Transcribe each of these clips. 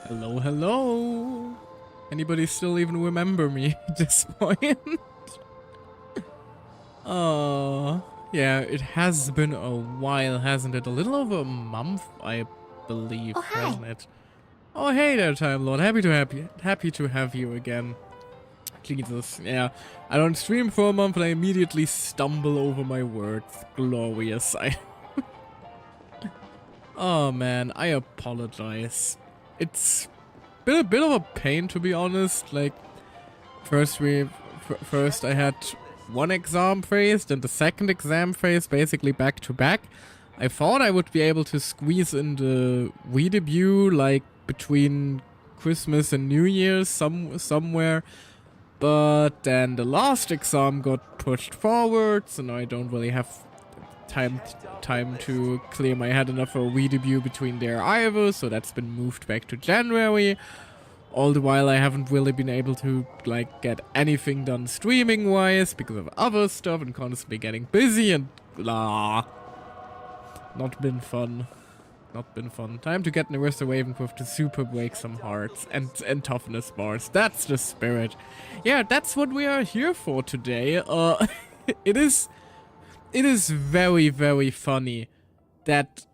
Hello, hello. Anybody still even remember me at this point? Yeah, it has been a while, hasn't it? A little over a month, I believe, Oh, hi. hasn't it? Oh, hey there, Time Lord. Happy to have you again. Jesus, yeah. I don't stream for a month and I immediately stumble over my words. Glorious. Oh man, I apologize. It's been a bit of a pain, to be honest. Like, first I had one exam phase, then the second exam phase, basically back to back. I thought I would be able to squeeze in the Wii debut, like, between Christmas and New Year's somewhere. But then the last exam got pushed forward, so now I don't really have time to clear my head enough for a Wii debut between there either, so that's been moved back to January. All the while I haven't really been able to, like, get anything done streaming-wise because of other stuff and constantly getting busy and blah. Not been fun. Not been fun. Time to get Narissa Ravencroft to super break some hearts and toughness bars. That's the spirit. Yeah, that's what we are here for today. It is very, very funny that,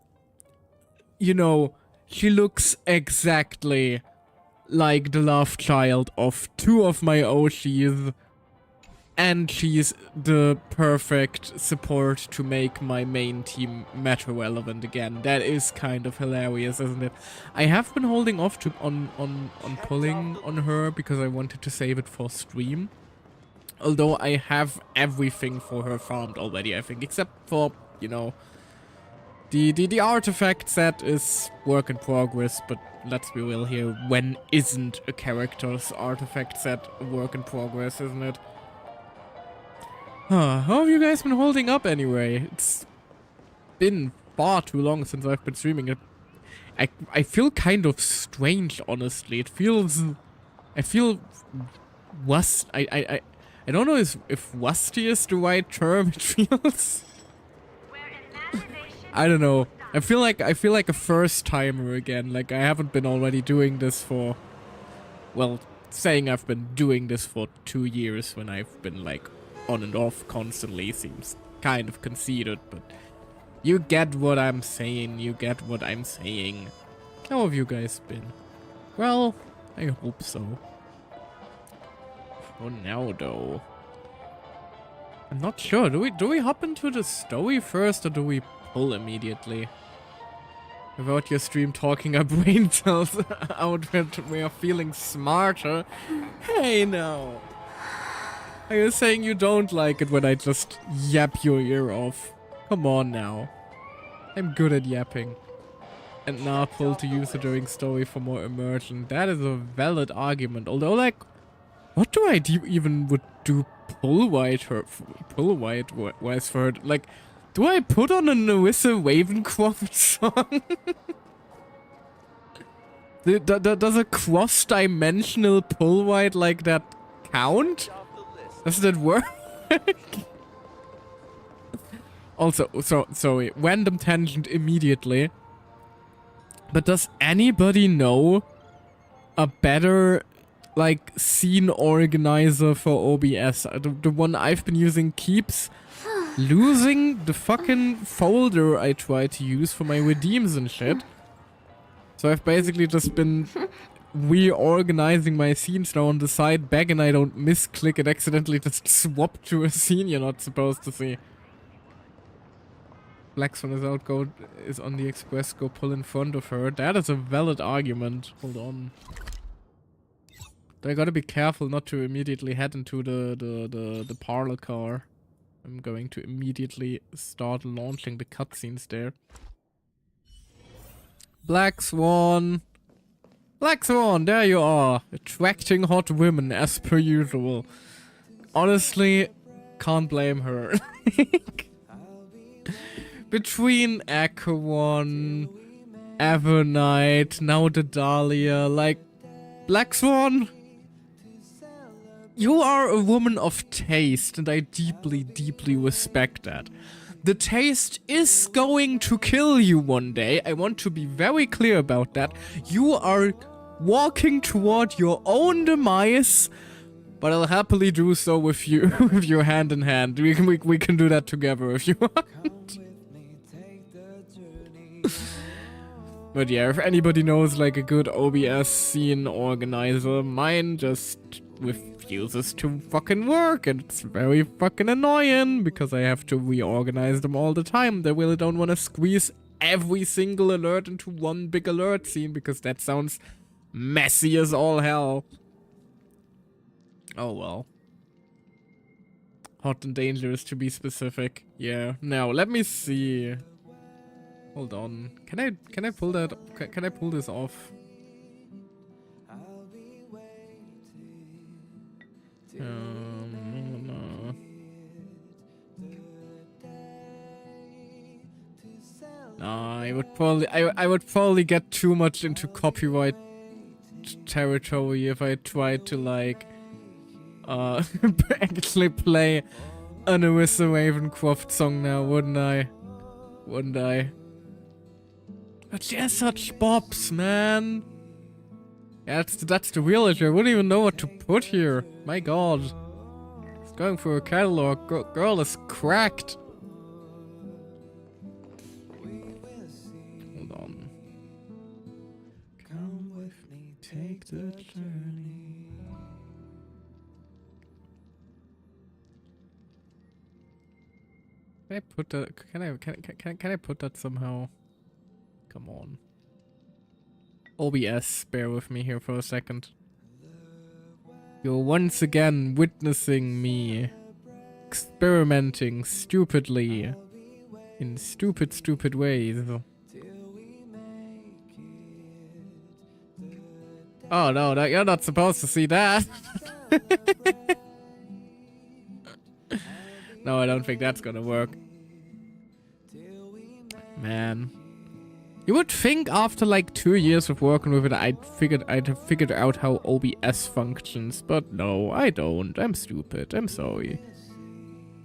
you know, she looks exactly like the love child of two of my Oshis, and she's the perfect support to make my main team meta relevant again. That is kind of hilarious, isn't it? I have been holding off on pulling on her because I wanted to save it for stream. Although I have everything for her farmed already, I think, except for, you know, the artifact set is work in progress, but let's be real here, when isn't a character's artifact set a work in progress, isn't it? How have you guys been holding up anyway? It's been far too long since I've been streaming it. I feel kind of strange, honestly. I feel I don't know if rusty is the right term. It feels. I don't know. I feel like a first timer again. Like, I haven't been already doing this for, well, saying I've been doing this for 2 years when I've been, like, on and off constantly seems kind of conceited, but you get what I'm saying. You get what I'm saying. How have you guys been? Well, I hope so. For now, though, I'm not sure. Do we hop into the story first, or do we pull immediately? Without your stream talking our brain cells out, we are feeling smarter. Hey, now. Are you saying you don't like it when I just yap your ear off? Come on now. I'm good at yapping. And now pull to use it during story for more immersion. That is a valid argument. Although, like, what do I even would do pull wise for her? Like, do I put on a Narissa Ravencroft song? Does a cross-dimensional pull white like that count? Does that work? Also, sorry, random tangent immediately. But does anybody know a better, like, scene organizer for OBS? The one I've been using keeps losing the fucking folder I try to use for my redeems and shit. So I've basically just been reorganizing my scenes now on the side back, and I don't misclick and accidentally just swap to a scene you're not supposed to see. Black Swan is out, is on the express, go pull in front of her. That is a valid argument. Hold on. I gotta be careful not to immediately head into the parlor car. I'm going to immediately start launching the cutscenes there. Black Swan! Black Swan, there you are! Attracting hot women as per usual. Honestly, can't blame her. Between Acheron, Evernight, now the Dahlia, like, Black Swan, you are a woman of taste, and I deeply, deeply respect that. The taste is going to kill you one day. I want to be very clear about that. You are walking toward your own demise, but I'll happily do so with you, with you hand in hand. We can do that together if you want. But yeah, if anybody knows like a good OBS scene organizer, mine just refuses to fucking work, and it's very fucking annoying because I have to reorganize them all the time. They really don't want to squeeze every single alert into one big alert scene because that sounds messy as all hell. Oh well. Hot and dangerous to be specific. Yeah. Now let me see. Hold on. Can I pull that? Can I pull this off? No. I would probably get too much into copyright territory if I tried to like actually play an Arissa Ravencroft song now, wouldn't I? Wouldn't I? But she has such bops, man. Yeah, that's the real issue. I wouldn't even know what to put here. My god. It's going for a catalog. Girl is cracked. Hold on. Come with me, take the journey. Can I put that? Can I put that somehow? Come on. OBS, bear with me here for a second. You're once again witnessing me experimenting stupidly in stupid ways. Oh no, you're not supposed to see that. No, I don't think that's gonna work. Man. You would think after like 2 years of working with it, I'd have figured out how OBS functions, but no, I don't. I'm stupid. I'm sorry.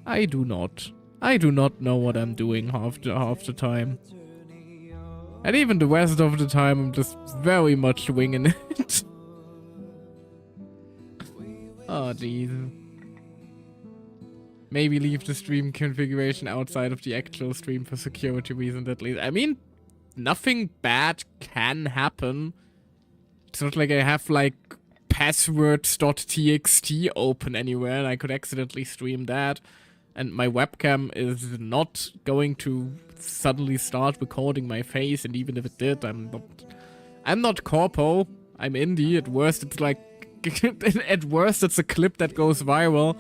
I do not know what I'm doing half the time. And even the rest of the time, I'm just very much winging it. Oh, jeez. Maybe leave the stream configuration outside of the actual stream for security reasons at least. I mean, nothing bad can happen. It's not like I have like passwords.txt open anywhere and I could accidentally stream that. And my webcam is not going to suddenly start recording my face, and even if it did, I'm not corpo. I'm indie. At worst, it's like at worst, it's a clip that goes viral.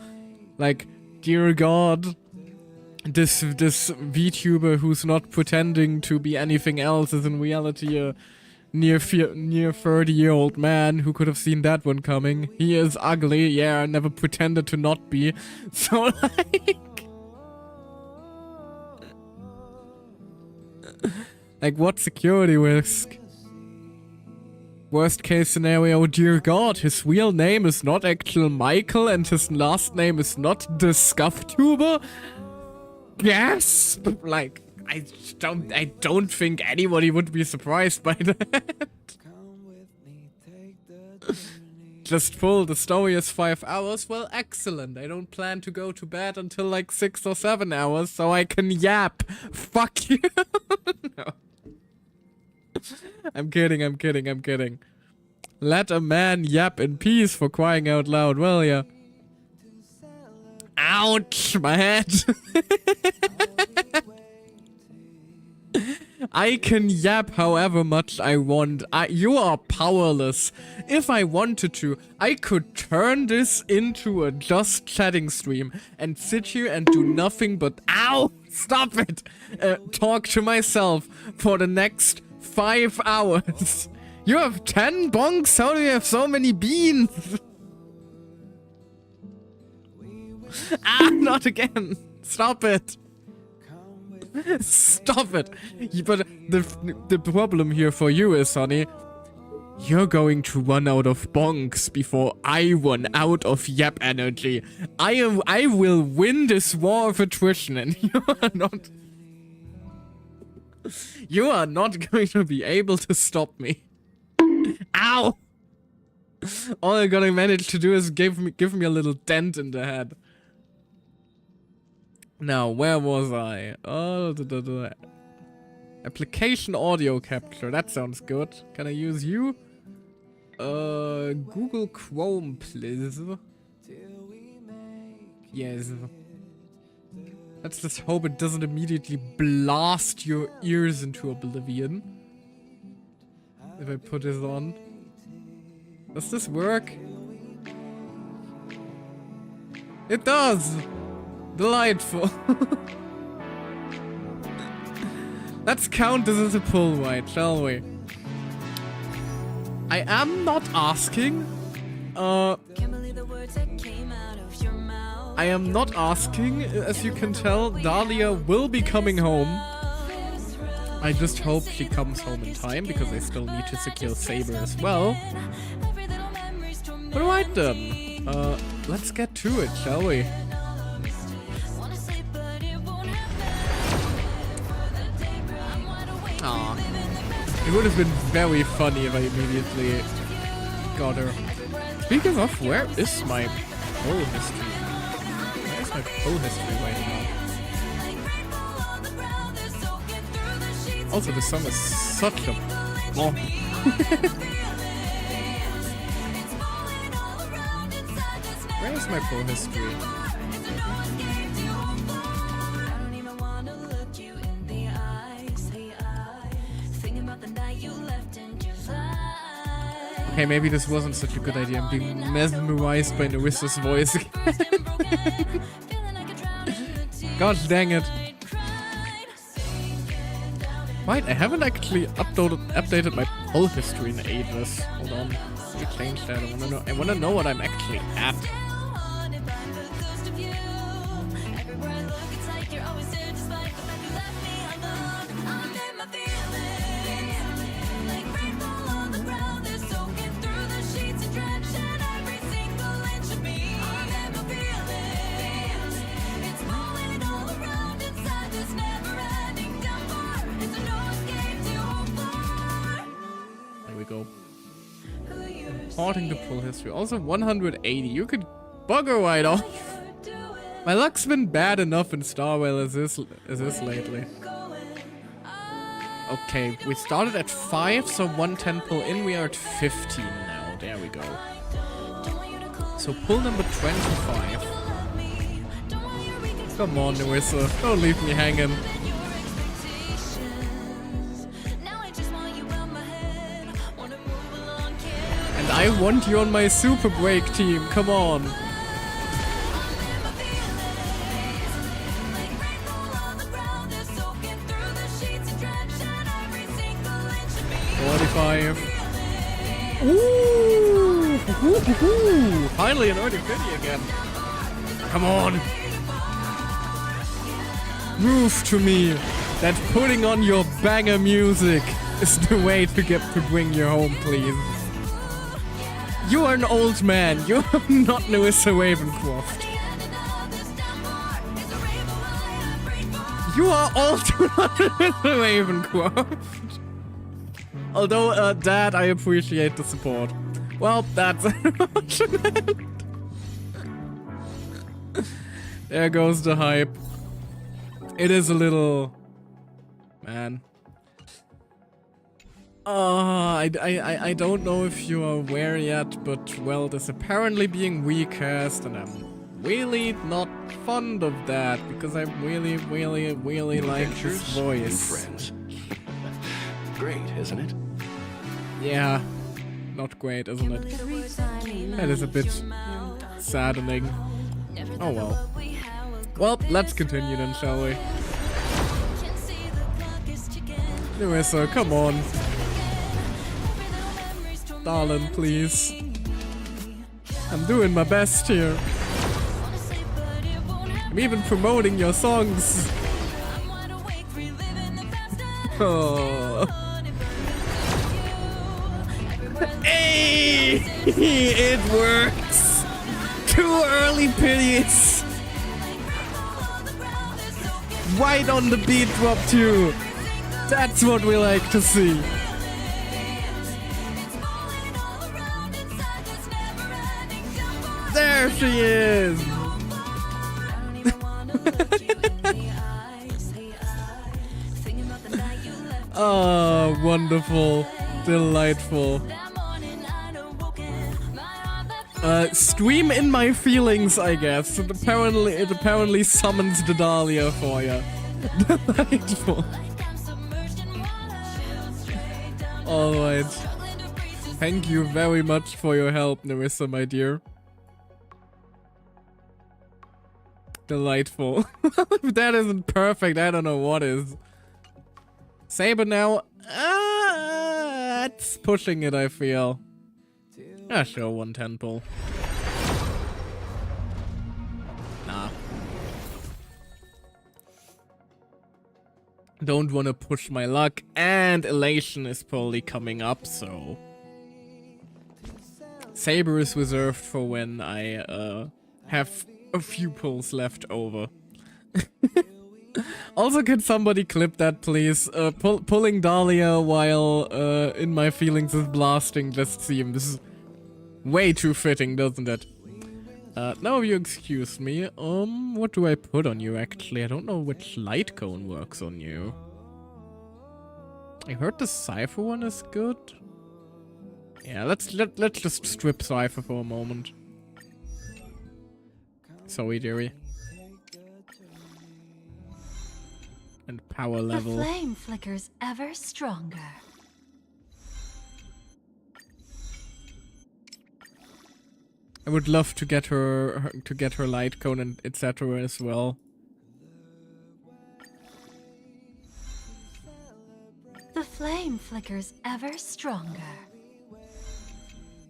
Like, dear God, this VTuber who's not pretending to be anything else is in reality a near 30-year-old man who could have seen that one coming. He is ugly. Yeah, I never pretended to not be. So like what security risk? Worst case scenario, dear God, his real name is not actual Michael and his last name is not the ScuffTuber? Yes! Like, I don't think anybody would be surprised by that. Just full, the story is 5 hours? Well, excellent. I don't plan to go to bed until like 6 or 7 hours, so I can yap. Fuck you. No. I'm kidding. Let a man yap in peace, for crying out loud, will ya? Ouch, my head. I can yap however much I want. You are powerless. If I wanted to, I could turn this into a just chatting stream and sit here and do nothing but, ow, stop it, talk to myself for the next 5 hours. You have 10 bonks? How do you have so many beans? Not again. Stop it. Stop it. But the problem here for you is, honey, you're going to run out of bonks before I run out of yap energy. I will win this war of attrition, and you are not going to be able to stop me. Ow! All I gotta manage to do is give me a little dent in the head. Now, where was I? Oh, application audio capture. That sounds good. Can I use you? Google Chrome, please. Yes. Let's just hope it doesn't immediately blast your ears into oblivion. If I put this on. Does this work? It does! Delightful. Let's count this as a pull white, shall we? I am not asking. I am not asking, as you can tell. Dahlia will be coming home. I just hope she comes home in time, because I still need to secure Saber as well. Alright then. Let's get to it, shall we? Aww. It would have been very funny if I immediately got her. Speaking of, where is my pull history? Where is my pull history right now? Also, the song is such a bomb. Where is my pull history? Okay, maybe this wasn't such a good idea. I'm being mesmerized by Nerissa's voice again. Gosh dang it. Right, I haven't actually updated my pull history in ages. Hold on. Let me change that. I wanna know what I'm actually at. Sorting the pull history. Also 180. You could bugger right off. My luck's been bad enough in Starwell as this lately. Okay, we started at 5, so 110 pull in. We are at 15 now. There we go. So pull number 25. Come on, Nerissa. Don't leave me hanging. I want you on my super break team, come on. 45. Ooh! Finally an early 50 again. Come on. Prove to me that putting on your banger music is the way to bring you home, please. You are an old man. You are not Nerissa Ravencroft. You are old Nerissa Ravencroft. Although, Dad, I appreciate the support. Well, that's unfortunate. There goes the hype. It is a little... Man. I don't know if you are aware yet, but well, there's apparently being recast, and I'm really not fond of that because I really like his voice. Friends. Great, isn't it? Yeah, not great, isn't it? That is a bit saddening. Oh well. Well, let's continue then, shall we? Nerissa, come on. Darling, please. I'm doing my best here. I'm even promoting your songs. Oh. Hey! It works! Too early pities! Right on the beat drop too! That's what we like to see. There she is! Oh, wonderful. Delightful. Stream in my feelings, I guess. It apparently summons the Dahlia for you. Delightful. Alright. Thank you very much for your help, Nerissa, my dear. Delightful. If that isn't perfect, I don't know what is. Saber now. That's pushing it, I feel. Ah, sure, 110 pull. Nah. Don't want to push my luck, and Elation is probably coming up, so... Saber is reserved for when I have a few pulls left over. Also, can somebody clip that, please? Pulling Dahlia while in my feelings is blasting just seems way too fitting, doesn't it? Now you excuse me. What do I put on you actually? I don't know which light cone works on you. I heard the Cypher one is good. Yeah, let's just strip Cypher for a moment. Sorry, dearie. And power level. The flame flickers ever stronger. I would love to get her light cone and etc. as well. The flame flickers ever stronger.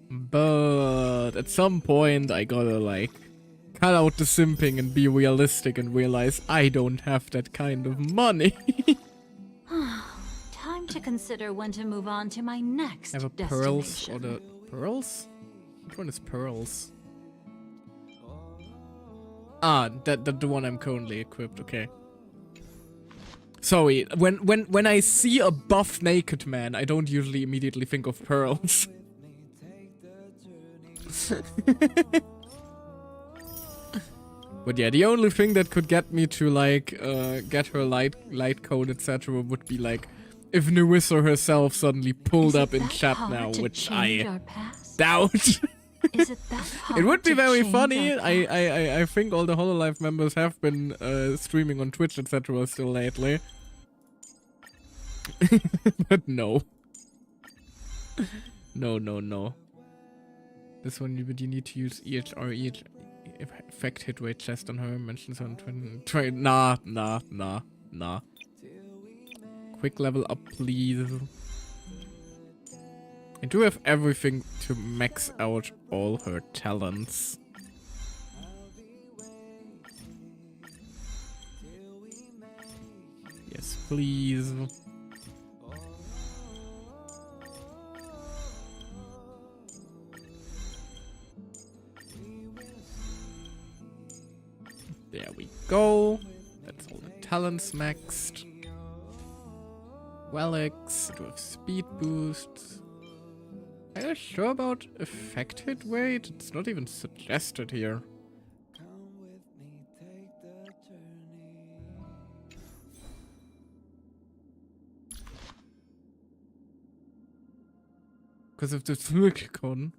But at some point I gotta like cut out the simping and be realistic and realize I don't have that kind of money. Time to consider when to move on to my next I have a pearls or the pearls? Which one is pearls? Ah, the one I'm currently equipped, okay. Sorry, when I see a buff naked man, I don't usually immediately think of pearls. But yeah, the only thing that could get me to like get her light code etc. would be like if Nerissa herself suddenly pulled up in chat now, which I doubt. Is it that hard It would be to very change funny. our I think all the Hololive members have been streaming on Twitch etc. still lately. But no. No. This one you need to use EHR effect hit rate chest on her, mentions on try nah. Quick level up, please. I do have everything to max out all her talents. Yes, please. There we go. That's all the talents maxed. Relics, I do have speed boosts. Are you sure about effect hit rate? It's not even suggested here. Because of the silicon.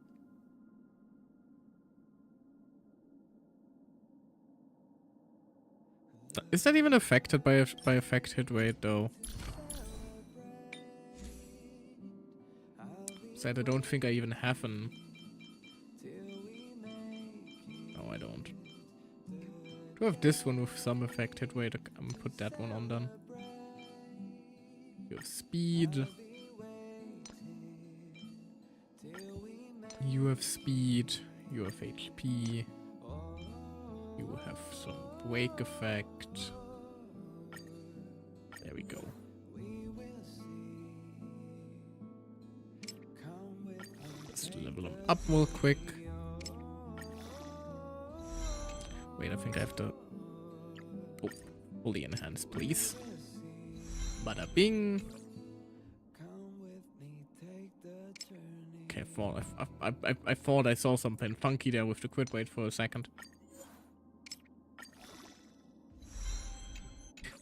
Is that even affected by effect hit rate though? Said I don't think I even have an. No, I don't. Do I have this one with some effect hit rate? I'm gonna put that one on then. You have speed. You have speed. You have HP. You have some wake effect. There we go. Let's level them up real quick. Wait, I think I have to... Oh, fully enhance, please. Bada bing. Okay, I thought I saw something funky there with the quit rate for a second.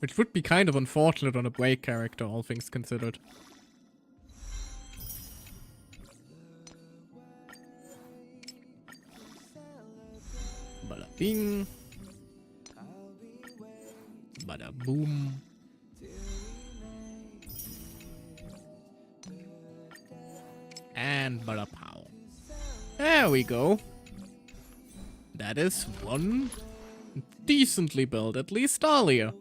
Which would be kind of unfortunate on a break character, all things considered. Bada bing. Bada boom. And bada pow. There we go. That is one decently built, at least Dahlia.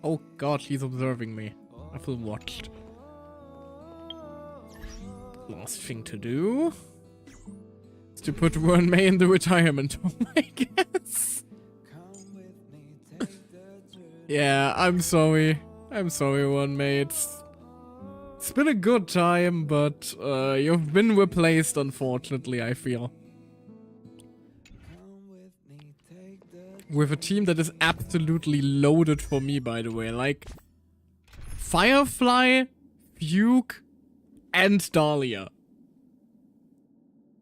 Oh god, he's observing me. I feel watched. Last thing to do is to put Ron May in the retirement home, I guess. Yeah, I'm sorry. I'm sorry, Ron May. It's been a good time, but you've been replaced, unfortunately, I feel. With a team that is absolutely loaded for me, by the way. Like, Firefly, Fuke, and Dahlia.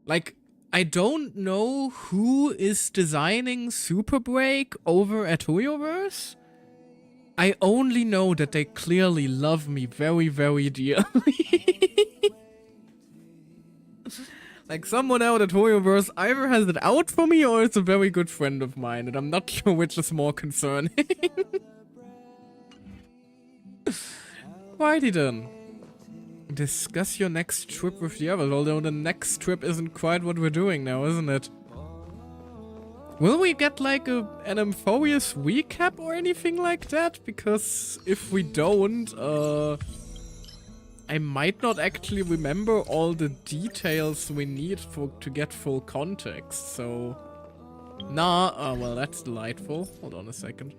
Like, I don't know who is designing Super Break over at Hoyoverse. I only know that they clearly love me very, very dearly. Like, someone out at Hoyoverse either has it out for me or it's a very good friend of mine, and I'm not sure which is more concerning. Righty then. Discuss your next trip with the others, although the next trip isn't quite what we're doing now, isn't it? Will we get like an Amphobious recap or anything like that? Because if we don't, I might not actually remember all the details we need to get full context, so... Nah, well that's delightful. Hold on a second.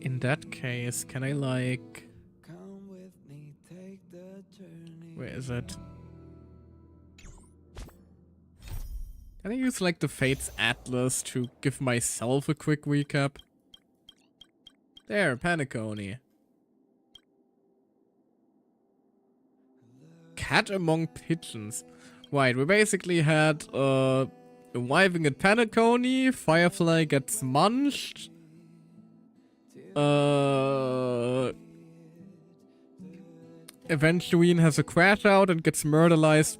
In that case, can I like... Where is it? Can I use like the Fates Atlas to give myself a quick recap? There, Paniconi. Cat among pigeons. Right, we basically had arriving at Paniconi, Firefly gets munched. Eventuine has a crash out and gets murderized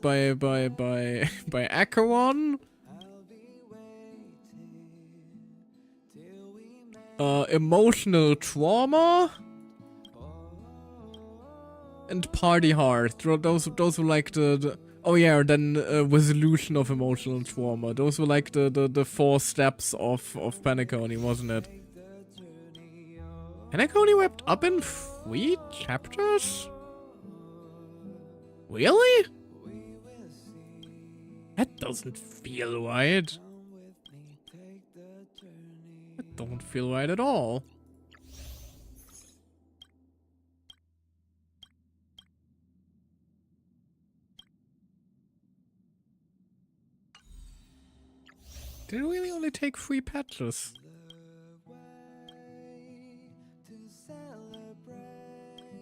by Acheron. Emotional trauma. And party hard. Those were like the oh yeah, then resolution of emotional trauma. Those were like the 4 steps of Paniconi, wasn't it? Paniconi wrapped up in 3 chapters? Really? That doesn't feel right. That don't feel right at all. Did it really only take 3 patches?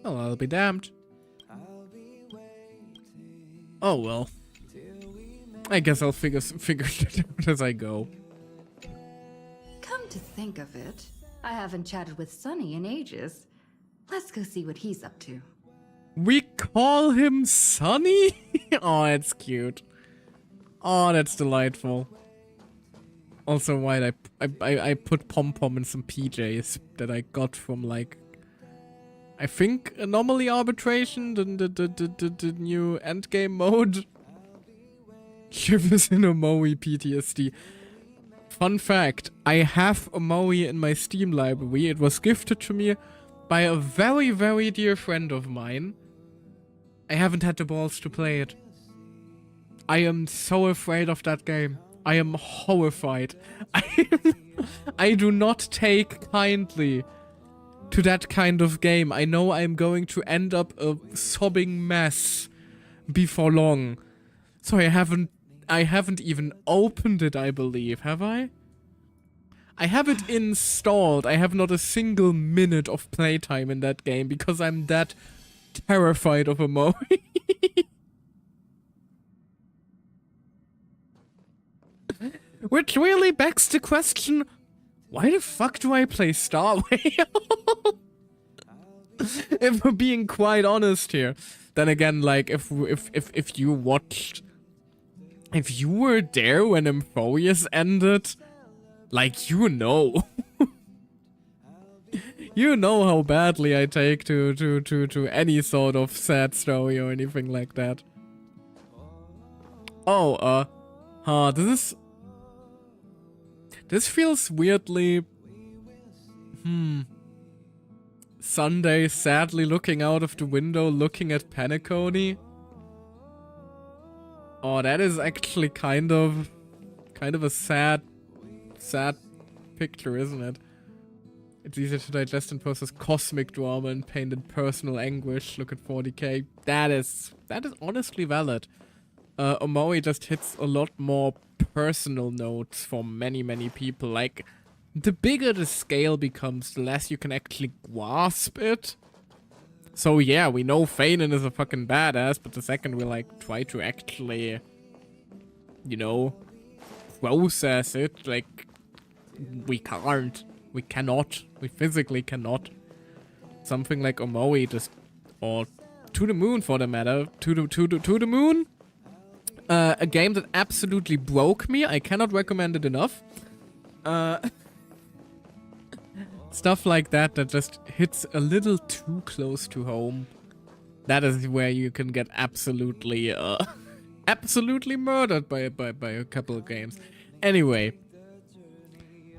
Well, I'll be damned. Oh well. I guess I'll figure it out as I go. Come to think of it, I haven't chatted with Sonny in ages. Let's go see what he's up to. We call him Sonny? Oh, that's cute. Oh, that's delightful. Also, why I put Pom-Pom in some PJs that I got from, like, I think Anomaly Arbitration, the new endgame mode. Shivers in Omoe PTSD. Fun fact, I have Omoe in my Steam library. It was gifted to me by a very, very dear friend of mine. I haven't had the balls to play it. I am so afraid of that game. I am horrified. I do not take kindly to that kind of game. I know I'm going to end up a sobbing mess before long. So I haven't even opened it, I believe, have I? I have it installed. I have not a single minute of playtime in that game because I'm that terrified of Omoe. Which really begs the question, why the fuck do I play Star Whale? If we're being quite honest here. Then again, like, if you watched... If you were there when Amphorius ended, like, you know. You know how badly I take to any sort of sad story or anything like that. Oh, this feels weirdly... Sunday sadly looking out of the window, looking at Penacony. Oh, that is actually kind of a sad picture, isn't it? It's easier to digest and process cosmic drama and pain than personal anguish. Look at 40k. That is honestly valid. Omori just hits a lot more personal notes for many people. Like, the bigger the scale becomes, the less you can actually grasp it. So yeah, we know Feynman is a fucking badass, but the second we like try to actually, you know, process it, like, we can't. We cannot. We physically cannot. Something like Omori just, or To the Moon for the matter, To the Moon. A game that absolutely broke me. I cannot recommend it enough. Stuff like that just hits a little too close to home. That is where you can get absolutely, absolutely murdered by a couple of games. Anyway,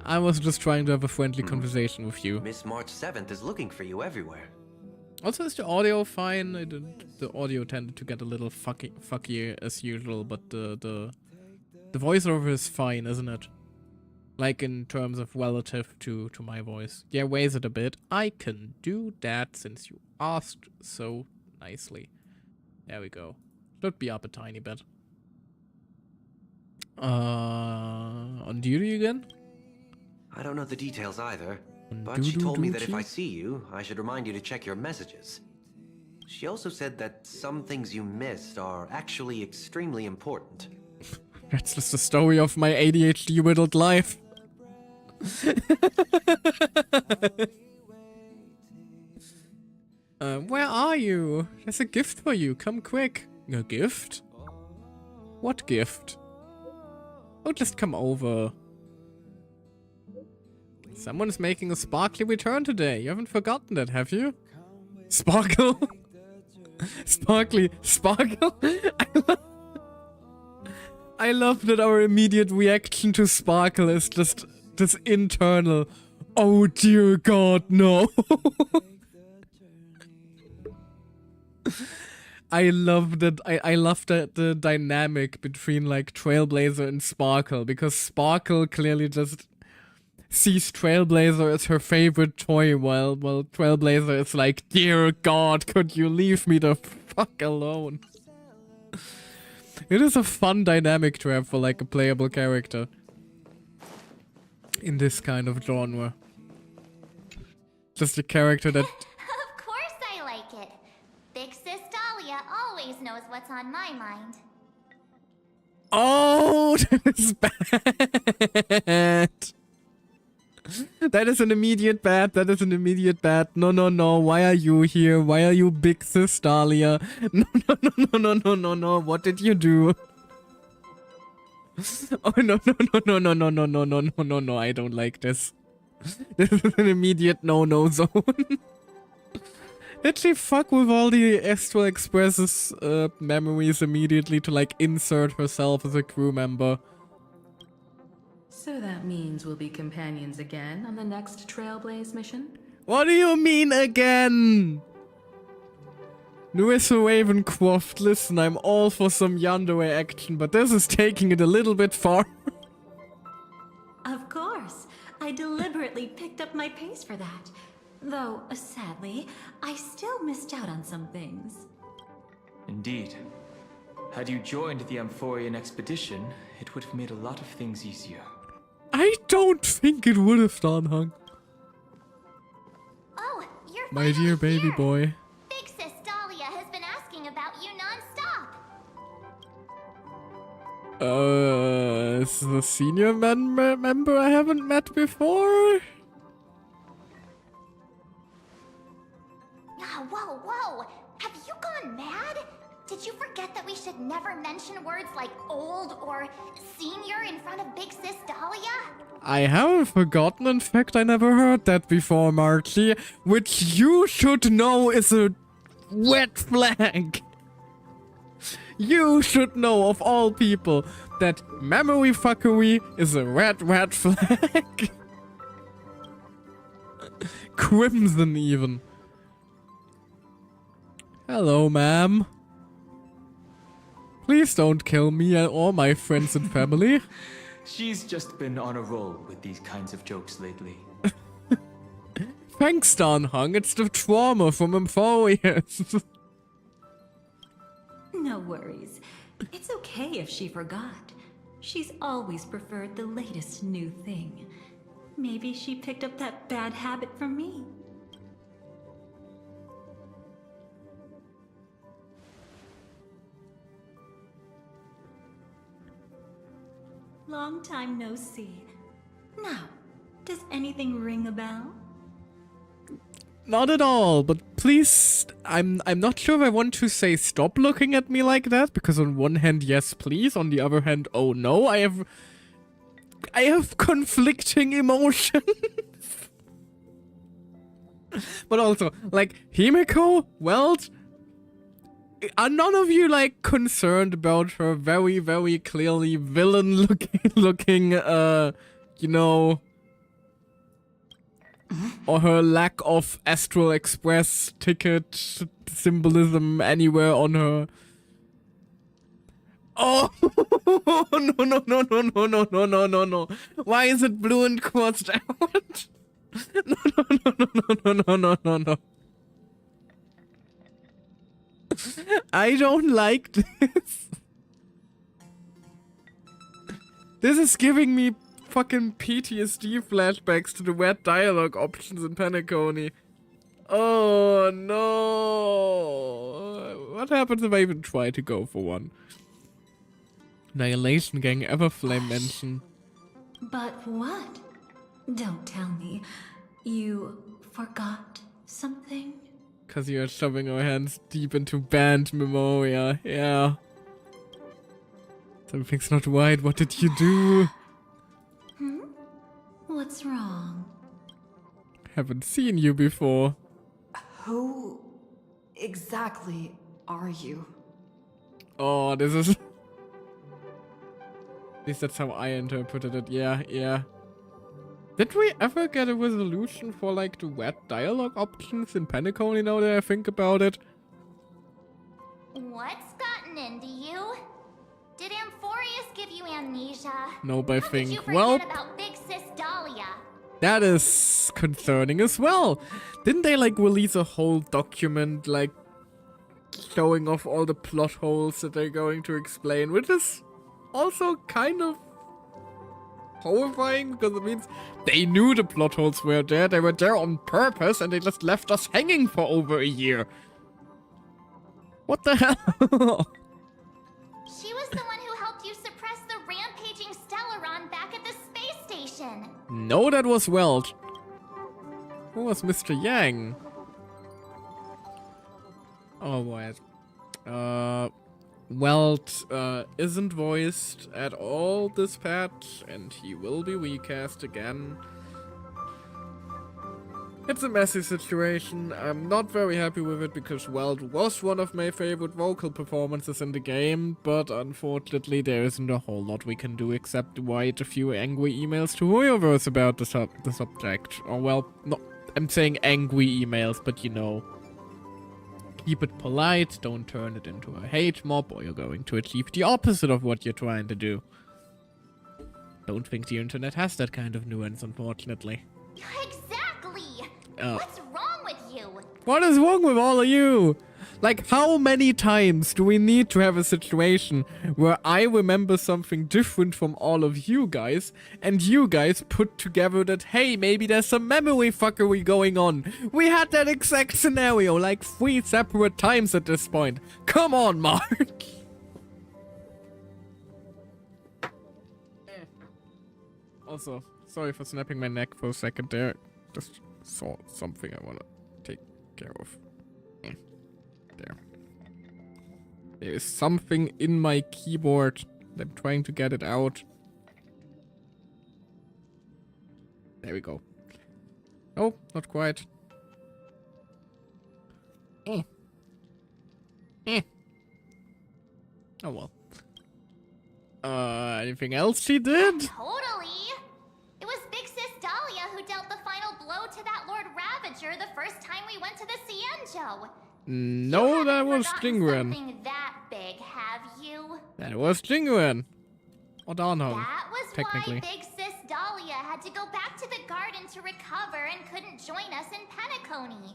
I was just trying to have a friendly conversation with you. Miss March 7th is looking for you everywhere. Also, is the audio fine? The audio tended to get a little fucky as usual, but the voiceover is fine, isn't it? Like in terms of relative to my voice. Yeah, raise it a bit. I can do that since you asked so nicely. There we go. Should be up a tiny bit. On duty again? I don't know the details either, but she told me that if I see you, I should remind you to check your messages. She also said that some things you missed are actually extremely important. That's just the story of my ADHD-riddled life. Where are you? There's a gift for you. Come quick. A gift? What gift? Oh, just come over. Someone's making a sparkly return today. You haven't forgotten that, have you? Sparkle? Sparkly. Sparkle? I love that our immediate reaction to Sparkle is just this internal, oh dear God, no. I love that. I love the dynamic between like Trailblazer and Sparkle, because Sparkle clearly just sees Trailblazer as her favorite toy, while Trailblazer is like, dear God, could you leave me the fuck alone? It is a fun dynamic to have for like a playable character in this kind of genre. Just a character that... Of course I like it. Big Sis Dahlia always knows what's on my mind. Oh, that is bad. That is an immediate bad. That is an immediate bad. No, no, no. Why are you here? Why are you Big Sis Dahlia? No, no, no, no, no, no, no, no. What did you do? Oh, no, no, no, no, no, no, no, no, no, no, no, no. I don't like this. This is an immediate no-no zone. Did she fuck with all the Astral Express's memories immediately to, like, insert herself as a crew member? So that means we'll be companions again on the next Trailblaze mission? What do you mean again? Nerissa Ravencroft, listen, I'm all for some yandere action, but this is taking it a little bit far. Of course. I deliberately picked up my pace for that. Though, sadly, I still missed out on some things. Indeed. Had you joined the Amphorian expedition, it would have made a lot of things easier. I don't think it would have done, Hung. Oh, you're My dear baby here. boy. Big Sis Dahlia has been asking about you non-stop. Is the senior member I haven't met before? Whoa, whoa! Have you gone mad? Did you forget that we should never mention words like old or senior in front of Big Sis Dahlia? I haven't forgotten. In fact, I never heard that before, Marty. Which you should know is a red flag. You should know, of all people, that memory fuckery is a red flag. Crimson, even. Hello, ma'am. Please don't kill me or my friends and family. She's just been on a roll with these kinds of jokes lately. Thanks, Don Hung. It's the trauma from Emporius. No worries. It's okay if she forgot. She's always preferred the latest new thing. Maybe she picked up that bad habit from me. Long time no see. Now, does anything ring a bell? Not at all, but please, I'm not sure if I want to say stop looking at me like that, because on one hand, yes, please, on the other hand, oh no, I have conflicting emotions. But also, like, Himeko, Welt, are none of you, like, concerned about her very, very clearly villain-looking, you know, or her lack of Astral Express ticket symbolism anywhere on her? Oh, no. Why is it blue and crossed out? No. I don't like this. This is giving me fucking PTSD flashbacks to the weird dialogue options in Penacony. Oh no. What happens if I even try to go for one? Annihilation Gang Everflame mention. But what? Don't tell me. You forgot something? Because you're shoving our hands deep into band memoria. Yeah. Something's not right. What did you do? What's wrong? Haven't seen you before. Who exactly are you? Oh, this is... At least that's how I interpreted it. Yeah. Did we ever get a resolution for, like, the wet dialogue options in Penacony now that I think about it? What's gotten into you? Did Amphorius give you amnesia? Nope, I How think. Did you forget Well, about Big Sis Dahlia? that is concerning as well. Didn't they, like, release a whole document, like, showing off all the plot holes that they're going to explain, which is also kind of horrifying, because it means they knew the plot holes were there, they were there on purpose, and they just left us hanging for over a year. What the hell? She was the one who helped you suppress the rampaging Stellaron back at the space station. No, that was Welt. Who was Mr. Yang? Oh, what? Welt isn't voiced at all this patch, and he will be recast again. It's a messy situation. I'm not very happy with it because Welt was one of my favorite vocal performances in the game, but unfortunately there isn't a whole lot we can do except write a few angry emails to Hoyoverse about the subject. Or well, no, I'm saying angry emails, but you know. Keep it polite, don't turn it into a hate mob, or you're going to achieve the opposite of what you're trying to do. Don't think the internet has that kind of nuance, unfortunately. Exactly! What's wrong with you? What is wrong with all of you? Like, how many times do we need to have a situation where I remember something different from all of you guys, and you guys put together that, hey, maybe there's some memory fuckery going on? We had that exact scenario like 3 separate times at this point. Come on, Mark. Also, sorry for snapping my neck for a second there. Just saw something I wanna take care of. There. There is something in my keyboard. I'm trying to get it out. There we go. Oh, not quite. Oh well. Anything else she did? Totally! It was Big Sis Dahlia who dealt the final blow to that Lord Ravager the first time we went to the Cienjo. No, that was Jingren. Something that big, have you? That was Jingren. Or Darnholm, That was technically. why Big Sis Dahlia had to go back to the garden to recover and couldn't join us in Penacony.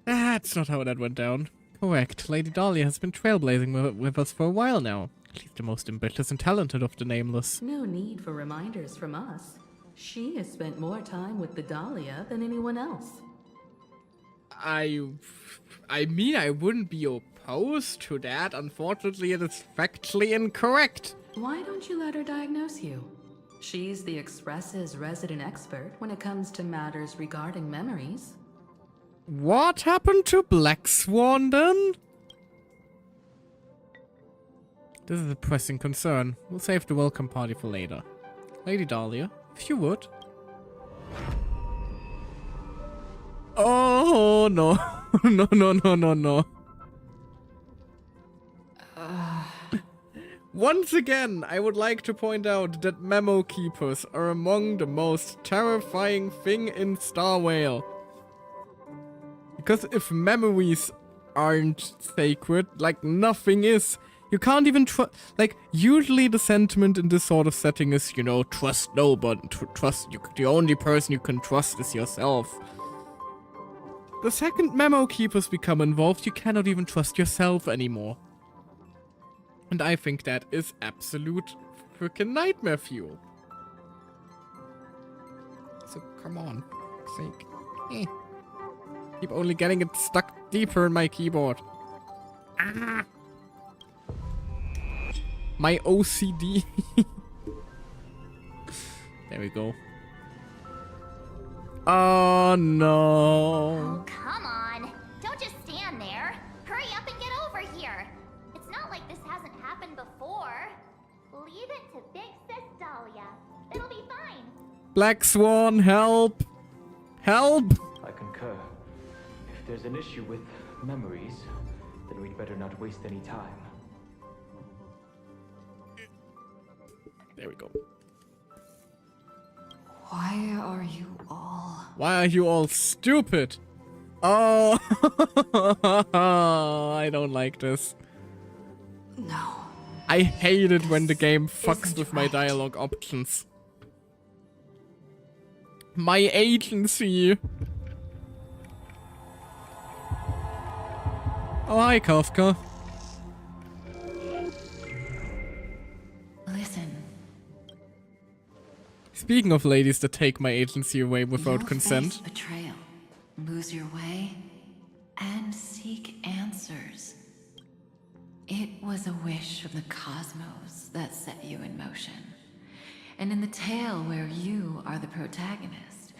That's not how that went down. Correct. Lady Dahlia has been trailblazing with us for a while now. At least the most ambitious and talented of the Nameless. No need for reminders from us. She has spent more time with the Dahlia than anyone else. I mean, I wouldn't be opposed to that. Unfortunately, it is factually incorrect. Why don't you let her diagnose you? She's the Express's resident expert when it comes to matters regarding memories. What happened to Black Swan then? This is a pressing concern. We'll save the welcome party for later. Lady Dahlia, if you would. Oh no. No. Once again, I would like to point out that memo keepers are among the most terrifying thing in Star Whale. Because if memories aren't sacred, like nothing is, you can't even like, usually the sentiment in this sort of setting is, you know, trust nobody, trust you. The only person you can trust is yourself. The second memo keepers become involved, you cannot even trust yourself anymore. And I think that is absolute freaking nightmare fuel. So come on, for sake. Keep only getting it stuck deeper in my keyboard. Ah. My OCD. There we go. Oh no. Oh, come on. Don't just stand there. Hurry up and get over here. It's not like this hasn't happened before. Leave it to Big Sis Dahlia. It'll be fine. Black Swan, help! Help! I concur. If there's an issue with memories, then we'd better not waste any time. There we go. Why are you all... Why are you all stupid? Oh, I don't like this. No. I hate it when the game fucks isn't with my right. dialogue options. My agency. Oh, hi, Kafka. Listen. Speaking of ladies that take my agency away without You'll consent. face betrayal, lose your way, and seek answers. It was a wish from the cosmos that set you in motion. And in the tale where you are the protagonist,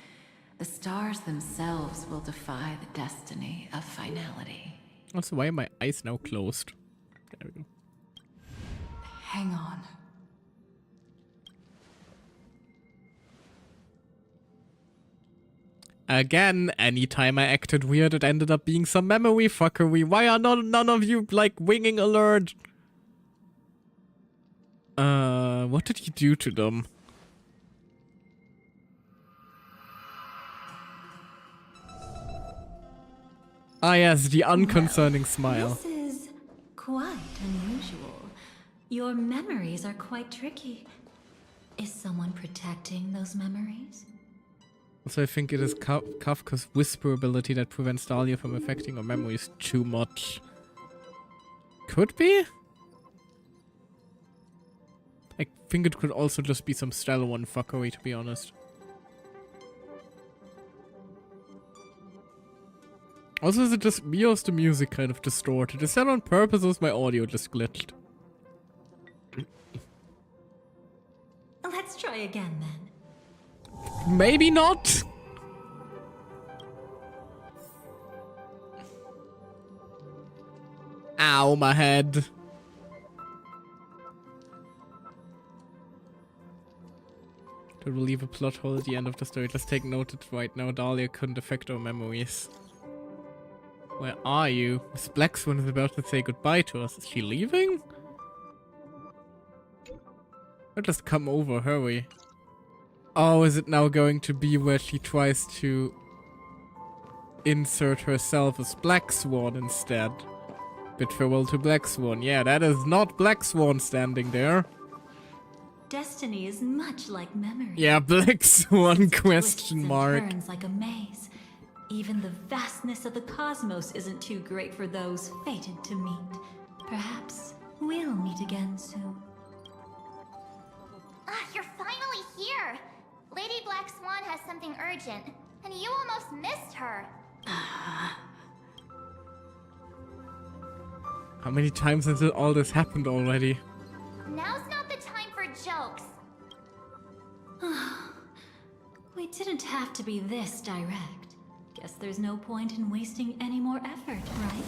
the stars themselves will defy the destiny of finality. Also, why are my eyes now closed? There we go. Hang on. Again, anytime I acted weird, it ended up being some memory fuckery. Why are none of you, like, winging alert? What did you do to them? Ah yes, the unconcerning smile. This is quite unusual. Your memories are quite tricky. Is someone protecting those memories? Also, I think it is Kafka's whisper ability that prevents Dahlia from affecting her memories too much. Could be? I think it could also just be some Stella 1 fuckery, to be honest. Also, is it just me or is the music kind of distorted? Is that on purpose or is my audio just glitched? Let's try again then. Maybe not. Ow, my head. That will leave a plot hole at the end of the story. Let's take note that right now Dahlia couldn't affect our memories. Where are you? Miss Black Swan is about to say goodbye to us. Is she leaving? Let us come over, hurry. Oh, is it now going to be where she tries to insert herself as Black Swan instead? Bid farewell to Black Swan. Yeah, that is not Black Swan standing there. Destiny is much like memory. Yeah, Black Swan Twists question and mark. turns like a maze. Even the vastness of the cosmos isn't too great for those fated to meet. Perhaps we'll meet again soon. Ah, you're finally here! Lady Black Swan has something urgent, and you almost missed her. How many times has all this happened already? Now's not the time for jokes. We didn't have to be this direct. Guess there's no point in wasting any more effort, right?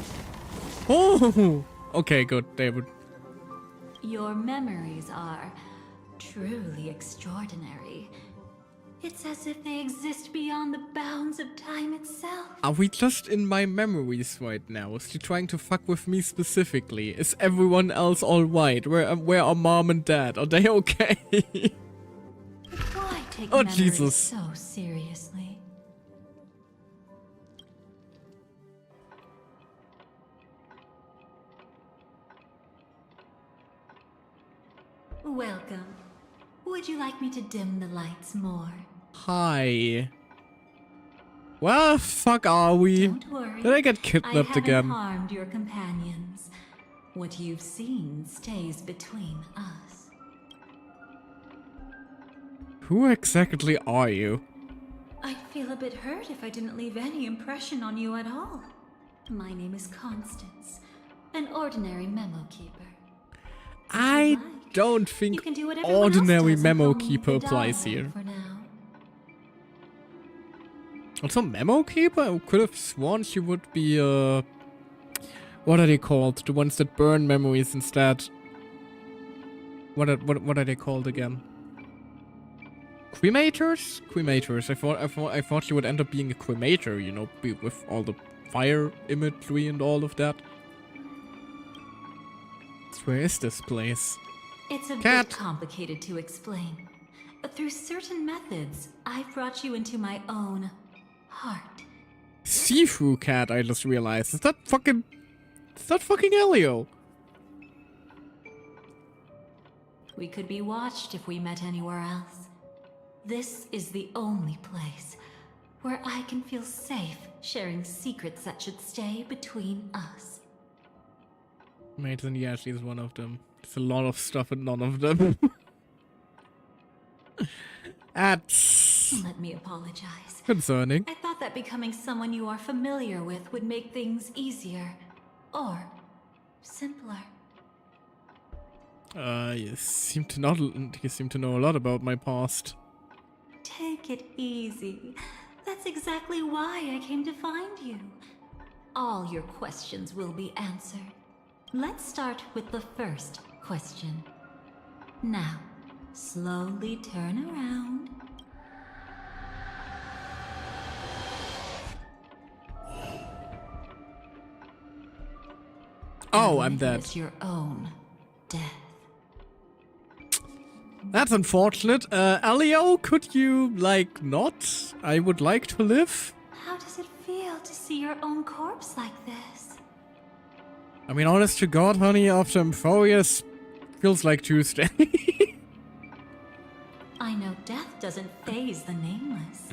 Oh! Okay, good, David. Your memories are truly extraordinary. It's as if they exist beyond the bounds of time itself. Are we just in my memories right now? Is she trying to fuck with me specifically? Is everyone else alright? Where are mom and dad? Are they okay? Why take Oh, memories Jesus. so seriously? Welcome. Would you like me to dim the lights more? Hi. Where the fuck are we? Don't worry. Did I get kidnapped I haven't again? harmed your companions. What you've seen stays between us. Who exactly are you? I'd feel a bit hurt if I didn't leave any impression on you at all. My name is Constance, an ordinary memo keeper. I like, don't You think can do what everyone else ordinary does and memo call me keeper the applies Darling here. For now. Also, memo keeper? I could have sworn she would be, what are they called? The ones that burn memories instead. What are they called again? Cremators? Cremators. I thought she would end up being a cremator, you know, with all the fire imagery and all of that. So where is this place? It's a Cat. bit complicated to explain. Through certain methods, I've brought you into my own heart. See-through cat, I just realized. Is that fucking Elio? We could be watched if we met anywhere else. This is the only place where I can feel safe sharing secrets that should stay between us. Maiden, yeah, she's one of them. There's a lot of stuff and none of them. That's Let me apologize. concerning. I thought that becoming someone you are familiar with would make things easier. Or simpler. You seem to know a lot about my past. Take it easy. That's exactly why I came to find you. All your questions will be answered. Let's start with the first question. Now, slowly turn around. Oh, and I'm dead. witness your own death. That's unfortunate. Elio, could you, like, not? I would like to live. How does it feel to see your own corpse like this? I mean, honest to God, honey, after Amphorius, feels like Tuesday. I know death doesn't faze the nameless.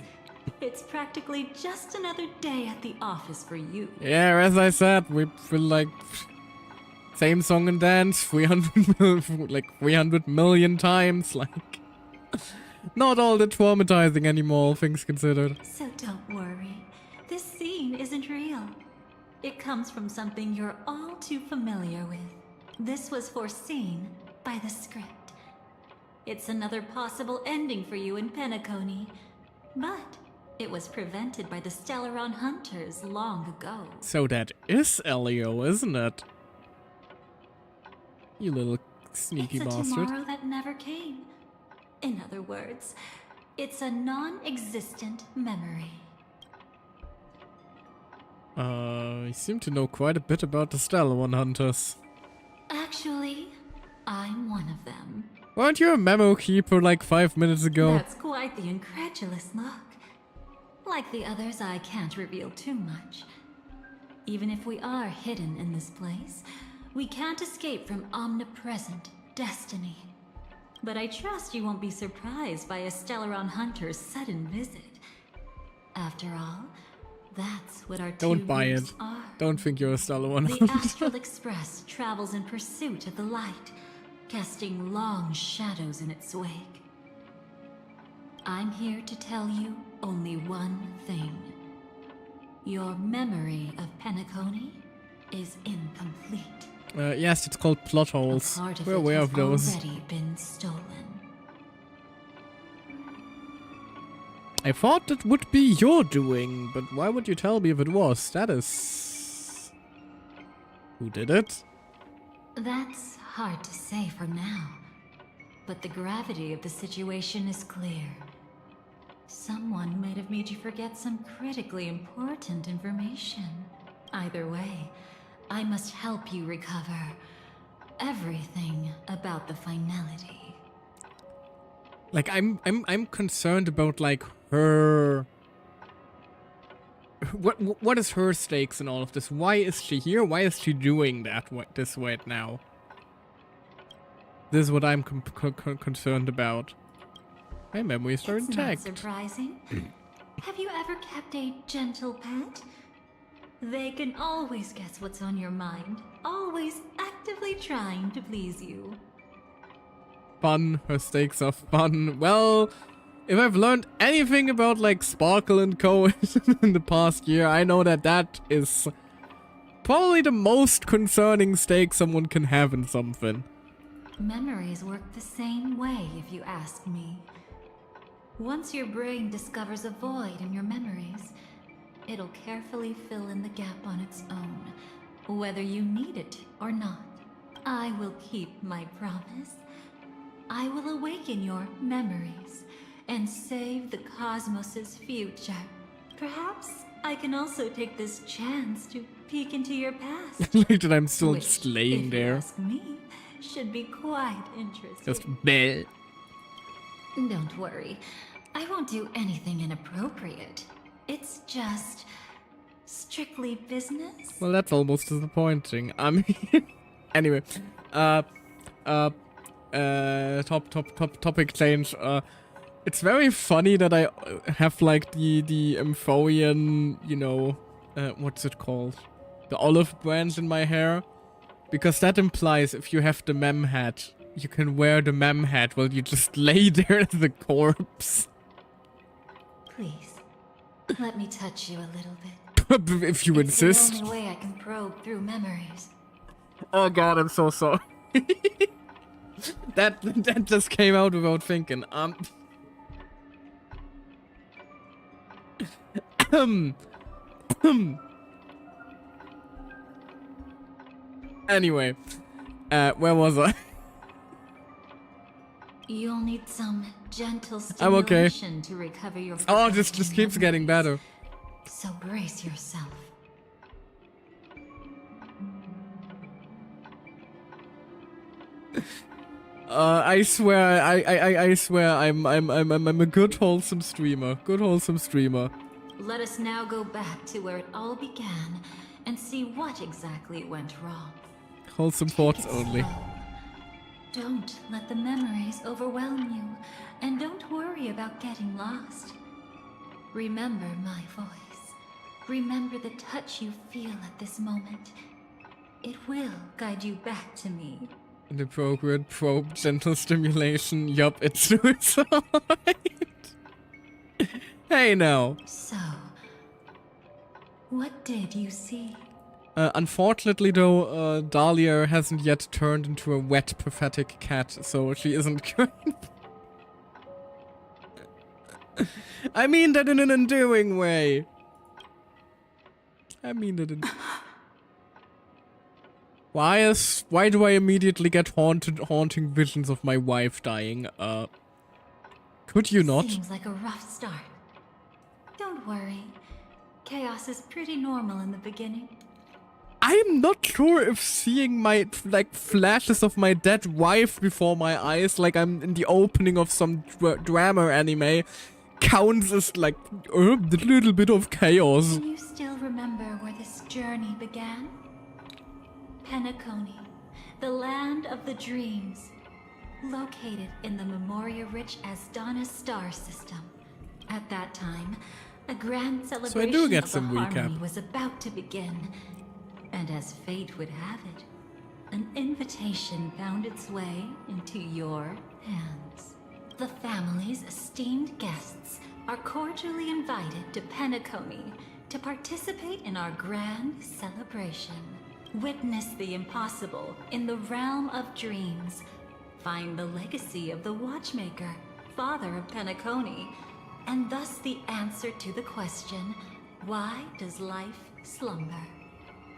It's practically just another day at the office for you. Yeah, as I said, we feel like same song and dance 300 million times, like not all that traumatizing anymore, things considered. So don't worry. This scene isn't real. It comes from something you're all too familiar with. This was foreseen by the script. It's another possible ending for you in Penacony. But it was prevented by the Stellaron Hunters long ago. So that is Elio, isn't it? You little sneaky It's a bastard. tomorrow that never came. In other words, it's a non-existent memory. You seem to know quite a bit about the Stellaron Hunters. Actually, I'm one of them. Weren't you a memo keeper like 5 minutes ago? That's quite the incredulous look. Like the others, I can't reveal too much. Even if we are hidden in this place, we can't escape from omnipresent destiny. But I trust you won't be surprised by a Stellaron Hunter's sudden visit. After all, that's what our Don't buy it. are. Don't think you're a Stellaron The Hunter. Astral Express travels in pursuit of the light, casting long shadows in its wake. I'm here to tell you only one thing. Your memory of Penacony is incomplete. Yes, it's called plot holes. A part of We're it aware has of those. already been stolen. I thought it would be your doing, but why would you tell me if it was? That is... Who did it? That's hard to say for now, but the gravity of the situation is clear. Someone might have made you forget some critically important information. Either way, I must help you recover everything about the finality. Like, I'm concerned about, like, her... What is her stakes in all of this? Why is she here? Why is she doing that this way now? This is what I'm concerned about. My memories are It's not intact. surprising. Have you ever kept a gentle pet? They can always guess what's on your mind, always actively trying to please you. Fun. Her stakes are fun. Well, if I've learned anything about, like, Sparkle and Co. in the past year, I know that that is probably the most concerning stake someone can have in something. Memories work the same way, if you ask me. Once your brain discovers a void in your memories, it'll carefully fill in the gap on its own, whether you need it or not. I will keep my promise. I will awaken your memories and save the cosmos's future. Perhaps I can also take this chance to peek into your past. Like that I'm still which, just laying if there. you ask me, should be quite interesting. Just bleh. Don't worry. I won't do anything inappropriate. It's just strictly business. Well, that's almost disappointing. I mean, anyway, topic change. It's very funny that I have like the Amphoian, you know, what's it called? The olive branch in my hair, because that implies if you have the mem hat, you can wear the mem hat while you just lay there as a corpse. Please, let me touch you a little bit. If you It's insist. the only way I can probe through memories. Oh god, I'm so sorry. that just came out without thinking. Anyway, where was I? You'll need some gentle I'm okay. stimulation to recover your. Oh, this just keeps getting better. So brace yourself. I swear, I swear, I'm a good wholesome streamer. Good wholesome streamer. Let us now go back to where it all began and see what exactly went wrong. Wholesome thoughts only. Slow. Don't let the memories overwhelm you, and don't worry about getting lost. Remember my voice. Remember the touch you feel at this moment. It will guide you back to me. Inappropriate probe, gentle stimulation. Yup, it's suicide. Hey now. So, what did you see? Unfortunately though, Dahlia hasn't yet turned into a wet, pathetic cat, so she isn't going I mean that in an endearing way. I mean that in... Why do I immediately get haunting visions of my wife dying? Could you not? Seems like a rough start. Don't worry. Chaos is pretty normal in the beginning. I'm not sure if seeing my, like, flashes of my dead wife before my eyes, like I'm in the opening of some drama anime, counts as, like, a little bit of chaos. Can you still remember where this journey began? Penacony, the land of the dreams, located in the Memoria-rich Asdana star system. At that time, a grand celebration of the harmony was about to begin. And as fate would have it, an invitation found its way into your hands. The family's esteemed guests are cordially invited to Penacony to participate in our grand celebration. Witness the impossible in the realm of dreams. Find the legacy of the Watchmaker, father of Penacony, and thus the answer to the question, why does life slumber?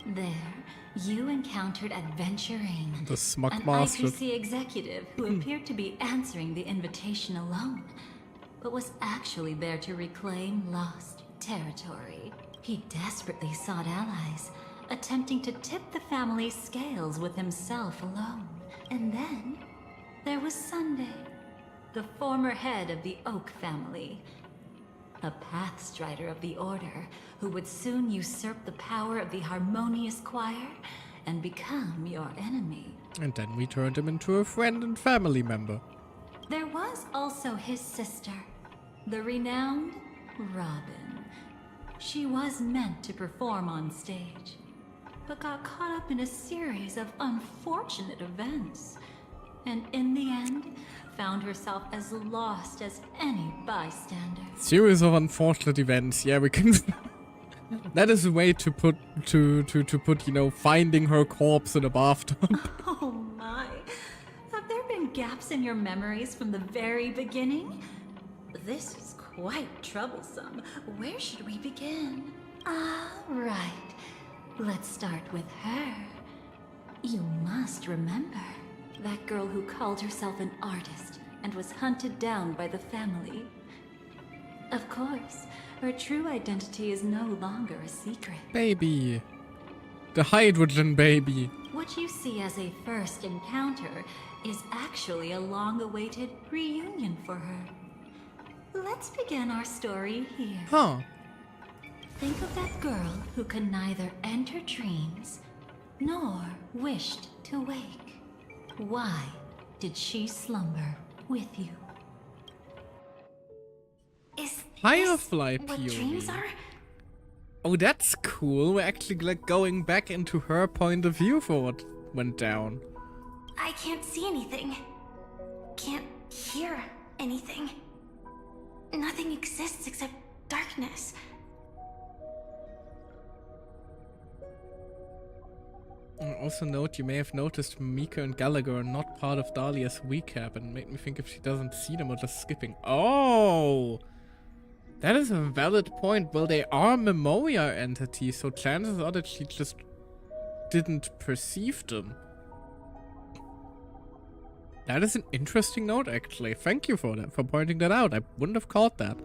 There, you encountered Adventuring, the smug an master. IPC executive who appeared to be answering the invitation alone, but was actually there to reclaim lost territory. He desperately sought allies, attempting to tip the family's scales with himself alone. And then, there was Sunday, the former head of the Oak family, a Pathstrider of the Order who would soon usurp the power of the Harmonious Choir and become your enemy. And then we turned him into a friend and family member. There was also his sister, the renowned Robin. She was meant to perform on stage, but got caught up in a series of unfortunate events, and in the end, found herself as lost as any bystander. Series of unfortunate events. Yeah, we can. That is a way to put you know, finding her corpse in a bathtub. Oh my! Have there been gaps in your memories from the very beginning? This is quite troublesome. Where should we begin? Right. Let's start with her. You must remember. That girl who called herself an artist and was hunted down by the family. Of course, her true identity is no longer a secret. Baby. The hydrogen baby. What you see as a first encounter is actually a long-awaited reunion for her. Let's begin our story here. Huh. Think of that girl who could neither enter dreams nor wished to wake. Why did she slumber with you? Is Firefly what POV. dreams are? Oh, that's cool. We're actually like going back into her point of view for what went down. I can't see anything. Can't hear anything. Nothing exists except darkness. Also note, you may have noticed Mika and Gallagher are not part of Dahlia's recap, and made me think if she doesn't see them or just skipping. Oh! That is a valid point. Well, they are Memoria entities, so chances are that she just didn't perceive them. That is an interesting note, actually. Thank you for that, for pointing that out. I wouldn't have caught that.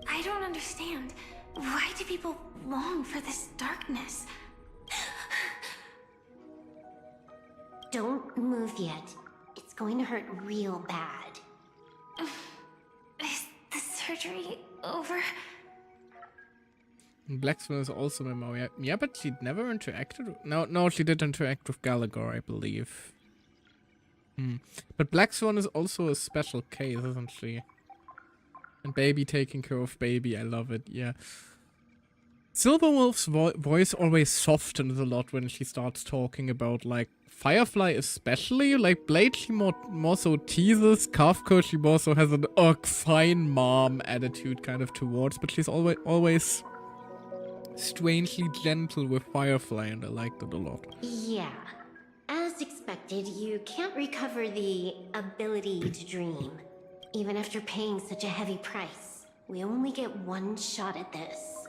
I don't understand. Why do people long for this darkness? Don't move yet. It's going to hurt real bad. Is the surgery over? Black Swan is also Memoria. Yeah, but she never interacted. No, she did interact with Gallagher, I believe. But Black Swan is also a special case, isn't she? And Baby taking care of Baby, I love it, yeah. Silverwolf's voice always softens a lot when she starts talking about, like, Firefly especially. Like, Blade, she more so teases. Kafka, she more so has an, fine mom attitude kind of towards, but she's always strangely gentle with Firefly, and I liked it a lot. Yeah. As expected, you can't recover the ability to dream, even after paying such a heavy price. We only get one shot at this.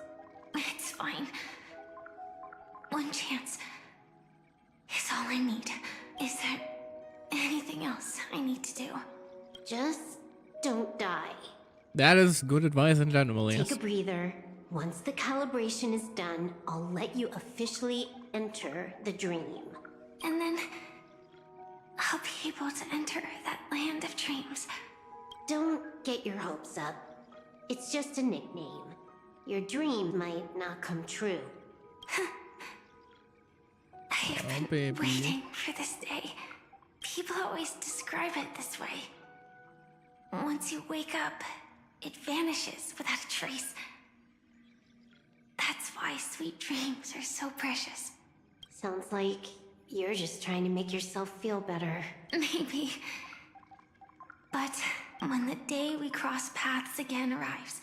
It's fine. One chance is all I need. Is there anything else I need to do? Just don't die. That is good advice in general, yes. Take a breather. Once the calibration is done, I'll let you officially enter the dream. And then I'll be able to enter that land of dreams. Don't get your hopes up. It's just a nickname. Your dream might not come true. I've been waiting for this day. People always describe it this way. Once you wake up, it vanishes without a trace. That's why sweet dreams are so precious. Sounds like you're just trying to make yourself feel better. Maybe. But when the day we cross paths again arrives,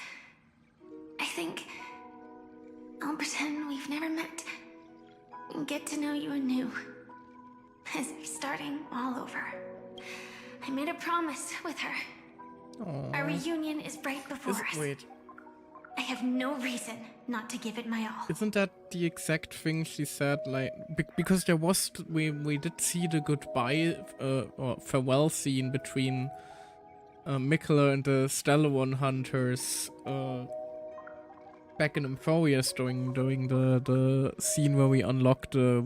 I think I'll pretend we've never met and get to know you anew. As if starting all over. I made a promise with her. Aww. Our reunion is right before us. Wait. I have no reason not to give it my all. Isn't that the exact thing she said? Like, because there was, we did see the goodbye or farewell scene between Mikula and the Stellar Hunters back in Emphorius during the scene where we unlocked the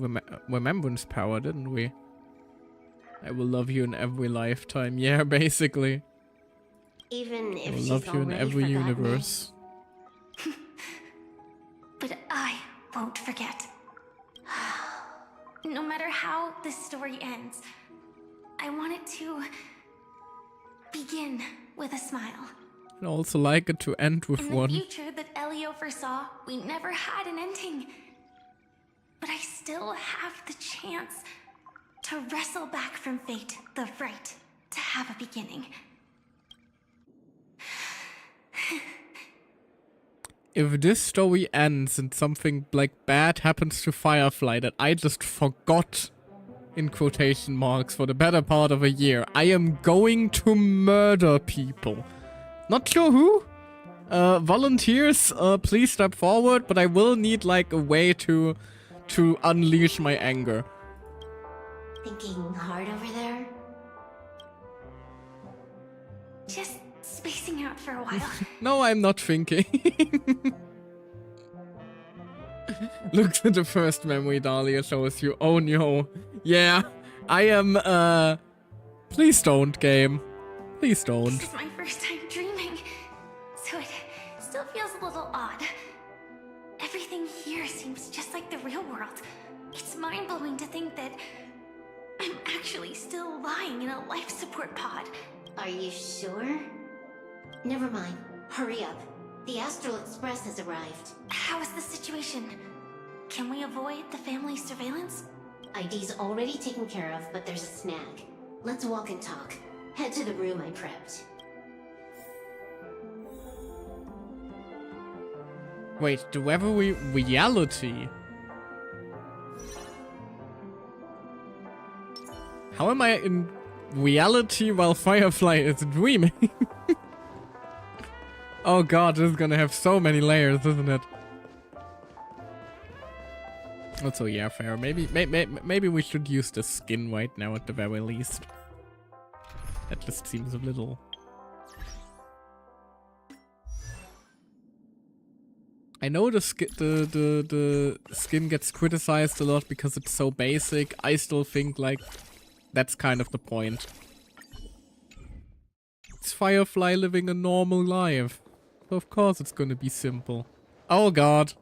remembrance power, didn't we? I will love you in every lifetime. Yeah, basically. Even if I will she's love you in already every forgotten universe. But I won't forget. No matter how this story ends, I want it to begin with a smile. I'd also like it to end with In one. the future that Elio foresaw, we never had an ending. But I still have the chance to wrestle back from fate the right to have a beginning. If this story ends and something like bad happens to Firefly that I just forgot, in quotation marks, for the better part of a year, I am going to murder people. Not sure who? Volunteers, please step forward, but I will need like a way to unleash my anger. Thinking hard over there? Just spacing out for a while. No, I'm not thinking. Look at the first memory Dahlia shows you. Oh no. Yeah, I am, please don't, game. Please don't. This is my first time dreaming, so it still feels a little odd. Everything here seems just like the real world. It's mind-blowing to think that I'm actually still lying in a life support pod. Are you sure? Never mind. Hurry up. The Astral Express has arrived. How is the situation? Can we avoid the family's surveillance? ID's already taken care of, but there's a snag. Let's walk and talk. Head to the room I prepped. Wait, the Reverie reality? How am I in reality while Firefly is dreaming? Oh god, this is gonna have so many layers, isn't it? Also, yeah, fair. Maybe we should use the skin right now at the very least. That just seems a little... I know the skin gets criticized a lot because it's so basic. I still think, like, that's kind of the point. It's Firefly living a normal life. So of course it's gonna be simple. Oh god.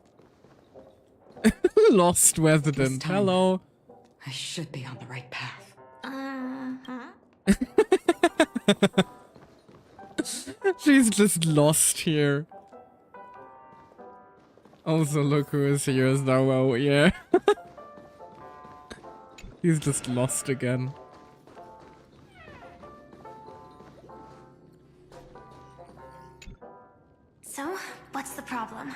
Lost resident. Hello. I should be on the right path. She's just lost here. Also, look who is here as Zaro, yeah. He's just lost again. So, what's the problem?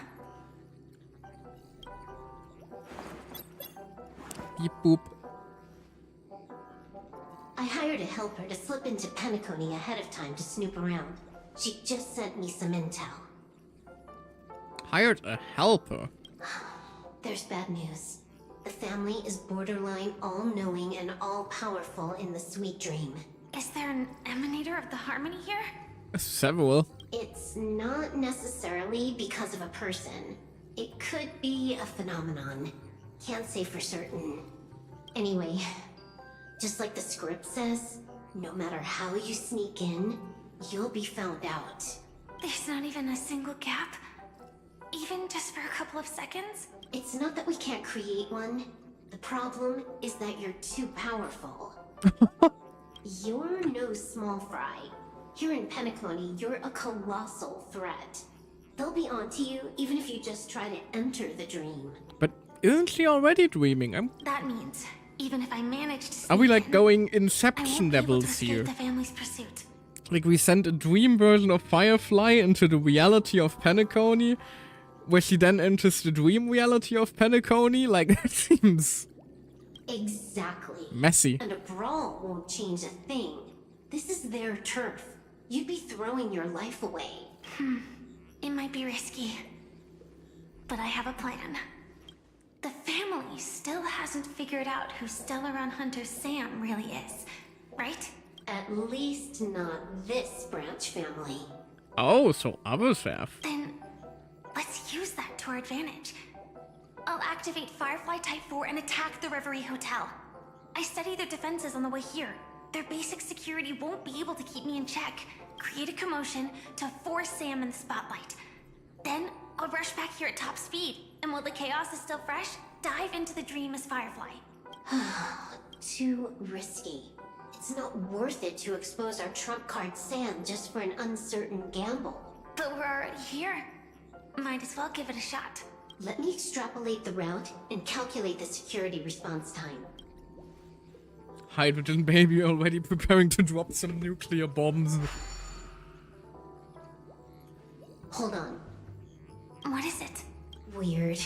Beep boop. I hired a helper to slip into Penacony ahead of time to snoop around. She just sent me some intel. Hired a helper. There's bad news. The family is borderline all-knowing and all-powerful in the sweet dream. Is there an emanator of the harmony here? Several. It's not necessarily because of a person. It could be a phenomenon. Can't say for certain. Anyway, just like the script says, no matter how you sneak in, you'll be found out. There's not even a single gap? Even just for a couple of seconds? It's not that we can't create one. The problem is that you're too powerful. You're no small fry. Here in Penacony, you're a colossal threat. They'll be onto you even if you just try to enter the dream. But isn't she already dreaming? That means, even if I manage to Are we sneak like in, going I Inception won't be able to levels escape here? the family's pursuit. Like we sent a dream version of Firefly into the reality of Penacony, where she then enters the dream reality of Penacony? Like, that seems Exactly. messy. And a brawl won't change a thing. This is their turf. You'd be throwing your life away. It might be risky, but I have a plan. The family still hasn't figured out who Stellaron Hunter Sam really is, right? At least not this branch family. Oh, so others have. Then let's use that to our advantage. I'll activate Firefly Type 4 and attack the Reverie Hotel. I studied their defenses on the way here. Their basic security won't be able to keep me in check. Create a commotion to force Sam in the spotlight. Then I'll rush back here at top speed, and while the chaos is still fresh, dive into the dream as Firefly. Too risky. It's not worth it to expose our trump card Sam just for an uncertain gamble. But we're already here. Might as well give it a shot. Let me extrapolate the route and calculate the security response time. Hydrogen baby already preparing to drop some nuclear bombs. Hold on. What is it? Weird.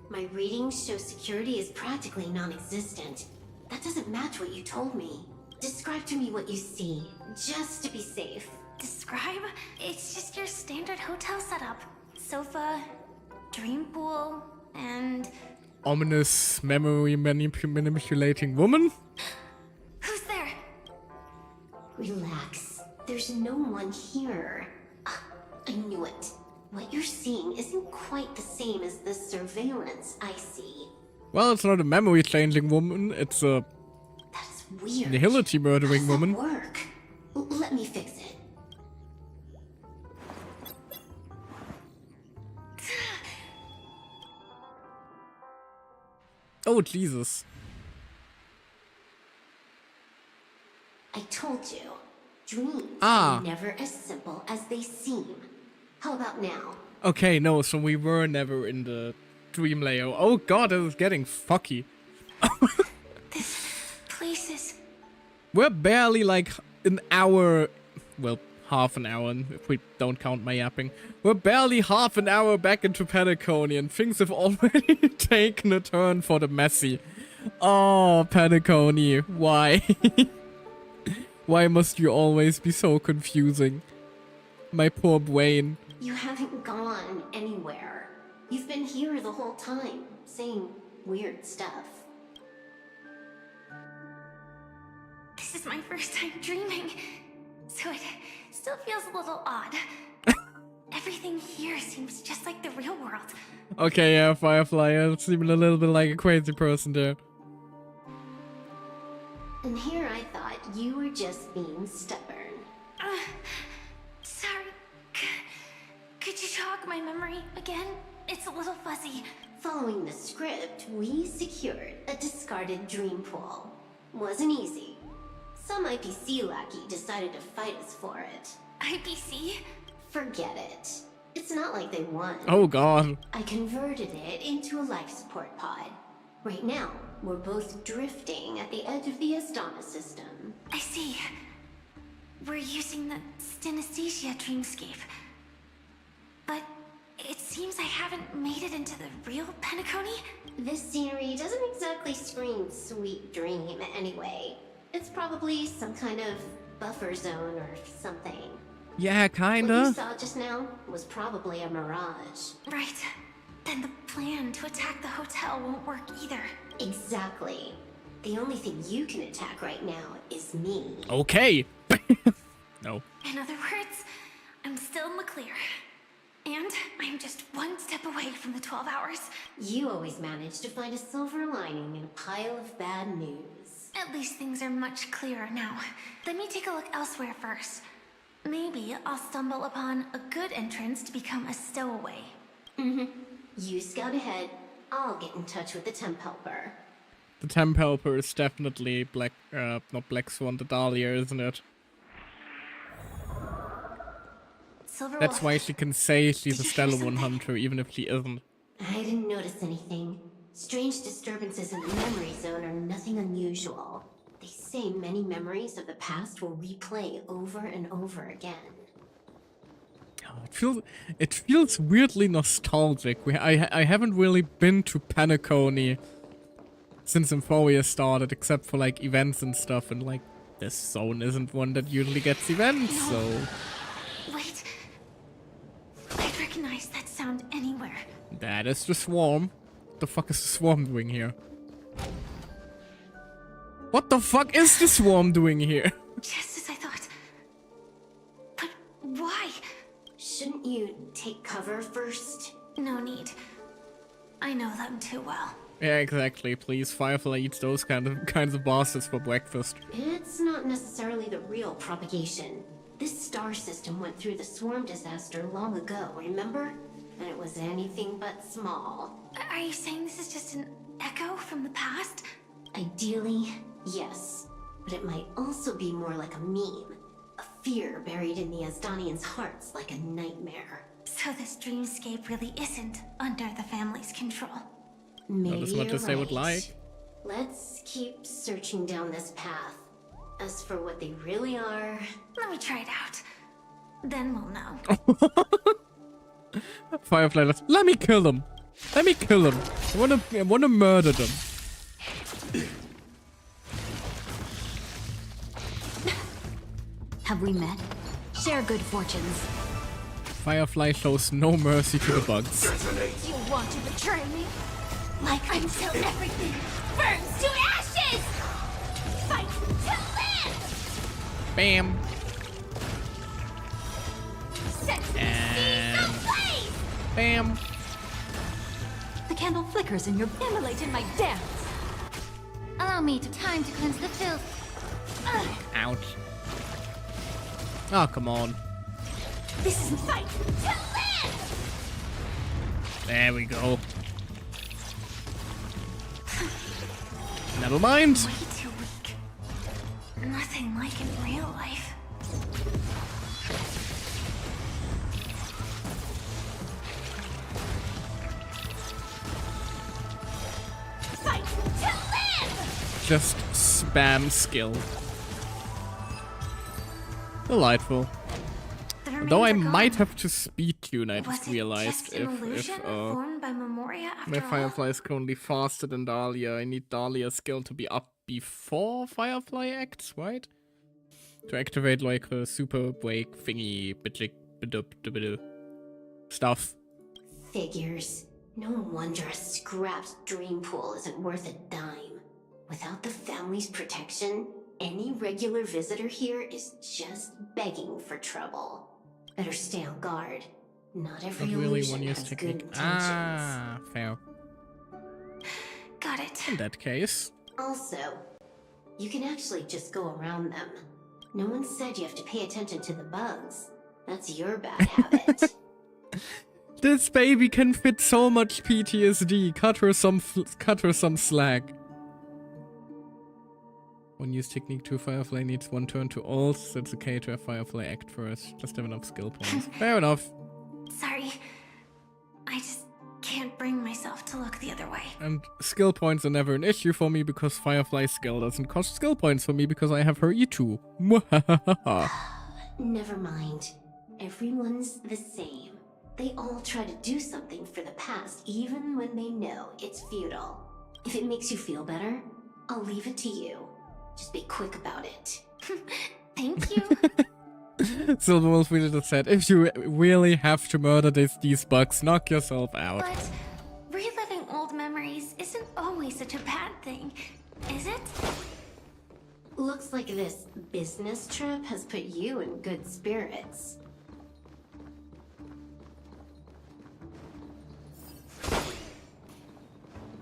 My readings show security is practically non-existent. That doesn't match what you told me. Describe to me what you see, just to be safe. Describe? It's just your standard hotel setup. Sofa, dream pool, and... Ominous memory manipulating woman? Who's there? Relax. There's no one here. I knew it. What you're seeing isn't quite the same as the surveillance I see. Well, it's not a memory changing woman, it's a That is weird. nihility murdering How does woman. that work? Let me fix it. Oh, Jesus. I told you. Dreams Ah. are never as simple as they seem. How about now? Okay, no, so we were never in the dream layer. Oh god, this is getting fucky. This place is... We're barely like an hour, well, half an hour if we don't count my yapping. We're barely half an hour back into Penacony and things have already taken a turn for the messy. Oh, Penacony, why? Why must you always be so confusing? My poor brain. You haven't gone anywhere. You've been here the whole time, saying weird stuff. This is my first time dreaming, so it still feels a little odd. Everything here seems just like the real world. Okay, yeah, Firefly, you're seeming a little bit like a crazy person there. And here I thought you were just being stubborn. Sorry. Could you jog my memory again? It's a little fuzzy. Following the script, we secured a discarded dream pool. Wasn't easy. Some IPC lackey decided to fight us for it. IPC? Forget it. It's not like they won. Oh god. I converted it into a life support pod. Right now, we're both drifting at the edge of the Astana system. I see. We're using the synesthesia dreamscape. But it seems I haven't made it into the real Penacony? This scenery doesn't exactly scream sweet dream anyway. It's probably some kind of buffer zone or something. Yeah, What you kinda. saw just now was probably a mirage. Right. Then the plan to attack the hotel won't work either. Exactly. The only thing you can attack right now is me. Okay. No. In other words, I'm still in the clear. And I'm just one step away from the 12 hours. You always manage to find a silver lining in a pile of bad news. At least things are much clearer now. Let me take a look elsewhere first. Maybe I'll stumble upon a good entrance to become a stowaway. You scout ahead. I'll get in touch with the temp helper. The temp helper is definitely not Black Swan, the Dahlia, isn't it? Silver That's Wolf. why she can say she's a Did you hear Stellar something? 100, even if she isn't. I didn't notice anything. Strange disturbances in the memory zone are nothing unusual. They say many memories of the past will replay over and over again. It feels weirdly nostalgic. I haven't really been to Penacony since Euphoria started, except for like events and stuff, and like this zone isn't one that usually gets events, so Wait. I'd recognize that sound anywhere. that is the swarm. What the fuck is the swarm doing here? What the fuck is the swarm doing here? Just as I thought. But why? Shouldn't you take cover first? No need. I know them too well. Yeah, exactly. Please, Firefly eats those kinds of bastards for breakfast. It's not necessarily the real propagation. This star system went through the swarm disaster long ago, remember? And it was anything but small. Are you saying this is just an echo from the past? Ideally, yes. But it might also be more like a meme. A fear buried in the Asdanians' hearts like a nightmare. So this dreamscape really isn't under the family's control. Maybe Not as much you're as they would right. like. Let's keep searching down this path. As for what they really are, Let me try it out. Then we'll know. Firefly, let me kill them. Let me kill them. I wanna murder them. Have we met? Share good fortunes. Firefly shows no mercy to the bugs. You want to betray me? Like until everything burns to ashes! Fight to live! Bam. Set the And seas ablaze! bam. The candle flickers and you're immolate in my dance. Allow me time to cleanse the filth. Ouch. Oh, come on. This is fight to live! There we go. Never mind. Way too weak. Nothing like in real life. Fight to live! Just spam skill. Delightful. The remains Though I are gone. might have to speed tune, I Was just it realized just an illusion formed by Memoria after my all? Firefly is currently faster than Dahlia. I need Dahlia's skill to be up before Firefly acts, right? To activate like a super break thingy stuff. figures. No wonder a scrapped dream pool isn't worth a dime. Without the family's protection, any regular visitor here is just begging for trouble. Better stay on guard. Not every Not really illusion one use has good technique. intentions. Ah, fair. Got it. In that case. Also, you can actually just go around them. No one said you have to pay attention to the bugs. That's your bad habit. This baby can fit so much PTSD. Cut her some slack. One use technique 2 Firefly needs 1 turn to ult. So it's okay to have Firefly act first. Just have enough skill points. Fair enough. Sorry. I just can't bring myself to look the other way. And skill points are never an issue for me because Firefly's skill doesn't cost skill points for me because I have her E2. Never mind. Everyone's the same. They all try to do something for the past, even when they know it's futile. If it makes you feel better, I'll leave it to you. Just be quick about it. Thank you. Silver Wolf really said, if you really have to murder these bugs, knock yourself out. But reliving old memories isn't always such a bad thing, is it? Looks like this business trip has put you in good spirits.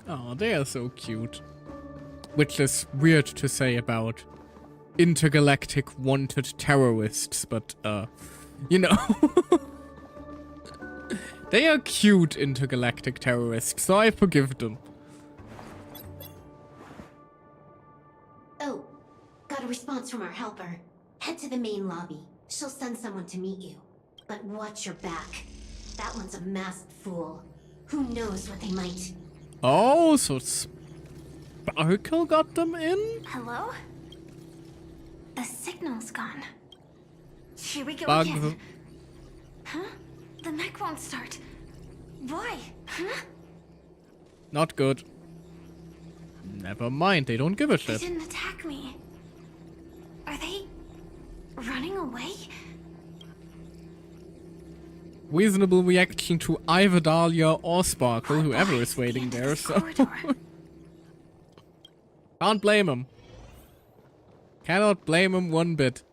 Oh, they are so cute. Which is weird to say about intergalactic wanted terrorists, but, you know. They are cute intergalactic terrorists, so I forgive them. Oh, got a response from our helper. Head to the main lobby. She'll send someone to meet you. But watch your back. That one's a masked fool. Who knows what they might... Oh, so Sparkle got them in? Hello? The signal's gone. Here we go Bugs. again. Huh? The mech won't start. Why? Huh? Not good. Never mind, they don't give a They shit. didn't attack me. Are they running away? Reasonable reaction to either Dahlia or Sparkle, What whoever lies is waiting into there, this so... corridor? Can't blame him. Cannot blame him one bit.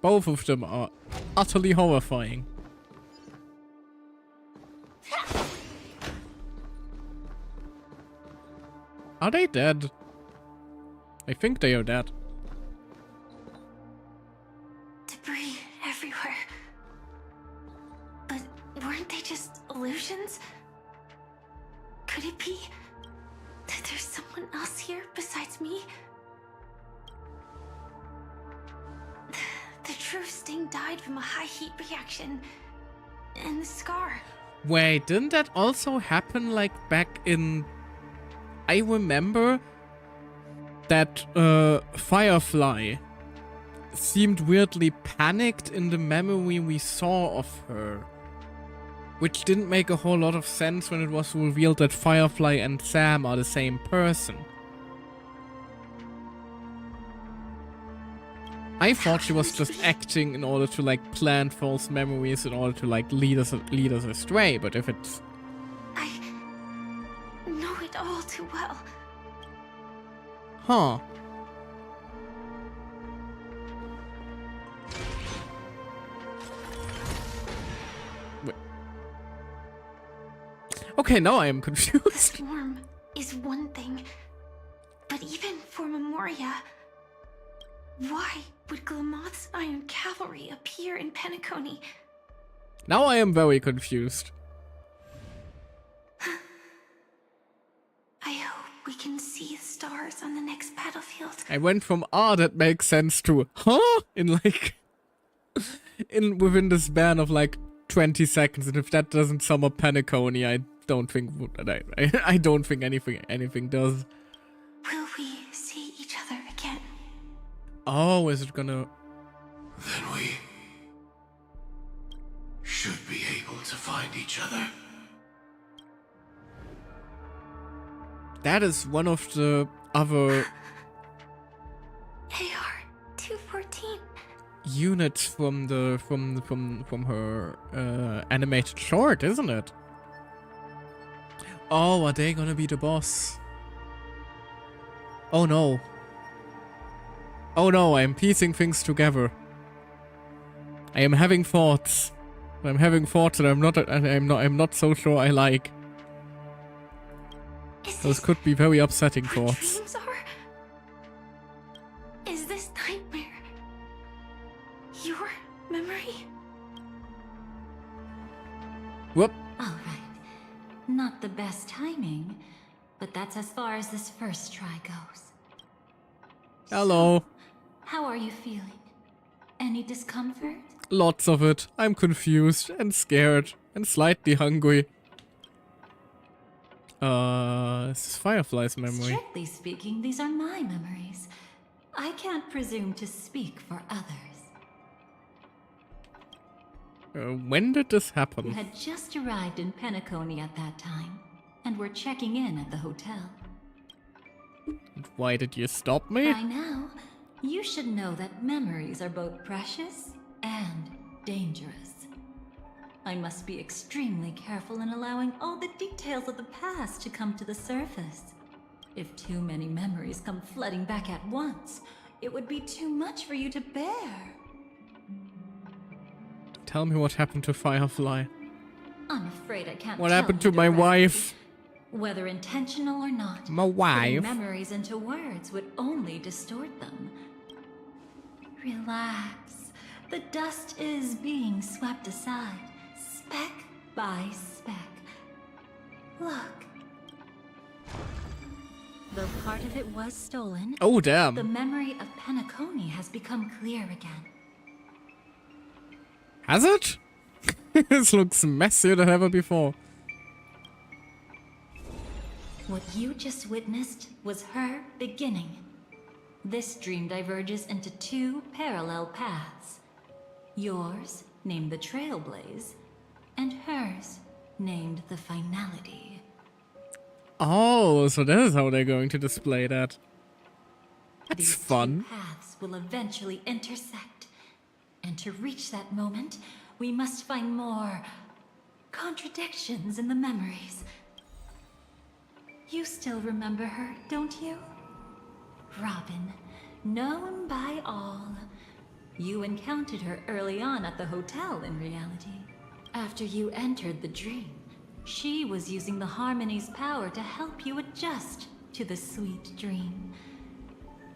Both of them are utterly horrifying. Are they dead? I think they are dead. Debris everywhere. But weren't they just illusions? Could it be that there's someone else here besides me? The true Sting died from a high heat reaction. And the scar. Wait, didn't that also happen like back in... I remember that Firefly seemed weirdly panicked in the memory we saw of her. Which didn't make a whole lot of sense when it was revealed that Firefly and Sam are the same person. I thought she was just acting in order to like plant false memories in order to like lead us astray, but if it's... I know it all too well. Huh. Wait. Okay, now I am The confused. storm is one thing, but even for Memoria, why would Glamoth's Iron Cavalry appear in Penacony? Now I am very confused. I hope we can see the stars on the next battlefield. I went from that makes sense to huh in like within the span of like 20 seconds, and if that doesn't sum up Penacony, I don't think I don't think anything does. Will we see each other again? Oh, is it gonna... Then we should be able to find each other. That is one of the other AR-214. units from her animated short, isn't it? Oh, are they gonna be the boss? Oh no. Oh no, I am piecing things together. I am having thoughts. I'm having thoughts that I'm not so sure I like. Those could be very upsetting What thoughts. dreams are? Is this nightmare your memory? Whoop. All right. Not the best timing, but that's as far as this first try goes. Hello. How are you feeling? Any discomfort? Lots of it. I'm confused and scared and slightly hungry. This is Firefly's memory. Strictly speaking, these are my memories. I can't presume to speak for others. When did this You happen? had just arrived in Penacony at that time, and were checking in at the hotel. Why did you stop me? By now, You should know that memories are both precious and dangerous. I must be extremely careful in allowing all the details of the past to come to the surface. If too many memories come flooding back at once, it would be too much for you to bear. Tell me what happened to Firefly. I'm afraid I can't What tell happened you to my directly. wife? Whether intentional or not, My putting wife? memories into words would only distort them. Relax. The dust is being swept aside, speck by speck. Look. Though part of it was stolen, Oh, damn. the memory of Penacony has become clear again. Has it? This looks messier than ever before. What you just witnessed was her beginning. This dream diverges into two parallel paths. Yours, named the Trailblaze, and hers, named the Finality. Oh, so that is how they're going to display that. That's These fun. two paths will eventually intersect. And to reach that moment, we must find more contradictions in the memories. You still remember her, don't you? Robin, known by all. You encountered her early on at the hotel in reality. After you entered the dream, she was using the Harmony's power to help you adjust to the sweet dream.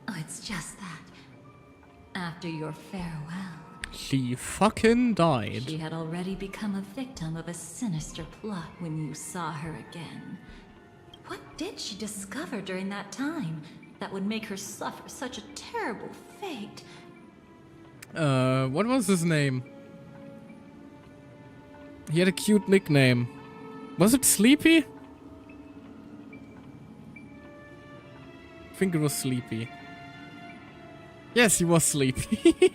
Oh, it's just that. After your farewell, She fucking died. she had already become a victim of a sinister plot when you saw her again. What did she discover during that time that would make her suffer such a terrible fate? What was his name? He had a cute nickname. Was it Sleepy? I think it was Sleepy. Yes, he was Sleepy.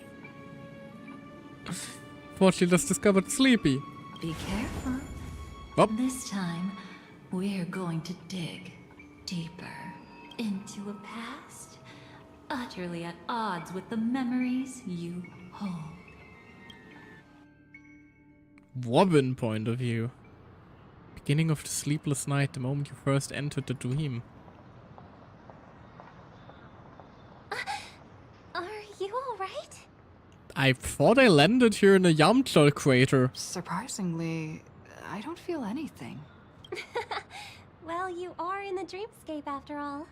Fortunately, just discovered Sleepy. Be careful. Oh. This time, we're going to dig deeper into a past utterly at odds with the memories you hold. Robin point of view. Beginning of the sleepless night, the moment you first entered the dream. Are you alright? I thought I landed here in a Yamcha crater. Surprisingly, I don't feel anything. Well, you are in the dreamscape after all.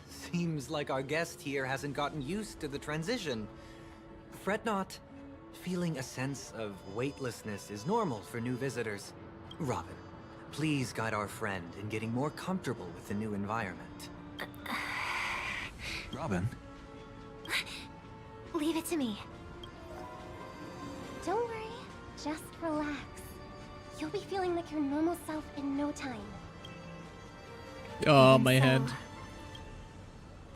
Seems like our guest here hasn't gotten used to the transition. Fret not. Feeling a sense of weightlessness is normal for new visitors. Robin, please guide our friend in getting more comfortable with the new environment. Robin? Leave it to me. Don't worry, just relax. You'll be feeling like your normal self in no time. Oh, Even my so, head.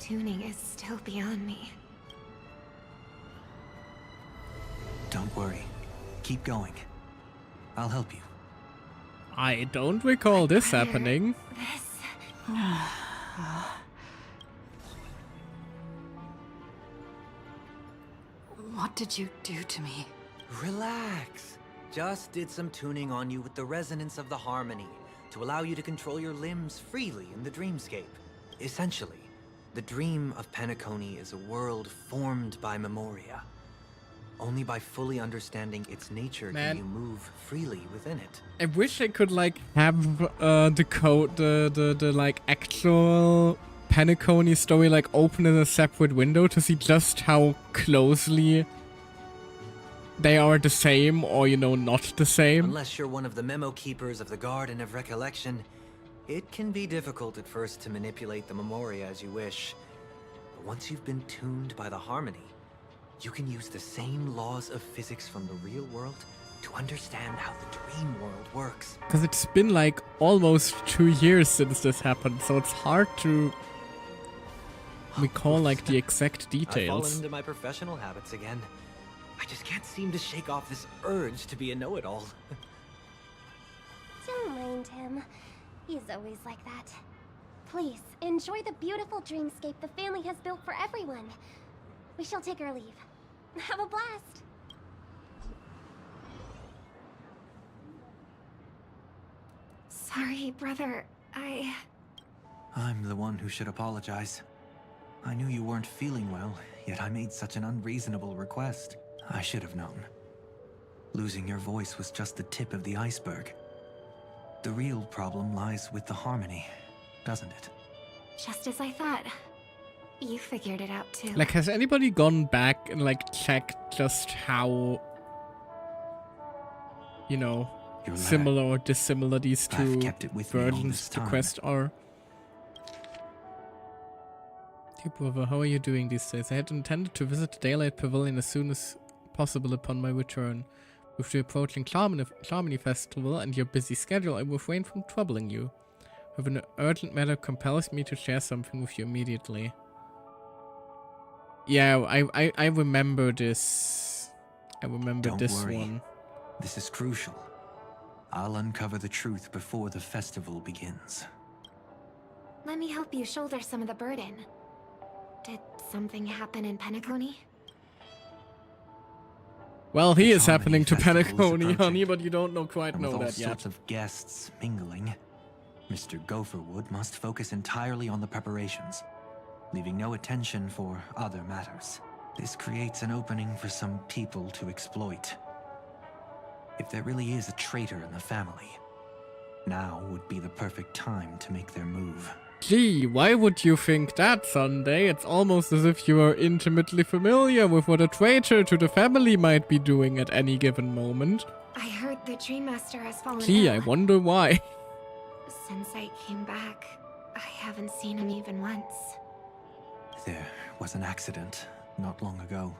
Tuning is still beyond me. Don't worry. Keep going. I'll help you. I don't recall this Whether happening. This... What did you do to me? Relax. Just did some tuning on you with the resonance of the harmony to allow you to control your limbs freely in the dreamscape. Essentially, the dream of Penacony is a world formed by Memoria. Only by fully understanding its nature Man. can you move freely within it. I wish I could like have the code, the like actual Penacony story like open in a separate window to see just how closely they are the same or, you know, not the same. Unless you're one of the memo keepers of the Garden of Recollection, it can be difficult at first to manipulate the Memoria as you wish. But once you've been tuned by the harmony, you can use the same laws of physics from the real world to understand how the dream world works. Because it's been like almost 2 years since this happened, so it's hard to recall like the exact I've fallen details. into my professional habits again. I just can't seem to shake off this urge to be a know-it-all. Don't mind him. He's always like that. Please, enjoy the beautiful dreamscape the family has built for everyone. We shall take our leave. Have a blast. Sorry, brother. I'm the one who should apologize. I knew you weren't feeling well, yet I made such an unreasonable request. I should have known. Losing your voice was just the tip of the iceberg. The real problem lies with the harmony, doesn't it? Just as I thought. You figured it out too. Like, has anybody gone back and, like, checked just how, you know, similar or dissimilar these two versions of the quest are? Dear brother, how are you doing these days? I had intended to visit the Daylight Pavilion as soon as possible upon my return. With the approaching Harmony Festival and your busy schedule, I will refrain from troubling you. However, an urgent matter compels me to share something with you immediately. Yeah, I remember this. I remember this one. This is crucial. I'll uncover the truth before the festival begins. Let me help you shoulder some of the burden. Did something happen in Penacony? Well, he is happening to Penacony, honey, but you don't quite know that yet. With all sorts of guests mingling, Mr. Gopherwood must focus entirely on the preparations, leaving no attention for other matters. This creates an opening for some people to exploit. If there really is a traitor in the family, now would be the perfect time to make their move. Gee, why would you think that, Sunday? It's almost as if you are intimately familiar with what a traitor to the family might be doing at any given moment. I heard the Dream Master has fallen Gee, ill. I wonder why. Since I came back, I haven't seen him even once. There was an accident not long ago.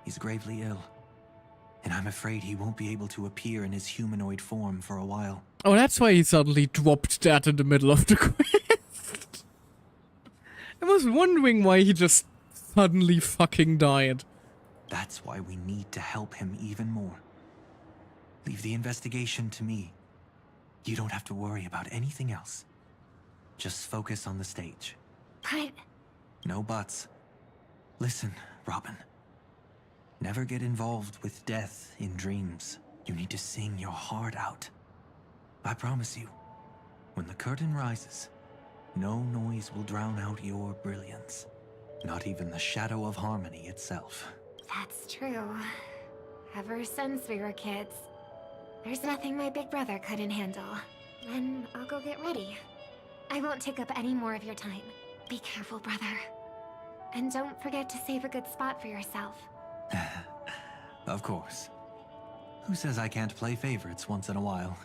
He's gravely ill, and I'm afraid he won't be able to appear in his humanoid form for a while. Oh, that's why he suddenly dropped that in the middle of the quest. I was wondering why he just suddenly fucking died. That's why we need to help him even more. Leave the investigation to me. You don't have to worry about anything else. Just focus on the stage. But... No buts. Listen, Robin. Never get involved with death in dreams. You need to sing your heart out. I promise you, when the curtain rises, no noise will drown out your brilliance. Not even the shadow of harmony itself. That's true. Ever since we were kids, there's nothing my big brother couldn't handle. Then I'll go get ready. I won't take up any more of your time. Be careful, brother. And don't forget to save a good spot for yourself. Of course. Who says I can't play favorites once in a while?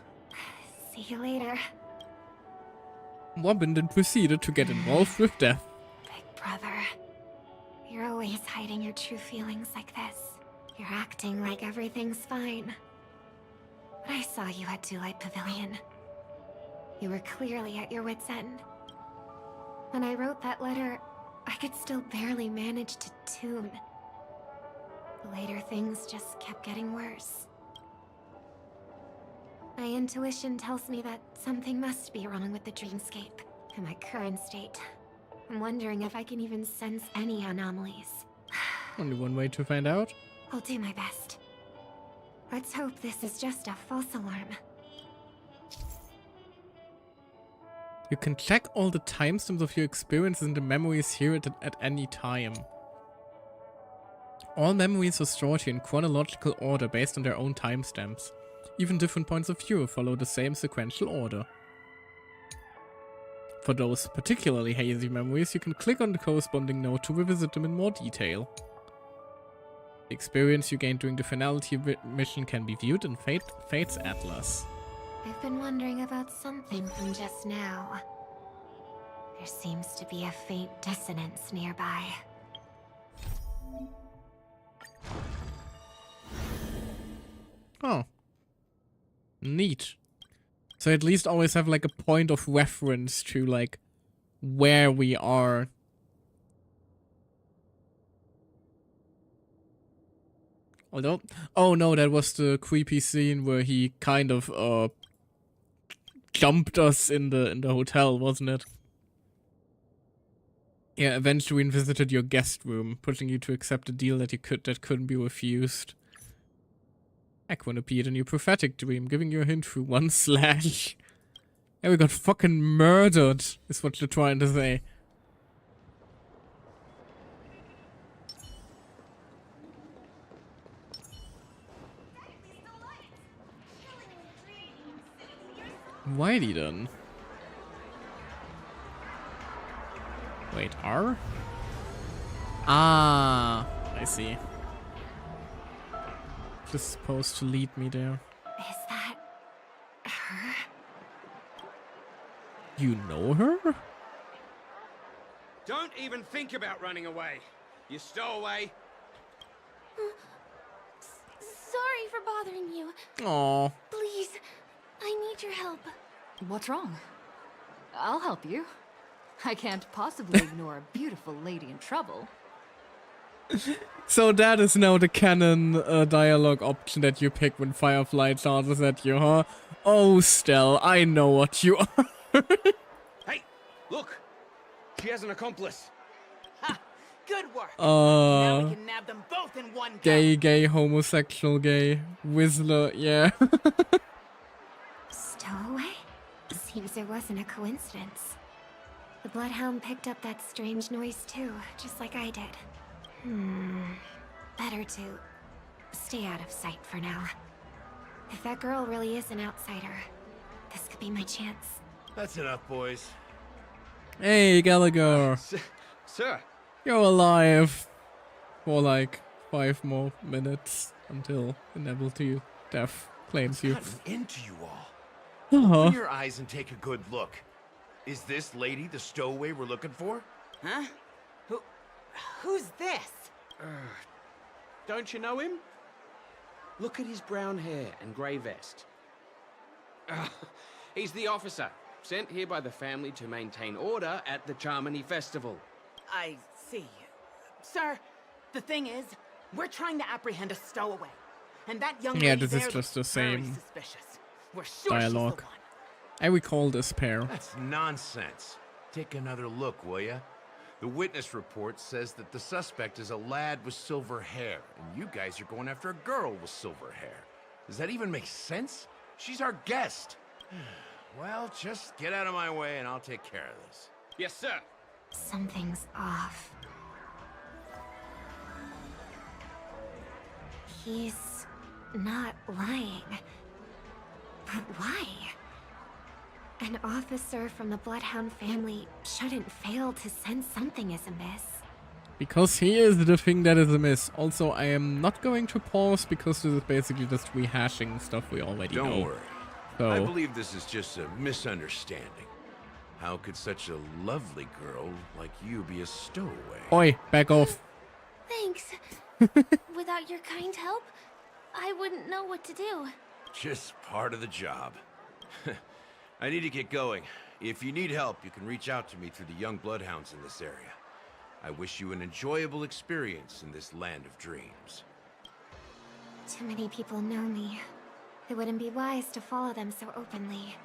See you later. Robin then proceeded to get involved with death. Big brother, you're always hiding your true feelings like this. You're acting like everything's fine. But I saw you at Daylight Pavilion. You were clearly at your wit's end. When I wrote that letter, I could still barely manage to tune. Later, things just kept getting worse. My intuition tells me that something must be wrong with the dreamscape. In my current state, I'm wondering if I can even sense any anomalies. Only one way to find out. I'll do my best. Let's hope this is just a false alarm. You can check all the timestamps of your experiences and the memories here at any time. All memories are stored here in chronological order based on their own timestamps. Even different points of view follow the same sequential order. For those particularly hazy memories, you can click on the corresponding note to revisit them in more detail. The experience you gained during the finality mission can be viewed in Fate's Atlas. I've been wondering about something from just now. There seems to be a faint dissonance nearby. Oh. Neat. So at least always have like a point of reference to like where we are. Although, oh no, that was the creepy scene where he kind of jumped us in the hotel, wasn't it? Yeah, eventually visited your guest room, pushing you to accept a deal that couldn't be refused. Aquan appeared in your prophetic dream, giving you a hint through one slash. Yeah, we got fucking murdered, is what you're trying to say. Whitey then. Wait, R? Ah, I see. This is supposed to lead me there. Is that her? You know her? Don't even think about running away. You stowaway. Sorry for bothering you. Aww. Please, I need your help. What's wrong? I'll help you. I can't possibly ignore a beautiful lady in trouble. So that is now the canon dialogue option that you pick when Firefly charges at you, huh? Oh, Stell, I know what you are. Hey, look! She has an accomplice. Ha! Good work! Now we can nab them both in one go. Gay, homosexual, gay, Whistler, yeah. Stowaway? Seems there wasn't a coincidence. The Bloodhound picked up that strange noise too, just like I did. Better to stay out of sight for now. If that girl really is an outsider, this could be my chance. That's enough, boys. Hey, Gallagher. Sir. You're alive. For like 5 more minutes until inevitable death claims you. What's gotten into you all? Uh-huh. Open your eyes and take a good look. Is this lady the stowaway we're looking for? Huh? Who's this? Don't you know him? Look at his brown hair and grey vest. He's the officer, sent here by the family to maintain order at the Charmony Festival. I see. Sir, the thing is, we're trying to apprehend a stowaway. And that young lady this is there just the looks very same suspicious. We're sure dialogue. she's the one. I recall this pair. That's nonsense. Take another look, will ya? The witness report says that the suspect is a lad with silver hair, and you guys are going after a girl with silver hair. Does that even make sense? She's our guest. Well, just get out of my way and I'll take care of this. Yes, sir. Something's off. He's not lying. But why? An officer from the Bloodhound family shouldn't fail to sense something is amiss. Because he is the thing that is amiss. Also, I am not going to pause because this is basically just rehashing stuff we already know. Don't worry. So, I believe this is just a misunderstanding. How could such a lovely girl like you be a stowaway? Oi, back off. Thanks. Without your kind help, I wouldn't know what to do. Just part of the job. I need to get going. If you need help, you can reach out to me through the young bloodhounds in this area. I wish you an enjoyable experience in this land of dreams. Too many people know me. It wouldn't be wise to follow them so openly.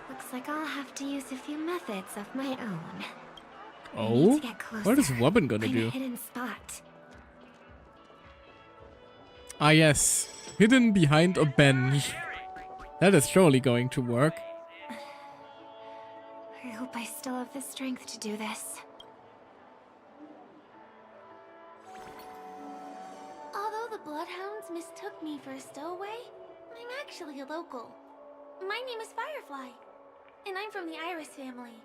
Looks like I'll have to use a few methods of my own. I need Oh? to get closer. What is Robin gonna Find do? a hidden spot. Ah yes, hidden behind a bench. That is surely going to work. I hope I still have the strength to do this. Although the Bloodhounds mistook me for a stowaway, I'm actually a local. My name is Firefly, and I'm from the Iris family.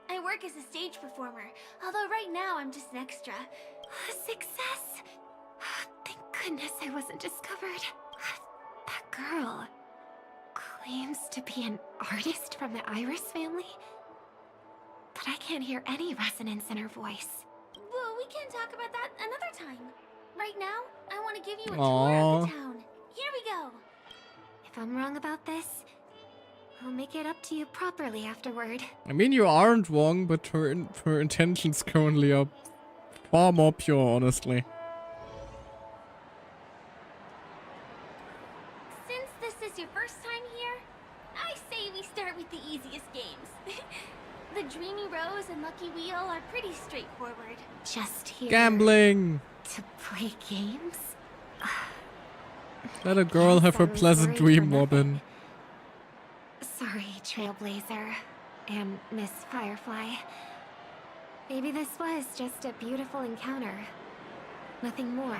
I work as a stage performer, although right now I'm just an extra. Success! Thank goodness I wasn't discovered. That girl claims to be an artist from the Iris family, but I can't hear any resonance in her voice. Well, we can talk about that another time. Right now, I want to give you a tour of the town. Here we go. If I'm wrong about this, I'll make it up to you properly afterward. I mean, you aren't wrong, but her intentions currently are far more pure, honestly. Since this is your first time here, I say we start with the easiest games. The Dreamy Rose and Lucky Wheel pretty straightforward. Just here Gambling! to play games? Let a girl have her I was pleasant worried dream, for nothing. Robin. Sorry, Trailblazer and Miss Firefly. Maybe this was just a beautiful encounter. Nothing more.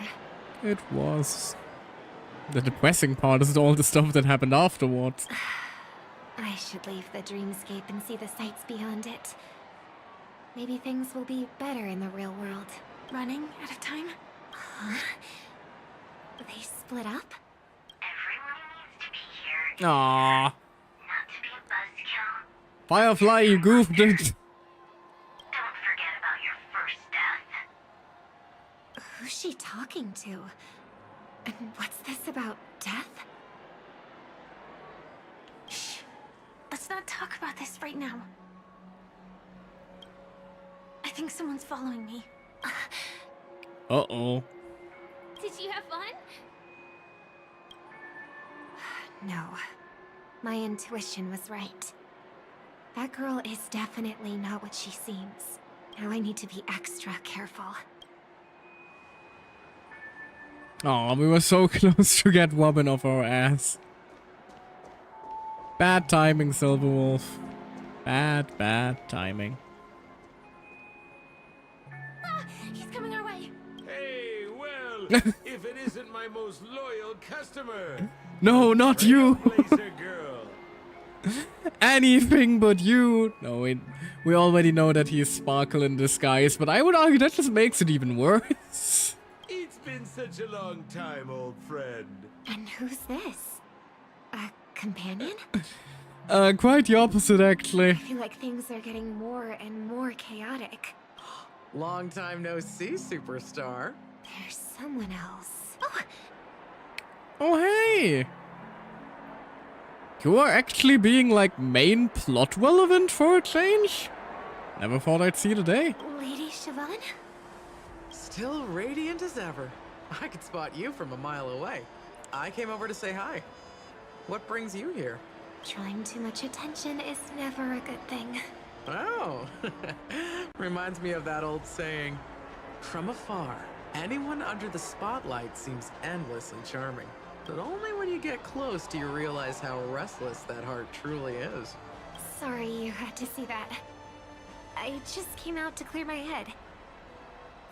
It was. The depressing part is all the stuff that happened afterwards. I should leave the dreamscape and see the sights beyond it. Maybe things will be better in the real world. Running out of time? Huh? They split up? Everyone needs to be here. Aww. Not to be a buzzkill. Firefly, you goofed it. Don't forget about your first death. Who's she talking to? And what's this about death? Shh. Let's not talk about this right now. I think someone's following me. Uh-oh. Did you have fun? No. My intuition was right. That girl is definitely not what she seems. Now I need to be extra careful. Aw, we were so close to get Robin off our ass. Bad timing, Silverwolf. Bad timing. Ah, he's coming our way. Hey, well, if it isn't my most loyal customer. No, not you! Trailblazer girl. Anything but you! No, we already know that he's Sparkle in disguise, but I would argue that just makes it even worse. It's been such a long time, old friend. And who's this? A companion? Quite the opposite, actually. I feel like things are getting more and more chaotic. Long time no see, superstar. There's someone else. Oh, hey! You are actually being, like, main plot relevant for a change? Never thought I'd see the day. Lady Siobhan? Still radiant as ever. I could spot you from a mile away. I came over to say hi. What brings you here? Drawing too much attention is never a good thing. Oh, reminds me of that old saying. From afar, anyone under the spotlight seems endlessly charming. But only when you get close do you realize how restless that heart truly is. Sorry you had to see that. I just came out to clear my head.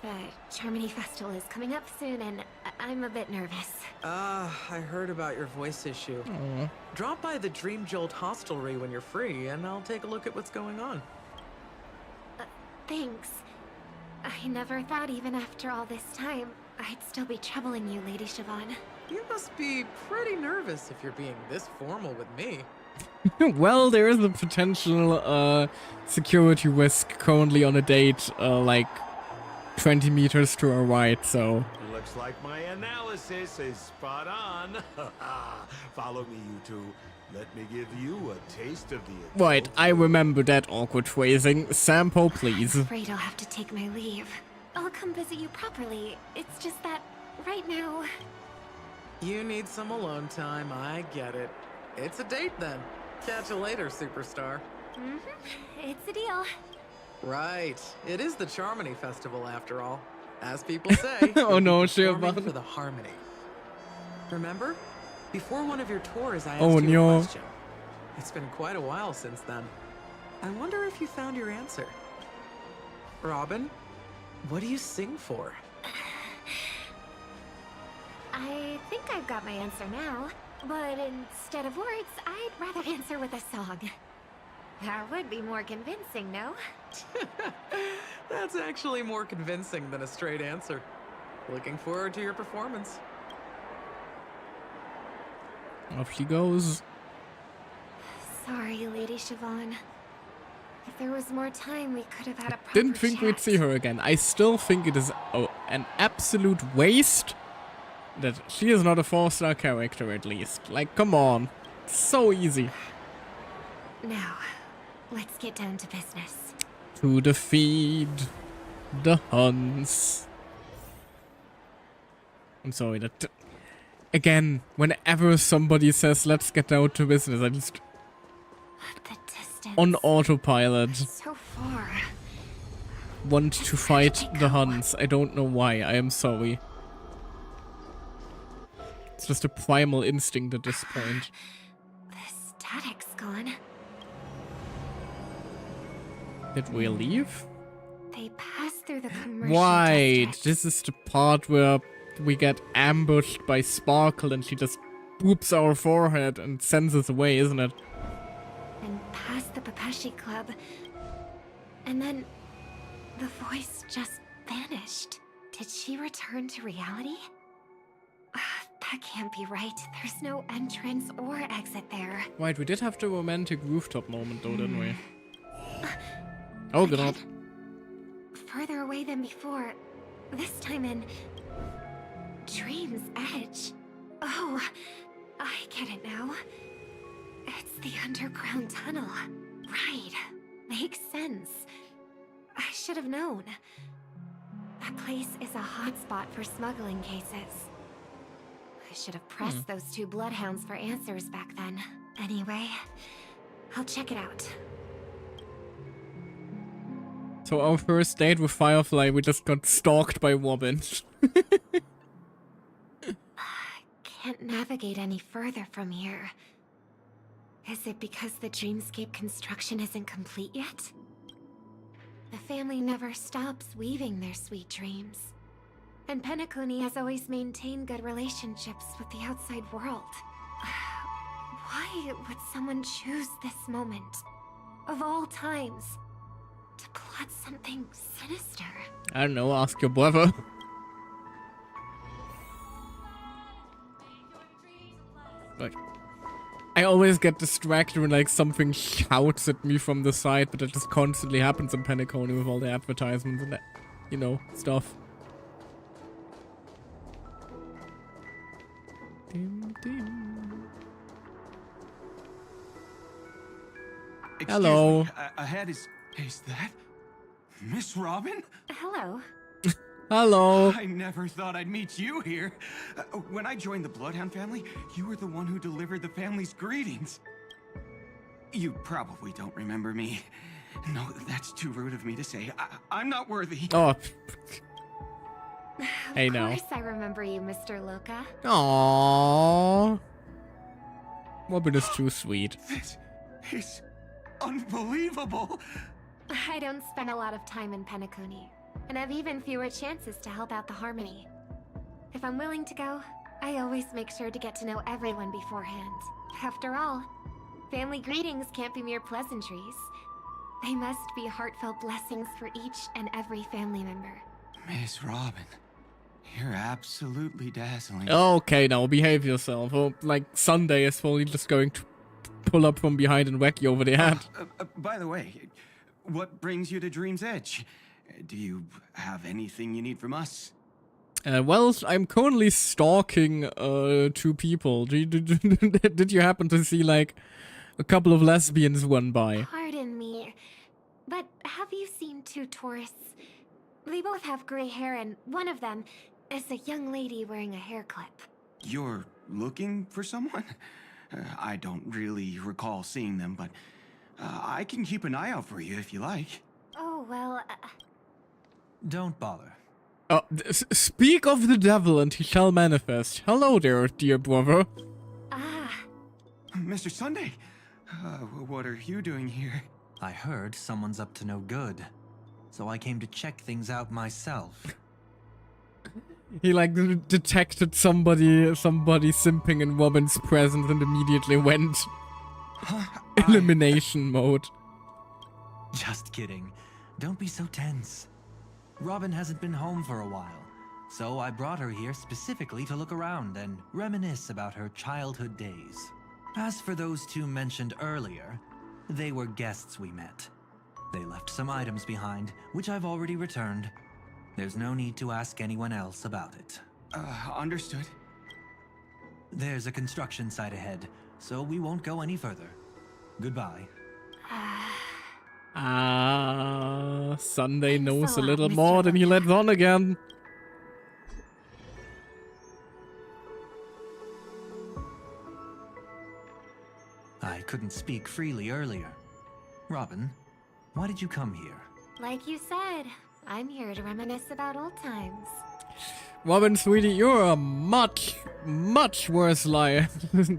The Charmony Festival is coming up soon and I'm a bit nervous. I heard about your voice issue. Aww. Drop by the Dream Jolt hostelry when you're free and I'll take a look at what's going on. Thanks. I never thought even after all this time, I'd still be troubling you, Lady Siobhan. You must be pretty nervous if you're being this formal with me. Well, there is a potential security risk currently on a date, like 20 meters to our right, so... Looks like my analysis is spot on. Follow me, you two. Let me give you a taste of the... Right, I remember that awkward phrasing. Sampo, please. I'm afraid I'll have to take my leave. I'll come visit you properly. It's just that, right now... You need some alone time, I get it. It's a date then. Catch you later, superstar. It's a deal. Right. It is the Charmony Festival after all. As people say, oh no, performing Siobhan. for the harmony. Remember? Before one of your tours, I asked Oh, you no. a question. It's been quite a while since then. I wonder if you found your answer. Robin, what do you sing for? I think I've got my answer now. But instead of words, I'd rather answer with a song. That would be more convincing, no? That's actually more convincing than a straight answer. Looking forward to your performance. Off she goes. Sorry, Lady Siobhan. If there was more time, we could have had a proper Didn't think chat. we'd see her again. I still think it is an absolute waste that she is not a 4-star character, at least. Like, come on. It's so easy. Now, let's get down to business. To defeat the Huns. I'm sorry, that... Again, whenever somebody says, let's get down to business, I just... The distance. On autopilot. So far. want to fight the Huns. I don't know why. I am sorry. It's just a primal instinct at this point. The static's gone. Did we leave? They passed through the commercial Right. district. This is the part where we get ambushed by Sparkle and she just boops our forehead and sends us away, isn't it? And past the Papashi Club. And then the voice just vanished. Did she return to reality? That can't be right. There's no entrance or exit there. Right, we did have the romantic rooftop moment though, didn't we? Oh god. Further away than before. This time in Dream's Edge. Oh, I get it now. It's the underground tunnel. Right. Makes sense. I should have known. That place is a hotspot for smuggling cases. I should have pressed those two bloodhounds for answers back then. Anyway, I'll check it out. So our first date with Firefly, we just got stalked by Robin. Can't navigate any further from here. Is it because the dreamscape construction isn't complete yet? The family never stops weaving their sweet dreams. And Penacony has always maintained good relationships with the outside world. Why would someone choose this moment, of all times, to plot something sinister? I don't know, ask your brother. Like, I always get distracted when like something shouts at me from the side, but it just constantly happens in Penacony with all the advertisements and that, you know, stuff. Dim, dim. Hello. Ahead is that Miss Robin? Hello. Hello. I never thought I'd meet you here. When I joined the Bloodhound family, you were the one who delivered the family's greetings. You probably don't remember me. No, that's too rude of me to say. I'm not worthy. Oh. Hey, Of now. course I remember you, Mr. Loca. Aww. Robin is too sweet. This is unbelievable. I don't spend a lot of time in Penacony, and have even fewer chances to help out the Harmony. If I'm willing to go, I always make sure to get to know everyone beforehand. After all, family greetings can't be mere pleasantries. They must be heartfelt blessings for each and every family member. Miss Robin, you're absolutely dazzling. Okay, now behave yourself. Or, like, Sunday is probably just going to pull up from behind and whack you over the head. By the way, what brings you to Dream's Edge? Do you have anything you need from us? Well, I'm currently stalking two people. Did you happen to see, like, a couple of lesbians run by? Pardon me, but have you seen two tourists? They both have gray hair, and one of them is a young lady wearing a hair clip. You're looking for someone? I don't really recall seeing them, but I can keep an eye out for you if you like. Oh, well... Don't bother. Speak of the devil and he shall manifest. Hello there, dear brother. Mr. Sunday, what are you doing here? I heard someone's up to no good, so I came to check things out myself. He like detected somebody simping in Robin's presence and immediately went elimination mode. Just kidding. Don't be so tense. Robin hasn't been home for a while, so I brought her here specifically to look around and reminisce about her childhood days. As for those two mentioned earlier, they were guests we met. They left some items behind, which I've already returned. There's no need to ask anyone else about it. Understood. There's a construction site ahead, so we won't go any further. Goodbye. Sunday knows a little more than he lets on again. I couldn't speak freely earlier. Robin, why did you come here? Like you said, I'm here to reminisce about old times. Robin, sweetie, you're a much worse liar than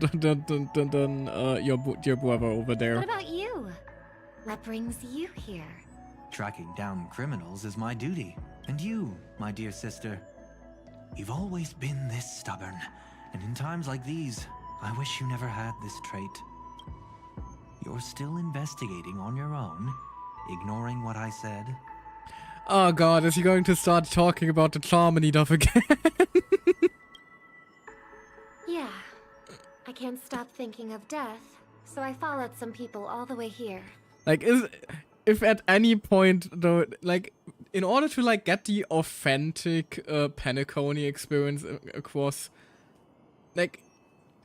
your dear brother over there. What about you? What brings you here? Tracking down criminals is my duty. And you, my dear sister, you've always been this stubborn. And in times like these, I wish you never had this trait. You're still investigating on your own, ignoring what I said. Oh god, is he going to start talking about the Charmony stuff again? Yeah. I can't stop thinking of death, so I followed some people all the way here. Like, if at any point, though, like, in order to, like, get the authentic Penacony experience across, like,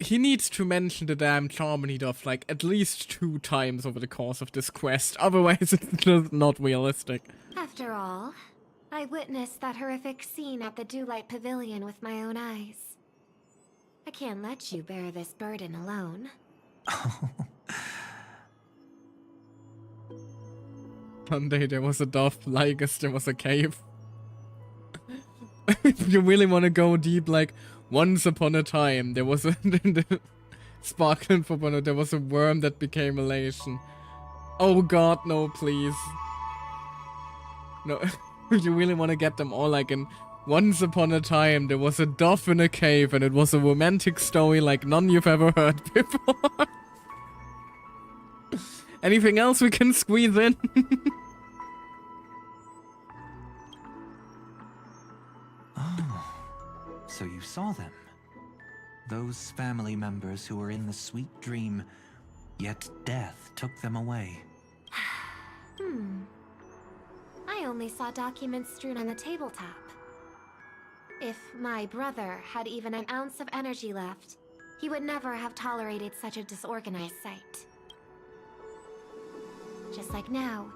he needs to mention the damn Charmony stuff, like, at least 2 times over the course of this quest, otherwise it's just not realistic. After all, I witnessed that horrific scene at the Dewlight Pavilion with my own eyes. I can't let you bear this burden alone. One day there was a dove, Lygus there was a cave. If you really want to go deep, like, once upon a time, there was a... Sparkling Footballer, there was a worm that became elation. Oh god, no, please. No, you really want to get them all, like, in... Once upon a time, there was a dove in a cave, and it was a romantic story like none you've ever heard before. Anything else we can squeeze in? Oh, so you saw them. Those family members who were in the sweet dream, yet death took them away. I only saw documents strewn on the tabletop. If my brother had even an ounce of energy left, he would never have tolerated such a disorganized sight. Just like now,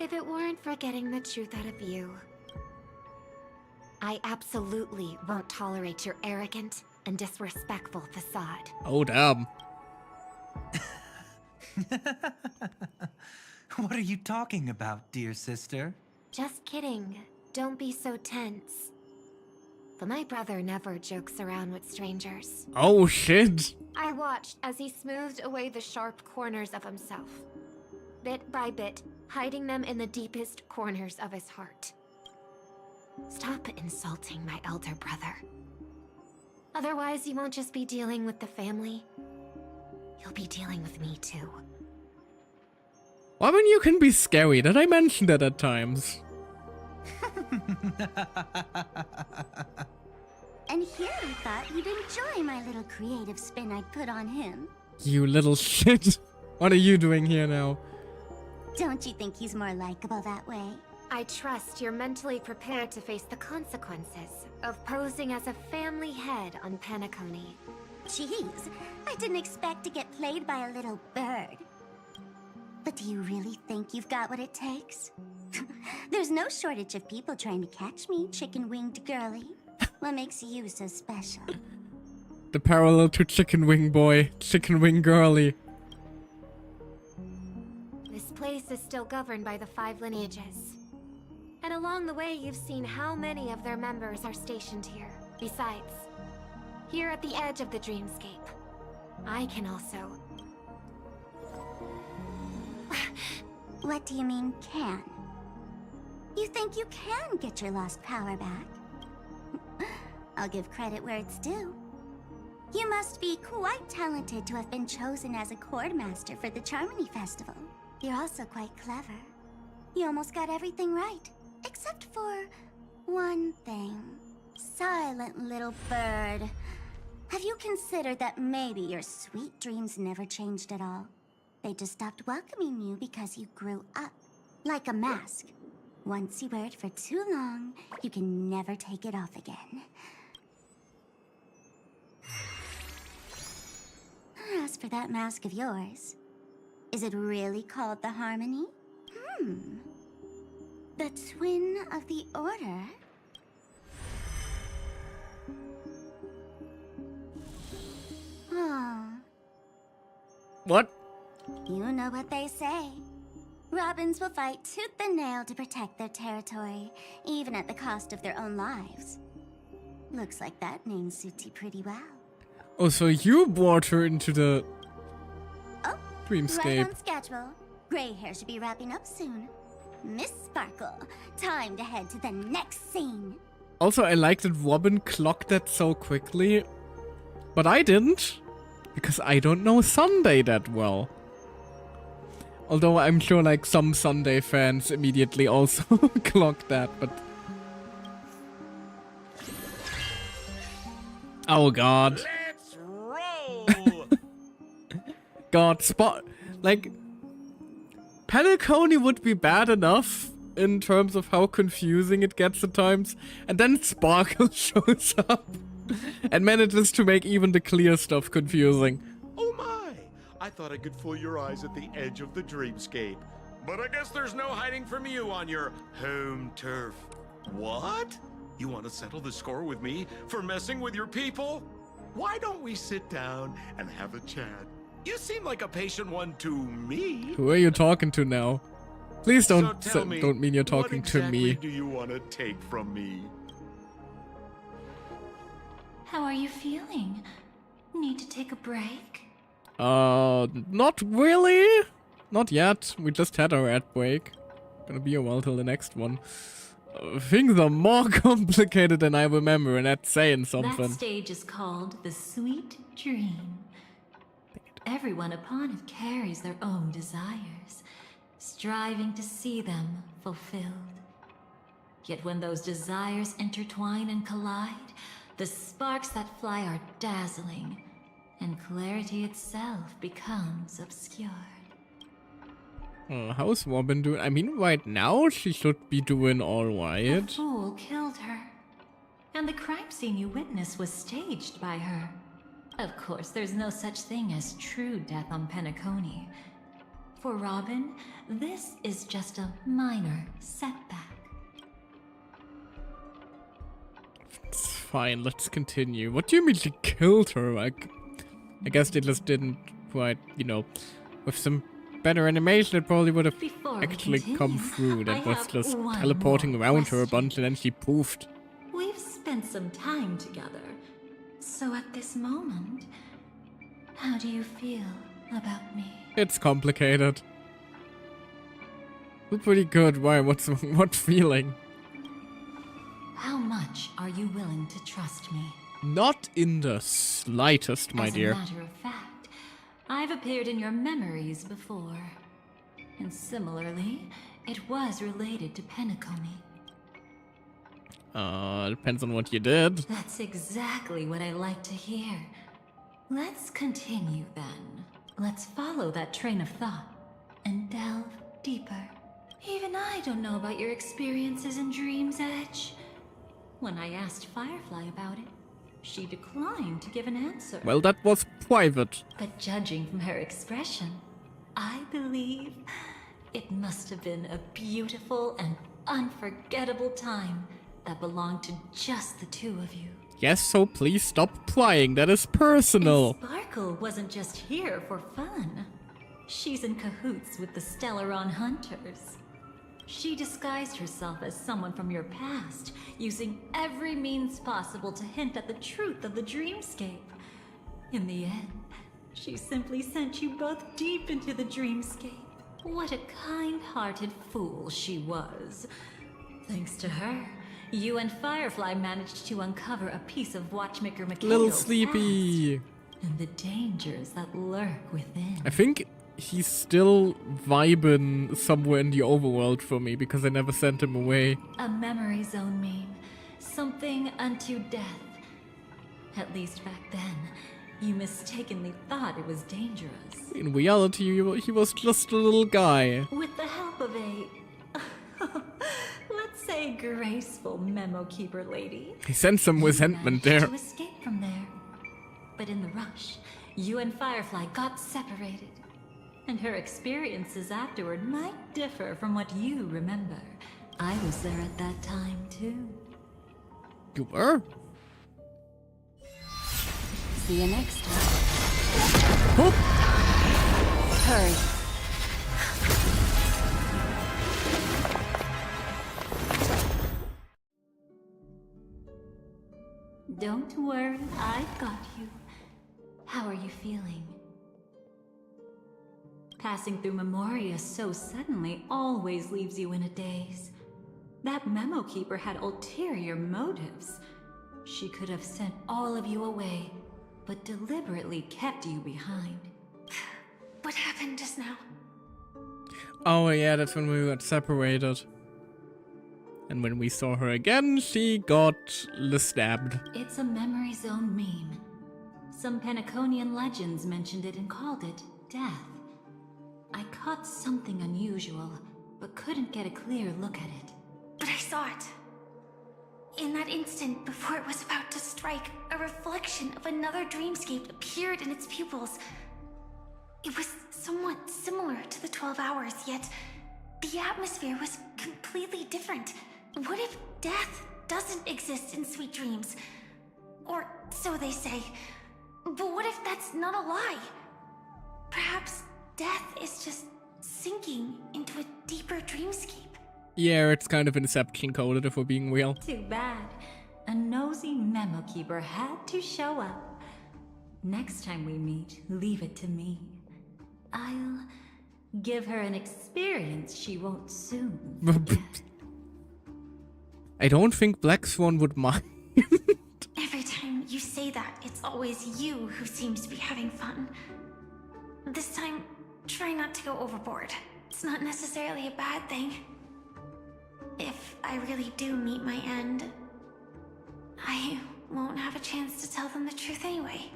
if it weren't for getting the truth out of you. I absolutely won't tolerate your arrogant and disrespectful facade. Oh, damn. What are you talking about, dear sister? Just kidding. Don't be so tense. But my brother never jokes around with strangers. Oh, shit. I watched as he smoothed away the sharp corners of himself. Bit by bit, hiding them in the deepest corners of his heart. Stop insulting my elder brother. Otherwise, you won't just be dealing with the family. You'll be dealing with me too. I mean, you can be scary, that I mentioned that at times. And here we thought you'd enjoy my little creative spin I put on him. You little shit. What are you doing here now? Don't you think he's more likable that way? I trust you're mentally prepared to face the consequences of posing as a family head on Penacony. Jeez, I didn't expect to get played by a little bird. But do you really think you've got what it takes? There's no shortage of people trying to catch me, chicken-winged girly. What makes you so special? The parallel to Chicken Wing Boy, Chicken Wing Girly. This place is still governed by the 5 lineages. And along the way, you've seen how many of their members are stationed here. Besides, here at the edge of the dreamscape, I can also... What do you mean, can? You think you can get your lost power back? I'll give credit where it's due. You must be quite talented to have been chosen as a chord master for the Charmony Festival. You're also quite clever. You almost got everything right, except for one thing. Silent little bird. Have you considered that maybe your sweet dreams never changed at all? They just stopped welcoming you because you grew up. Like a mask. Once you wear it for too long, you can never take it off again. As for that mask of yours, is it really called the Harmony? The twin of the Order? Oh. What? You know what they say. Robins will fight tooth and nail to protect their territory, even at the cost of their own lives. Looks like that name suits you pretty well. Oh, so you brought her into the dreamscape. Right on schedule. Gray hair should be wrapping up soon. Miss Sparkle, time to head to the next scene. Also, I like that Robin clocked that so quickly. But I didn't. Because I don't know Sunday that well. Although I'm sure like some Sunday fans immediately also clocked that, but... Oh god. Let's roll! God, like... Penacony would be bad enough in terms of how confusing it gets at times, and then Sparkle shows up and manages to make even the clear stuff confusing. Oh my! I thought I could fool your eyes at the edge of the dreamscape. But I guess there's no hiding from you on your home turf. What? You want to settle the score with me for messing with your people? Why don't we sit down and have a chat? You seem like a patient one to me. Who are you talking to now? Please don't So tell me, don't mean you're talking what to exactly me. do you want to take from me? How are you feeling? Need to take a break? Not really. Not yet. We just had our ad break. Gonna be a while till the next one. Things are more complicated than I remember, and that's saying something. That stage is called the Sweet Dream. Everyone upon it carries their own desires, striving to see them fulfilled. Yet when those desires intertwine and collide, the sparks that fly are dazzling, and clarity itself becomes obscured. How's Robin doing? I mean, right now she should be doing The alright. fool killed her, and the crime scene you witnessed was staged by her. Of course, there's no such thing as true death on Penacony. For Robin, this is just a minor setback. It's fine, let's continue. What do you mean she killed her? Like, I guess they just didn't quite, you know, with some better animation it probably would have Before we actually come continue, through. That I was have just one teleporting more around her a question. bunch and then she poofed. We've spent some time together, so at this moment, how do you feel about me? It's complicated. We're pretty good. Why? What feeling? How much are you willing to trust me? Not in the slightest, my dear. As a matter of fact, I've appeared in your memories before. And similarly, it was related to Penacony. Depends on what you did. That's exactly what I like to hear. Let's continue then. Let's follow that train of thought and delve deeper. Even I don't know about your experiences in Dream's Edge. When I asked Firefly about it, she declined to give an answer. Well, that was private. But judging from her expression, I believe it must have been a beautiful and unforgettable time that belonged to just the two of you. Yes, so please stop prying. That is personal. Sparkle wasn't just here for fun. She's in cahoots with the Stellaron Hunters. She disguised herself as someone from your past, using every means possible to hint at the truth of the dreamscape. In the end, she simply sent you both deep into the dreamscape. What a kind-hearted fool she was. Thanks to her, you and Firefly managed to uncover a piece of Watchmaker Mikhail's Little sleepy. past and the dangers that lurk within. I think he's still vibing somewhere in the overworld for me because I never sent him away. A memory zone meme. Something unto death. At least back then, you mistakenly thought it was dangerous. In reality, he was just a little guy. With the help of a... let's say graceful memo keeper lady. He sent some resentment there. To escape from there. But in the rush, you and Firefly got separated. And her experiences afterward might differ from what you remember. I was there at that time, too. You were? See you next time. Hurry. Don't worry, I've got you. How are you feeling? Passing through Memoria so suddenly always leaves you in a daze. That memo keeper had ulterior motives. She could have sent all of you away, but deliberately kept you behind. What happened just now? Oh yeah, that's when we got separated. And when we saw her again, she got stabbed. It's a memory zone meme. Some Penaconian legends mentioned it and called it death. I caught something unusual, but couldn't get a clear look at it. But I saw it. In that instant, before it was about to strike, a reflection of another dreamscape appeared in its pupils. It was somewhat similar to the 12 hours, yet the atmosphere was completely different. What if death doesn't exist in sweet dreams? Or so they say. But what if that's not a lie? Perhaps death is just sinking into a deeper dreamscape. Yeah, it's kind of Inception coded if we're being real. Too bad. A nosy memo keeper had to show up. Next time we meet, leave it to me. I'll give her an experience she won't soon forget. I don't think Black Swan would mind. Every time you say that, it's always you who seems to be having fun. This time, try not to go overboard. It's not necessarily a bad thing. If I really do meet my end, I won't have a chance to tell them the truth anyway.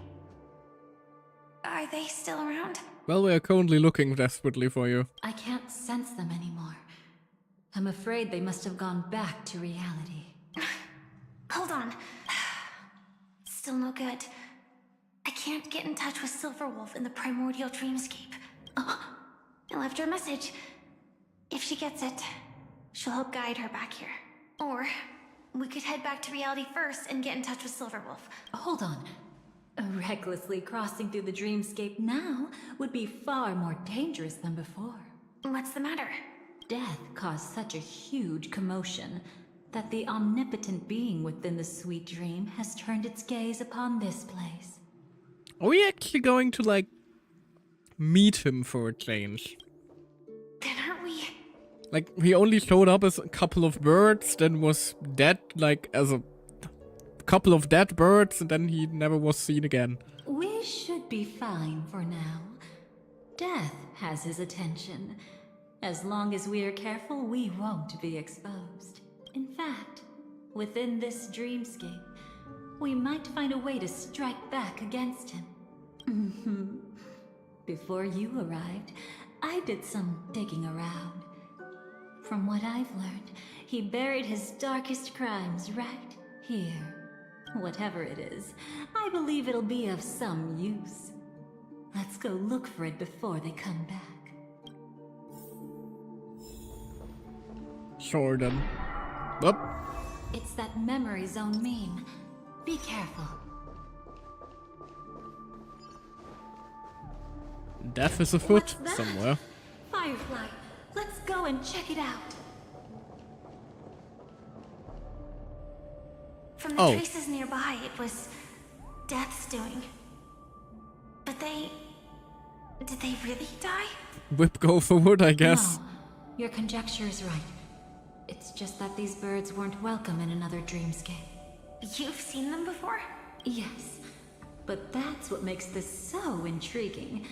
Are they still around? Well, we are currently looking desperately for you. I can't sense them anymore. I'm afraid they must have gone back to reality. Hold on. Still no good. I can't get in touch with Silverwolf in the primordial dreamscape. Oh, I left her a message. If she gets it, she'll help guide her back here. Or we could head back to reality first and get in touch with Silverwolf. Hold on. Recklessly crossing through the dreamscape now would be far more dangerous than before. What's the matter? Death caused such a huge commotion that the omnipotent being within the sweet dream has turned its gaze upon this place. Are we actually going to, like, meet him for a change? Then aren't we? Like, he only showed up as a couple of birds, then was dead, like, as a couple of dead birds, and then he never was seen again. We should be fine for now. Death has his attention. As long as we are careful, we won't be exposed. In fact, within this dreamscape, we might find a way to strike back against him. Before you arrived, I did some digging around. From what I've learned, he buried his darkest crimes right here. Whatever it is, I believe it'll be of some use. Let's go look for it before they come back. Sure then. Whoop. It's that memory zone meme. Be careful. Death is afoot What's that? somewhere. Firefly, let's go and check it out. From the traces nearby, it was Death's doing. But did they really die? Whip go forward, I guess. No, your conjecture is right. It's just that these birds weren't welcome in another dreamscape. You've seen them before? Yes, but that's what makes this so intriguing.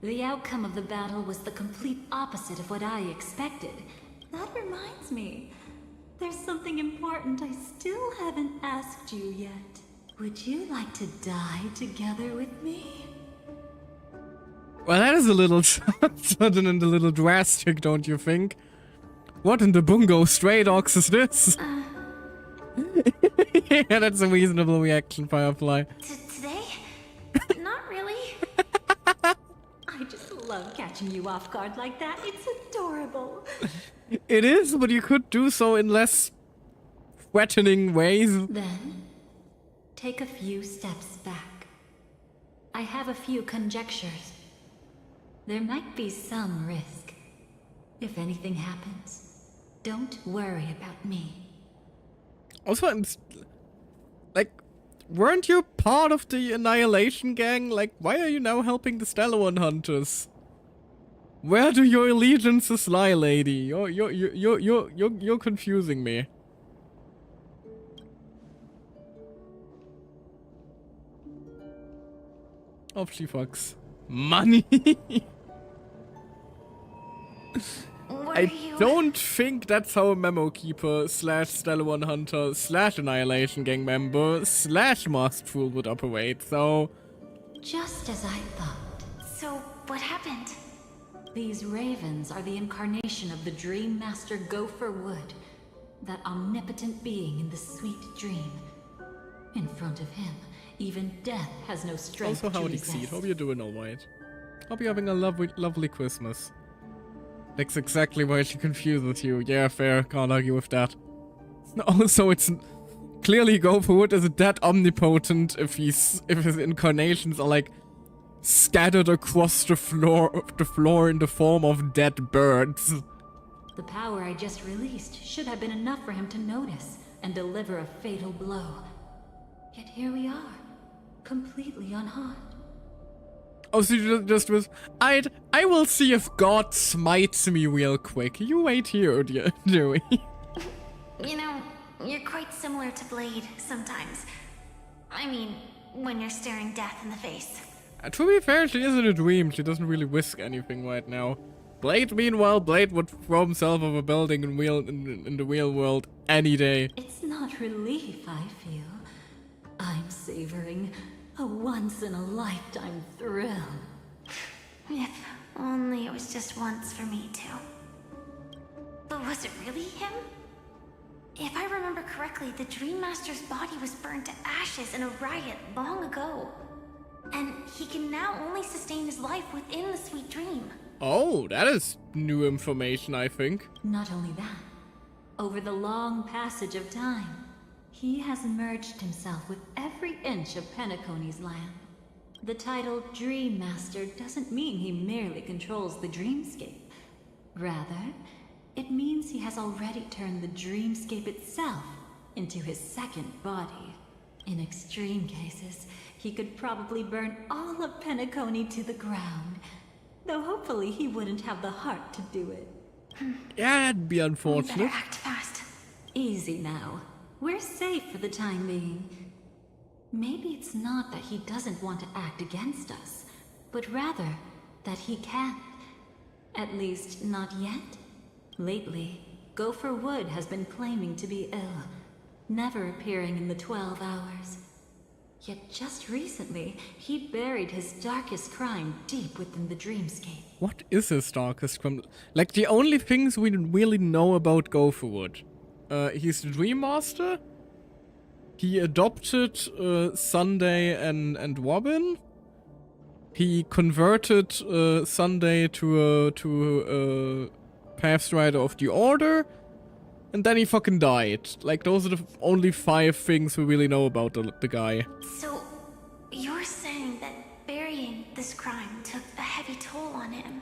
The outcome of the battle was the complete opposite of what I expected. That reminds me, there's something important I still haven't asked you yet. Would you like to die together with me? Well, that is a little sudden and a little drastic, don't you think? What in the bungo stray dogs is this? Yeah, that's a reasonable reaction, Firefly. Today? Not really. I just love catching you off guard like that. It's adorable. It is, but you could do so in less threatening ways. Then, take a few steps back. I have a few conjectures. There might be some risk. If anything happens, don't worry about me. Also, like, weren't you part of the Annihilation Gang? Like, why are you now helping the Stellar Hunters? Where do your allegiances lie, lady? You're confusing me. Oh, she fucks. Money! I don't think that's how a Memo Keeper / Stellar Hunter / Annihilation Gang member / Masked Fool would operate, so... Just as I thought. So, what happened? These ravens are the incarnation of the Dream Master Gopher Wood, that omnipotent being in the sweet dream. In front of him, even death has no strength Also, to howdy, resist. Exceed. Hope you're doing alright. Hope you're having a lovely Christmas. That's exactly why she confuses you. Yeah, fair. Can't argue with that. Also, it's clearly Gopherwood is that omnipotent if his incarnations are like scattered across the floor in the form of dead birds. The power I just released should have been enough for him to notice and deliver a fatal blow. Yet here we are, completely unharmed. Oh, so you just was... I will see if God smites me real quick. You wait here, Dewey. You know, you're quite similar to Blade sometimes. I mean, when you're staring death in the face. To be fair, she is in a dream. She doesn't really risk anything right now. Blade, meanwhile, Blade would throw himself off a building in the real world any day. It's not relief I feel. I'm savoring a once-in-a-lifetime thrill. If only it was just once for me too. But was it really him? If I remember correctly, the Dream Master's body was burned to ashes in a riot long ago. And he can now only sustain his life within the sweet dream. Oh, that is new information, I think. Not only that, over the long passage of time, he has merged himself with every inch of Penacony's land. The title Dream Master doesn't mean he merely controls the dreamscape. Rather, it means he has already turned the dreamscape itself into his second body. In extreme cases, he could probably burn all of Penacony to the ground. Though hopefully he wouldn't have the heart to do it. Yeah, that'd be unfortunate. We better act fast. Easy now. We're safe for the time being. Maybe it's not that he doesn't want to act against us, but rather that he can't. At least, not yet. Lately, Gopher Wood has been claiming to be ill, never appearing in the 12 hours. Yet just recently, he buried his darkest crime deep within the dreamscape. What is his darkest crime? Like, the only things we really know about Gopherwood. He's the Dream Master. He adopted Sunday and Robin. He converted Sunday to a Pathstrider of the Order. And then he fucking died. Like, those are the only 5 things we really know about the guy. So, you're saying that burying this crime took a heavy toll on him,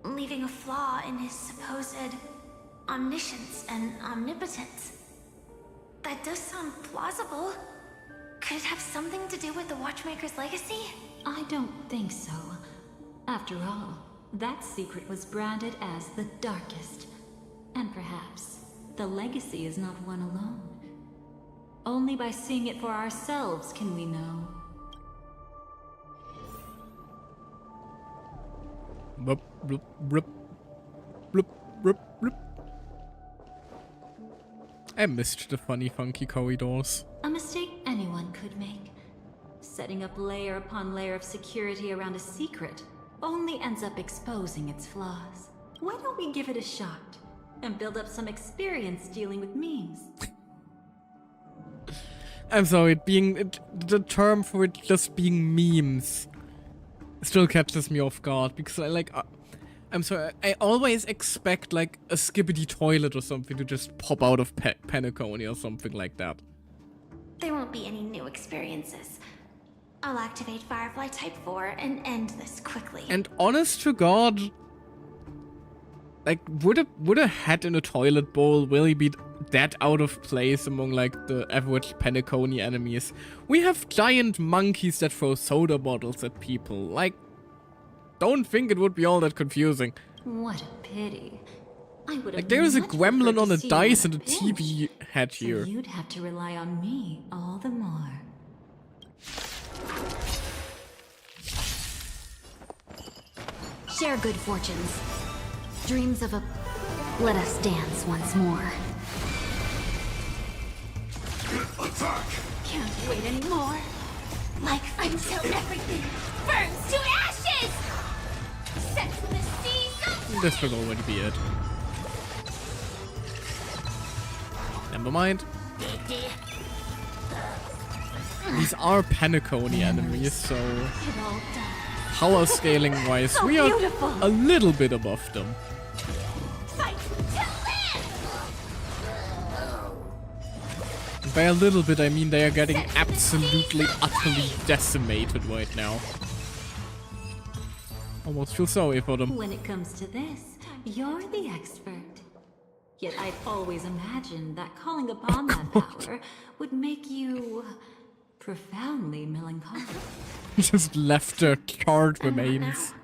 leaving a flaw in his supposed omniscience and omnipotence. That does sound plausible. Could it have something to do with the Watchmaker's legacy? I don't think so. After all, that secret was branded as the darkest. And perhaps the legacy is not one alone. Only by seeing it for ourselves can we know. Bloop, bloop, bloop. Bloop, bloop, bloop. I missed the funny, funky corridors. A mistake anyone could make. Setting up layer upon layer of security around a secret only ends up exposing its flaws. Why don't we give it a shot and build up some experience dealing with memes? I'm sorry, the term for it just being memes still catches me off guard, because I'm sorry, I always expect like a skibbity toilet or something to just pop out of Penacony or something like that. There won't be any new experiences. I'll activate Firefly Type 4 and end this quickly. And honest to God, like, would a head in a toilet bowl really be that out of place among, like, the average Penacony enemies? We have giant monkeys that throw soda bottles at people. Like, don't think it would be all that confusing. What a pity. I would have Like, there is a much gremlin preferred on to a see you dice in and a pinch, TV head so here. you'd have to rely on me all the more. Share good fortunes. Dreams of a... Let us dance once more. Attack! Can't wait anymore. Like until everything burns to ashes! Sex in the sea, This will already be it. Never mind. These are Penacony enemies, so power scaling wise, So we are beautiful. a little bit above them. And by a little bit, I mean they are getting absolutely, utterly decimated right now. Almost feel sorry for them. When it comes to this, you're the expert. Yet I'd always imagined that calling upon that power would make you profoundly melancholic. Just left their charred remains.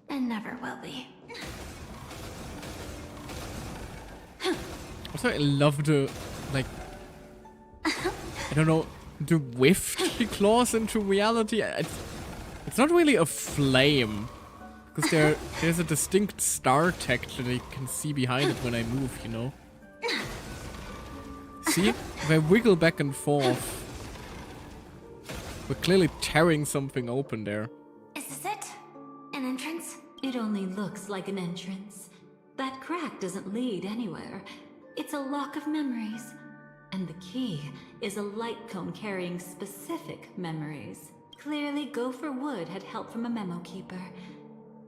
And never will be. Also, I love the, like, I don't know, the whiff she claws into reality. It's not really a flame. Because there's a distinct star texture that you can see behind it when I move, you know? See? If I wiggle back and forth, we're clearly tearing something open there. Is this it? An entrance? It only looks like an entrance. That crack doesn't lead anywhere. It's a lock of memories. And the key is a light cone carrying specific memories. Clearly, Gopher Wood had help from a memo keeper.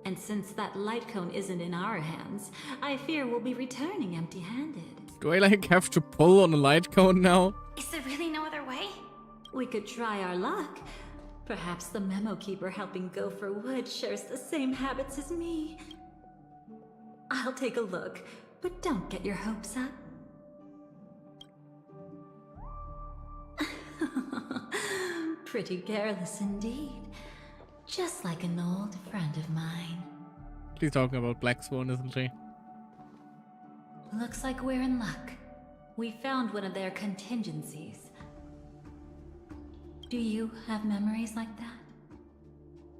And since that light cone isn't in our hands, I fear we'll be returning empty-handed. Do I, like, have to pull on a light cone now? Is there really no other way? We could try our luck. Perhaps the memo keeper helping Gopher Wood shares the same habits as me. I'll take a look, but don't get your hopes up. Pretty careless indeed. Just like an old friend of mine. She's talking about Black Swan, isn't she? Looks like we're in luck. We found one of their contingencies. Do you have memories like that?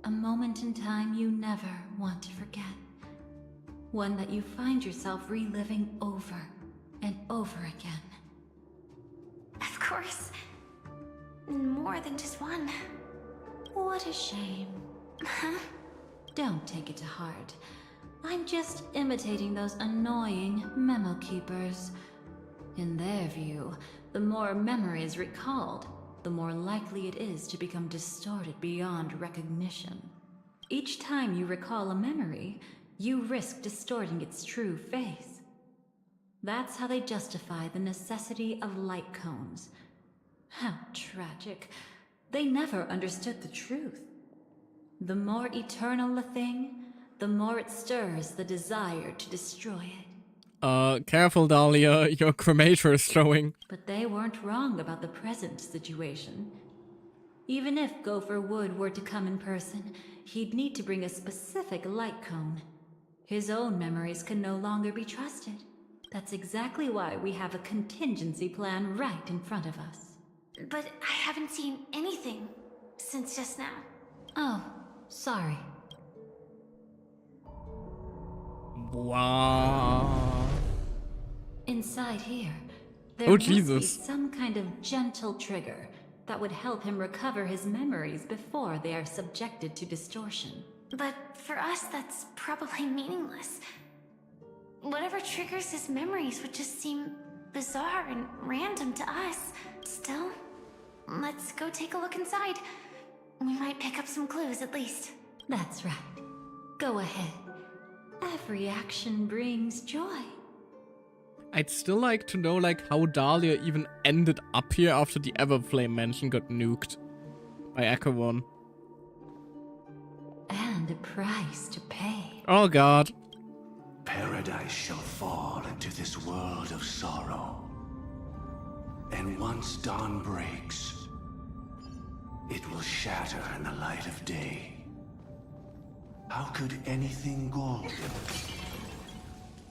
A moment in time you never want to forget. One that you find yourself reliving over and over again. Of course. More than just one. What a shame. Huh? Don't take it to heart. I'm just imitating those annoying memo keepers. In their view, the more memories recalled, the more likely it is to become distorted beyond recognition. Each time you recall a memory, you risk distorting its true face. That's how they justify the necessity of light cones. How tragic. They never understood the truth. The more eternal a thing, the more it stirs the desire to destroy it. Careful, Dahlia, your cremator is showing. But they weren't wrong about the present situation. Even if Gopher Wood were to come in person, he'd need to bring a specific light cone. His own memories can no longer be trusted. That's exactly why we have a contingency plan right in front of us. But I haven't seen anything since just now. Oh, sorry. Wow. Inside here, there Oh, must Jesus. be some kind of gentle trigger that would help him recover his memories before they are subjected to distortion. But for us, that's probably meaningless. Whatever triggers his memories would just seem bizarre and random to us. Still, let's go take a look inside. We might pick up some clues at least. That's right. Go ahead. Every action brings joy. I'd still like to know, like, how Dahlia even ended up here after the Everflame mansion got nuked by Acheron. And a price to pay. Oh god. Paradise shall fall into this world of sorrow. And once dawn breaks, it will shatter in the light of day. How could anything golden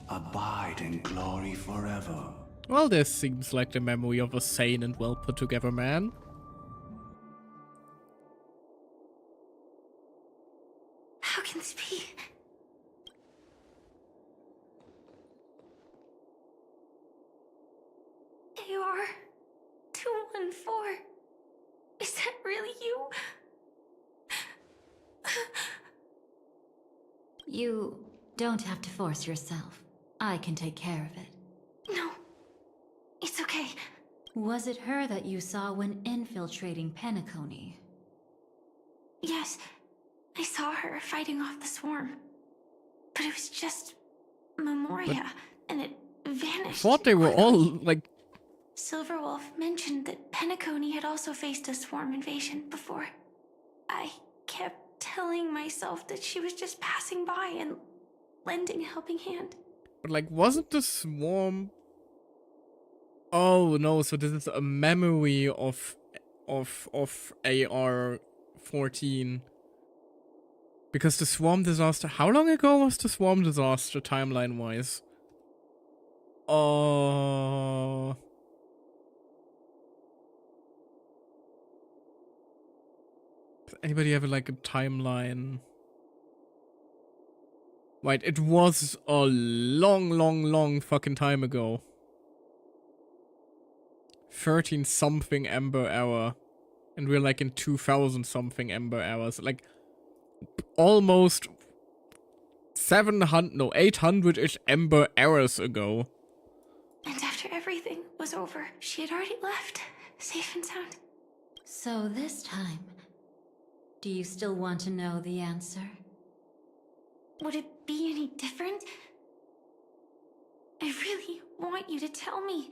abide in glory forever? Well, this seems like the memory of a sane and well put together man. How can this be? AR 214. Is that really you? You don't have to force yourself. I can take care of it. No. It's okay. Was it her that you saw when infiltrating Penacony? Yes. I saw her fighting off the swarm. But it was just Memoria, and it vanished. I thought they were all, like... Silverwolf mentioned that Penacony had also faced a swarm invasion before. I kept telling myself that she was just passing by and lending a helping hand. But, like, wasn't the swarm... Oh, no, so this is a memory of AR-14. Because the swarm disaster... How long ago was the swarm disaster, timeline-wise? Oh... Does anybody have, like, a timeline? Right, it was a long fucking time ago. 13-something Ember Hour. And we're like in 2000-something Ember Hours. Like, almost 800-ish Ember Hours ago. And after everything was over, she had already left, safe and sound. So this time, do you still want to know the answer? Would it be any different? I really want you to tell me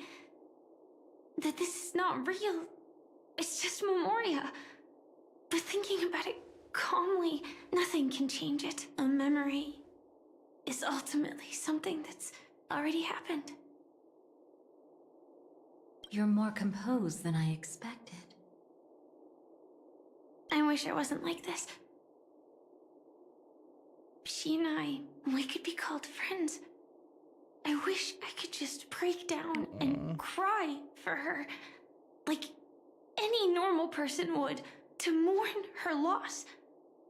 that this is not real. It's just Memoria. But thinking about it calmly, nothing can change it. A memory is ultimately something that's already happened. You're more composed than I expected. I wish I wasn't like this. She and I, we could be called friends. I wish I could just break down and cry for her, like any normal person would, to mourn her loss.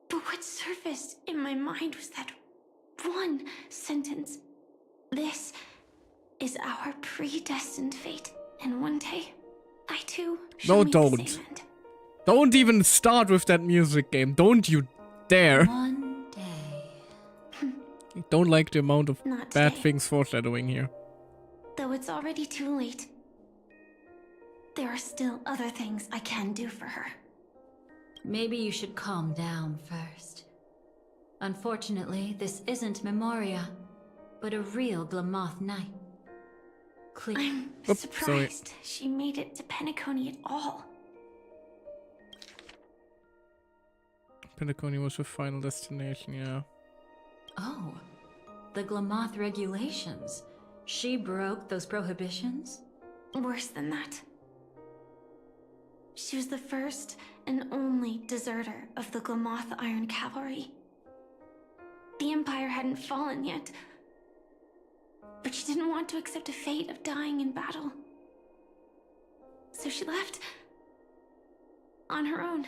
But what surfaced in my mind was that one sentence. This is our predestined fate, and one day, I too shall meet the same end. Don't even start with that music game. Don't you dare. One day. I don't like the amount of Not bad today. things foreshadowing here. Though it's already too late, there are still other things I can do for her. Maybe you should calm down first. Unfortunately, this isn't Memoria, but a real Glamoth Knight. I'm Oops, surprised she made it to Penacony at all. Penacony was her final destination, yeah. Oh, the Glamoth regulations. She broke those prohibitions? Worse than that. She was the first and only deserter of the Glamoth Iron Cavalry. The Empire hadn't fallen yet, but she didn't want to accept a fate of dying in battle. So she left on her own.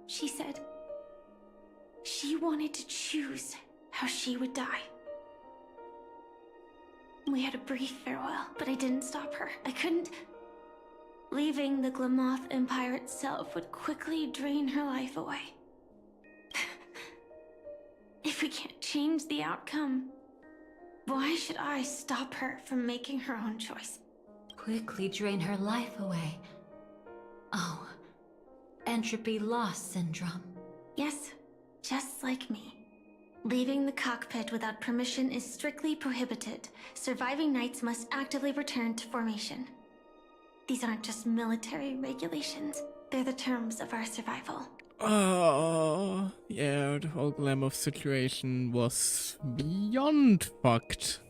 She said she wanted to choose how she would die. We had a brief farewell, but I didn't stop her. I couldn't. Leaving the Glamoth Empire itself would quickly drain her life away. If we can't change the outcome, why should I stop her from making her own choice? Quickly drain her life away. Oh, entropy loss syndrome. Yes, just like me. Leaving the cockpit without permission is strictly prohibited. Surviving knights must actively return to formation. These aren't just military regulations. They're the terms of our survival. Yeah, the whole glamour situation was beyond fucked.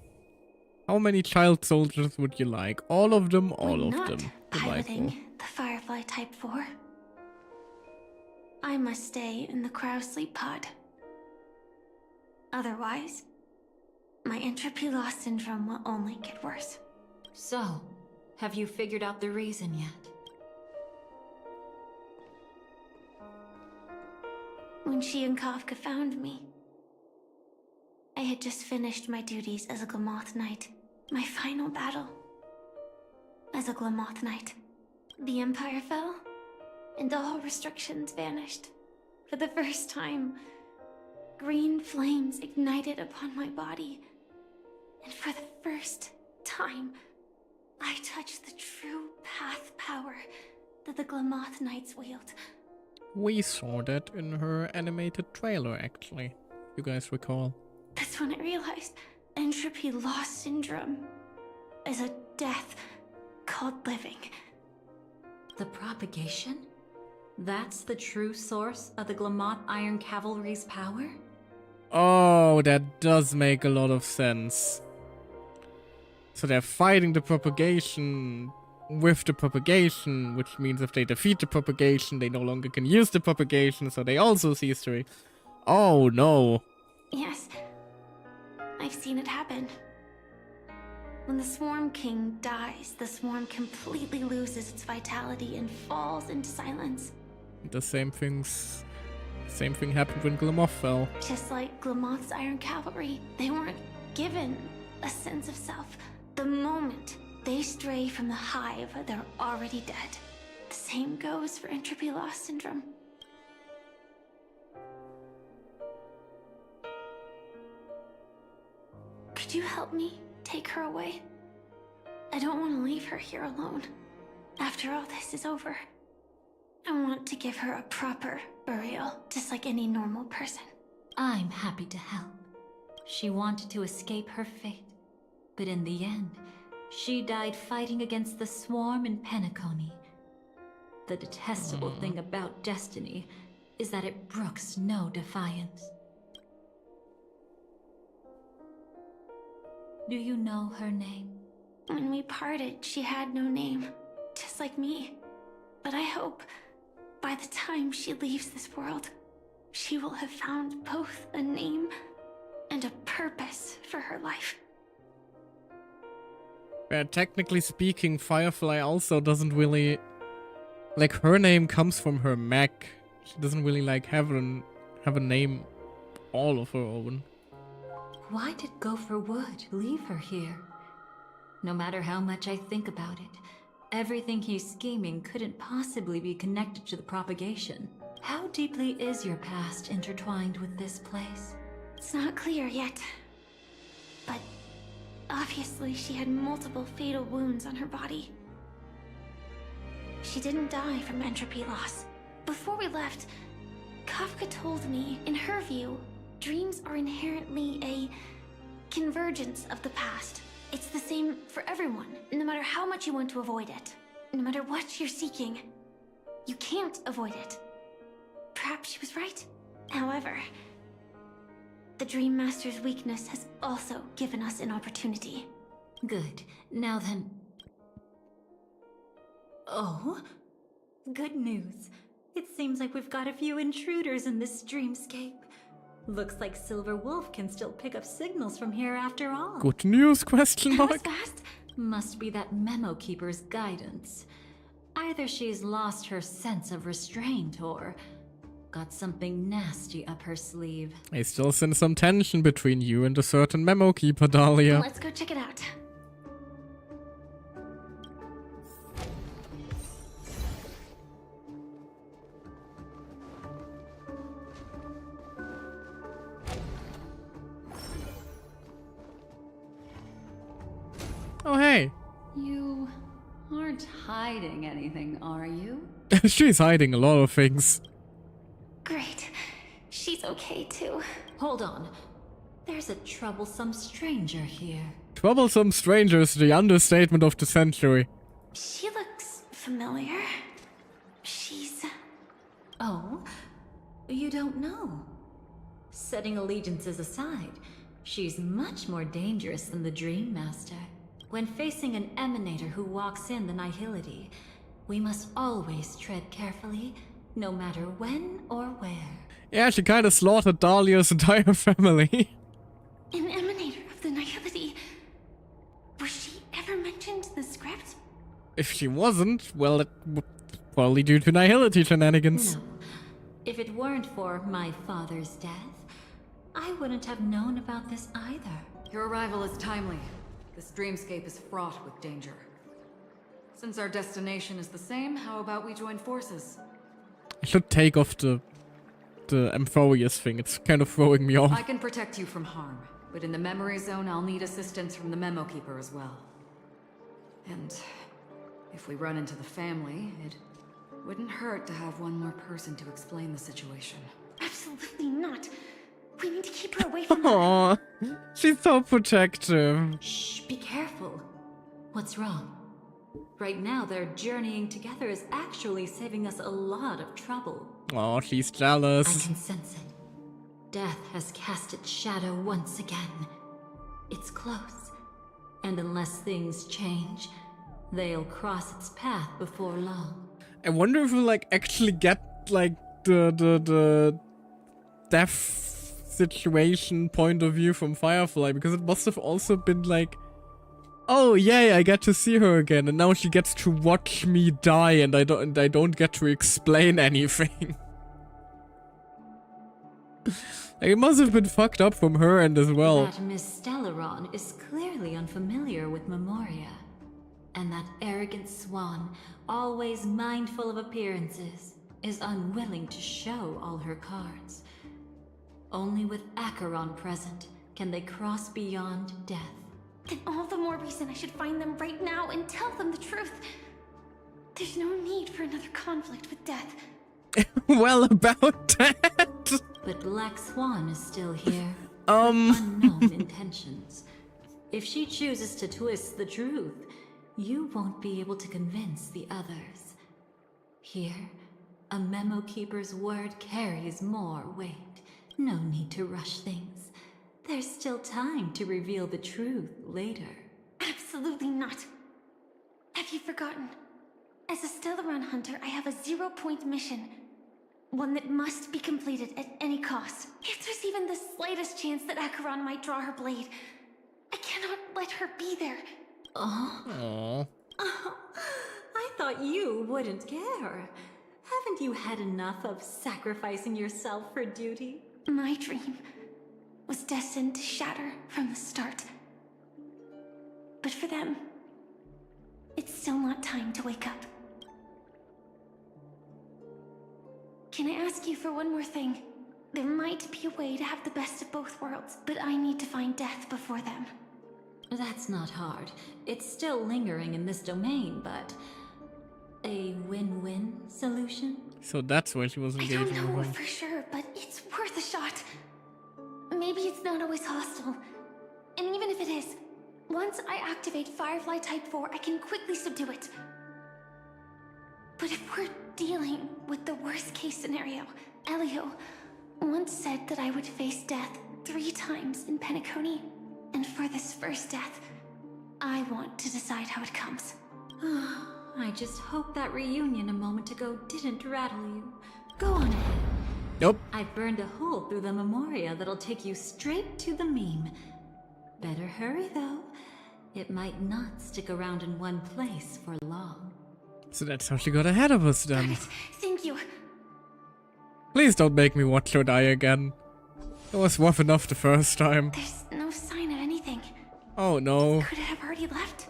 How many child soldiers would you like? All of them, all When of not them. piloting Delightful. the Firefly Type 4, I must stay in the cryo sleep pod. Otherwise, my entropy loss syndrome will only get worse. So, have you figured out the reason yet? When she and Kafka found me, I had just finished my duties as a Glamoth Knight. My final battle. As a Glamoth Knight. The Empire fell, and all restrictions vanished. For the first time, green flames ignited upon my body. And for the first time, I touched the true path power that the Glamoth Knights wield. We saw that in her animated trailer, actually. You guys recall? That's when I realized entropy loss syndrome is a death called living. The propagation? That's the true source of the Glamoth Iron Cavalry's power? Oh, that does make a lot of sense. So they're fighting the propagation with the propagation, which means if they defeat the propagation, they no longer can use the propagation, so they also cease to... Oh, no. Yes, I've seen it happen. When the Swarm King dies, the Swarm completely loses its vitality and falls into silence. The same thing happened when Glamoth fell. Just like Glamoth's Iron Cavalry, they weren't given a sense of self. The moment they stray from the hive, they're already dead. The same goes for entropy loss syndrome. Could you help me take her away? I don't want to leave her here alone. After all this is over, I want to give her a proper burial, just like any normal person. I'm happy to help. She wanted to escape her fate, but in the end, she died fighting against the Swarm in Penacony. The detestable thing about destiny is that it brooks no defiance. Do you know her name? When we parted, she had no name, just like me. But I hope, by the time she leaves this world, she will have found both a name and a purpose for her life. Technically speaking, Firefly also doesn't really... Like, her name comes from her mech. She doesn't really, like, have a name all of her own. Why did Gopher Wood leave her here? No matter how much I think about it, everything he's scheming couldn't possibly be connected to the propagation. How deeply is your past intertwined with this place? It's not clear yet. But obviously she had multiple fatal wounds on her body. She didn't die from entropy loss. Before we left, Kafka told me, in her view, dreams are inherently a convergence of the past. It's the same for everyone, no matter how much you want to avoid it. No matter what you're seeking, you can't avoid it. Perhaps she was right. However, the Dream Master's weakness has also given us an opportunity. Good. Now then... Oh? Good news. It seems like we've got a few intruders in this dreamscape. Looks like Silver Wolf can still pick up signals from here after all. Good news, question mark? That was fast. Must be that Memo Keeper's guidance. Either she's lost her sense of restraint or got something nasty up her sleeve. I still sense some tension between you and a certain Memo Keeper, Dahlia. Let's go check it out. Oh, hey. You aren't hiding anything, are you? She's hiding a lot of things. Great. She's okay too. Hold on. There's a troublesome stranger here. Troublesome stranger is the understatement of the century. She looks familiar. She's... Oh, You don't know. Setting allegiances aside, she's much more dangerous than the Dream Master. When facing an emanator who walks in the nihility, we must always tread carefully, no matter when or where. Yeah, she kind of slaughtered Dahlia's entire family. An emanator of the nihility. Was she ever mentioned in the script? If she wasn't, well, it would probably due to nihility shenanigans. No. If it weren't for my father's death, I wouldn't have known about this either. Your arrival is timely. This dreamscape is fraught with danger. Since our destination is the same, how about we join forces? I should take off the Amphibious thing. It's kind of throwing me off. I can protect you from harm, but in the memory zone, I'll need assistance from the Memo Keeper as well. And if we run into the family, it wouldn't hurt to have one more person to explain the situation. Absolutely not. We need to keep her away from her. Aww, she's so protective. Shh, be careful. What's wrong? Right now, their journeying together is actually saving us a lot of trouble. Oh, she's jealous. I can sense it. Death has cast its shadow once again. It's close. And unless things change, they'll cross its path before long. I wonder if we'll like actually get like the death situation point of view from Firefly, because it must have also been like, oh yay, I get to see her again, and now she gets to watch me die, and I don't get to explain anything. Like, it must have been fucked up from her end as well. That Miss Stellaron is clearly unfamiliar with Memoria. And that arrogant swan, always mindful of appearances, is unwilling to show all her cards. Only with Acheron present can they cross beyond death. Then all the more reason I should find them right now and tell them the truth. There's no need for another conflict with death. Well, about that. But Black Swan is still here. With unknown intentions. If she chooses to twist the truth, you won't be able to convince the others. Here, a Memo Keeper's word carries more weight. No need to rush things. There's still time to reveal the truth later. Absolutely not. Have you forgotten? As a Stellaron hunter, I have a 0-point mission. One that must be completed at any cost. If there's even the slightest chance that Acheron might draw her blade, I cannot let her be there. Oh. I thought you wouldn't care. Haven't you had enough of sacrificing yourself for duty? My dream was destined to shatter from the start. But for them, it's still not time to wake up. Can I ask you for one more thing? There might be a way to have the best of both worlds, but I need to find death before them. That's not hard. It's still lingering in this domain, but a win-win solution? So that's why she was engaging I don't know with him. for sure, but it's worth a shot. Maybe it's not always hostile. And even if it is, once I activate Firefly Type 4, I can quickly subdue it. But if we're dealing with the worst case scenario, Elio once said that I would face death 3 times in Penacony. And for this first death, I want to decide how it comes. I just hope that reunion a moment ago didn't rattle you. Go on ahead. Nope. I've burned a hole through the Memoria that'll take you straight to the meme. Better hurry, though. It might not stick around in one place for long. So that's how she got ahead of us then. Thank you. Please don't make me watch her die again. It was rough enough the first time. There's no sign of anything. Oh no. Could it have already left?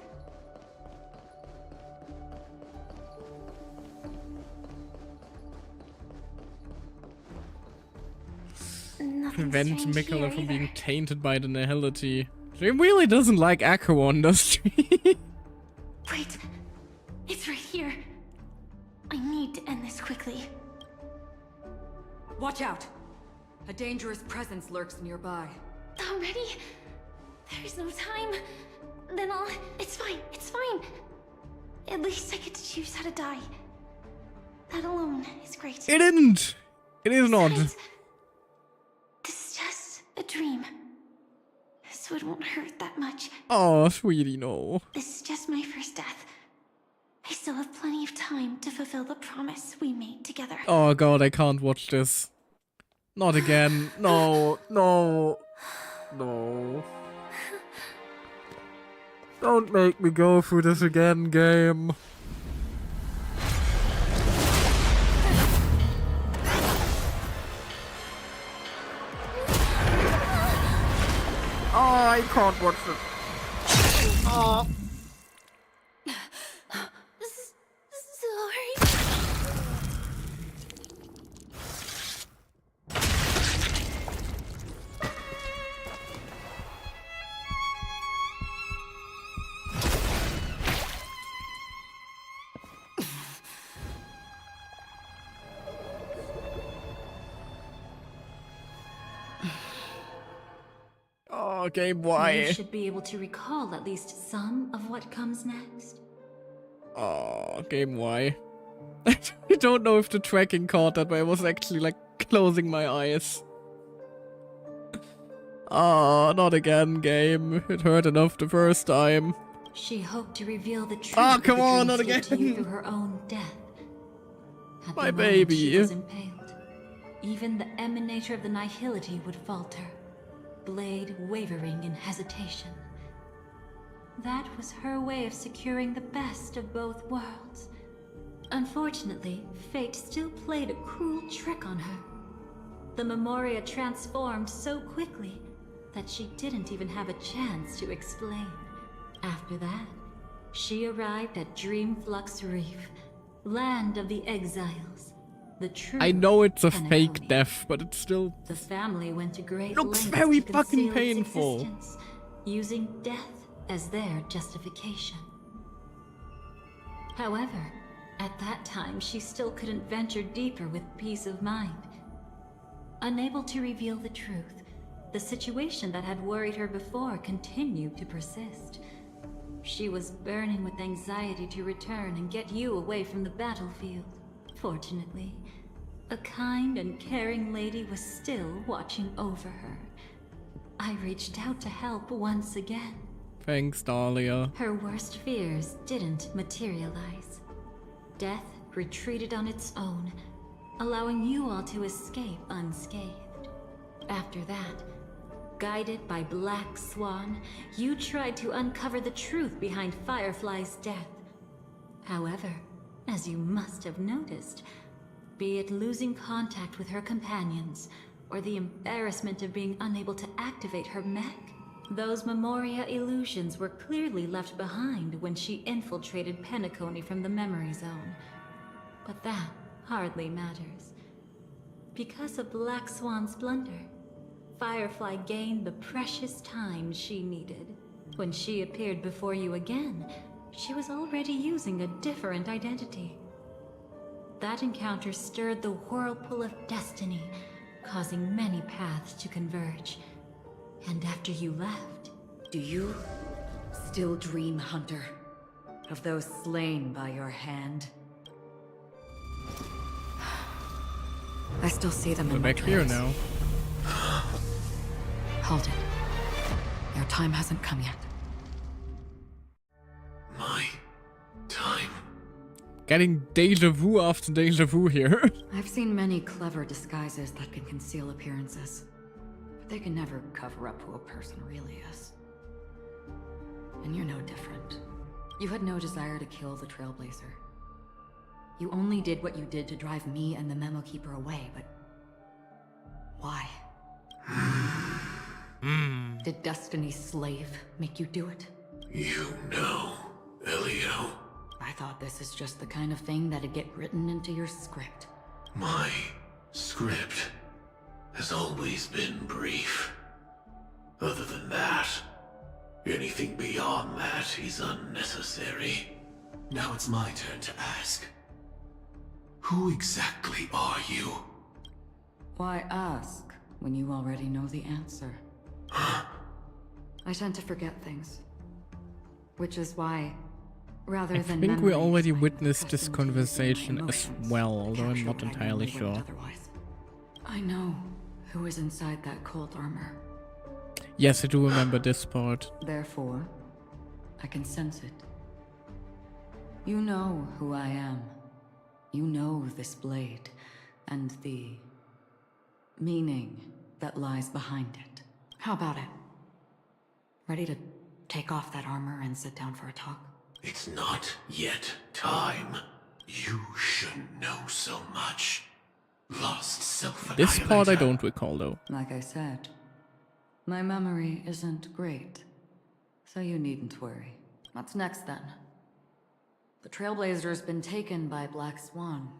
Prevent Mikola from being tainted by the nihility. She really doesn't like Acheron, does she? Wait. It's right here. I need to end this quickly. Watch out! A dangerous presence lurks nearby. Already? There's no time. Then I'll... It's fine. It's fine. At least I get to choose how to die. That alone is great. It didn't! It is not. Besides, this is just a dream. So it won't hurt that much. Oh, sweetie, no. This is just my first death. I still have plenty of time to fulfill the promise we made together. Oh god, I can't watch this. Not again. No, no, no. Don't make me go through this again, game. Oh, I can't watch this. Oh. Sorry. Oh, game, why? You should be able to recall at least some of what comes next. Oh, game, why? I don't know if the tracking caught that, but I was actually like closing my eyes. Oh, not again, game. It hurt enough the first time. She hoped to reveal the truth Oh, of come the on, not dreamscape to you again. through her own death. At My the moment baby. she was impaled, even the emanator of the nihility would falter, blade wavering in hesitation. That was her way of securing the best of both worlds. Unfortunately, fate still played a cruel trick on her. The Memoria transformed so quickly that she didn't even have a chance to explain. After that, she arrived at Dreamflux Reef, land of the exiles. The true I know it's a Penacony. fake death, but it's still The family went to great looks lengths very to fucking conceal its painful. existence, using death as their justification. However, at that time, she still couldn't venture deeper with peace of mind. Unable to reveal the truth, the situation that had worried her before continued to persist. She was burning with anxiety to return and get you away from the battlefield. Fortunately, a kind and caring lady was still watching over her. I reached out to help once again. Thanks, Dahlia. Her worst fears didn't materialize. Death retreated on its own, allowing you all to escape unscathed. After that, guided by Black Swan, you tried to uncover the truth behind Firefly's death. However, as you must have noticed, be it losing contact with her companions, or the embarrassment of being unable to activate her mech, those Memoria illusions were clearly left behind when she infiltrated Penacony from the memory zone. But that hardly matters. Because of Black Swan's blunder, Firefly gained the precious time she needed. When she appeared before you again, she was already using a different identity. That encounter stirred the whirlpool of destiny, causing many paths to converge. And after you left... Do you still dream, Hunter, of those slain by your hand? I still see them We're in my back here dreams. now. Hold it. Your time hasn't come yet. My time. Getting deja vu after deja vu here. I've seen many clever disguises that can conceal appearances, but they can never cover up who a person really is. And you're no different. You had no desire to kill the Trailblazer. You only did what you did to drive me and the Memo Keeper away, but... why? Did Destiny's slave make you do it? You know, Elio. I thought this is just the kind of thing that'd get written into your script. My script has always been brief. Other than that, anything beyond that is unnecessary. Now it's my turn to ask. Who exactly are you? Why ask when you already know the answer? I tend to forget things. Which is why, rather I than think we memories, already I'm witnessed this accustomed to using my conversation as emotions, well, although I'm not capturing what I entirely normally wouldn't sure. otherwise. I know who is inside that cult armor. Yes, I do remember this part. Therefore, I can sense it. You know who I am. You know this blade, and the meaning that lies behind it. How about it? Ready to take off that armor and sit down for a talk? It's not yet time. You shouldn't know so much. Lost This self-annihilator. part I don't recall, though. Like I said, my memory isn't great, so you needn't worry. What's next, then? The Trailblazer's been taken by Black Swan.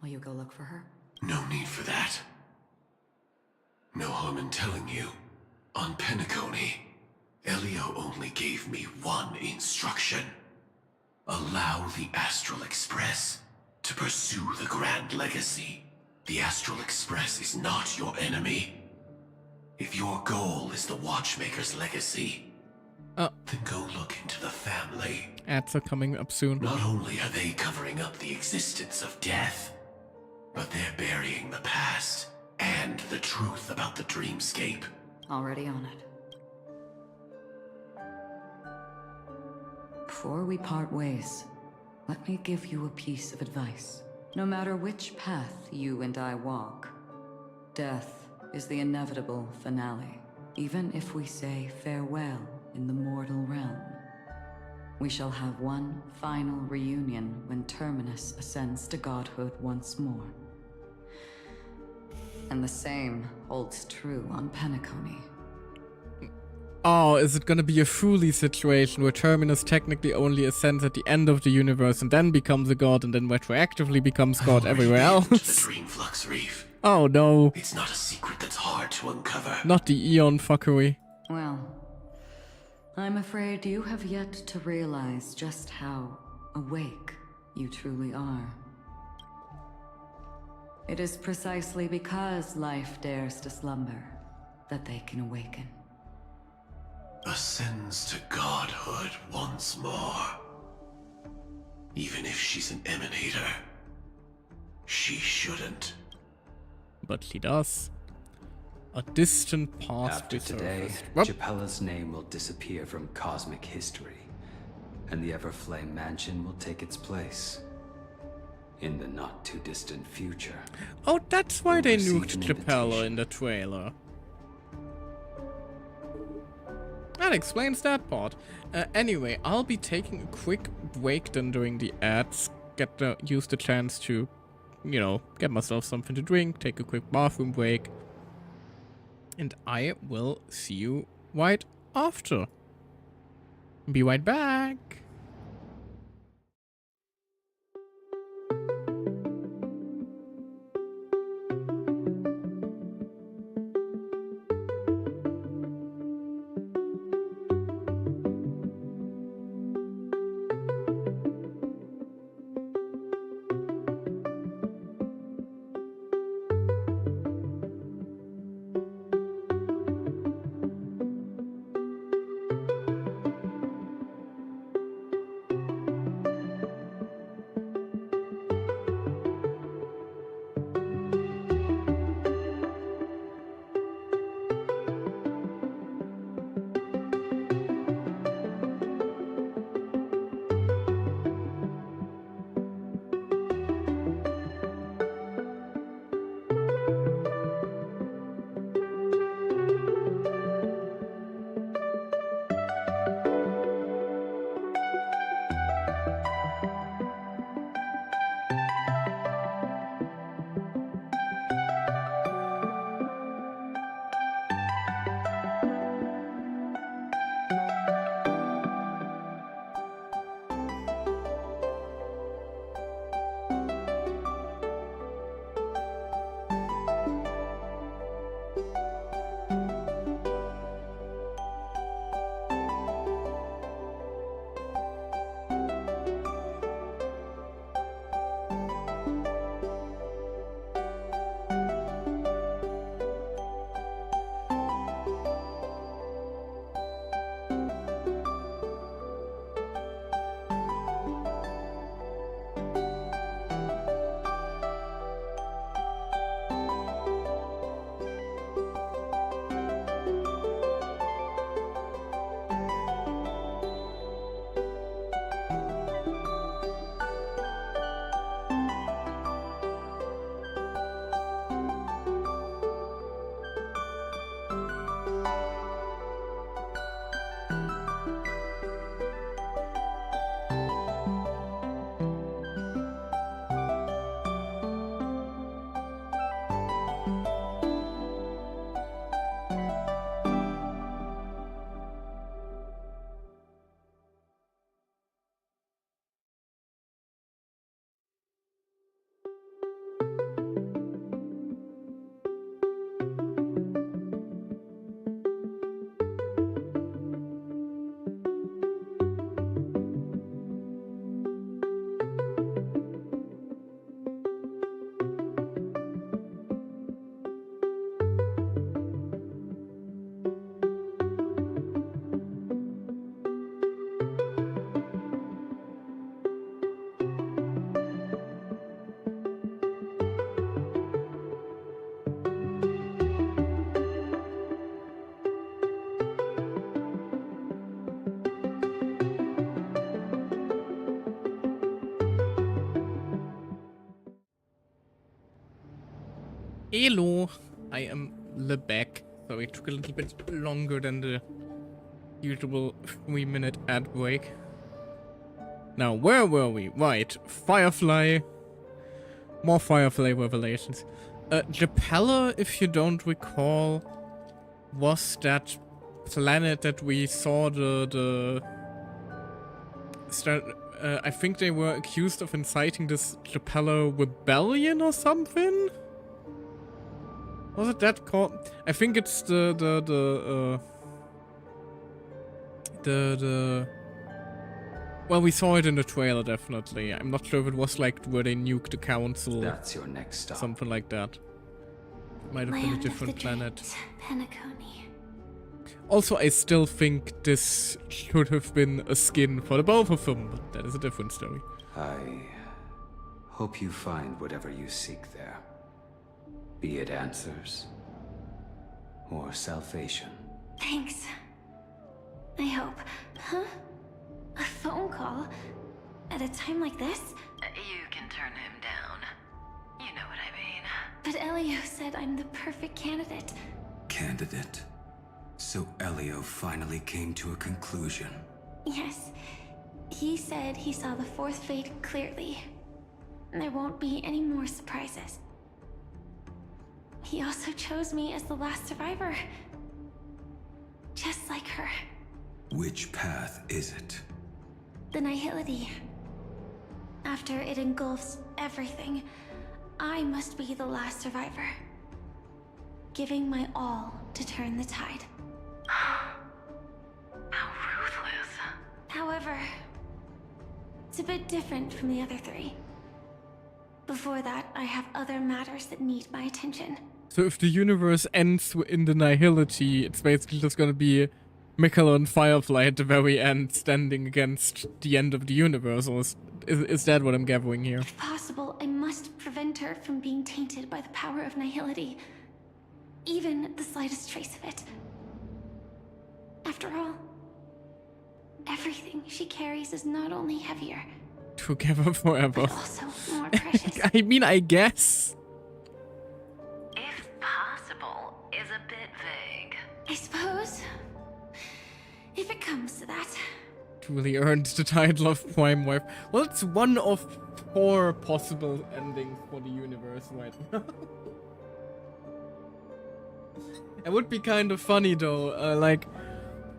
Will you go look for her? No need for that. No harm in telling you. On Penacony, Elio only gave me one instruction. Allow the Astral Express to pursue the Grand Legacy. The Astral Express is not your enemy. If your goal is the Watchmaker's legacy, then go look into the family. Ads are coming up soon. Not only are they covering up the existence of death, but they're burying the past and the truth about the dreamscape. Already on it. Before we part ways, let me give you a piece of advice. No matter which path you and I walk, death is the inevitable finale. Even if we say farewell in the mortal realm, we shall have one final reunion when Terminus ascends to godhood once more. And the same holds true on Penacony. Oh, is it gonna be a Fooly situation where Terminus technically only ascends at the end of the universe and then becomes a god and then retroactively becomes god everywhere else? The Dreamflux Reef. Oh no. It's not a secret that's hard to uncover. Not the Eon fuckery. Well, I'm afraid you have yet to realize just how awake you truly are. It is precisely because life dares to slumber that they can awaken. Ascends to godhood once more. Even if she's an emanator, she shouldn't. But she does. A distant past After today, resurfaced. Chapella's name will disappear from cosmic history, and the Everflame Mansion will take its place. In the not-too-distant future. Oh, that's why they receive nuked an Chapella in the trailer. That explains that part. Anyway, I'll be taking a quick break then during the ads. Use the chance to, you know, get myself something to drink, take a quick bathroom break. And I will see you right after. Be right back. Hello, I am Lebec. So it took a little bit longer than the usual 3-minute ad break. Now, where were we? Right, Firefly. More Firefly revelations. Japella, if you don't recall, was that planet that we saw I think they were accused of inciting this Japella rebellion or something? Was it that called? I think it's the well, we saw it in the trailer, definitely. I'm not sure if it was like where they nuked the council. That's your next stop. Something like that. Might have been a different planet. Penacony. Also, I still think this should have been a skin for the both of them, but that is a different story. I hope you find whatever you seek there. Be it answers or salvation. Thanks. I hope. Huh? A phone call? At a time like this? You can turn him down. You know what I mean. But Elio said I'm the perfect candidate. Candidate? So Elio finally came to a conclusion. Yes. He said he saw the fourth fate clearly. There won't be any more surprises. He also chose me as the last survivor. Just like her. Which path is it? The Nihility. After it engulfs everything, I must be the last survivor. Giving my all to turn the tide. How ruthless. However, it's a bit different from the other three. Before that, I have other matters that need my attention. So if the universe ends in the Nihility, it's basically just gonna be Mikkel and Firefly at the very end standing against the end of the universe, or is that what I'm gathering here? If possible, I must prevent her from being tainted by the power of Nihility. Even the slightest trace of it. After all, everything she carries is not only heavier, Together forever. but also more precious. I mean, I guess. If possible is a bit vague. I suppose. If it comes to that. Truly earned the title of Prime Wife. Well, it's one of 4 possible endings for the universe right now. It would be kind of funny though, like,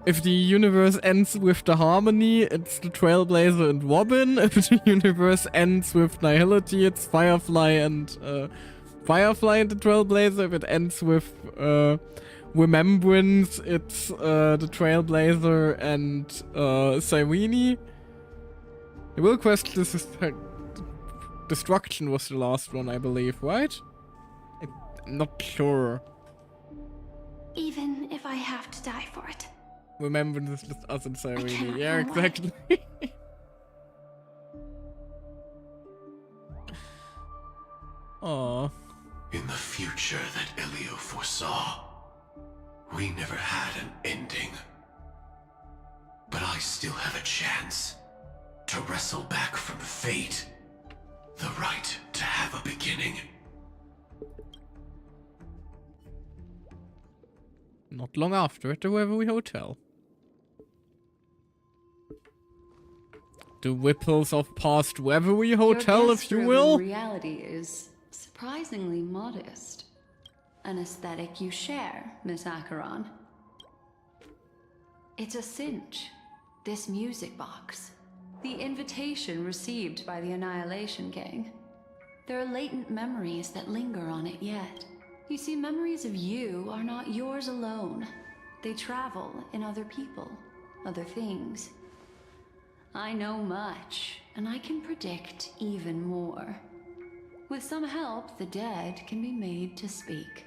if the universe ends with the Harmony, it's the Trailblazer and Robin. If the universe ends with Nihility, it's Firefly and the Trailblazer. If it ends with Remembrance, it's the Trailblazer and Cyrene. The real question is Destruction was the last one, I believe, right? I'm not sure. Even if I have to die for it. Remembrance is just us and Cyrene. cannot Yeah, run away. exactly. Aww. In the future that Elio foresaw, we never had an ending. But I still have a chance to wrestle back from fate the right to have a beginning. Not long after at the Waverly Hotel. The ripples of past Waverly Hotel, if you will. Reality is surprisingly modest. An aesthetic you share, Miss Acheron. It's a cinch. This music box. The invitation received by the Annihilation Gang. There are latent memories that linger on it yet. You see, memories of you are not yours alone. They travel in other people, other things. I know much, and I can predict even more. With some help, the dead can be made to speak.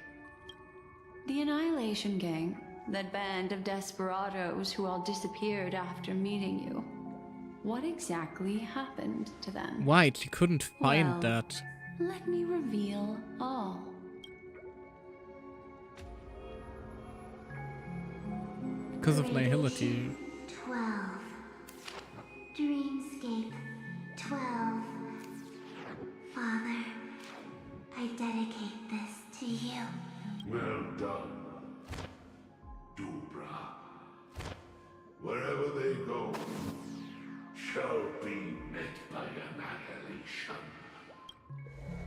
The Annihilation Gang, that band of desperados who all disappeared after meeting you. What exactly happened to them? Right, you couldn't find Well, that. Let me reveal all. Because of Nihility. 12. Dreamscape 12. Father, I dedicate this to you.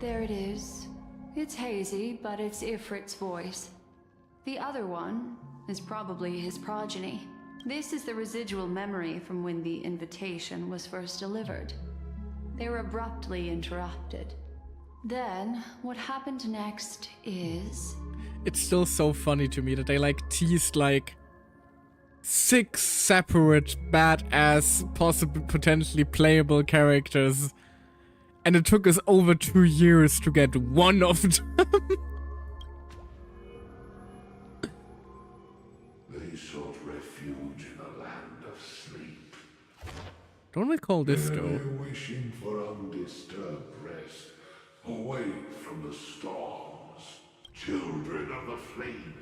There it is. It's hazy, but it's Ifrit's voice. The other one is probably his progeny. This is the residual memory from when the invitation was first delivered. They were abruptly interrupted. Then, what happened next is... It's still so funny to me that they like teased like 6 separate badass, possibly potentially playable characters. And it took us over 2 years to get one of them. They sought refuge in a land of sleep. Don't recall this though. They're wishing for undisturbed rest, away from the storms. Children of the flame,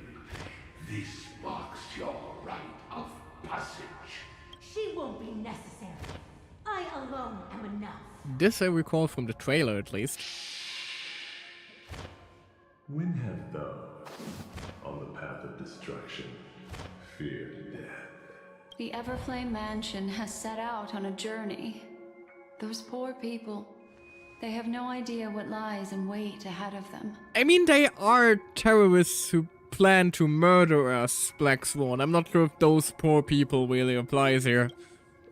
this marks your rite of passage. She won't be necessary. I alone am enough. This I recall from the trailer at least. When have thou, on the path of destruction, feared death? The Everflame Mansion has set out on a journey. Those poor people, they have no idea what lies in wait ahead of them. I mean, they are terrorists who plan to murder us, Black Swan. I'm not sure if those poor people really applies here.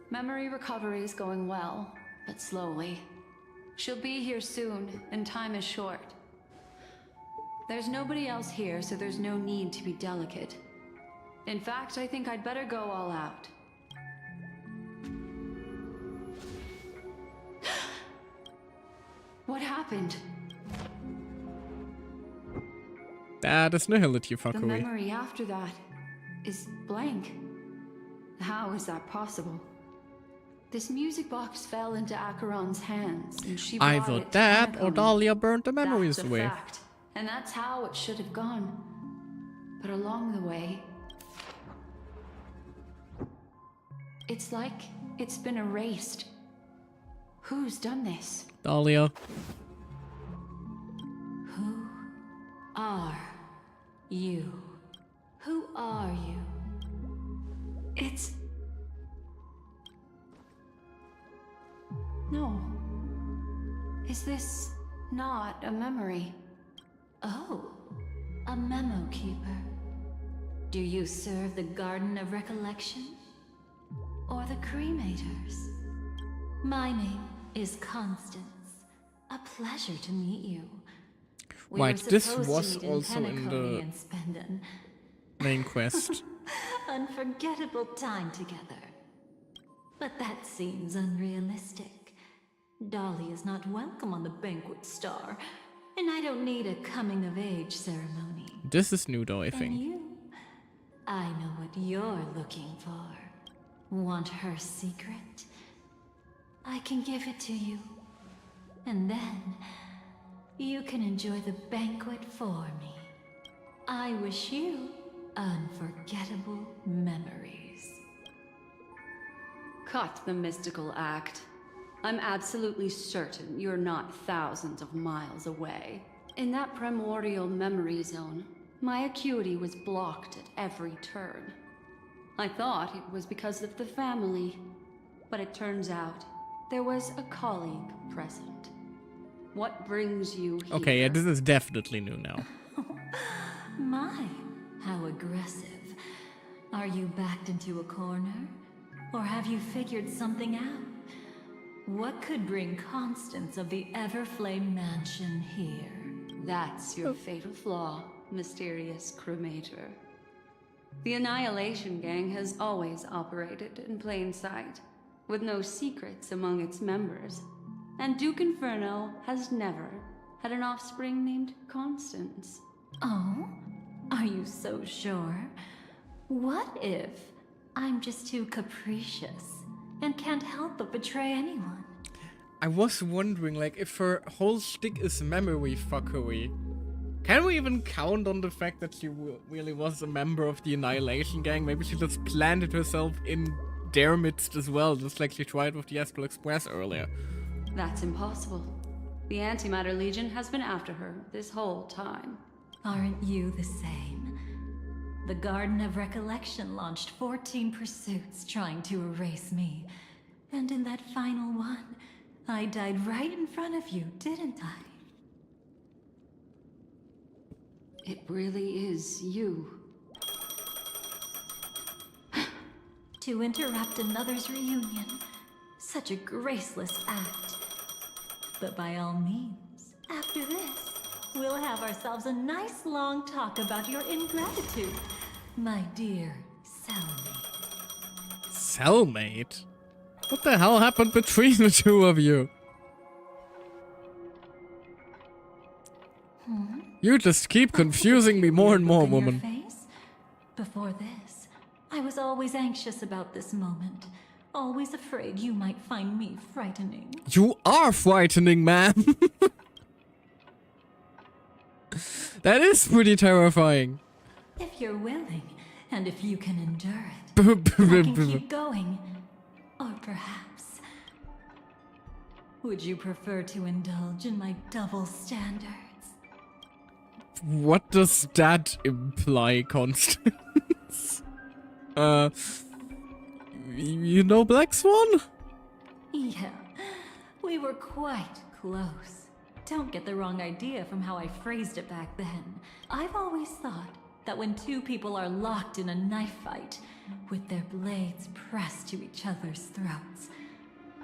Memory recovery is going well, but slowly. She'll be here soon, and time is short. There's nobody else here, so there's no need to be delicate. In fact, I think I'd better go all out. What happened? That is nihility The fuckery. memory after that is blank. How is that possible? This music box fell into Acheron's hands, and she brought Either it to that or Pentagon. Dahlia burned the memories That's a away. fact, and that's how it should have gone. But along the way, it's like it's been erased. Who's done this? Dahlia. Who are you? Who are you? It's... No. Is this not a memory? Oh, a memo keeper. Do you serve the Garden of Recollection? Or the Cremators? My name is Constance. A pleasure to meet you. We Right, were this supposed was to meet also in Penacony the and spend an main quest. unforgettable time together. But that seems unrealistic. Dolly is not welcome on the Banquet Star, and I don't need a coming-of-age ceremony. This is new though, I And think. you? I know what you're looking for. Want her secret? I can give it to you. And then, you can enjoy the banquet for me. I wish you unforgettable memories. Cut the mystical act. I'm absolutely certain you're not thousands of miles away. In that primordial memory zone, my acuity was blocked at every turn. I thought it was because of the family, but it turns out there was a colleague present. What brings you here? Okay, yeah, this is definitely new now. My, how aggressive. Are you backed into a corner? Or have you figured something out? What could bring Constance of the Everflame Mansion here? That's your fatal flaw, mysterious cremator. The Annihilation Gang has always operated in plain sight, with no secrets among its members. And Duke Inferno has never had an offspring named Constance. Oh? Are you so sure? What if I'm just too capricious and can't help but betray anyone? I was wondering, like, if her whole shtick is memory fuckery, can we even count on the fact that she really was a member of the Annihilation Gang? Maybe she just planted herself in their midst as well, just like she tried with the Astral Express earlier. That's impossible. The Antimatter Legion has been after her this whole time. Aren't you the same? The Garden of Recollection launched 14 pursuits trying to erase me. And in that final one, I died right in front of you, didn't I? It really is you. To interrupt another's reunion. Such a graceless act. But by all means, after this, we'll have ourselves a nice long talk about your ingratitude, my dear cellmate. Cellmate? What the hell happened between the two of you? You just keep confusing me more and more, woman. Face? Before this, I was always anxious about this moment. Always afraid you might find me frightening. You are frightening, man. That is pretty terrifying. If you're willing, and if you can endure it, I can keep going. Or perhaps, would you prefer to indulge in my double standards? What does that imply, Constance? You know Black Swan? Yeah, we were quite close. Don't get the wrong idea from how I phrased it back then. I've always thought that when two people are locked in a knife fight, with their blades pressed to each other's throats,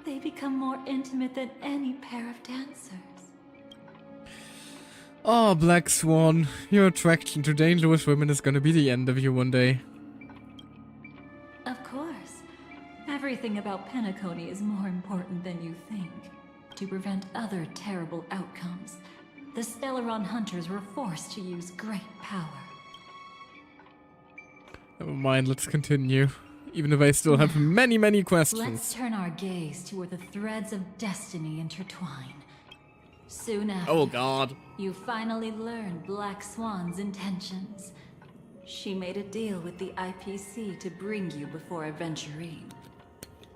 they become more intimate than any pair of dancers. Oh, Black Swan, your attraction to dangerous women is gonna be the end of you one day. Of course. Everything about Penacony is more important than you think. To prevent other terrible outcomes, the Stellaron hunters were forced to use great power. Never mind, let's continue. Even if I still have many questions. Let's turn our gaze to where the threads of destiny intertwine. Soon after, oh god, you finally learn Black Swan's intentions. She made a deal with the IPC to bring you before Aventurine.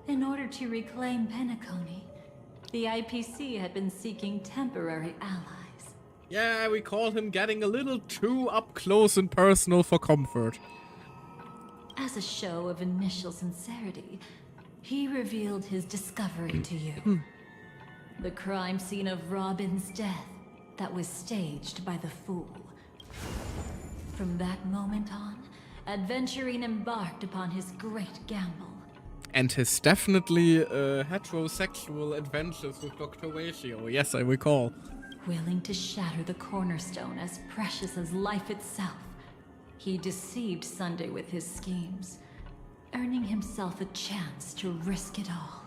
In order to reclaim Penacony, the IPC had been seeking temporary allies. Yeah, I recall him getting a little too up close and personal for comfort. As a show of initial sincerity, he revealed his discovery to you. The crime scene of Robin's death that was staged by the Fool. From that moment on, Aventurine embarked upon his great gamble. And his definitely heterosexual adventures with Dr. Ratio. Yes, I recall. Willing to shatter the cornerstone as precious as life itself, he deceived Sunday with his schemes, earning himself a chance to risk it all.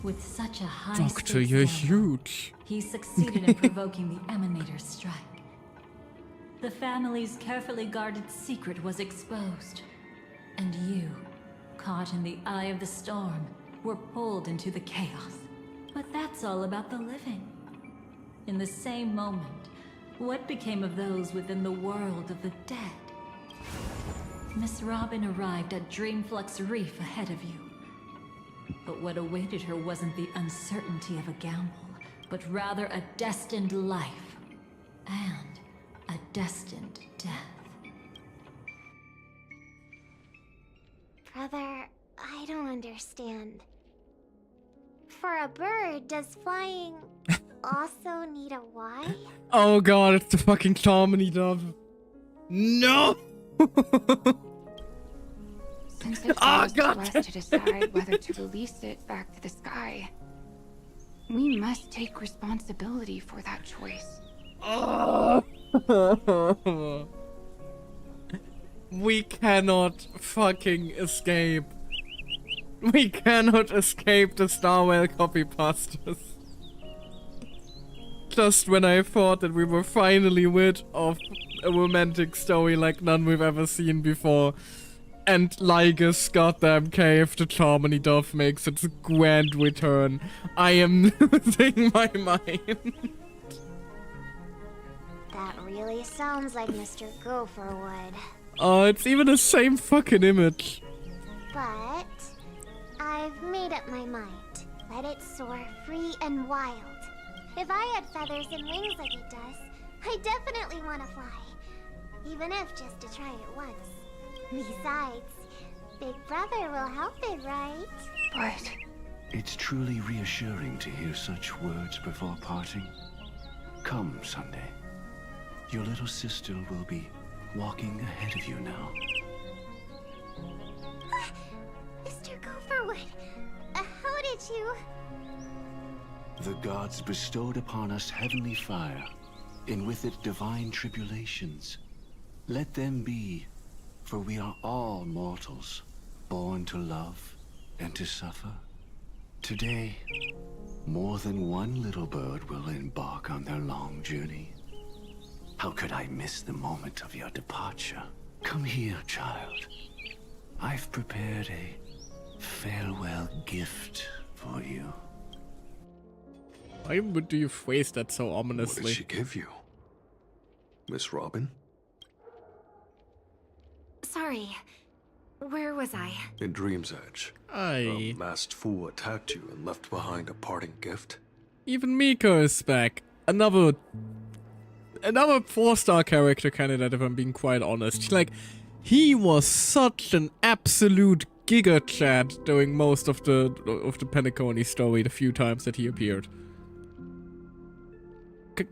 With such a high Doctor, you're gamble, huge. he succeeded in provoking the Emanator's strike. The family's carefully guarded secret was exposed, and you, caught in the eye of the storm, were pulled into the chaos. But that's all about the living. In the same moment, what became of those within the world of the dead? Miss Robin arrived at Dreamflux Reef ahead of you. But what awaited her wasn't the uncertainty of a gamble, but rather a destined life and a destined death. Brother, I don't understand. For a bird, does flying also need a Y? Oh god, it's the fucking Harmony dove. No! Since it's up to us to decide whether to release it back to the sky, we must take responsibility for that choice. We cannot fucking escape. We cannot escape the Star Whale copypasters. Just when I thought that we were finally rid of a romantic story like none we've ever seen before, and Lygus' goddamn cave, the Charmony Dove makes its grand return, I am losing my mind. That really sounds like Mr. Gopher would. Oh, it's even the same fucking image. But I've made up my mind. Let it soar free and wild. If I had feathers and wings like it does, I definitely want to fly. Even if just to try it once. Besides, Big Brother will help it, right? But it's truly reassuring to hear such words before parting. Come, Sunday. Your little sister will be walking ahead of you now. Mr. Gopherwood, how did you... The gods bestowed upon us heavenly fire, and with it divine tribulations. Let them be, for we are all mortals, born to love and to suffer. Today, more than one little bird will embark on their long journey. How could I miss the moment of your departure? Come here, child. I've prepared a farewell gift for you. Why would you phrase that so ominously? What did she give you? Miss Robin? Sorry, where was I? In Dream's Edge. A masked fool attacked you and left behind a parting gift. Even Miko is back. Another 4-star character candidate, if I'm being quite honest. Like, he was such an absolute giga chat during most of the Penacony story the few times that he appeared.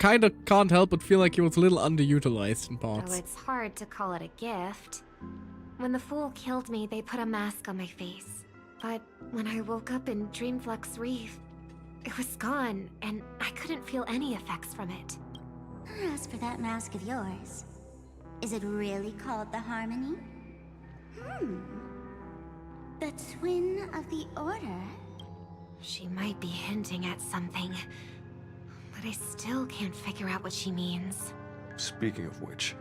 Kinda can't help but feel like he was a little underutilized in parts. Though it's hard to call it a gift. When the fool killed me, they put a mask on my face. But when I woke up in Dreamflux Reef, it was gone, and I couldn't feel any effects from it. As for that mask of yours, is it really called the Harmony? The Twin of the Order? She might be hinting at something, but I still can't figure out what she means. Speaking of which,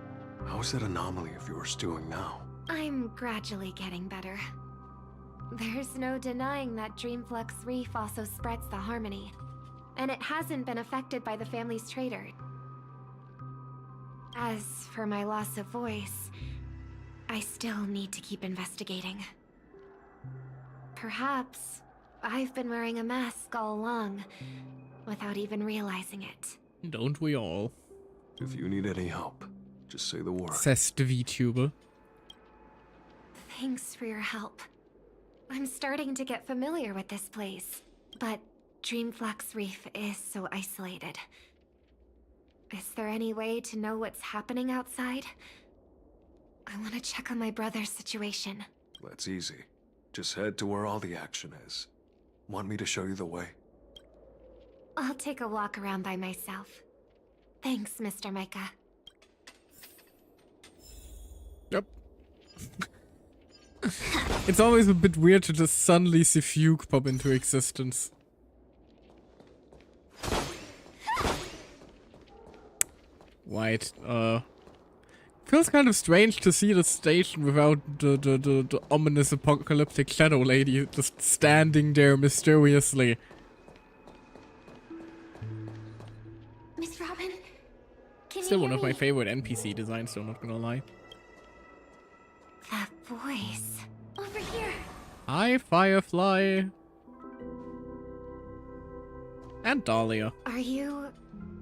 how's that anomaly of yours doing now? I'm gradually getting better. There's no denying that Dreamflux Reef also spreads the Harmony, and it hasn't been affected by the family's traitor. As for my loss of voice, I still need to keep investigating. Perhaps I've been wearing a mask all along, without even realizing it. Don't we all? If you need any help, just say the word. Says the VTuber. Thanks for your help. I'm starting to get familiar with this place, but Dreamflux Reef is so isolated. Is there any way to know what's happening outside? I want to check on my brother's situation. That's easy. Just head to where all the action is. Want me to show you the way? I'll take a walk around by myself. Thanks, Mr. Micah. Yep. It's always a bit weird to just suddenly see Fugue pop into existence. Right, feels kind of strange to see the station without the ominous apocalyptic shadow lady just standing there mysteriously. Miss Robin, can Still you one hear of my me? favorite NPC designs, so I'm not gonna lie. That voice. Over here. Hi, Firefly. And Dahlia. Are you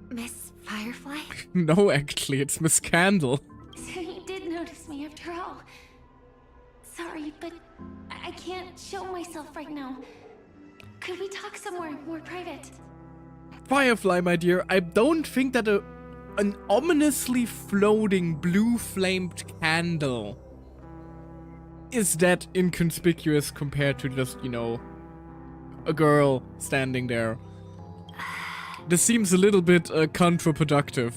Miss Firefly? No, actually, it's Miss Candle. So you did notice me after all. Sorry, but I can't show myself right now. Could we talk somewhere more private? Firefly, my dear, I don't think that an ominously floating blue-flamed candle is that inconspicuous compared to just, you know, a girl standing there. This seems a little bit counterproductive.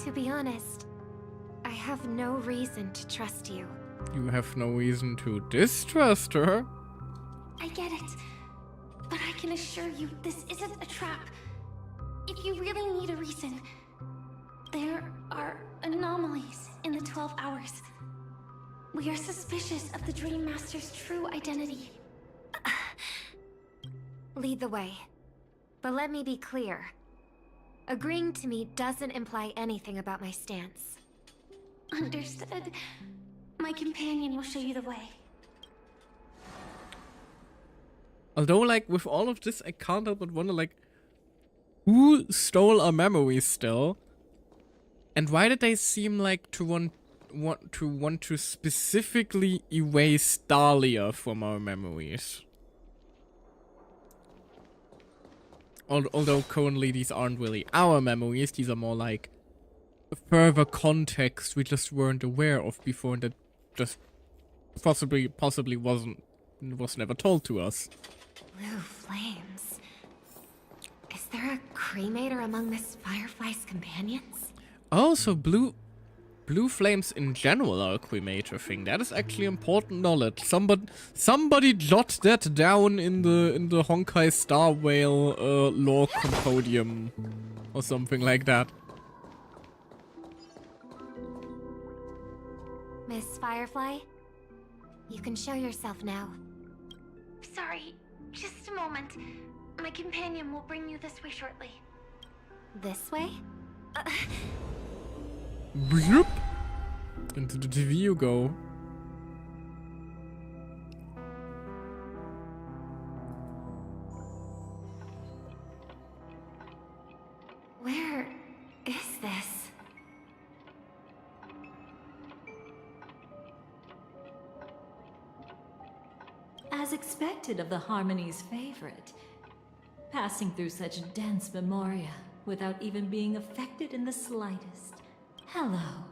To be honest, I have no reason to trust you. You have no reason to distrust her. I get it, but I can assure you this isn't a trap. If you really need a reason, there are anomalies in the 12 hours. We are suspicious of the Dream Master's true identity. Lead the way. But let me be clear. Agreeing to me doesn't imply anything about my stance. Understood. My companion will show you the way. Although, like, with all of this, I can't help but wonder, like, who stole our memories still? And why did they seem like to want to specifically erase Dahlia from our memories? Although currently these aren't really our memories, these are more like further context we just weren't aware of before, and that just possibly was never told to us. Blue flames. Is there a cremator among Miss Firefly's companions? Also, blue flames in general are a cremator thing. That is actually important knowledge. Somebody jot that down in the Honkai Star Whale lore compodium or something like that. Miss Firefly, you can show yourself now. Sorry, just a moment. My companion will bring you this way shortly. This way? Bloop. Into the TV you go. Where is this? As expected of the Harmony's favorite, passing through such dense memoria without even being affected in the slightest. Hello.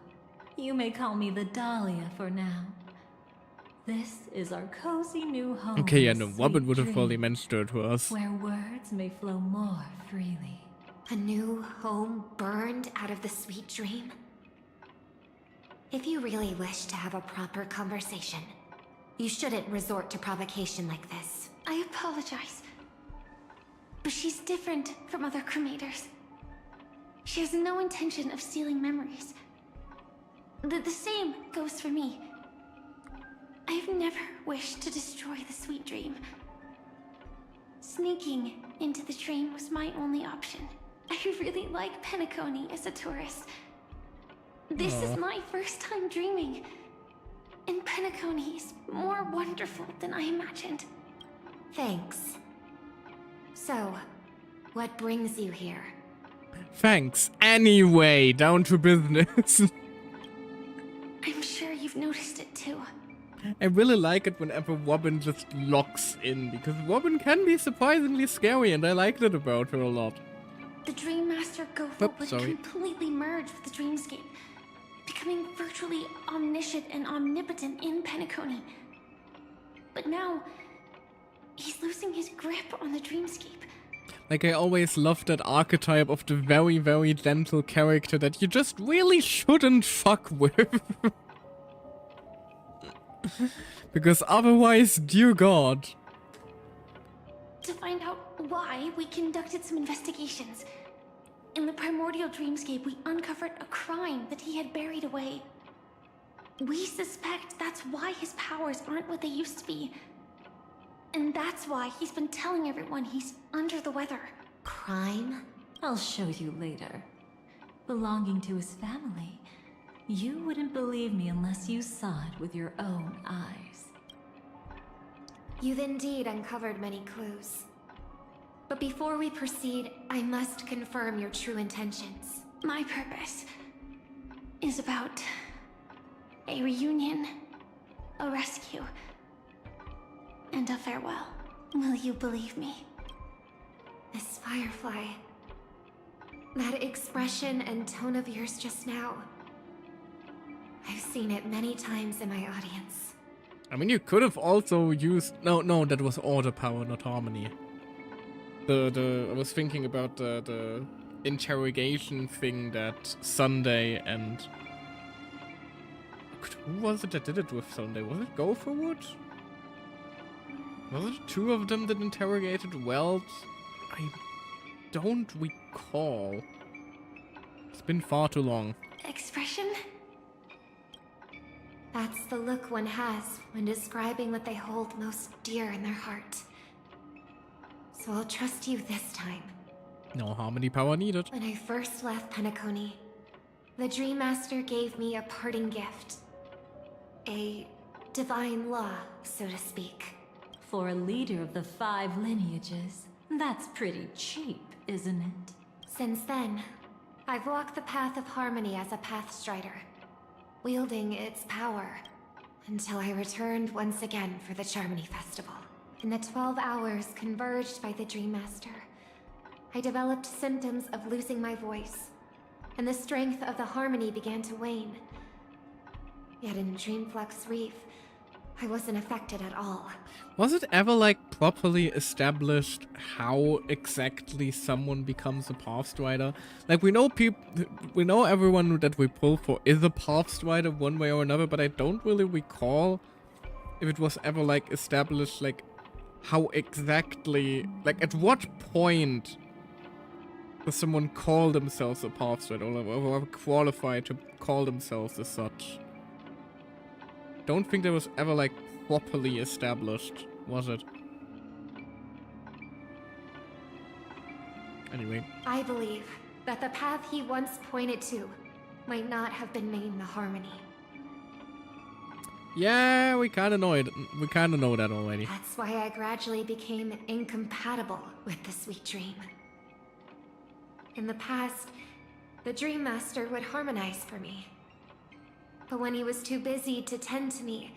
You may call me the Dahlia for now. This is our cozy new home. Okay, yeah, no, Wobbin would have Dream, probably mentioned it to us. where words may flow more freely. A new home burned out of the sweet dream? If you really wish to have a proper conversation, you shouldn't resort to provocation like this. I apologize. But she's different from other cremators. She has no intention of stealing memories. The same goes for me. I've never wished to destroy the sweet dream. Sneaking into the dream was my only option. I really like Penacony as a tourist. This is my first time dreaming. And Penacony is more wonderful than I imagined. Thanks. So, what brings you here? Thanks. Anyway, down to business. I'm sure you've noticed it too. I really like it whenever Wobbin just locks in, because Wobbin can be surprisingly scary, and I liked it about her a lot. The Dream Master Gopher would completely merge with the dreamscape, becoming virtually omniscient and omnipotent in Penacony. But now, he's losing his grip on the dreamscape. Like, I always loved that archetype of the very, very gentle character that you just really shouldn't fuck with. Because otherwise, dear God. To find out why, we conducted some investigations. In the primordial dreamscape, we uncovered a crime that he had buried away. We suspect that's why his powers aren't what they used to be. And that's why he's been telling everyone he's under the weather. Crime? I'll show you later. Belonging to his family. You wouldn't believe me unless you saw it with your own eyes. You've indeed uncovered many clues. But before we proceed, I must confirm your true intentions. My purpose is about a reunion, a rescue, and a farewell. Will you believe me? Miss Firefly, that expression and tone of yours just now, I've seen it many times in my audience. I mean, you could have also used... No, that was order power, not harmony. I was thinking about the interrogation thing that Sunday and... Who was it that did it with Sunday? Was it Gopherwood? Was it two of them that interrogated Welt? I don't recall. It's been far too long. Expression? That's the look one has when describing what they hold most dear in their heart. So I'll trust you this time. No harmony power needed. When I first left Penacony, the Dream Master gave me a parting gift. A divine law, so to speak. For a leader of the 5 lineages, that's pretty cheap, isn't it? Since then, I've walked the path of harmony as a Pathstrider, wielding its power, until I returned once again for the Charmony Festival. In the 12 hours converged by the Dream Master, I developed symptoms of losing my voice, and the strength of the harmony began to wane. Yet in Dreamflux Reef, I wasn't affected at all. Was it ever like properly established how exactly someone becomes a Pathstrider? Like we know everyone that we pull for is a Pathstrider one way or another, but I don't really recall if it was ever like established like how exactly, like at what point does someone call themselves a Pathstrider or qualified to call themselves as such? Don't think there was ever like properly established, was it? Anyway. I believe that the path he once pointed to might not have been named the Harmony. Yeah, we kinda know it. We kinda know that already. That's why I gradually became incompatible with the sweet dream. In the past, the Dream Master would harmonize for me. But when he was too busy to tend to me,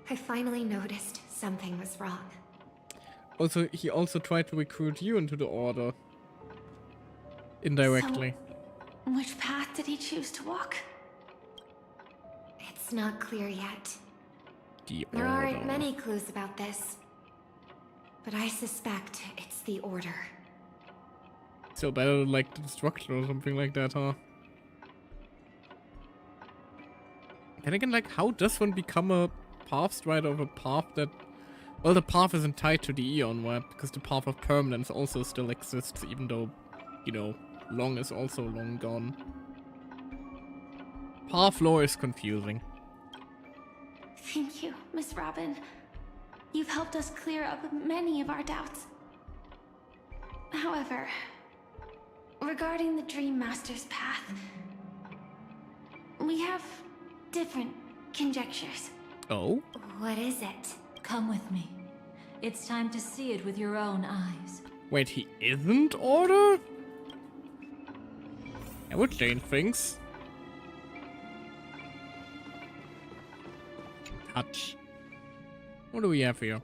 I finally noticed something was wrong. Also, he also tried to recruit you into the Order. Indirectly. So, which path did he choose to walk? It's not clear yet. The There Order. aren't many clues about this. But I suspect it's the Order. So better like the structure or something like that, huh? Then again, like, how does one become a Pathstrider of a path that... Well, the path isn't tied to the Eon, right? Because the path of permanence also still exists, even though, you know, long is also long gone. Path lore is confusing. Thank you, Miss Robin. You've helped us clear up many of our doubts. However, regarding the Dream Master's path, we have different conjectures. Oh? What is it? Come with me. It's time to see it with your own eyes. Wait, he isn't Order? That would change things. Touch. What do we have here?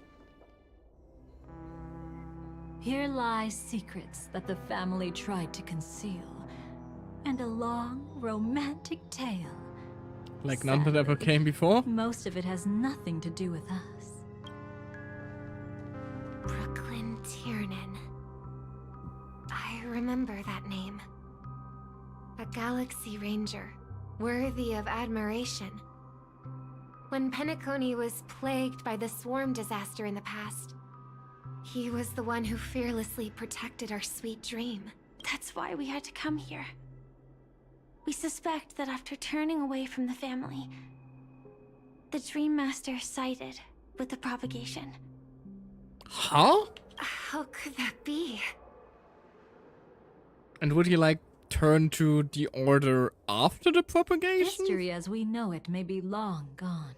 Here lie secrets that the family tried to conceal, and a long, romantic tale. Like none that ever came before? Most of it has nothing to do with us. Brooklyn Tiernan. I remember that name. A Galaxy Ranger, worthy of admiration. When Penacony was plagued by the swarm disaster in the past, he was the one who fearlessly protected our sweet dream. That's why we had to come here. We suspect that after turning away from the family, the Dream Master sided with the propagation. Huh? How could that be? And would he like turn to the Order after the propagation? History as we know it may be long gone,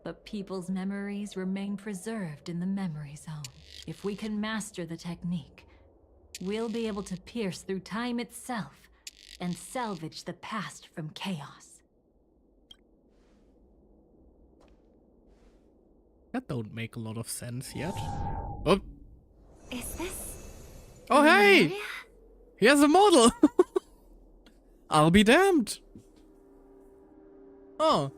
but people's memories remain preserved in the memory zone. If we can master the technique, we'll be able to pierce through time itself and salvage the past from chaos. That don't make a lot of sense yet. Oh. Is this... Oh, hey! He has a model! I'll be damned. Oh.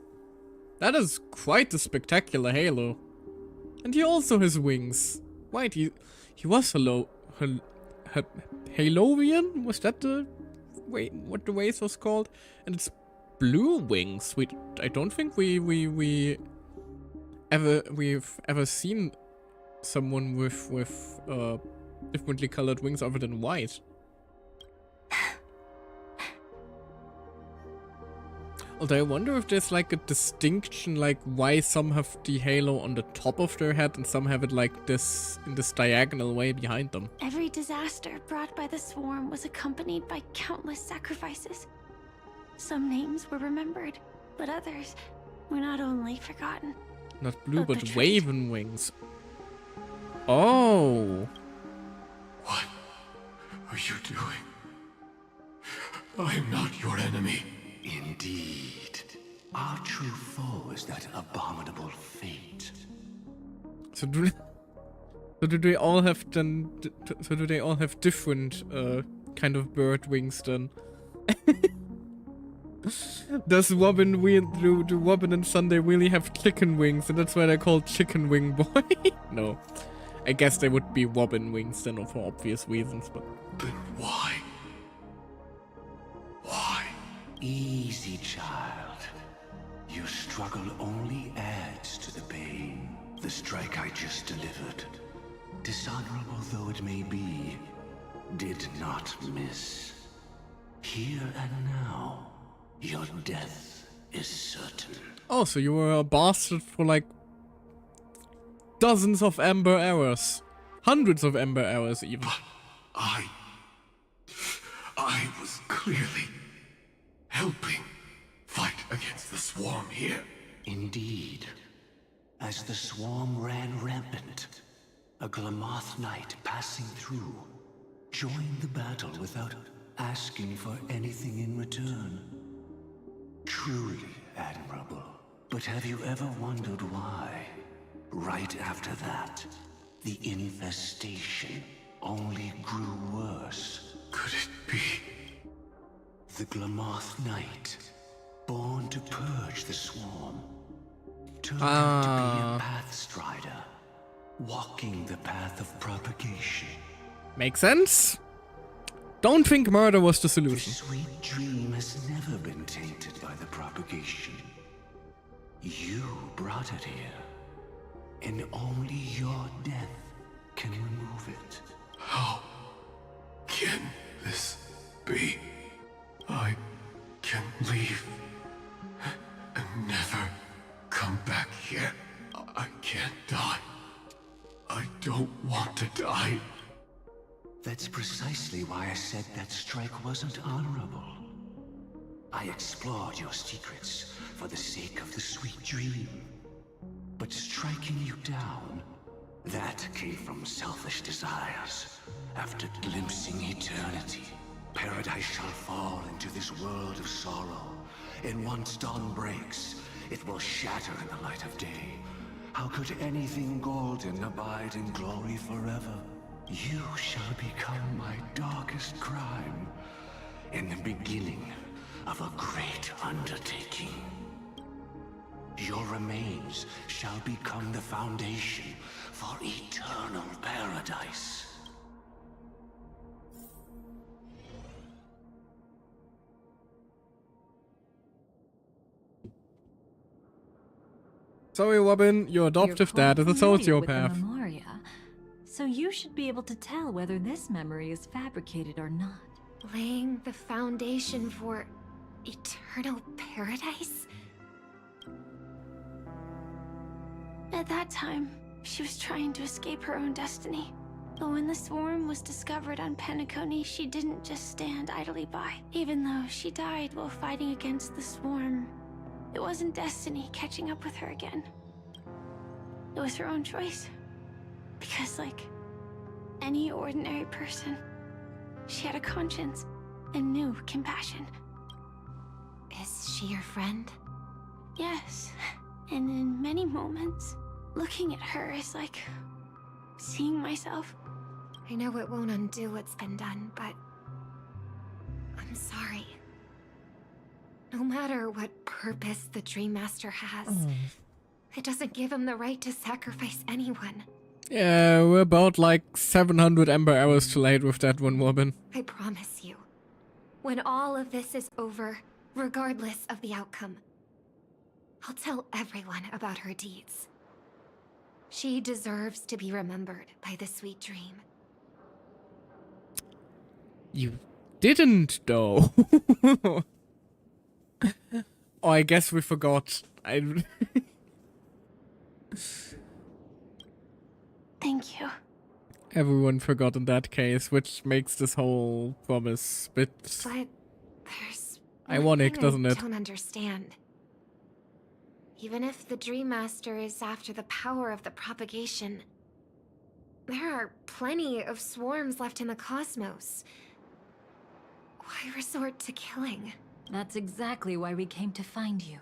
That is quite a spectacular halo. And he also has wings. Wait, he was Halovian? Was that the way, what the race was called? And it's blue wings. I don't think we've ever seen someone with differently colored wings other than white. Although I wonder if there's like a distinction, like why some have the halo on the top of their head and some have it like this in this diagonal way behind them. Every disaster brought by the swarm was accompanied by countless sacrifices. Some names were remembered, but others were not only forgotten. Not blue, but Waven wings. Oh. What are you doing? I am not your enemy. Indeed. Our true foe is that abominable fate. So do they all have then? So do they all have different kind of bird wings then? Does Robin do Robin and Sunday really have chicken wings, and that's why they're called Chicken Wing Boy? No. I guess they would be Robin wings then for obvious reasons, but... Then why? Why? Easy, child. Your struggle only adds to the pain. The strike I just delivered, dishonorable though it may be, did not miss. Here and now, your death is certain. Oh, so you were a bastard for like dozens of Amber Hours. Hundreds of Amber Hours even. I was clearly helping fight against the swarm here. Indeed. As the swarm ran rampant, a Glamoth knight passing through joined the battle without asking for anything in return. Truly admirable. But have you ever wondered why, right after that, the infestation only grew worse? Could it be? The Glamoth Knight, born to purge the swarm, turned out to be a pathstrider, walking the path of propagation. Makes sense. Don't think murder was the solution. The sweet dream has never been tainted by the propagation. You brought it here, and only your death can remove it. How can this be? I can leave and never come back here. I can't die. I don't want to die. That's precisely why I said that strike wasn't honorable. I explored your secrets for the sake of the sweet dream. But striking you down, that came from selfish desires. After glimpsing eternity, paradise shall fall into this world of sorrow. And once dawn breaks, it will shatter in the light of day. How could anything golden abide in glory forever? You shall become my darkest crime, in the beginning of a great undertaking. Your remains shall become the foundation for eternal paradise. Sorry, Robin, your adoptive dad is a sociopath. So you should be able to tell whether this memory is fabricated or not. Laying the foundation for eternal paradise? At that time, she was trying to escape her own destiny. But when the swarm was discovered on Penacony, she didn't just stand idly by. Even though she died while fighting against the swarm, it wasn't destiny catching up with her again. It was her own choice. Because, like any ordinary person, she had a conscience and knew compassion. Is she your friend? Yes. And in many moments, looking at her is like seeing myself. I know it won't undo what's been done, but I'm sorry. No matter what purpose the Dream Master has, it doesn't give him the right to sacrifice anyone. Yeah, we're about like 700 Amber Hours too late with that one, Robin. I promise you, when all of this is over, regardless of the outcome, I'll tell everyone about her deeds. She deserves to be remembered by the sweet dream. You didn't, though. Oh, I guess we forgot. Thank you. Everyone forgot in that case, which makes this whole promise a bit But there's ironic, doesn't I it? don't understand. Even if the Dream Master is after the power of the propagation, there are plenty of swarms left in the cosmos. Why resort to killing? That's exactly why we came to find you.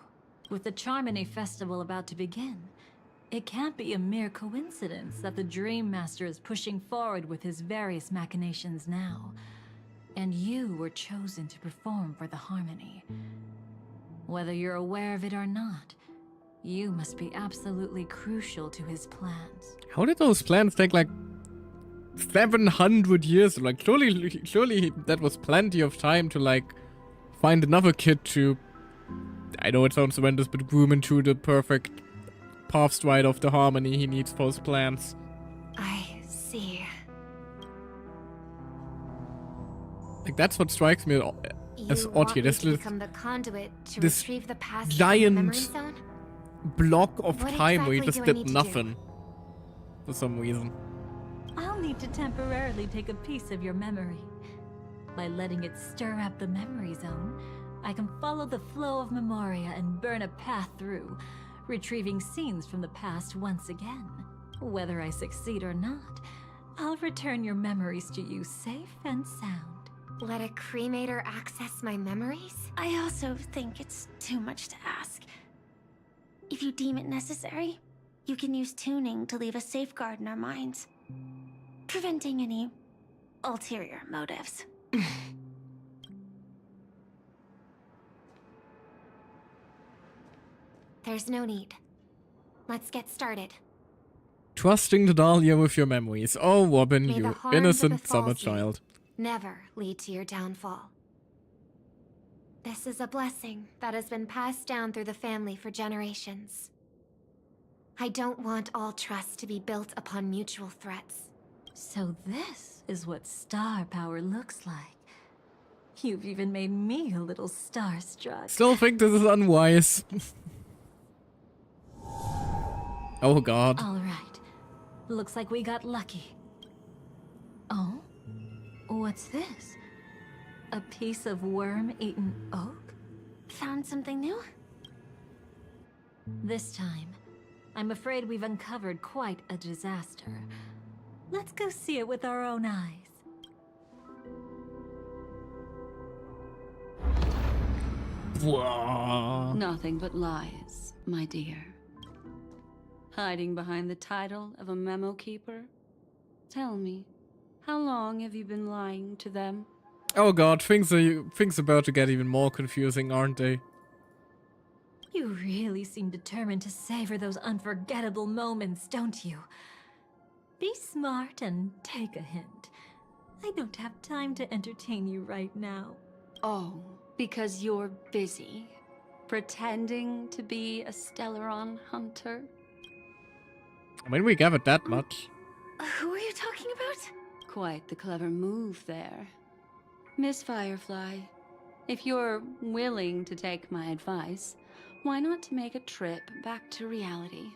With the Charmony Festival about to begin, it can't be a mere coincidence that the Dream Master is pushing forward with his various machinations now. And you were chosen to perform for the Harmony. Whether you're aware of it or not, you must be absolutely crucial to his plans. How did those plans take like 700 years? Like surely that was plenty of time to like find another kid to, I know it sounds horrendous, but groom into the perfect path stride of the Harmony he needs for his plans. I see. Like that's what strikes me as odd here. There's this become the conduit to this retrieve the past giant memory zone? block of What time where he exactly just do I did need to do? nothing for some reason. I'll need to temporarily take a piece of your memory. By letting it stir up the memory zone, I can follow the flow of memoria and burn a path through, retrieving scenes from the past once again. Whether I succeed or not, I'll return your memories to you safe and sound. Let a cremator access my memories? I also think it's too much to ask. If you deem it necessary, you can use tuning to leave a safeguard in our minds, preventing any ulterior motives. There's no need. Let's get started. Trusting the Dahlia with your memories. Oh, Robin, May the you harm that innocent befalls summer you child. never lead to your downfall. This is a blessing that has been passed down through the family for generations. I don't want all trust to be built upon mutual threats. So this is what star power looks like. You've even made me a little starstruck. Still think this is unwise. Oh god. All right. Looks like we got lucky. Oh? What's this? A piece of worm-eaten oak? Found something new? This time, I'm afraid we've uncovered quite a disaster. Let's go see it with our own eyes. Whoa. Nothing but lies, my dear. Hiding behind the title of a memo keeper? Tell me, how long have you been lying to them? Oh god, things about to get even more confusing, aren't they? You really seem determined to savor those unforgettable moments, don't you? Be smart and take a hint. I don't have time to entertain you right now. Oh, because you're busy, pretending to be a Stellaron hunter? I mean, we gathered that much. Who are you talking about? Quite the clever move there. Miss Firefly, if you're willing to take my advice, why not make a trip back to reality?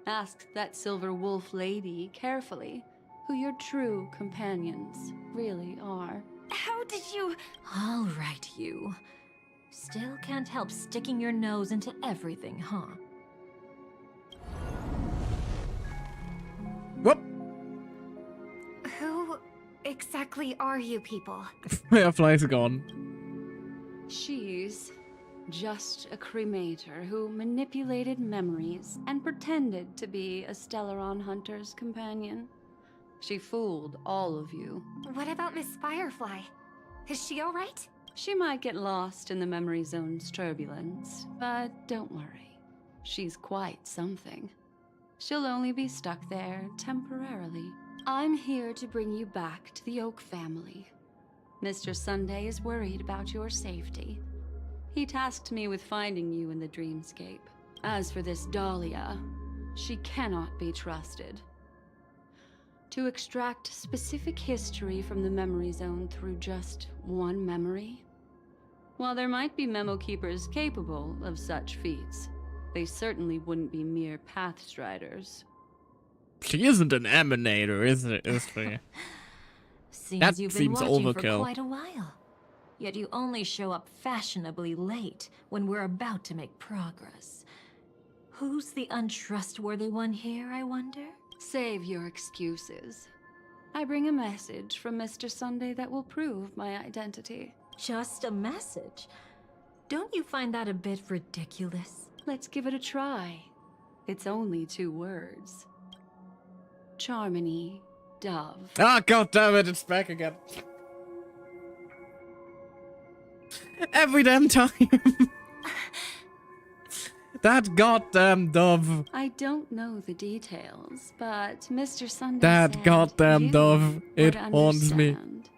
Ask that Silver Wolf lady carefully who your true companions really are. How did you... All right, you. Still can't help sticking your nose into everything, huh? Whoop! Who exactly are you people? Firefly's gone. She's just a cremator who manipulated memories and pretended to be a Stellaron hunter's companion. She fooled all of you. What about Miss Firefly? Is she all right? She might get lost in the memory zone's turbulence, but don't worry. She's quite something. She'll only be stuck there temporarily. I'm here to bring you back to the Oak family. Mr. Sunday is worried about your safety. He tasked me with finding you in the dreamscape. As for this Dahlia, she cannot be trusted. To extract specific history from the memory zone through just one memory? While there might be memo keepers capable of such feats, they certainly wouldn't be mere pathstriders. She isn't an emanator, is she? Seems you've been watching overkill. for quite a while. Yet you only show up fashionably late when we're about to make progress. Who's the untrustworthy one here, I wonder? Save your excuses. I bring a message from Mr. Sunday that will prove my identity. Just a message? Don't you find that a bit ridiculous? Let's give it a try. It's only 2 words. Charmony, Dove. Ah, god damn it, it's back again. Every damn time. That goddamn dove. I don't know the details, but Mr. Sunday That said goddamn you dove. It would haunts me. understand.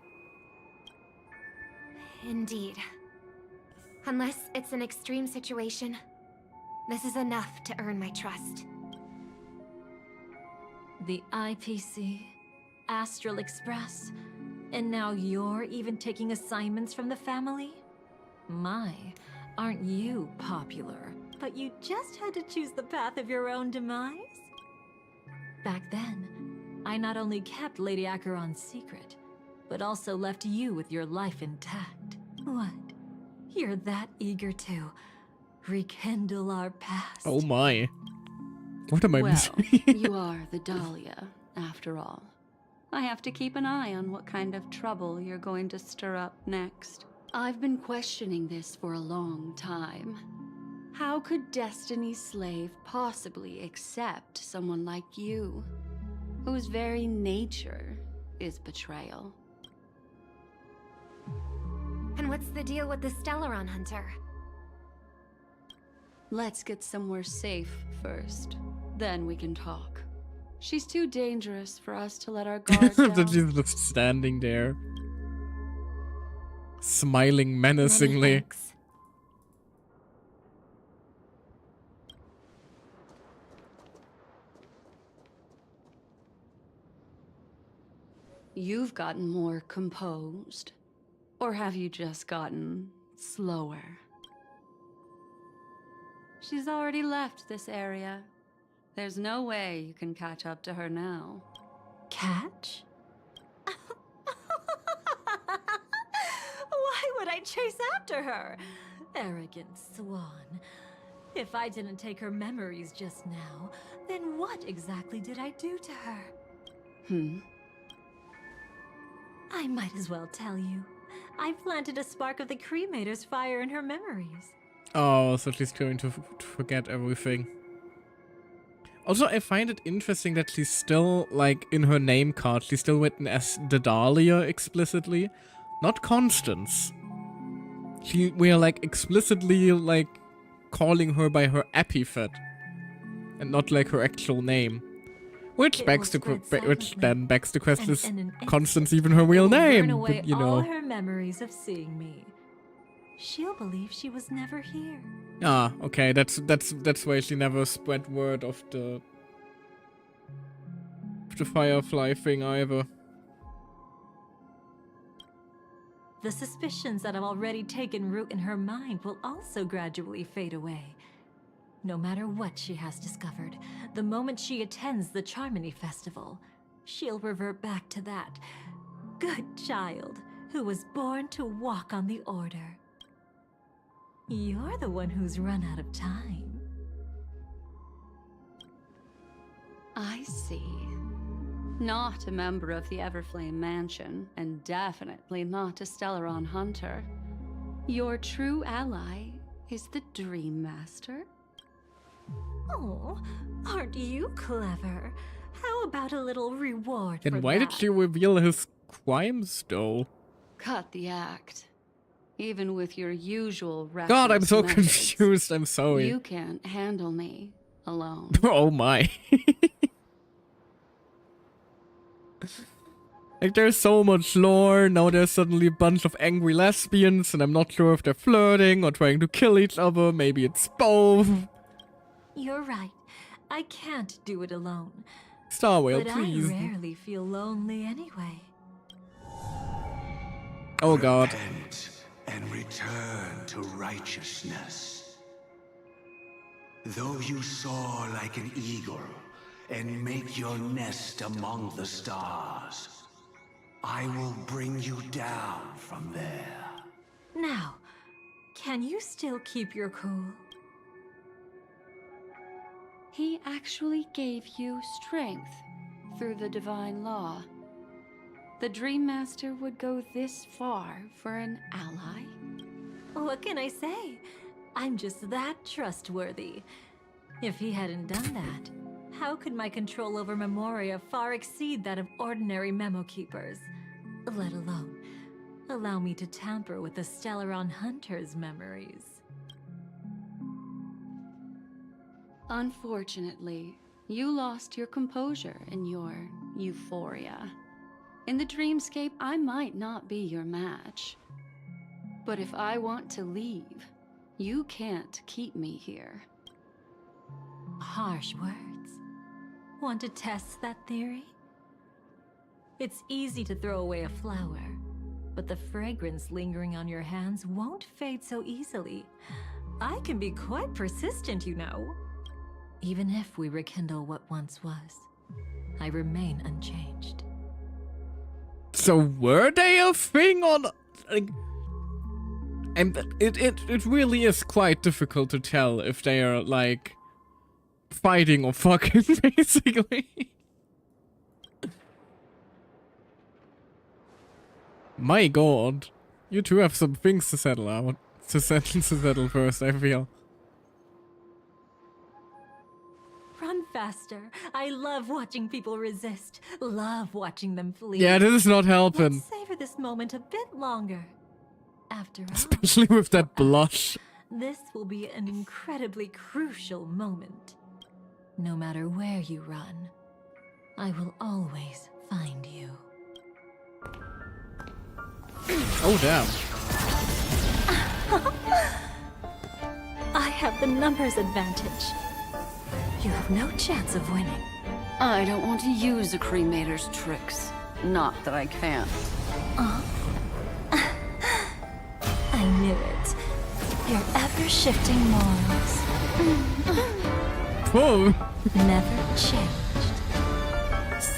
Indeed. Unless it's an extreme situation, this is enough to earn my trust. The IPC, Astral Express, and now you're even taking assignments from the family? My, aren't you popular? But you just had to choose the path of your own demise? Back then, I not only kept Lady Acheron's secret, but also left you with your life intact. What? You're that eager to rekindle our past? Oh my. What am I Well, missing? you are the Dahlia, after all. I have to keep an eye on what kind of trouble you're going to stir up next. I've been questioning this for a long time. How could Destiny's slave possibly accept someone like you, whose very nature is betrayal? And what's the deal with the Stellaron Hunter? Let's get somewhere safe first. Then we can talk. She's too dangerous for us to let our guard down. That she's just standing there. Smiling menacingly. You've gotten more composed. Or have you just gotten slower? She's already left this area. There's no way you can catch up to her now. Catch? Why would I chase after her? Arrogant swan. If I didn't take her memories just now, then what exactly did I do to her? I might as well tell you. I planted a spark of the cremator's fire in her memories. Oh, so she's going to forget everything. Also, I find it interesting that she's still, like, in her name card, she's still written as the Dahlia explicitly, not Constance. We are, like, explicitly, like, calling her by her epithet, and not, like, her actual name. Which then begs the question, is Constance even her real name? But, you know. All her memories of seeing me. She'll believe she was never here. Ah, okay, that's why she never spread word of the Firefly thing either. The suspicions that have already taken root in her mind will also gradually fade away. No matter what she has discovered, the moment she attends the Charmony Festival, she'll revert back to that good child who was born to walk on the Order. You're the one who's run out of time. I see. Not a member of the Everflame Mansion, and definitely not a Stellaron Hunter. Your true ally is the Dream Master? Oh, aren't you clever? How about a little reward for And why did she reveal his crimes, though? Cut the act. Even with your usual reckless God, I'm so methods, confused, I'm sorry. You can't handle me alone. Oh my. Like, there's so much lore, now there's suddenly a bunch of angry lesbians, and I'm not sure if they're flirting or trying to kill each other, maybe it's both. You're right. I can't do it alone. Starwhale, but please. I rarely feel lonely anyway. Oh god. Repent and return to righteousness. Though you soar like an eagle and make your nest among the stars, I will bring you down from there. Now, can you still keep your cool? He actually gave you strength through the divine law. The Dream Master would go this far for an ally? What can I say? I'm just that trustworthy. If he hadn't done that, how could my control over Memoria far exceed that of ordinary memo keepers? Let alone Allow me to tamper with the Stellaron Hunter's memories. Unfortunately, you lost your composure in your euphoria. In the dreamscape, I might not be your match. But if I want to leave, you can't keep me here. Harsh words. Want to test that theory? It's easy to throw away a flower, but the fragrance lingering on your hands won't fade so easily. I can be quite persistent, you know. Even if we rekindle what once was, I remain unchanged. So were they a thing on? Like, and it really is quite difficult to tell if they are like fighting or fucking, basically. My god, you two have some things to settle out. To settle first, I feel. Run faster. I love watching people resist. Love watching them flee. Yeah, this is not helping. Let's savor this moment a bit longer. After all, Especially with that blush. this will be an incredibly crucial moment. No matter where you run, I will always find you. Oh, damn. I have the numbers advantage. You have no chance of winning. I don't want to use a cremator's tricks. Not that I can't. I knew it. Your ever-shifting morals. Whoa. Never changed.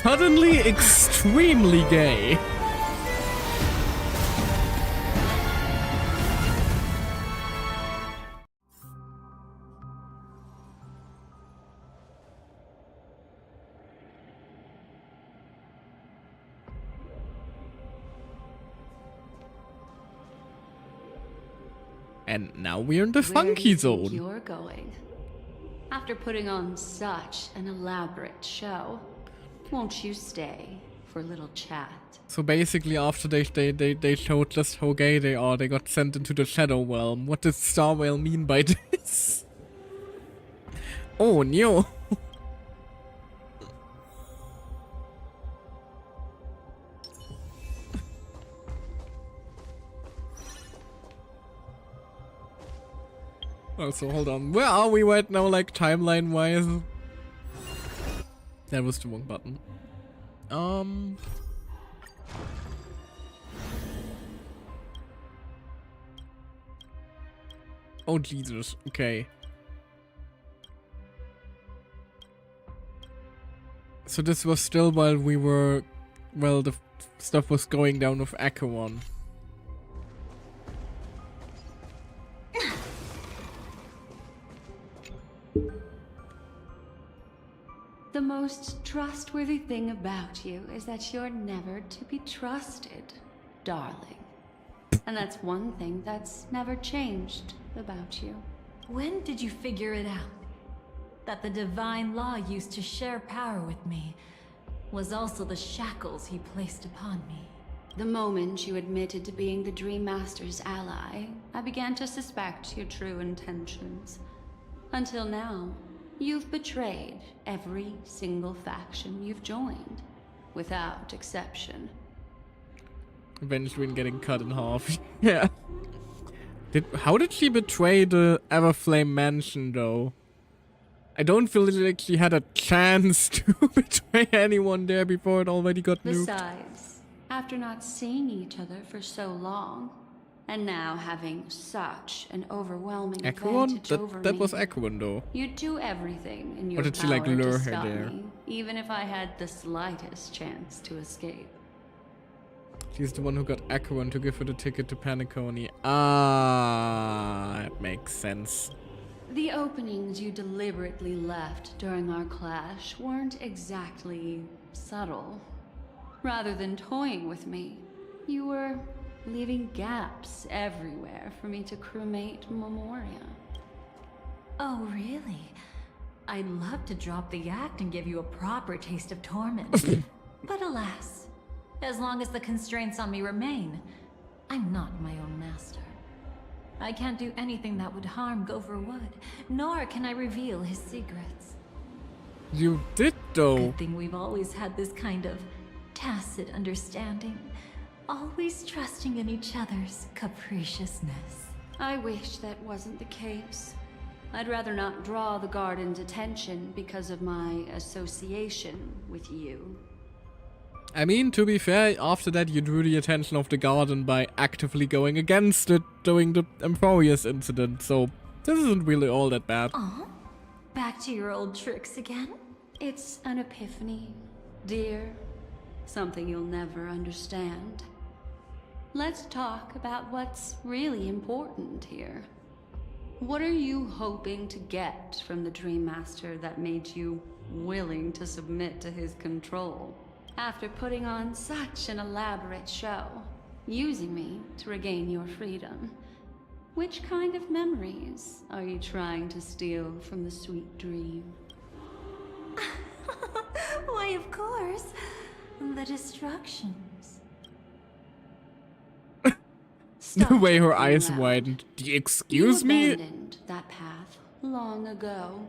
Suddenly extremely gay. And now we're in the funky zone. You're going. After putting on such an elaborate show, won't you stay for a little chat? So basically, after they showed just how gay they are, they got sent into the Shadow Realm. What does Star Whale mean by this? Oh no. Also, hold on. Where are we right now, like, timeline-wise? That was the wrong button. Oh, Jesus. Okay. So this was still while we were... Well, the stuff was going down with Acheron. The most trustworthy thing about you is that you're never to be trusted, darling. And that's one thing that's never changed about you. When did you figure it out? That the divine law used to share power with me was also the shackles he placed upon me. The moment you admitted to being the Dream Master's ally, I began to suspect your true intentions. Until now, you've betrayed every single faction you've joined, without exception. Eventually getting cut in half. Yeah. How did she betray the Everflame Mansion, though? I don't feel like she had a chance to betray anyone there before it already got nuked. Besides, after not seeing each other for so long, and now having such an overwhelming advantage over me, that was Acheron, though. you'd do everything in your Or did she, power like, lure to her stop there? me, even if I had the slightest chance to escape. She's the one who got Acheron to give her the ticket to Paniconi. Ah, that makes sense. The openings you deliberately left during our clash weren't exactly subtle. Rather than toying with me, you were leaving gaps everywhere for me to cremate Memoria. Oh, really? I'd love to drop the act and give you a proper taste of torment. But alas, as long as the constraints on me remain, I'm not my own master. I can't do anything that would harm Gopher Wood, nor can I reveal his secrets. You did, though. Good thing we've always had this kind of tacit understanding, always trusting in each other's capriciousness. I wish that wasn't the case. I'd rather not draw the garden's attention because of my association with you. I mean, to be fair, after that you drew the attention of the garden by actively going against it during the Amphorius incident, so this isn't really all that bad. Aw, back to your old tricks again? It's an epiphany, dear. Something you'll never understand. Let's talk about what's really important here. What are you hoping to get from the Dream Master that made you willing to submit to his control? After putting on such an elaborate show, using me to regain your freedom, which kind of memories are you trying to steal from the sweet dream? Why, of course, the destructions. The way her eyes widened. Excuse me? You abandoned that path long ago.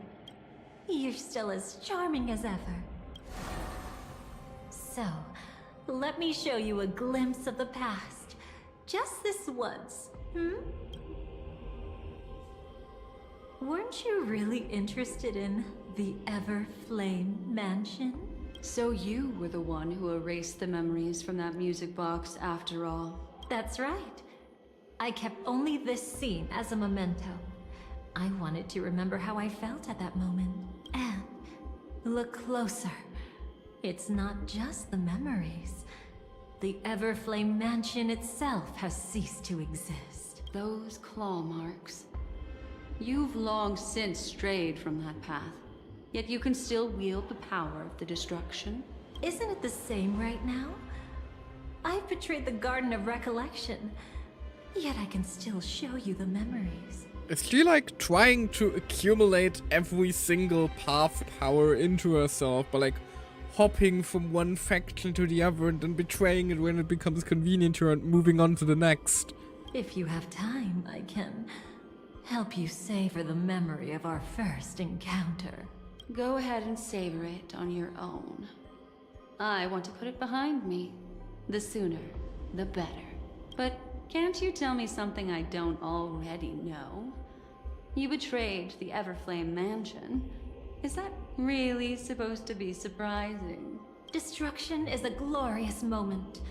You're still as charming as ever. So, let me show you a glimpse of the past. Just this once, Weren't you really interested in the Everflame Mansion? So you were the one who erased the memories from that music box after all. That's right. I kept only this scene as a memento. I wanted to remember how I felt at that moment. And look closer. It's not just the memories. The Everflame Mansion itself has ceased to exist. Those claw marks. You've long since strayed from that path, yet you can still wield the power of the destruction. Isn't it the same right now? I've betrayed the Garden of Recollection, yet I can still show you the memories. Is she like trying to accumulate every single path power into herself by like hopping from one faction to the other and then betraying it when it becomes convenient to her and moving on to the next? If you have time, I can help you savor the memory of our first encounter. Go ahead and savor it on your own. I want to put it behind me. The sooner, the better. But can't you tell me something I don't already know? You betrayed the Everflame Mansion. Is that really supposed to be surprising? Destruction is a glorious moment.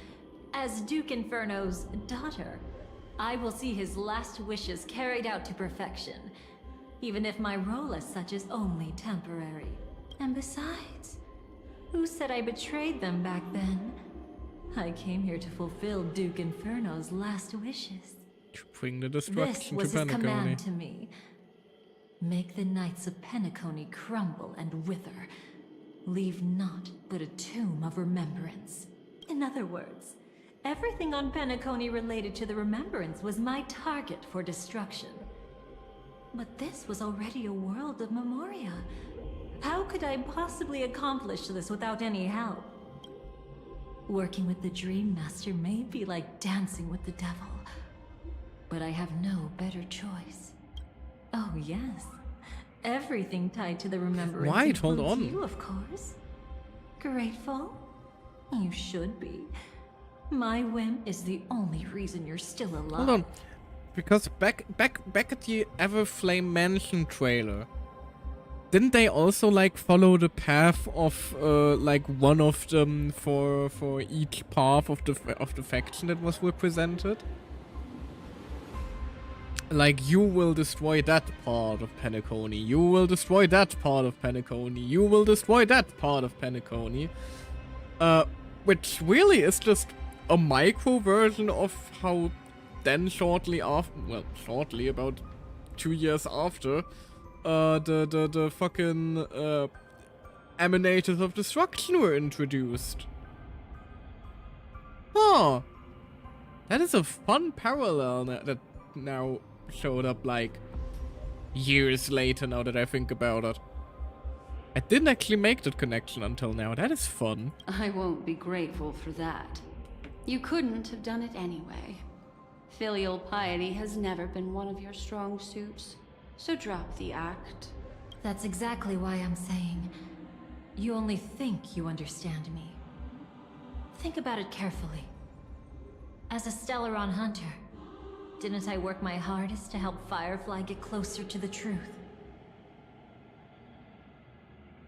As Duke Inferno's daughter, I will see his last wishes carried out to perfection, even if my role as such is only temporary. And besides, who said I betrayed them back then? I came here to fulfill Duke Inferno's last wishes. To bring the This destruction was to his command Penacony. to me. Make the Knights of Penacony crumble and wither. Leave naught but a tomb of remembrance. In other words, everything on Penacony related to the remembrance was my target for destruction. But this was already a world of Memoria. How could I possibly accomplish this without any help? Working with the Dream Master may be like dancing with the devil, but I have no better choice. Oh yes, everything tied to the remembrance Right, hold includes on. you, of course. Grateful? You should be. My whim is the only reason you're still alive. Hold on. Because back at the Everflame Mansion trailer, didn't they also like follow the path of like one of them for each path of the faction that was represented? Like, you will destroy that part of Penacony, you will destroy that part of Penacony, you will destroy that part of Penacony. Which really is just a micro version of how then shortly after, well, shortly, about 2 years after, the fucking Emanators of Destruction were introduced. Huh. That is a fun parallel that now showed up like years later, now that I think about it. I didn't actually make that connection until now. That is fun. I won't be grateful for that. You couldn't have done it anyway. Filial piety has never been one of your strong suits, so drop the act. That's exactly why I'm saying you only think you understand me. Think about it carefully. As a Stellaron hunter, didn't I work my hardest to help Firefly get closer to the truth?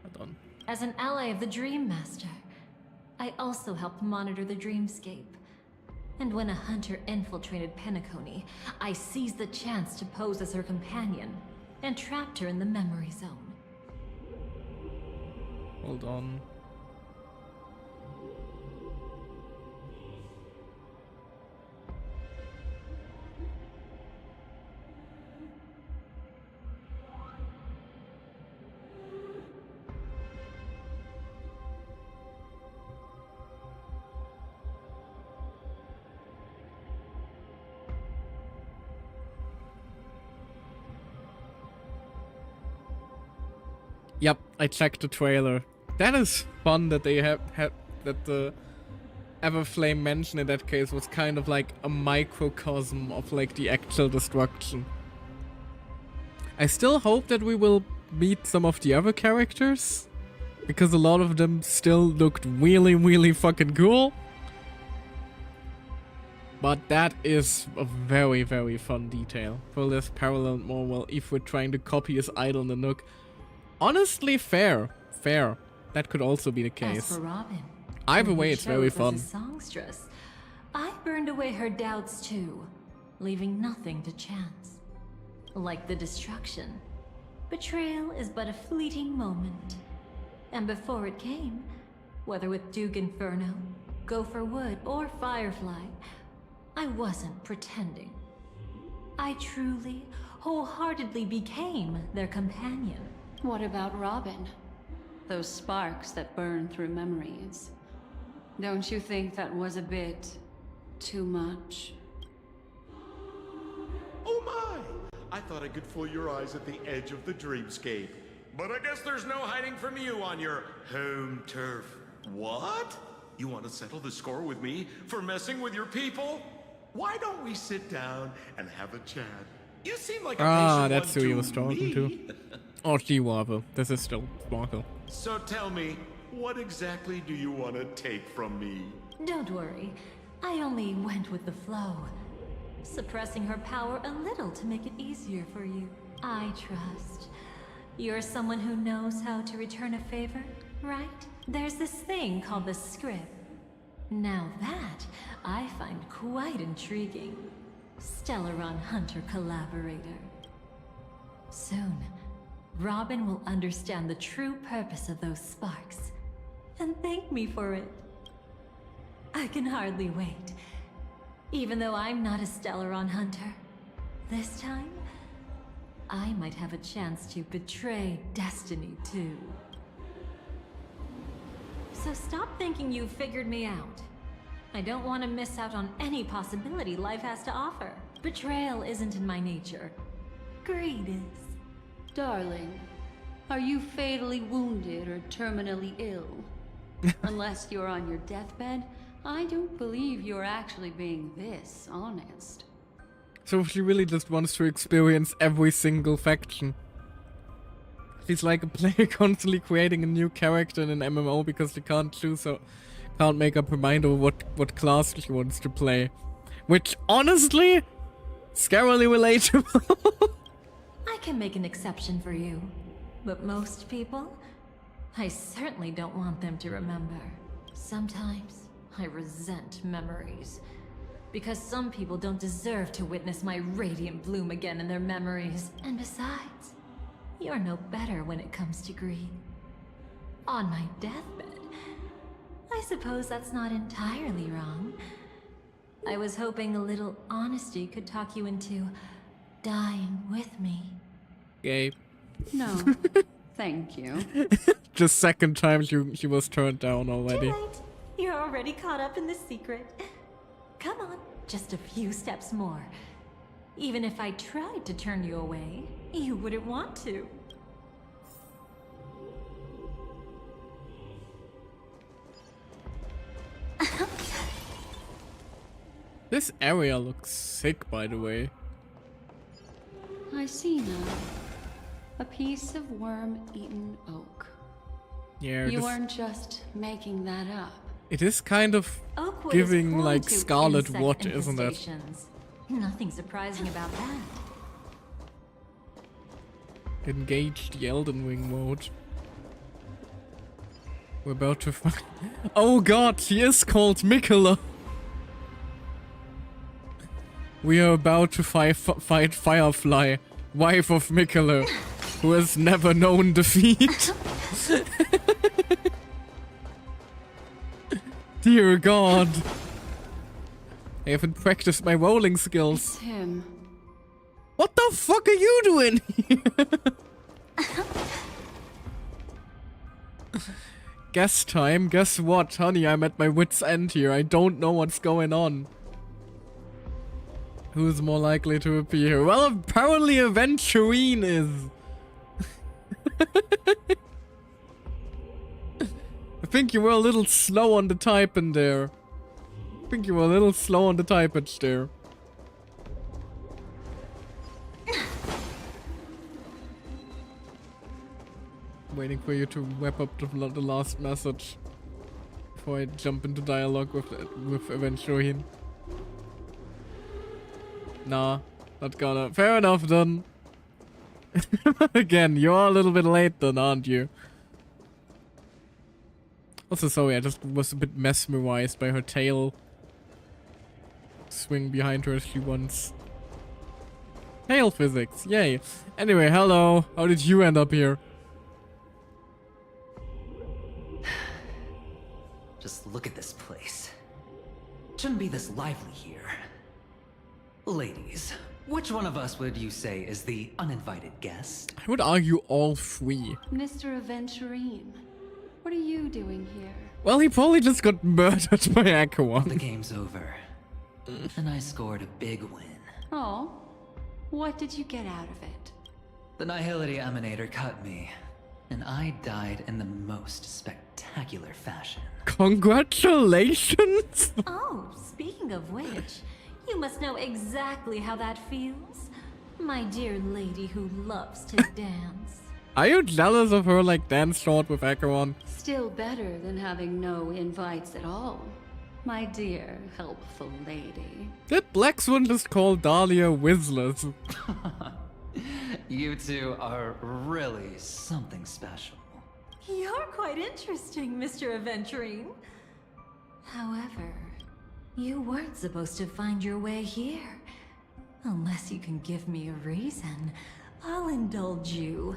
Hold on. As an ally of the Dream Master, I also helped monitor the dreamscape. And when a hunter infiltrated Penacony, I seized the chance to pose as her companion and trapped her in the memory zone. Hold on. Yep, I checked the trailer. That is fun that they have that the Everflame mention in that case was kind of like a microcosm of like the actual destruction. I still hope that we will meet some of the other characters, because a lot of them still looked really, really fucking cool. But that is a very, very fun detail. For this parallel more, well, if we're trying to copy his idol in the Nook. Honestly, fair. That could also be the case. As for Robin, either way, it's very fun. As a songstress, I burned away her doubts too, leaving nothing to chance. Like the destruction, betrayal is but a fleeting moment. And before it came, whether with Duke Inferno, Gopher Wood, or Firefly, I wasn't pretending. I truly, wholeheartedly became their companion. What about Robin? Those sparks that burn through memories. Don't you think that was a bit too much? Oh my! I thought I could fool your eyes at the edge of the dreamscape. But I guess there's no hiding from you on your home turf. What? You want to settle the score with me for messing with your people? Why don't we sit down and have a chat? You seem like a patient that's one who he was talking to. Or Chihuahua. This is still Sparkle. So tell me, what exactly do you want to take from me? Don't worry, I only went with the flow, suppressing her power a little to make it easier for you. I trust. You're someone who knows how to return a favor, right? There's this thing called the script. Now that I find quite intriguing. Stellaron Hunter collaborator. Soon, Robin will understand the true purpose of those sparks and thank me for it. I can hardly wait. Even though I'm not a Stellaron Hunter, this time, I might have a chance to betray destiny too. So stop thinking you've figured me out. I don't want to miss out on any possibility life has to offer. Betrayal isn't in my nature. Greed is. Darling, are you fatally wounded or terminally ill? Unless you're on your deathbed, I don't believe you're actually being this honest. So she really just wants to experience every single faction. She's like a player constantly creating a new character in an MMO because she can't choose or can't make up her mind over what class she wants to play. Which, honestly, scarily relatable. I can make an exception for you. But most people, I certainly don't want them to remember. Sometimes, I resent memories. Because some people don't deserve to witness my radiant bloom again in their memories. And besides, you're no better when it comes to greed. On my deathbed, I suppose that's not entirely wrong. I was hoping a little honesty could talk you into dying with me. Gay. No, thank you. Just second time she was turned down already. Too late. You're already caught up in the secret. Come on, just a few steps more. Even if I tried to turn you away, you wouldn't want to. This area looks sick, by the way. I see now. A piece of worm-eaten oak. Yeah, You weren't just making that up. it is kind of Oakwood giving is prone like to Scarlet insect Wood, isn't it? infestations. Nothing surprising about that. Engage the Elden Ring mode. We're about to find. Oh god, he is called Mikola. We are about to fight Firefly, wife of Mikola, who has never known defeat. Dear god. I haven't practiced my rolling skills. It's him. What the fuck are you doing here? Guess time. Guess what? Honey, I'm at my wit's end here. I don't know what's going on. Who's more likely to appear? Well, apparently Aventurine is. I think you were a little slow on the typing there. Typage there. Waiting for you to wrap up the last message before I jump into dialogue with Aventurine. Nah, not gonna. Fair enough then. Again, you're a little bit late then, aren't you? Also, sorry, I just was a bit mesmerized by her tail swing behind her as she wants. Tail physics, yay. Anyway, hello. How did you end up here? Just look at this place. Shouldn't be this lively here. Ladies, which one of us would you say is the uninvited guest? I would argue all three. Mr. Aventurine, what are you doing here? Well, he probably just got murdered by Acheron. The game's over. And I scored a big win. Oh, what did you get out of it? The Nihility Emanator cut me, and I died in the most spectacular fashion. Congratulations! Oh, speaking of which, you must know exactly how that feels. My dear lady who loves to dance. Are you jealous of her like dance short with Acheron? Still better than having no invites at all, my dear helpful lady. Did Black Swan just call Dahlia Whizzlers? You two are really something special. You're quite interesting, Mr. Aventurine. However, you weren't supposed to find your way here. Unless you can give me a reason, I'll indulge you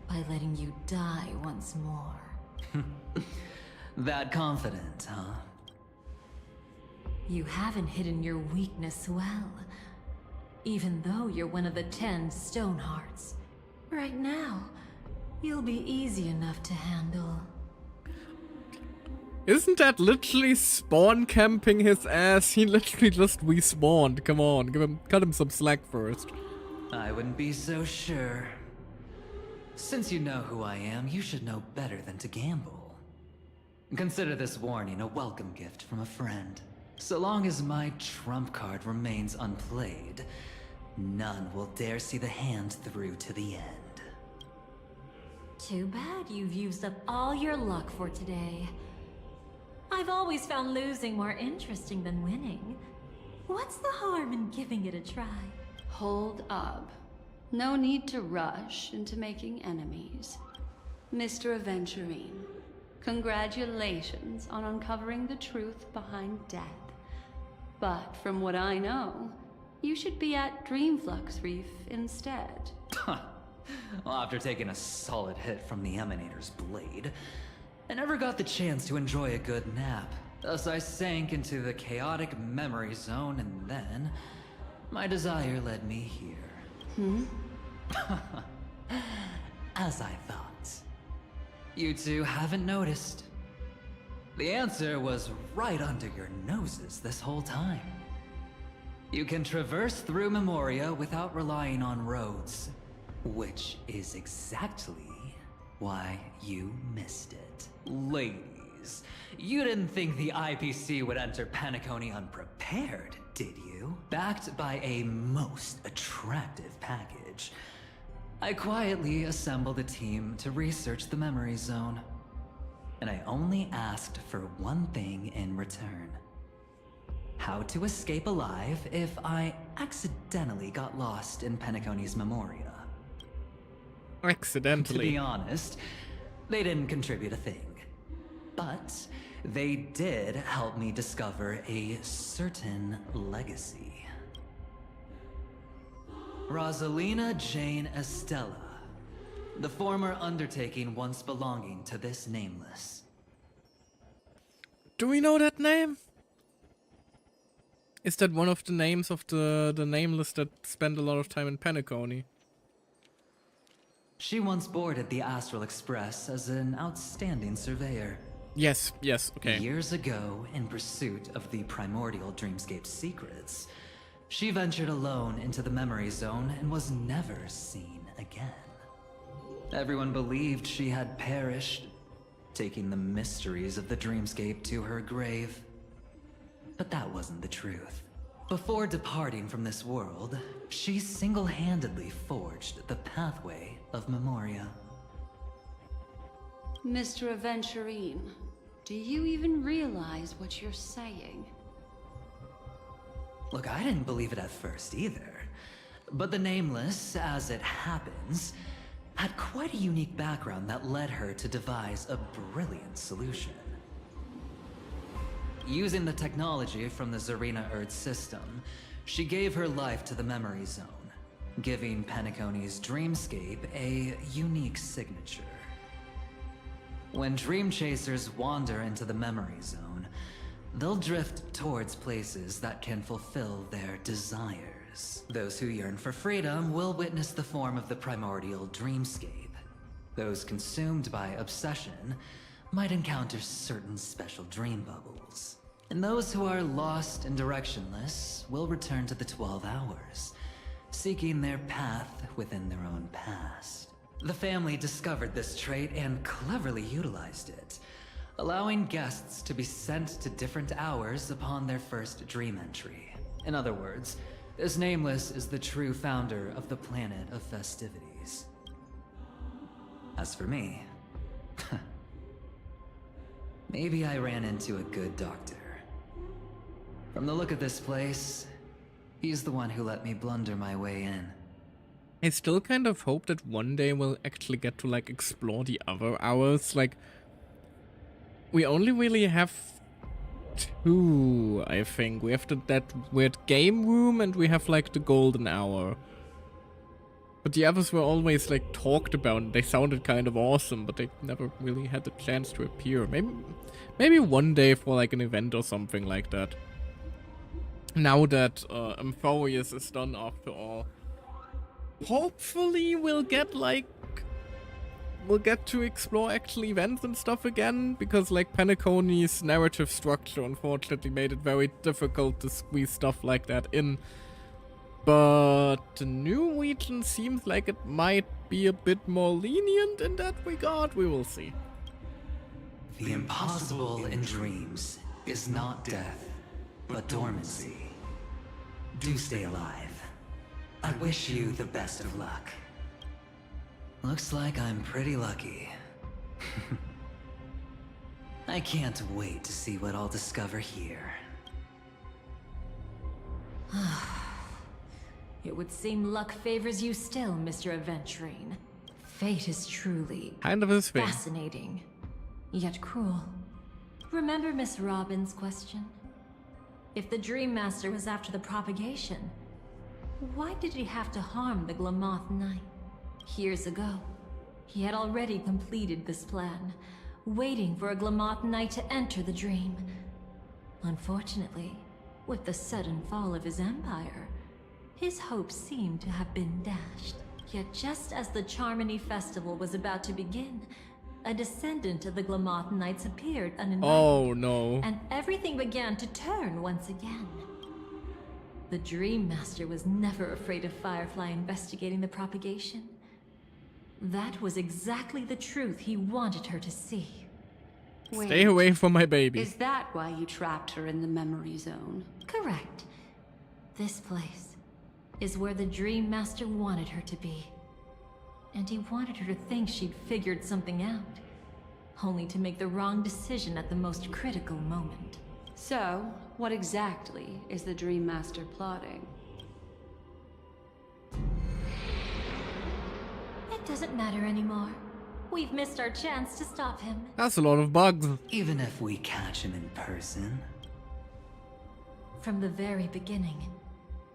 by letting you die once more. That confident, huh? You haven't hidden your weakness well. Even though you're one of the 10 Stonehearts. Right now, you'll be easy enough to handle. Isn't that literally spawn camping his ass? He literally just respawned. Come on, cut him some slack first. I wouldn't be so sure. Since you know who I am, you should know better than to gamble. Consider this warning a welcome gift from a friend. So long as my trump card remains unplayed, none will dare see the hand through to the end. Too bad you've used up all your luck for today. I've always found losing more interesting than winning. What's the harm in giving it a try? Hold up. No need to rush into making enemies. Mr. Aventurine, congratulations on uncovering the truth behind death. But from what I know, you should be at Dreamflux Reef instead. Well, after taking a solid hit from the Emanator's blade, I never got the chance to enjoy a good nap. Thus I sank into the chaotic memory zone, and then my desire led me here. As I thought. You two haven't noticed. The answer was right under your noses this whole time. You can traverse through Memoria without relying on roads, which is exactly why you missed it. Ladies, you didn't think the IPC would enter Penacony unprepared, did you? Backed by a most attractive package, I quietly assembled a team to research the memory zone. And I only asked for one thing in return. How to escape alive if I accidentally got lost in Penacony's Memoria. Accidentally. To be honest, they didn't contribute a thing. But they did help me discover a certain legacy. Rosalina Jane Estella, the former undertaking once belonging to this Nameless. Do we know that name? Is that one of the names of the Nameless that spent a lot of time in Penacony? She once boarded the Astral Express as an outstanding surveyor. Yes, okay. Years ago, in pursuit of the primordial dreamscape secrets, she ventured alone into the memory zone and was never seen again. Everyone believed she had perished, taking the mysteries of the dreamscape to her grave. But that wasn't the truth. Before departing from this world, she single-handedly forged the pathway of Memoria. Mr. Aventurine, do you even realize what you're saying? Look, I didn't believe it at first either. But the Nameless, as it happens, had quite a unique background that led her to devise a brilliant solution. Using the technology from the Zarina Earth system, she gave her life to the memory zone, giving Penacony's dreamscape a unique signature. When dream chasers wander into the memory zone, they'll drift towards places that can fulfill their desires. Those who yearn for freedom will witness the form of the primordial dreamscape. Those consumed by obsession might encounter certain special dream bubbles. And those who are lost and directionless will return to the 12 hours, seeking their path within their own past. The family discovered this trait and cleverly utilized it, allowing guests to be sent to different hours upon their first dream entry. In other words, this Nameless is the true founder of the planet of festivities. As for me, maybe I ran into a good doctor. From the look of this place, he's the one who let me blunder my way in. I still kind of hope that one day we'll actually get to like explore the other hours. Like, we only really have two, I think. We have that weird game room and we have like the golden hour. But the others were always like talked about. They sounded kind of awesome, but they never really had the chance to appear. Maybe one day for like an event or something like that. Now that Amphorius is done after all. Hopefully we'll get to explore actual events and stuff again, because like Penacony's narrative structure unfortunately made it very difficult to squeeze stuff like that in. But the new region seems like it might be a bit more lenient in that regard. We will see. The impossible in dreams is not death, but dormancy. Do stay alive. I wish you the best of luck. Looks like I'm pretty lucky. I can't wait to see what I'll discover here. It would seem luck favors you still, Mr. Aventurine. Fate is truly kind of his thing. Fascinating, yet cruel. Remember Miss Robin's question? If the Dream Master was after the propagation, why did he have to harm the Glamoth Knight? Years ago, he had already completed this plan, waiting for a Glamoth Knight to enter the dream. Unfortunately, with the sudden fall of his empire, his hopes seemed to have been dashed. Yet just as the Charmony Festival was about to begin, a descendant of the Glamoth Knights appeared uninvited. Oh no. And everything began to turn once again. The Dream Master was never afraid of Firefly investigating the propagation. That was exactly the truth he wanted her to see. Stay away from my baby. Is that why you trapped her in the memory zone? Correct. This place is where the Dream Master wanted her to be. And he wanted her to think she'd figured something out, only to make the wrong decision at the most critical moment. So, what exactly is the Dream Master plotting? It doesn't matter anymore. We've missed our chance to stop him. That's a lot of bugs. Even if we catch him in person? From the very beginning,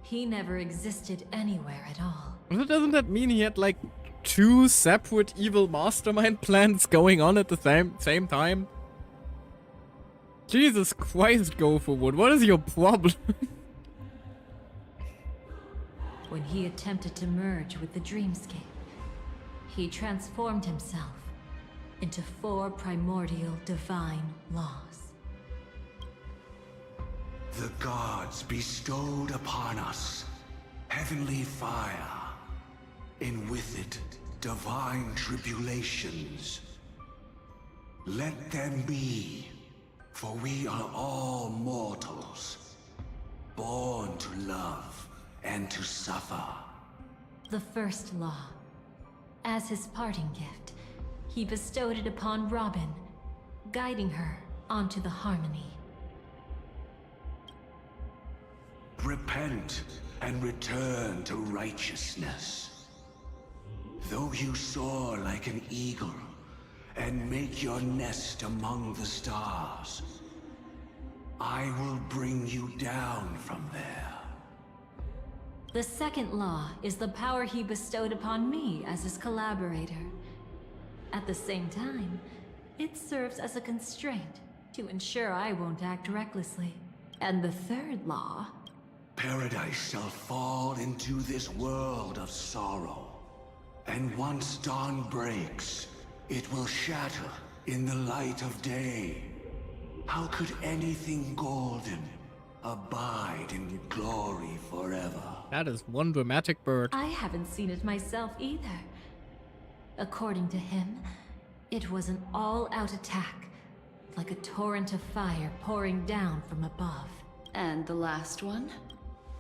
he never existed anywhere at all. But doesn't that mean he had like 2 separate evil mastermind plans going on at the same time? Jesus Christ, Gopherwood, what is your problem? When he attempted to merge with the dreamscape, he transformed himself into 4 primordial divine laws. The gods bestowed upon us heavenly fire, and with it divine tribulations. Let them be, for we are all mortals, born to love and to suffer. The first law. As his parting gift, he bestowed it upon Robin, guiding her onto the harmony. Repent and return to righteousness. Though you soar like an eagle and make your nest among the stars, I will bring you down from there. The second law is the power he bestowed upon me as his collaborator. At the same time, it serves as a constraint to ensure I won't act recklessly. And the third law... Paradise shall fall into this world of sorrow. And once dawn breaks, it will shatter in the light of day. How could anything golden abide in glory forever? That is one dramatic bird. I haven't seen it myself either. According to him, it was an all-out attack, like a torrent of fire pouring down from above. And the last one?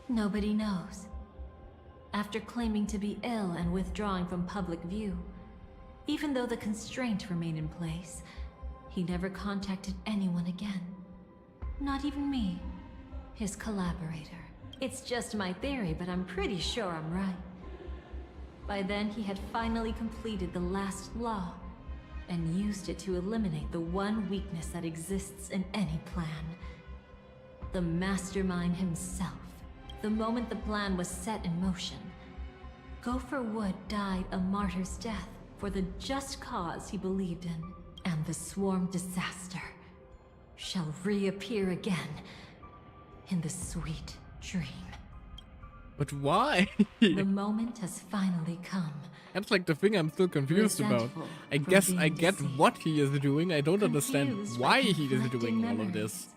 Nobody knows. After claiming to be ill and withdrawing from public view, even though the constraint remained in place, he never contacted anyone again. Not even me, his collaborator. It's just my theory, but I'm pretty sure I'm right. By then, he had finally completed the last law, and used it to eliminate the one weakness that exists in any plan. The mastermind himself. The moment the plan was set in motion, Gopher Wood died a martyr's death for the just cause he believed in, and the swarm disaster shall reappear again in the sweet dream. But why? The moment has finally come. That's like the thing I'm still confused about. I guess I get what he is doing. I don't understand why he is doing all of this.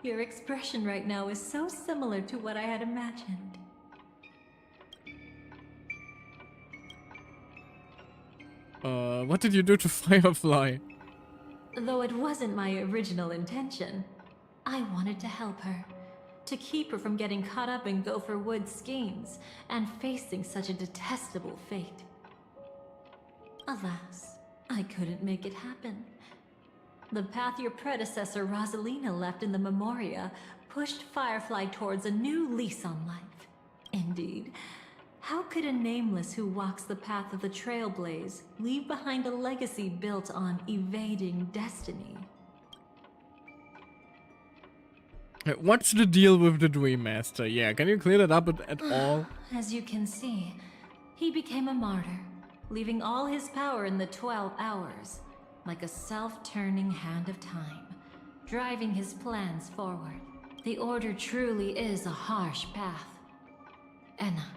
Your expression right now is so similar to what I had imagined. What did you do to Firefly? Though it wasn't my original intention, I wanted to help her. To keep her from getting caught up in Gopher Wood's schemes and facing such a detestable fate. Alas, I couldn't make it happen. The path your predecessor Rosalina left in the Memoria pushed Firefly towards a new lease on life. Indeed, how could a nameless who walks the path of the Trailblaze leave behind a legacy built on evading destiny? What's the deal with the Dream Master? Yeah, can you clear that up at all? As you can see, he became a martyr, leaving all his power in the 12 hours, like a self-turning hand of time, driving his plans forward. The Order truly is a harsh path. Enna,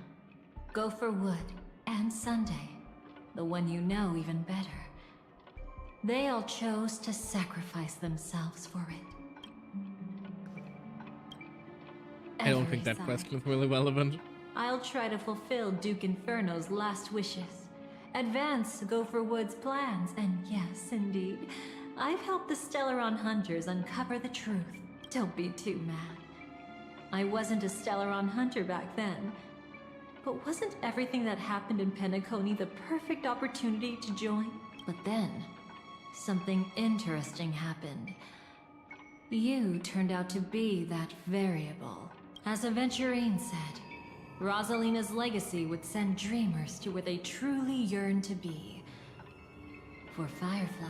Gopher Wood, and Sunday, the one you know even better, they all chose to sacrifice themselves for it. I don't think that question is really relevant. I'll try to fulfill Duke Inferno's last wishes, advance Gopher Wood's plans, and yes, indeed, I've helped the Stellaron Hunters uncover the truth. Don't be too mad. I wasn't a Stellaron hunter back then. But wasn't everything that happened in Penacony the perfect opportunity to join? But then, something interesting happened. You turned out to be that variable. As Aventurine said, Rosalina's legacy would send dreamers to where they truly yearn to be. For Firefly,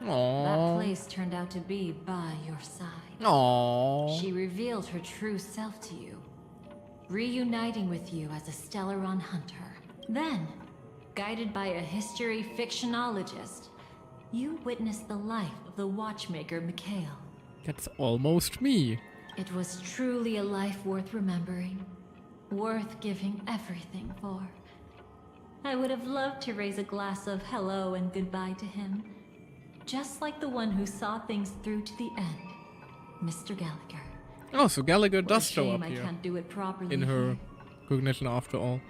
that place turned out to be by your side. Aww. She revealed her true self to you, reuniting with you as a Stellaron hunter. Then, guided by a history fictionologist, you witnessed the life of the watchmaker Mikhail. That's almost me. It was truly a life worth remembering, worth giving everything for. I would have loved to raise a glass of hello and goodbye to him, just like the one who saw things through to the end, Mr. Gallagher. Oh, so Gallagher does What a show shame up I here. can't do it properly In her here. cognition after all.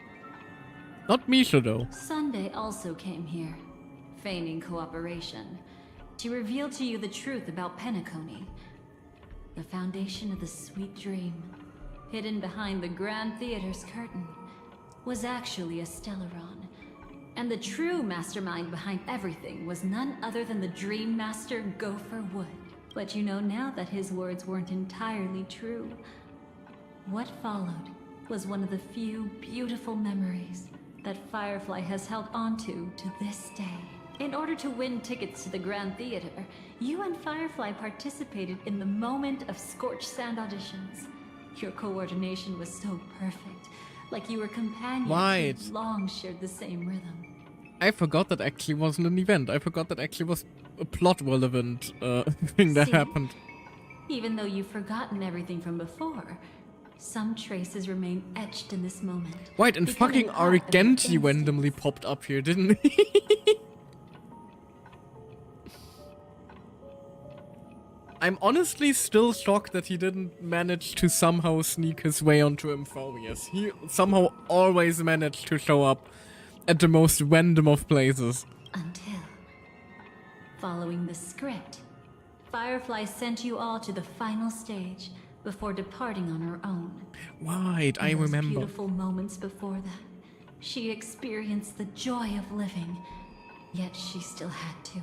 Not Misha though. Sunday also came here, feigning cooperation, to reveal to you the truth about Penacony. The foundation of the sweet dream, hidden behind the Grand Theater's curtain, was actually a Stellaron. And the true mastermind behind everything was none other than the Dream Master Gopher Wood. But you know now that his words weren't entirely true. What followed was one of the few beautiful memories that Firefly has held onto to this day. In order to win tickets to the Grand Theater, you and Firefly participated in the moment of scorched sand auditions. Your coordination was so perfect, like you were companions Right. who long shared the same rhythm. I forgot that actually wasn't an event. I forgot that actually was a plot relevant thing that See? happened. Even though you've forgotten everything from before, some traces remain etched in this moment. Right, and becoming fucking part of your Argenti randomly popped up here, didn't he? I'm honestly still shocked that he didn't manage to somehow sneak his way onto Amphobius. He somehow always managed to show up at the most random of places. Until, following the script, Firefly sent you all to the final stage before departing on her own. Right, I In those remember. beautiful moments before that, she experienced the joy of living, yet she still had to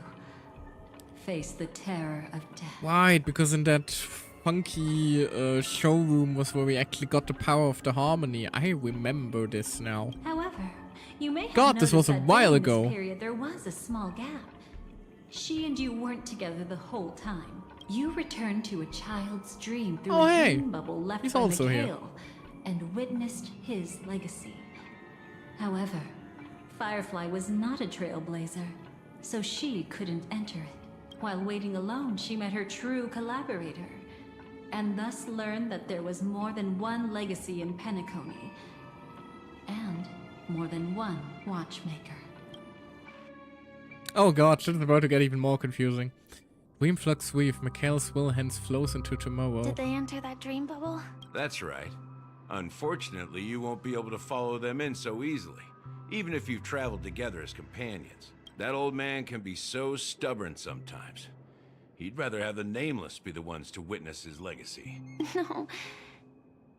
face the terror of death. Right, because in that funky showroom was where we actually got the power of the harmony. I remember this now. However, you may have God, this was noticed a that while during this ago. period, there was a small gap. She and you weren't together the whole time. You returned to a child's dream through Oh, a hey. dream bubble left He's by also here. Mikhail, and witnessed his legacy. However, Firefly was not a trailblazer, so she couldn't enter it. While waiting alone, she met her true collaborator, and thus learned that there was more than one legacy in Penacony, and more than one watchmaker. Oh god, shit is about to get even more confusing. Dreamflux weave, Mikhail's will hence flows into tomorrow. Did they enter that dream bubble? That's right. Unfortunately, you won't be able to follow them in so easily, even if you've traveled together as companions. That old man can be so stubborn sometimes. He'd rather have the Nameless be the ones to witness his legacy. No.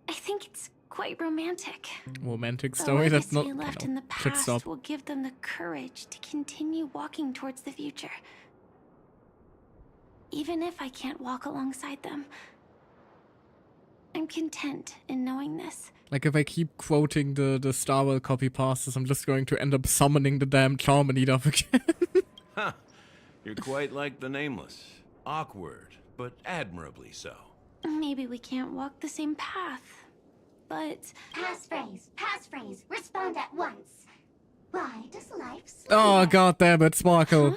I think it's quite romantic. Romantic The story that's legacy not. left no, in the should past stop. will give them the courage to continue walking towards the future. Even if I can't walk alongside them, I'm content in knowing this. Like if I keep quoting the Star Wars copy passes, I'm just going to end up summoning the damn Charmanide up again. Huh. You're quite like the Nameless. Awkward, but admirably so. Maybe we can't walk the same path, but... Passphrase, respond at once. Why does life Oh god damn it, Sparkle.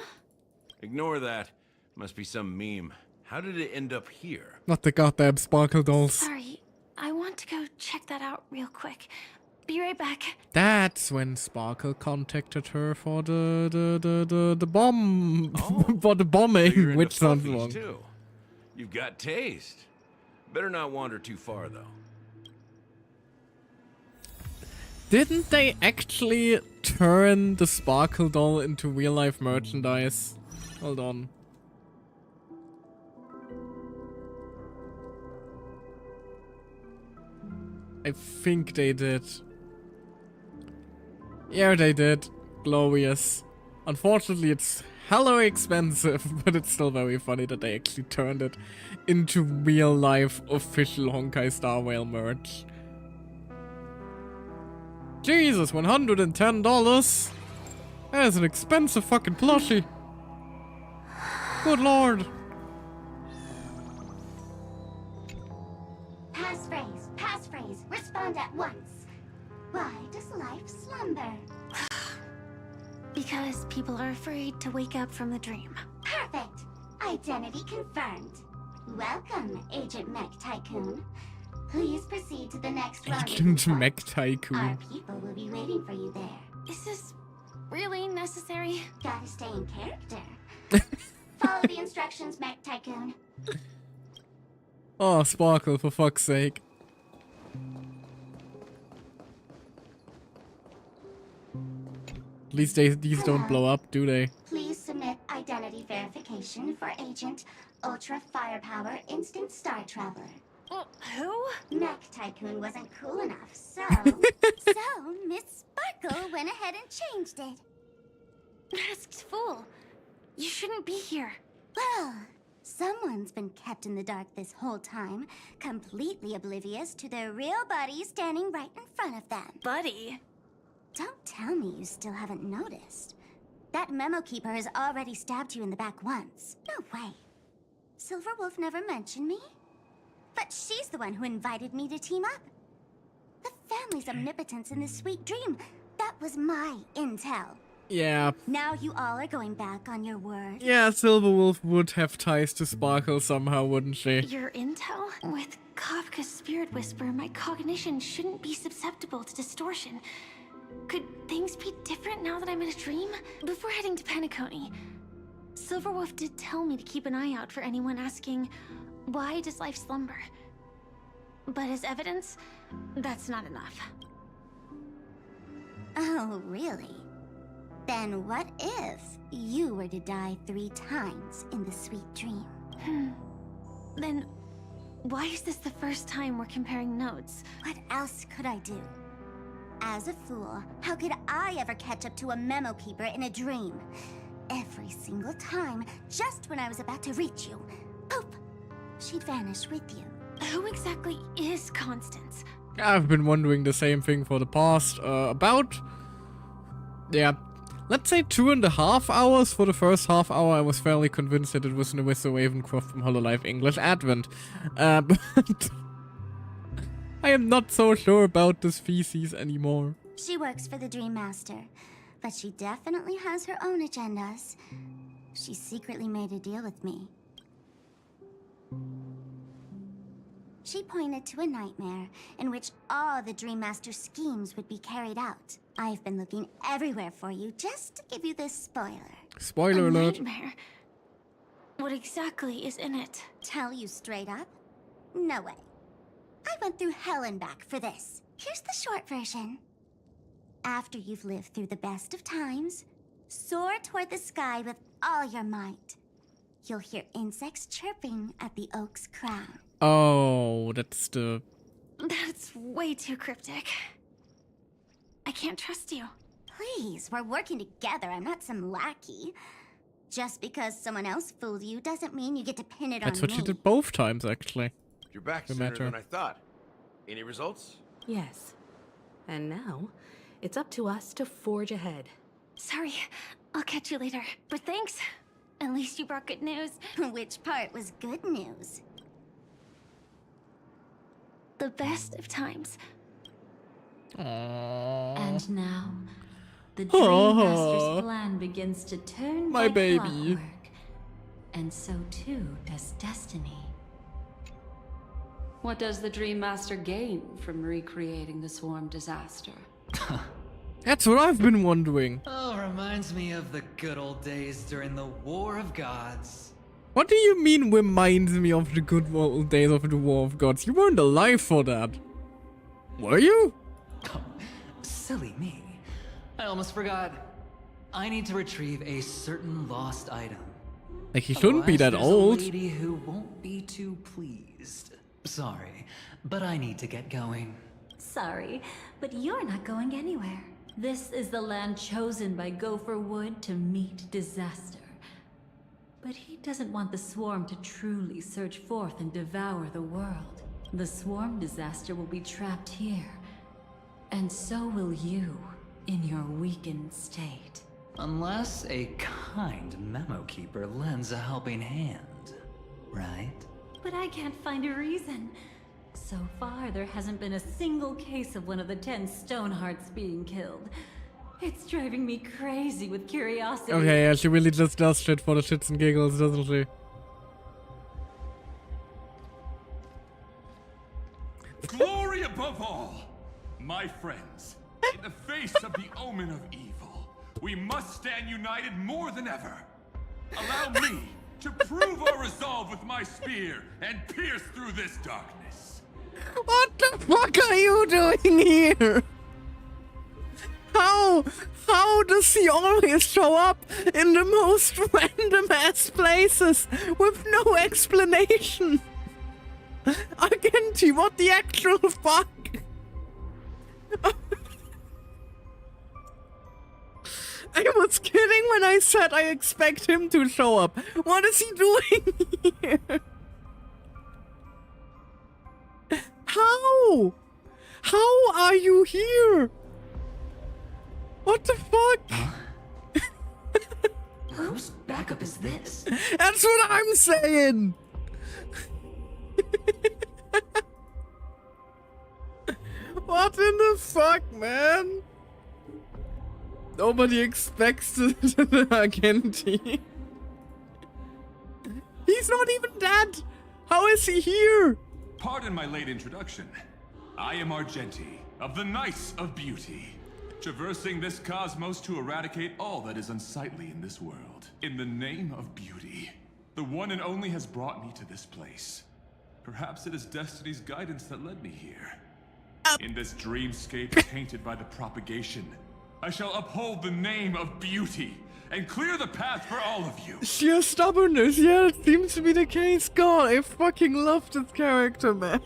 Ignore that. Must be some meme. How did it end up here? Not the goddamn Sparkle dolls. Sorry, I want to go check that out real quick. Be right back. That's when Sparkle contacted her for the bomb for the So bombing, you're into which sounds puppies, wrong. too. You've got taste. Better not wander too far, though. Didn't they actually turn the Sparkle doll into real life merchandise? Hold on. I think they did. Yeah, they did. Glorious. Unfortunately, it's hella expensive, but it's still very funny that they actually turned it into real life official Honkai Star Rail merch. Jesus, $110? That is an expensive fucking plushie. Good lord. Passphrase, respond at once. Why does life slumber? Because people are afraid to wake up from the dream. Perfect. Identity confirmed. Welcome, Agent Mech Tycoon. Please proceed to the next round. Agent Mech Tycoon. Our people will be waiting for you there. Is this really necessary? Gotta stay in character. Follow the instructions, Mech Tycoon. Oh, Sparkle, for fuck's sake. At least these don't blow up, do they? Please submit identity verification for Agent Ultra Firepower Instant Star Traveler. Who? Mech Tycoon wasn't cool enough, so... Miss Sparkle went ahead and changed it. Masked fool. You shouldn't be here. Well, someone's been kept in the dark this whole time, completely oblivious to their real buddy standing right in front of them. Buddy? Don't tell me you still haven't noticed. That memo keeper has already stabbed you in the back once. No way. Silverwolf never mentioned me. But she's the one who invited me to team up. The family's omnipotence in this sweet dream, that was my intel. Yeah. Now you all are going back on your word. Yeah, Silverwolf would have ties to Sparkle somehow, wouldn't she? Your intel? With Kafka's spirit whisper, my cognition shouldn't be susceptible to distortion. Could things be different now that I'm in a dream? Before heading to Penacony, Silverwolf did tell me to keep an eye out for anyone asking, why does life slumber? But as evidence, that's not enough. Oh, really? Then what if you were to die 3 times in the sweet dream? Then why is this the first time we're comparing notes? What else could I do? As a fool, how could I ever catch up to a memo keeper in a dream? Every single time, just when I was about to reach you, poof, she'd vanish with you. Who exactly is Constance? I've been wondering the same thing for the past, yeah, let's say 2.5 hours. For the first half hour, I was fairly convinced that it was Nerissa Ravencroft from Hololive English Advent. But I am not so sure about this feces anymore. She works for the Dream Master, but she definitely has her own agendas. She secretly made a deal with me. She pointed to a nightmare in which all the Dream Master's schemes would be carried out. I've been looking everywhere for you just to give you this spoiler. Spoiler alert. Nightmare? What exactly is in it? Tell you straight up? No way. I went through hell and back for this. Here's the short version. After you've lived through the best of times, soar toward the sky with all your might. You'll hear insects chirping at the oak's crown. Oh, that's the... That's way too cryptic. I can't trust you. Please, we're working together. I'm not some lackey. Just because someone else fooled you doesn't mean you get to pin it on me. That's what she did both times, actually. You're back sooner than I thought. Any results? Yes. And now, it's up to us to forge ahead. Sorry, I'll catch you later. But thanks. At least you brought good news. Which part was good news? The best of times. And now, the Dream Master's plan begins to turn My like baby. clockwork. And so too does destiny. What does the Dream Master gain from recreating the Swarm disaster? That's what I've been wondering. Oh, reminds me of the good old days during the War of Gods. What do you mean reminds me of the good old days of the War of Gods? You weren't alive for that. Were you? Oh, silly me. I almost forgot. I need to retrieve a certain lost item. Like, he shouldn't be that Otherwise, old. there's a lady who won't be too pleased. Sorry, but I need to get going. Sorry, but you're not going anywhere. This is the land chosen by Gopher Wood to meet disaster. But he doesn't want the swarm to truly surge forth and devour the world. The swarm disaster will be trapped here. And so will you, in your weakened state. Unless a kind memo keeper lends a helping hand, right? But I can't find a reason. So far, there hasn't been a single case of one of the 10 Stonehearts being killed. It's driving me crazy with curiosity. Okay, yeah, she really just does shit for the shits and giggles, doesn't she? Glory above all! My friends, in the face of the omen of evil, we must stand united more than ever. Allow me to prove our resolve with my spear and pierce through this darkness. What the fuck are you doing here? How does he always show up in the most random ass places with no explanation? Agenti, what the actual fuck? I was kidding when I said I expect him to show up. What is he doing here? How? How are you here? What the fuck? Whose backup is this? That's what I'm saying! What in the fuck, man? Nobody expects the Agenti. He's not even dead! How is he here? Pardon my late introduction. I am Argenti, of the Knights of Beauty, traversing this cosmos to eradicate all that is unsightly in this world. In the name of beauty, the one and only has brought me to this place. Perhaps it is destiny's guidance that led me here. In this dreamscape tainted by the propagation, I shall uphold the name of beauty and clear the path for all of you. Sheer stubbornness, yeah, it seems to be the case. God, I fucking love this character, man.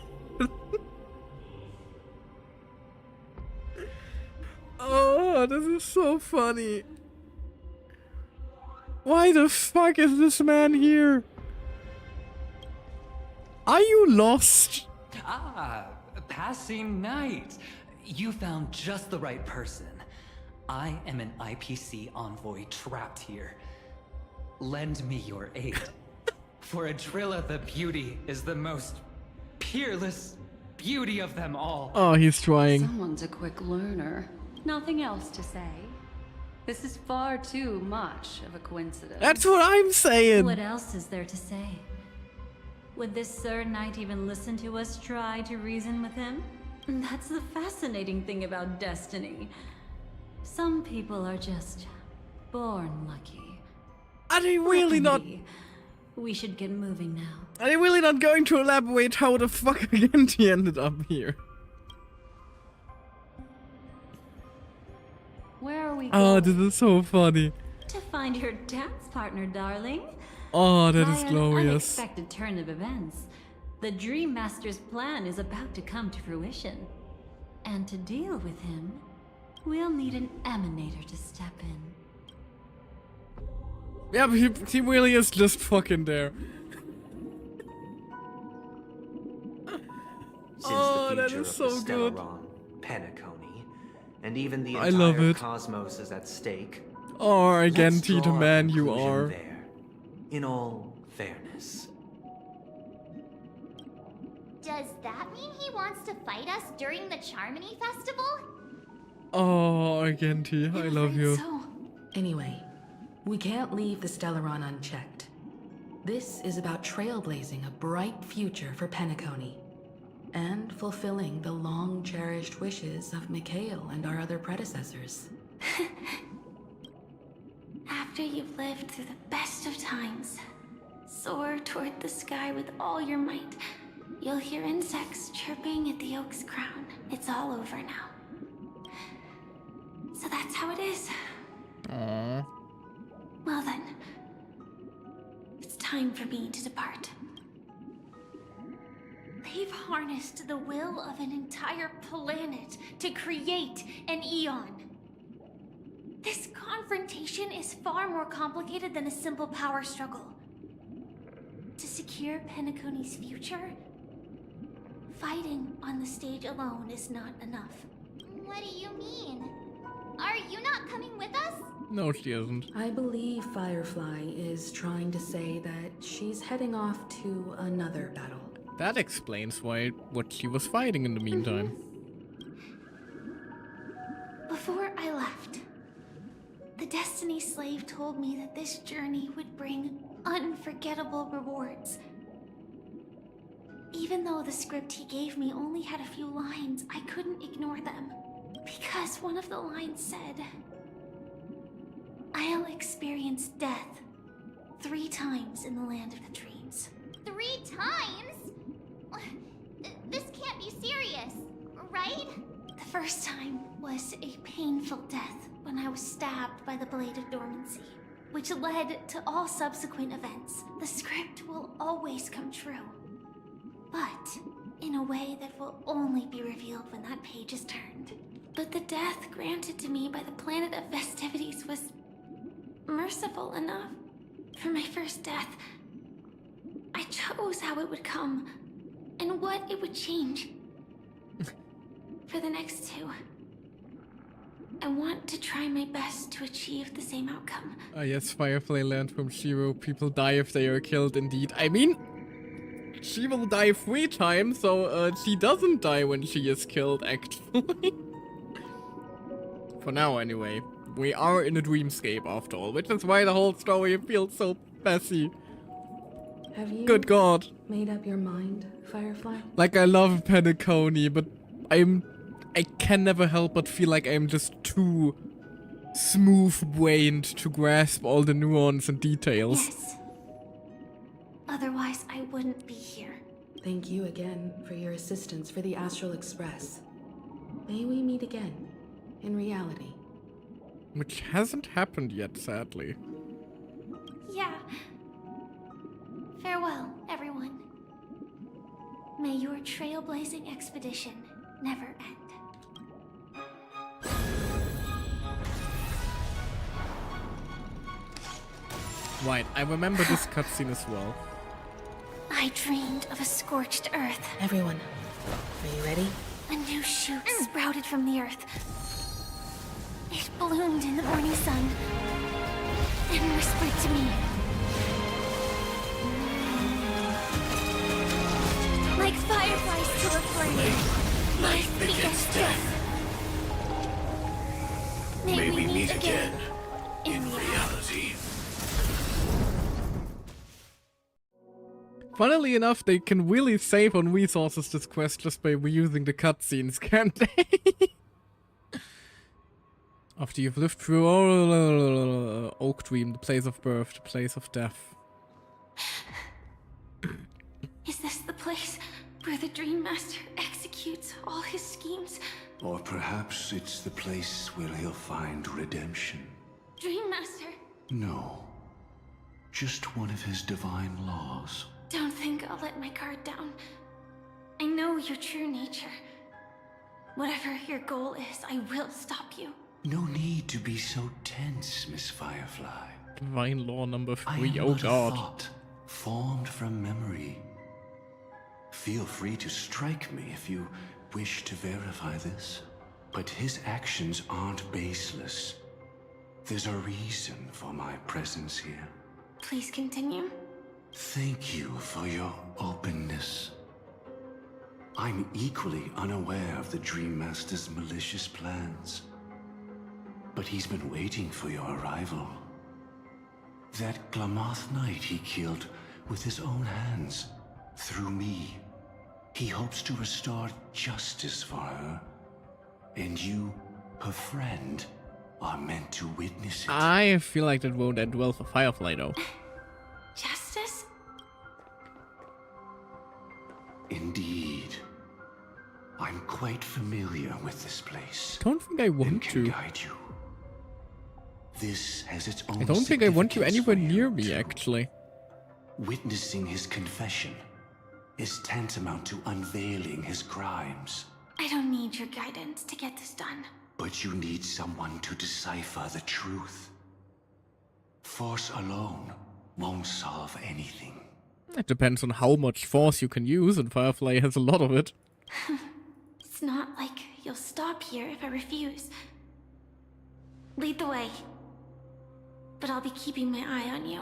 Oh, this is so funny. Why the fuck is this man here? Are you lost? Ah, passing knight. You found just the right person. I am an IPC envoy trapped here. Lend me your aid. For Adrilla the Beauty is the most peerless beauty of them all. Oh, he's trying. Someone's a quick learner. Nothing else to say. This is far too much of a coincidence. That's what I'm saying. What else is there to say? Would this Sir Knight even listen to us try to reason with him? That's the fascinating thing about destiny. Some people are just born lucky. Are they really not? We should get moving now. Are they really not going to elaborate how the fuck Agenti ended up here? Where are we Oh, going? this is so funny. To find your dance partner, darling. Oh, that is By glorious. an unexpected turn of events, the Dream Master's plan is about to come to fruition. And to deal with him, we'll need an emanator to step in. Yeah, but he really is just fucking there. Since Oh, the that future is of so the good. Stellaron, Penacony, and even the I love entire it. cosmos is at stake. Oh, Let's Agenti, the draw a man you conclusion are. there, in all fairness. Does that mean he wants to fight us during the Charmony Festival? Oh, Agenti, I love you. So, anyway, we can't leave the Stellaron unchecked. This is about trailblazing a bright future for Penacony, and fulfilling the long-cherished wishes of Mikhail and our other predecessors. After you've lived through the best of times, soar toward the sky with all your might. You'll hear insects chirping at the oak's crown. It's all over now. So that's how it is. Aww. Well then, it's time for me to depart. Leave harm. harnessed the will of an entire planet to create an Eon. This confrontation is far more complicated than a simple power struggle. To secure Penacony's future, fighting on the stage alone is not enough. What do you mean? Are you not coming with us? No, she isn't. I believe Firefly is trying to say that she's heading off to another battle. That explains what she was fighting in the meantime. Before I left, the Destiny Slave told me that this journey would bring unforgettable rewards. Even though the script he gave me only had a few lines, I couldn't ignore them. Because one of the lines said, "I'll experience death 3 times in the land of the dreams." 3 times? This can't be serious, right? The first time was a painful death when I was stabbed by the Blade of Dormancy, which led to all subsequent events. The script will always come true, but in a way that will only be revealed when that page is turned. But the death granted to me by the planet of festivities was merciful enough. For my first death, I chose how it would come and what it would change. For the next 2, I want to try my best to achieve the same outcome. Yes, Firefly learned from Shiro. People die if they are killed, indeed. I mean, she will die 3 times, so she doesn't die when she is killed, actually. For now, anyway. We are in a dreamscape, after all, which is why the whole story feels so messy. Have you Good God. made up your mind, Firefly? Like, I love Penacony, but I can never help but feel like I'm just too smooth-brained to grasp all the nuance and details. Yes. Otherwise, I wouldn't be here. Thank you again for your assistance for the Astral Express. May we meet again, in reality. Which hasn't happened yet, sadly. Yeah. Farewell, everyone. May your trailblazing expedition never end. Right, I remember this cutscene as well. I dreamed of a scorched earth. Everyone, are you ready? A new shoot sprouted from the earth. It bloomed in the morning sun and whispered to me. Like fireflies to a flame, life begets death. May we meet again in reality. Funnily enough, they can really save on resources this quest just by reusing the cutscenes, can't they? After you've lived through Oak Dream, the place of birth, the place of death. Is this the place where the Dream Master executes all his schemes? Or perhaps it's the place where he'll find redemption. Dream Master? No. Just one of his divine laws. Don't think I'll let my guard down. I know your true nature. Whatever your goal is, I will stop you. No need to be so tense, Miss Firefly. Divine law number 3, I am oh but a god. thought, formed from memory. Feel free to strike me if you wish to verify this. But his actions aren't baseless. There's a reason for my presence here. Please continue. Thank you for your openness. I'm equally unaware of the Dream Master's malicious plans. But he's been waiting for your arrival. That Glamoth Knight he killed with his own hands, through me. He hopes to restore justice for her. And you, her friend, are meant to witness it. I feel like that won't end well for Firefly, though. Justice? Indeed. I'm quite familiar with this place. Don't think I want to. Guide you. This has its own I don't think I want you significance anywhere for near me, actually. Witnessing his confession, is tantamount to unveiling his crimes. I don't need your guidance to get this done. But you need someone to decipher the truth. Force alone won't solve anything. It depends on how much force you can use, and Firefly has a lot of it. It's not like you'll stop here if I refuse. Lead the way. But I'll be keeping my eye on you.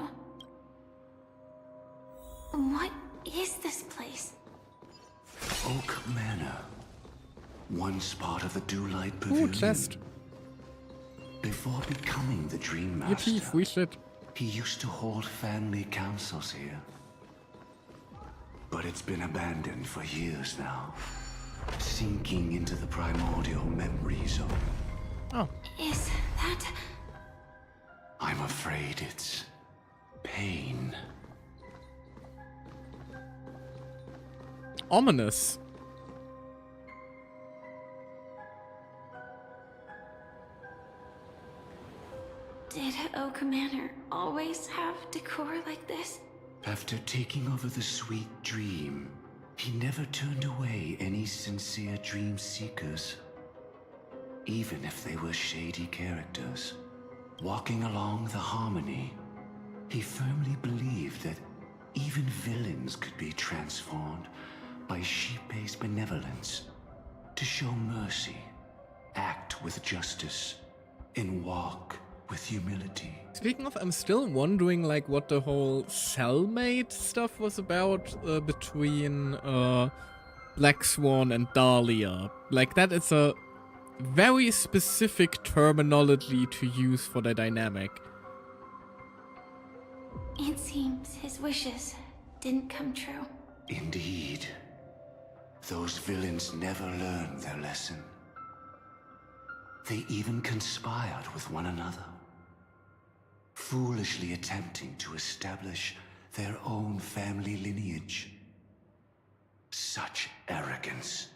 What is this place? Oak Manor. Once part of the Dewlight Ooh, Pavilion. chest. Before becoming the Dream Your Master, teeth, we should. he used to hold family councils here. But it's been abandoned for years now. Sinking into the primordial memory zone. Oh. Is that... I'm afraid it's... pain. Ominous. Did Oak Manor always have decor like this? After taking over the sweet dream, he never turned away any sincere dream seekers. Even if they were shady characters. Walking along the harmony, he firmly believed that even villains could be transformed by sheep-based benevolence to show mercy, act with justice, and walk with humility. Speaking of, I'm still wondering like what the whole cellmate stuff was about between Black Swan and Dahlia. Like that is a very specific terminology to use for the dynamic. It seems his wishes didn't come true. Indeed. Those villains never learned their lesson. They even conspired with one another, foolishly attempting to establish their own family lineage. Such arrogance.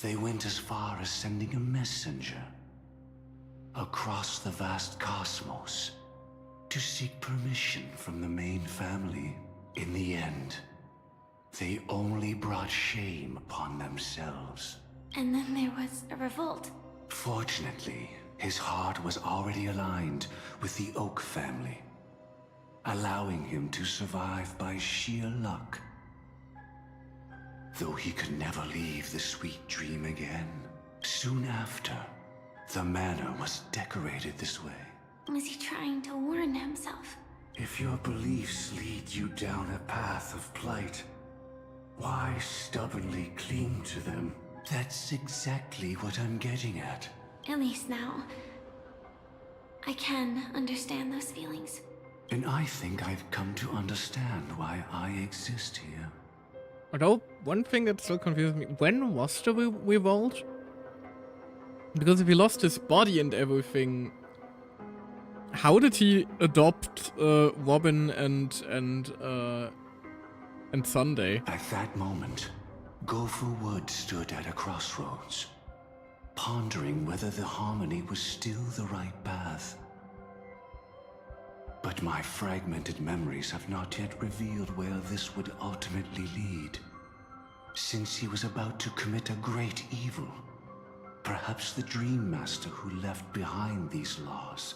They went as far as sending a messenger across the vast cosmos to seek permission from the main family. In the end, they only brought shame upon themselves. And then there was a revolt. Fortunately, his heart was already aligned with the Oak family, allowing him to survive by sheer luck. Though he could never leave the sweet dream again. Soon after, the manor was decorated this way. Was he trying to warn himself? If your beliefs lead you down a path of plight, why stubbornly cling to them? That's exactly what I'm getting at. At least now, I can understand those feelings. And I think I've come to understand why I exist here. Although, one thing that still confuses me, when was the revolt? Because if he lost his body and everything, how did he adopt Robin and Sunday? At that moment, Gopher Wood stood at a crossroads, pondering whether the harmony was still the right path. But my fragmented memories have not yet revealed where this would ultimately lead. Since he was about to commit a great evil, perhaps the Dream Master who left behind these laws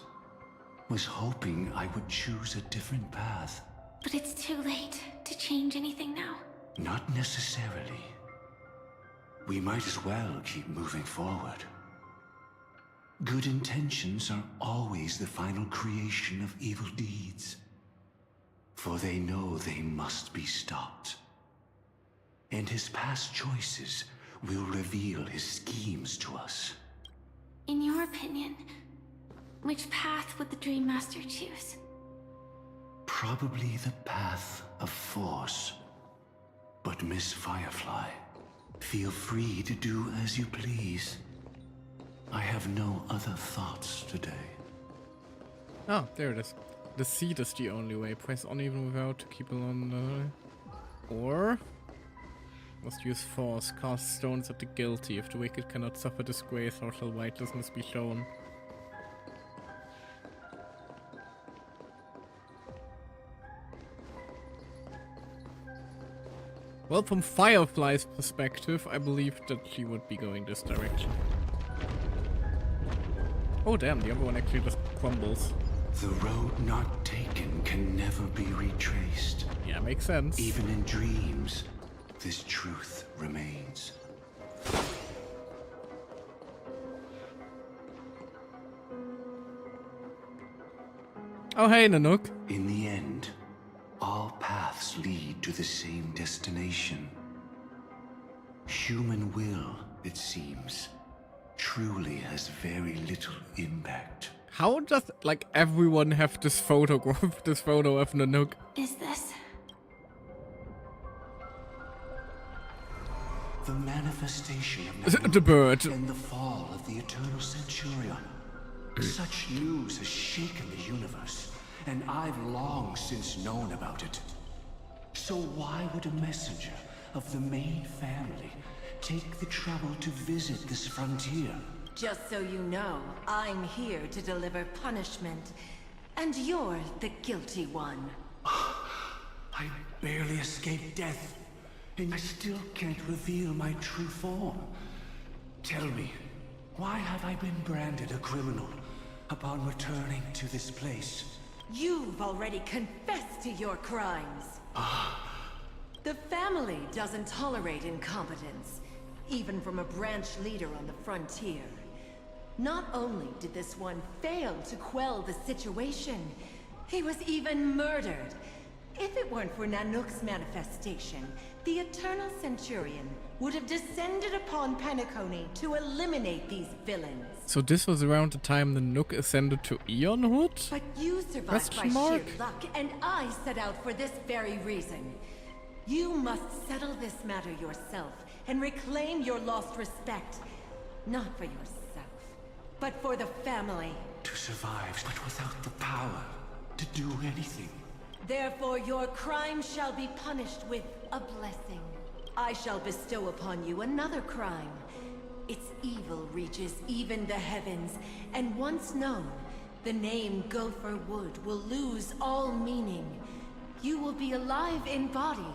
was hoping I would choose a different path. But it's too late to change anything now. Not necessarily. We might as well keep moving forward. Good intentions are always the final creation of evil deeds, for they know they must be stopped. And his past choices will reveal his schemes to us. In your opinion, which path would the Dream Master choose? Probably the path of force. But Miss Firefly, feel free to do as you please. I have no other thoughts today. Oh, there it is. The seed is the only way. Press on even without to keep it on. Or must use force. Cast stones at the guilty. If the wicked cannot suffer disgrace, or shall righteousness be shown. Well, from Firefly's perspective, I believe that she would be going this direction. Oh damn, the other one actually just crumbles. The road not taken can never be retraced. Yeah, makes sense. Even in dreams, this truth remains. Oh hey, Nanook. In the end, all paths lead to the same destination. Human will, it seems, truly has very little impact. How does, like, everyone have this photograph, this photo of Nanook? Is this? The manifestation of The bird. and the fall of the Eternal Centurion. Such news has shaken the universe, and I've long since known about it. So why would a messenger of the main family take the trouble to visit this frontier? Just so you know, I'm here to deliver punishment, and you're the guilty one. I barely escaped death, and I still can't reveal my true form. Tell me, why have I been branded a criminal upon returning to this place? You've already confessed to your crimes. The family doesn't tolerate incompetence, even from a branch leader on the frontier. Not only did this one fail to quell the situation, he was even murdered. If it weren't for Nanook's manifestation, the Eternal Centurion would have descended upon Penacony to eliminate these villains. So this was around the time Nanook ascended to Eonhood? But you survived by sheer luck, and I set out for this very reason. You must settle this matter yourself and reclaim your lost respect. Not for yourself, but for the family. To survive, but without the power to do anything. Therefore, your crime shall be punished with a blessing. I shall bestow upon you another crime. Its evil reaches even the heavens, and once known, the name Gopher Wood will lose all meaning. You will be alive in body,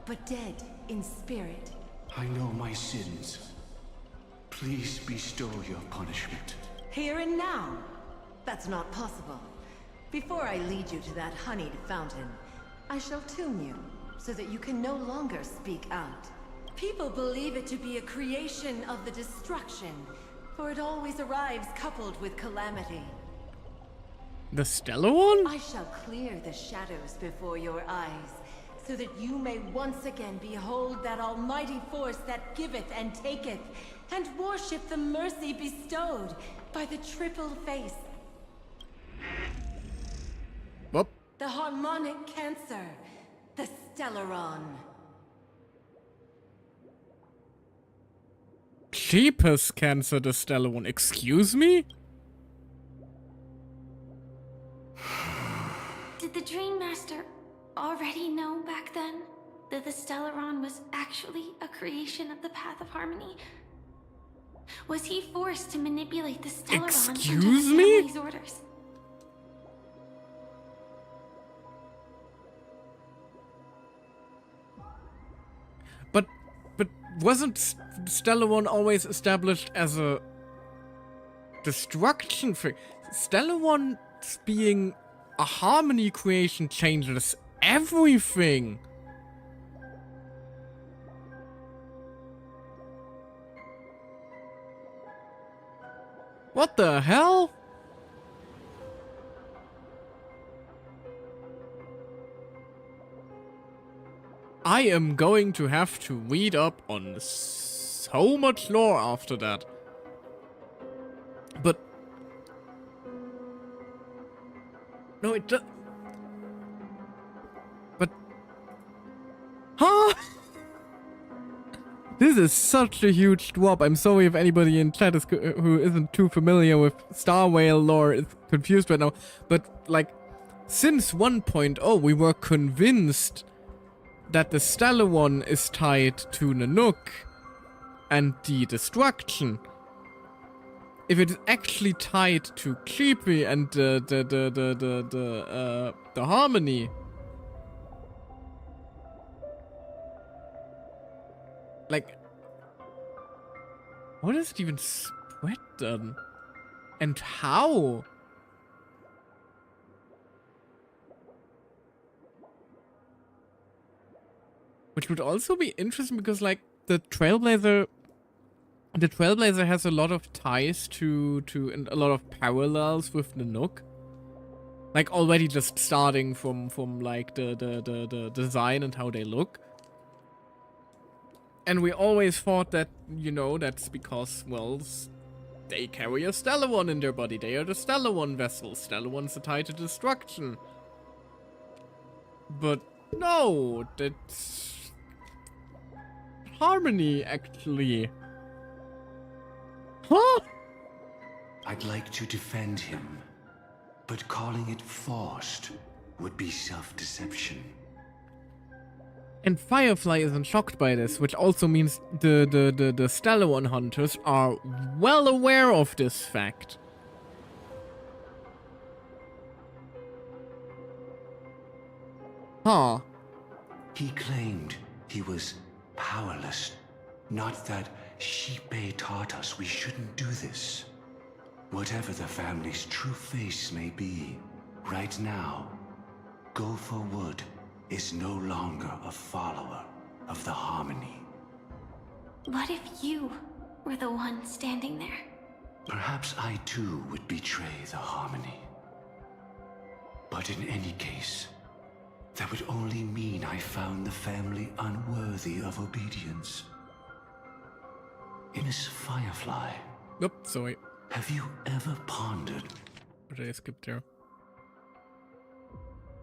but dead in spirit. I know my sins. Please bestow your punishment. Here and now? That's not possible. Before I lead you to that honeyed fountain, I shall tune you, so that you can no longer speak out. People believe it to be a creation of the destruction, for it always arrives coupled with calamity. The Stellar one? I shall clear the shadows before your eyes, so that you may once again behold that almighty force that giveth and taketh, and worship the mercy bestowed by the triple face. Whoop. The harmonic cancer, the Stellaron. Cheapest cancer, the Stellar one. Excuse me? Did the Dream Master already know back then that the Stellaron was actually a creation of the Path of Harmony? Was he forced to manipulate the Stellaron under Excuse the me? family's orders? But wasn't Stellar one always established as a destruction thing? Stellar one being a harmony creation changes everything. What the hell? I am going to have to read up on so much lore after that. But no, it does. But huh? This is such a huge drop. I'm sorry if anybody in chat is who isn't too familiar with Star Whale lore is confused right now. But like, since 1.0, we were convinced that the Stellar one is tied to Nanook and the destruction. If it is actually tied to Creepy and the harmony, Like, what is it even spread done? And how? Which would also be interesting because, like, the Trailblazer has a lot of ties to and a lot of parallels with the Nook. Like, already just starting from like the design and how they look. And we always thought that, you know, that's because, well, they carry a Stellar One in their body. They are the Stellar One vessel. Stellar One's a tie to destruction. But no, that's Harmony, actually. Huh? I'd like to defend him, but calling it forced would be self-deception. And Firefly isn't shocked by this, which also means the Stellar One hunters are well aware of this fact. Huh. He claimed he was powerless. Not that Shippei taught us we shouldn't do this. Whatever the family's true face may be, right now, Gopher Wood is no longer a follower of the Harmony. What if you were the one standing there? Perhaps I too would betray the Harmony. But in any case, that would only mean I found the family unworthy of obedience. Miss Firefly. Nope, sorry. Have you ever pondered? What did I skip there?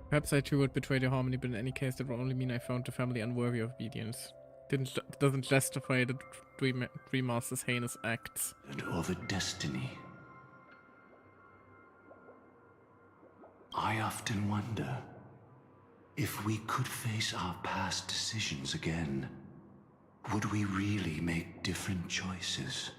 Perhaps I too would betray the Harmony, but in any case, that would only mean I found the family unworthy of obedience. Doesn't justify the Dream Master's heinous acts. And over destiny. I often wonder if we could face our past decisions again, would we really make different choices?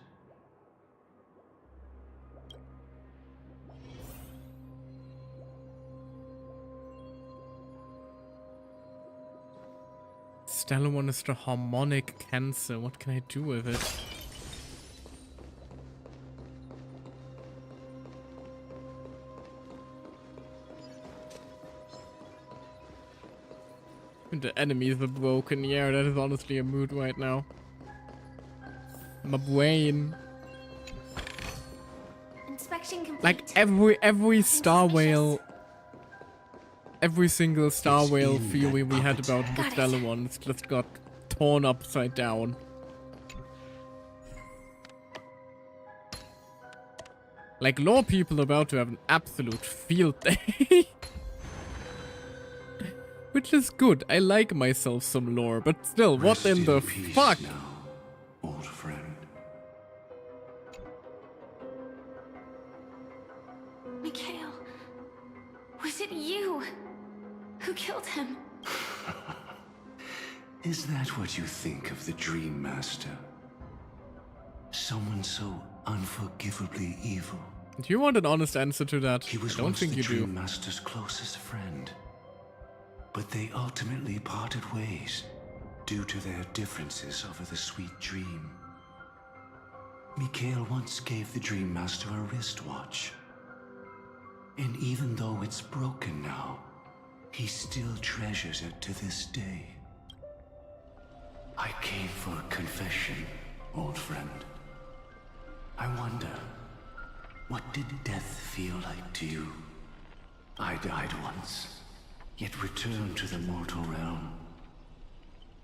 Stellar One is the harmonic cancer. What can I do with it? The enemies are broken. Yeah, that is honestly a mood right now. My brain. Inspection complete. Like every Star Whale, every single Star Whale theory we had about the Stellar Ones just got torn upside down. Like, lore people are about to have an absolute field day. Which is good. I like myself some lore, but still, what in the fuck? Now, old friend. Mikhail, was it you who killed him? Is that what you think of the Dream Master? Someone so unforgivably evil. Do you want an honest answer to that? He was I don't once think the you Dream do. Master's closest friend. But they ultimately parted ways due to their differences over the sweet dream. Mikhail once gave the Dream Master a wristwatch. And even though it's broken now, he still treasures it to this day. I came for a confession, old friend. I wonder, what did death feel like to you? I died once, yet returned to the mortal realm.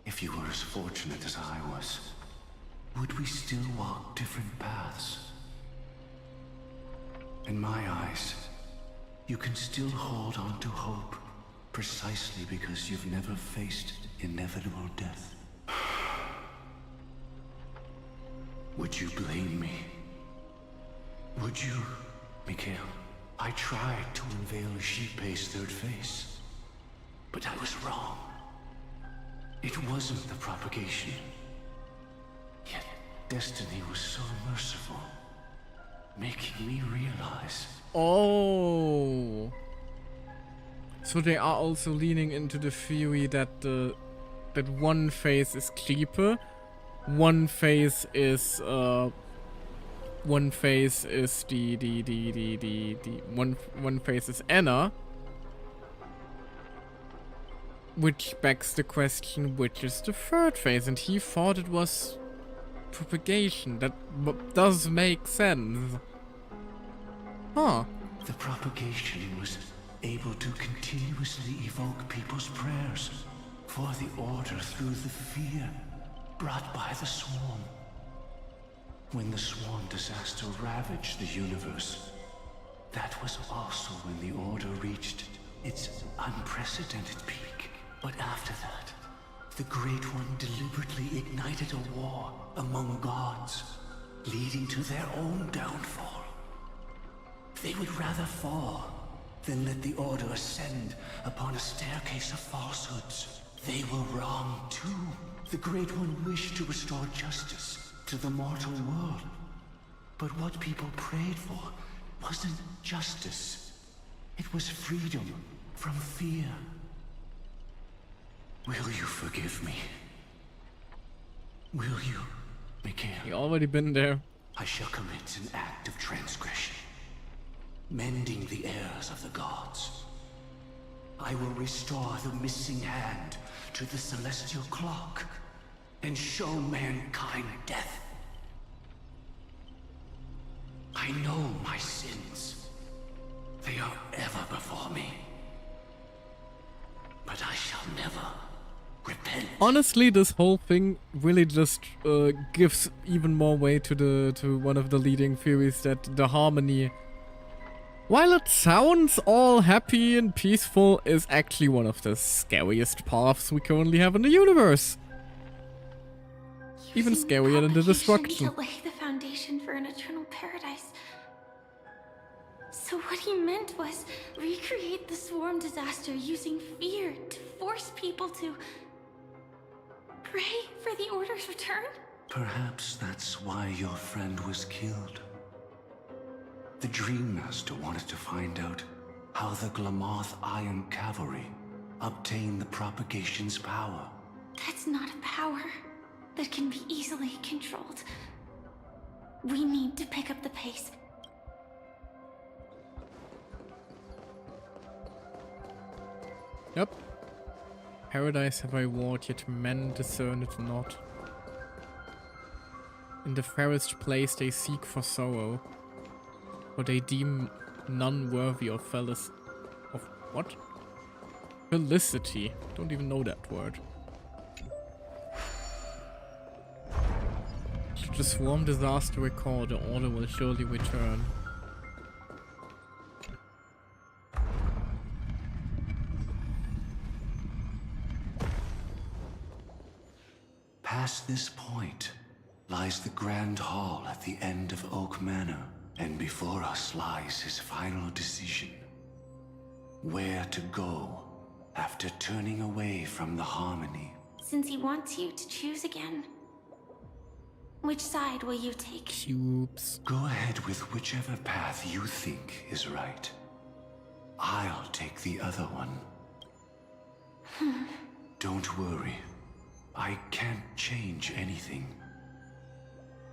If you were as fortunate as I was, would we still walk different paths? In my eyes, you can still hold on to hope, precisely because you've never faced inevitable death. Would you blame me? Would you, Mikhail? I tried to unveil Shippei's third face, but I was wrong. It wasn't the propagation. Yet destiny was so merciful, making me realize. Oh. So they are also leaning into the theory that that one face is Kliepe, one phase is one phase is one phase is Anna, which begs the question, which is the third phase? And he thought it was propagation. That does make sense. Huh. The propagation was able to continuously evoke people's prayers for the Order through the fear brought by the Swarm. When the Swarm disaster ravaged the universe, that was also when the Order reached its unprecedented peak. But after that, the Great One deliberately ignited a war among gods, leading to their own downfall. They would rather fall than let the Order ascend upon a staircase of falsehoods. They were wrong too. The Great One wished to restore justice to the mortal world. But what people prayed for wasn't justice. It was freedom from fear. Will you forgive me? Will you, Mikhail? You already been there. I shall commit an act of transgression, mending the errors of the gods. I will restore the missing hand to the celestial clock and show mankind death. I know my sins. They are ever before me. But I shall never repent. Honestly, this whole thing really just gives even more weight to one of the leading theories that the harmony, while it sounds all happy and peaceful, is actually one of the scariest paths we currently have in the universe. Even scarier than the destruction. To lay the foundation for an eternal paradise. So what he meant was recreate the Swarm disaster using fear to force people to pray for the Order's return? Perhaps that's why your friend was killed. The Dream Master wanted to find out how the Glamoth Iron Cavalry obtained the propagation's power. That's not a power that can be easily controlled. We need to pick up the pace. Yep. Paradise have I wrought, yet men discern it not. In the fairest place they seek for sorrow, for they deem none worthy of what? Felicity. Don't even know that word. Should the Swarm disaster recur, the Order will surely return. Past this point lies the Grand Hall at the end of Oak Manor, and before us lies his final decision. Where to go after turning away from the harmony. Since he wants you to choose again, which side will you take? Cubes. Go ahead with whichever path you think is right. I'll take the other one. Don't worry. I can't change anything.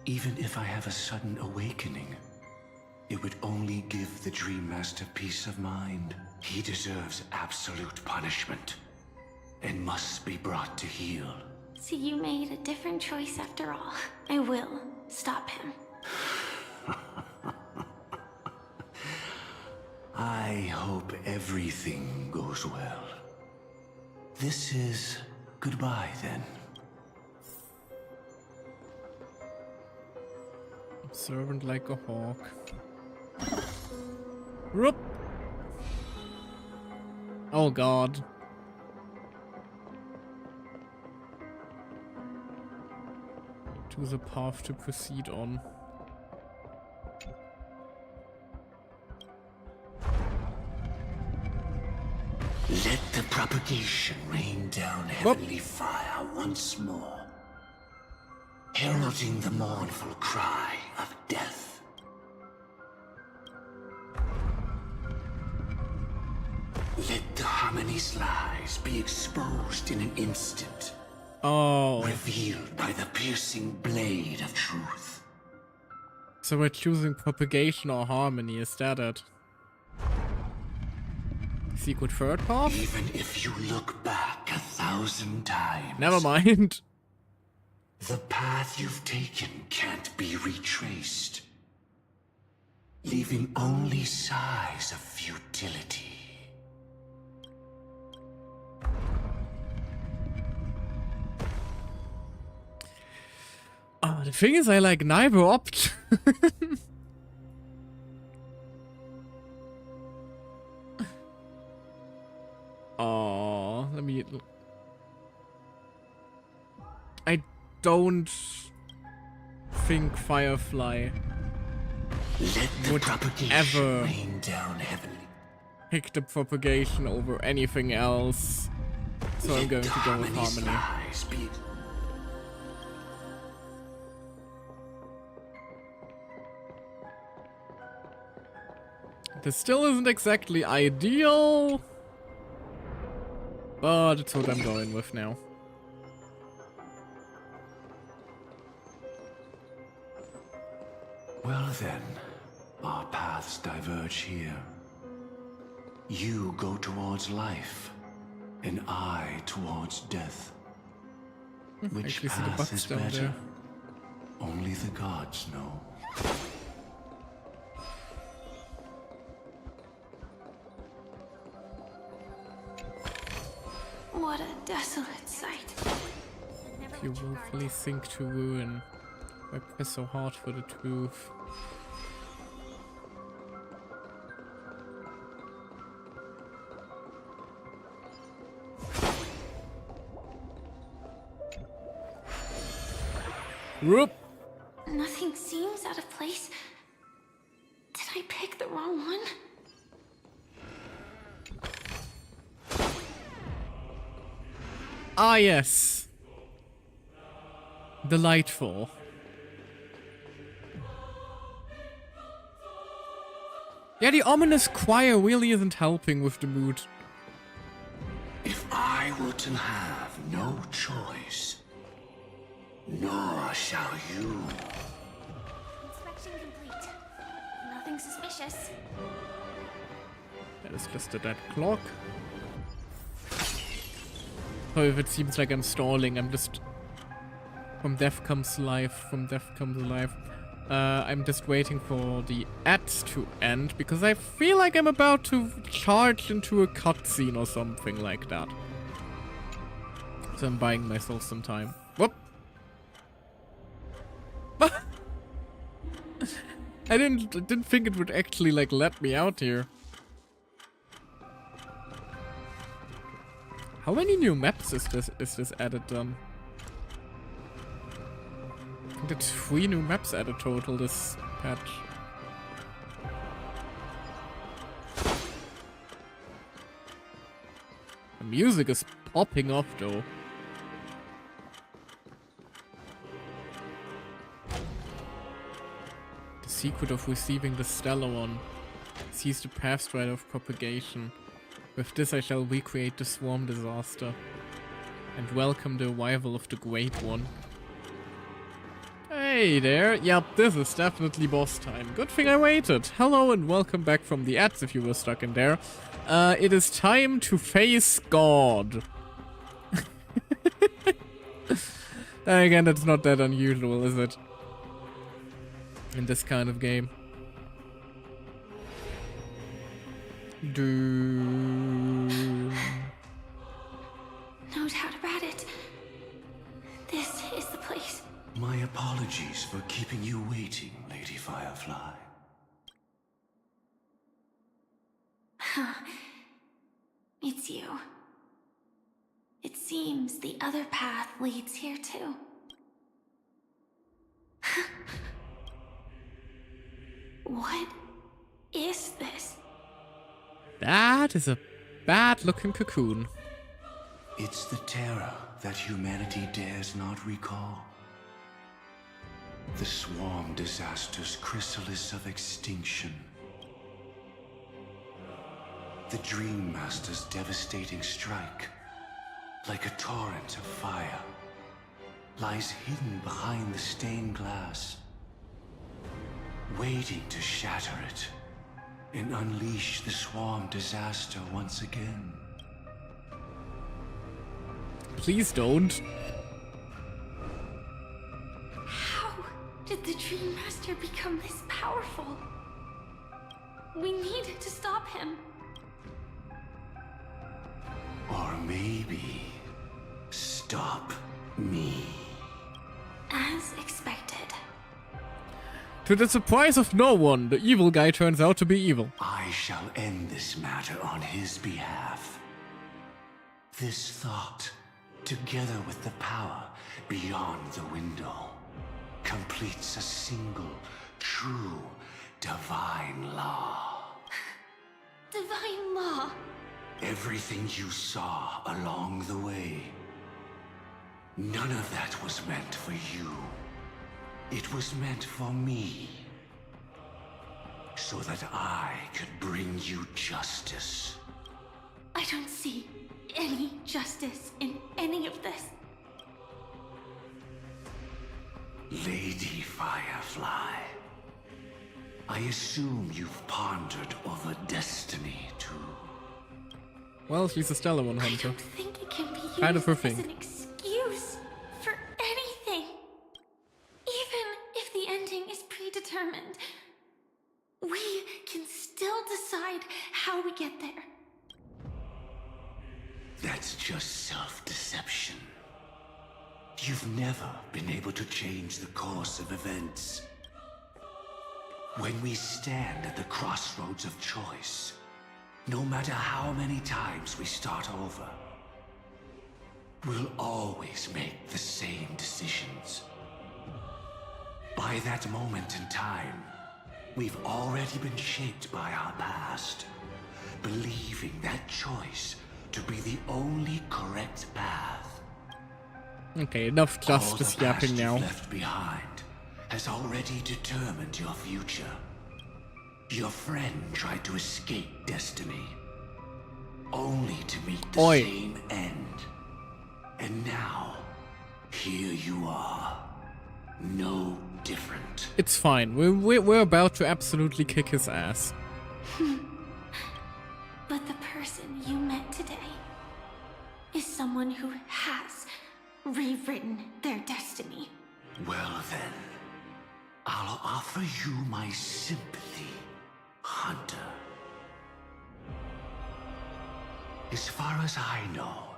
Even if I have a sudden awakening, it would only give the Dream Master peace of mind. He deserves absolute punishment and must be brought to heel. So you made a different choice after all. I will stop him. I hope everything goes well. This is goodbye then. Servant like a hawk. Whoop. Oh god. Choose a path to proceed on. Let the propagation rain down heavenly fire once more, heralding the mournful cry of death. Let the harmony's lies be exposed in an instant. Oh. Revealed by the piercing blade of truth. So we're choosing propagation or harmony, is that it? Secret third path? Even if you look back 1,000 times. Never mind. The path you've taken can't be retraced, leaving only sighs of futility. Oh, the thing is, I like neither option. Oh, let me... I don't think Firefly would ever rain down heavily. pick the propagation over anything else. So I'm going to go with harmony. This still isn't exactly ideal, but it's what I'm going with now. Well then, our paths diverge here. You go towards life, and I towards death. Which path is better? Only the gods know. What a desolate sight. If you willfully think to ruin, why press so hard for the truth? Whoop! Nothing seems out of place. Did I pick the wrong one? Ah, yes. Delightful. Yeah, the ominous choir really isn't helping with the mood. If I were to have no choice, nor shall you. Inspection complete. Nothing suspicious. That is just a dead clock. So if it seems like I'm stalling, I'm just... From death comes life, from death comes life. I'm just waiting for the ads to end, because I feel like I'm about to charge into a cutscene or something like that. So I'm buying myself some time. Whoop! I didn't think it would actually like let me out here. How many new maps is this added done? I think that's 3 new maps added total this patch. The music is popping off though. The secret of receiving the Stellaron. Seize the pathstrider of propagation. With this I shall recreate the swarm disaster. And welcome the arrival of the Great One. Hey there. Yep, this is definitely boss time. Good thing I waited. Hello and welcome back from the ads if you were stuck in there. It is time to face God. Then again, that's not that unusual, is it? In this kind of game. No doubt about it. This is the place. My apologies for keeping you waiting, Lady Firefly. It's you. It seems the other path leads here too. What is this? That is a bad-looking cocoon. It's the terror that humanity dares not recall. The swarm disaster's chrysalis of extinction. The Dream Master's devastating strike, like a torrent of fire. lies hidden behind the stained glass, waiting to shatter it and unleash the swarm disaster once again. Please don't. How did the Dream Master become this powerful? We need to stop him. Or maybe stop me. As expected. To the surprise of no one, the evil guy turns out to be evil. I shall end this matter on his behalf. This thought, together with the power beyond the window, completes a single, true, divine law. Divine law? Everything you saw along the way, none of that was meant for you. It was meant for me, so that I could bring you justice. I don't see any justice in any of this. Lady Firefly, I assume you've pondered over destiny too. Well, she's a Stellaron hunter. I don't think it can be used Kind of her as thing. an excuse for anything. Even if the ending is predetermined, we can still decide how we get there. That's just self-deception. You've never been able to change the course of events. When we stand at the crossroads of choice, no matter how many times we start over, we'll always make the same decisions. By that moment in time, we've already been shaped by our past, believing that choice to be the only correct path. Okay, enough justice yapping now. All the past you've left behind has already determined your future. Your friend tried to escape destiny, only to meet the same end. And now, here you are, no different. It's fine. We're about to absolutely kick his ass. But the person you met today is someone who has rewritten their destiny. Well then, I'll offer you my sympathy, Hunter. As far as I know,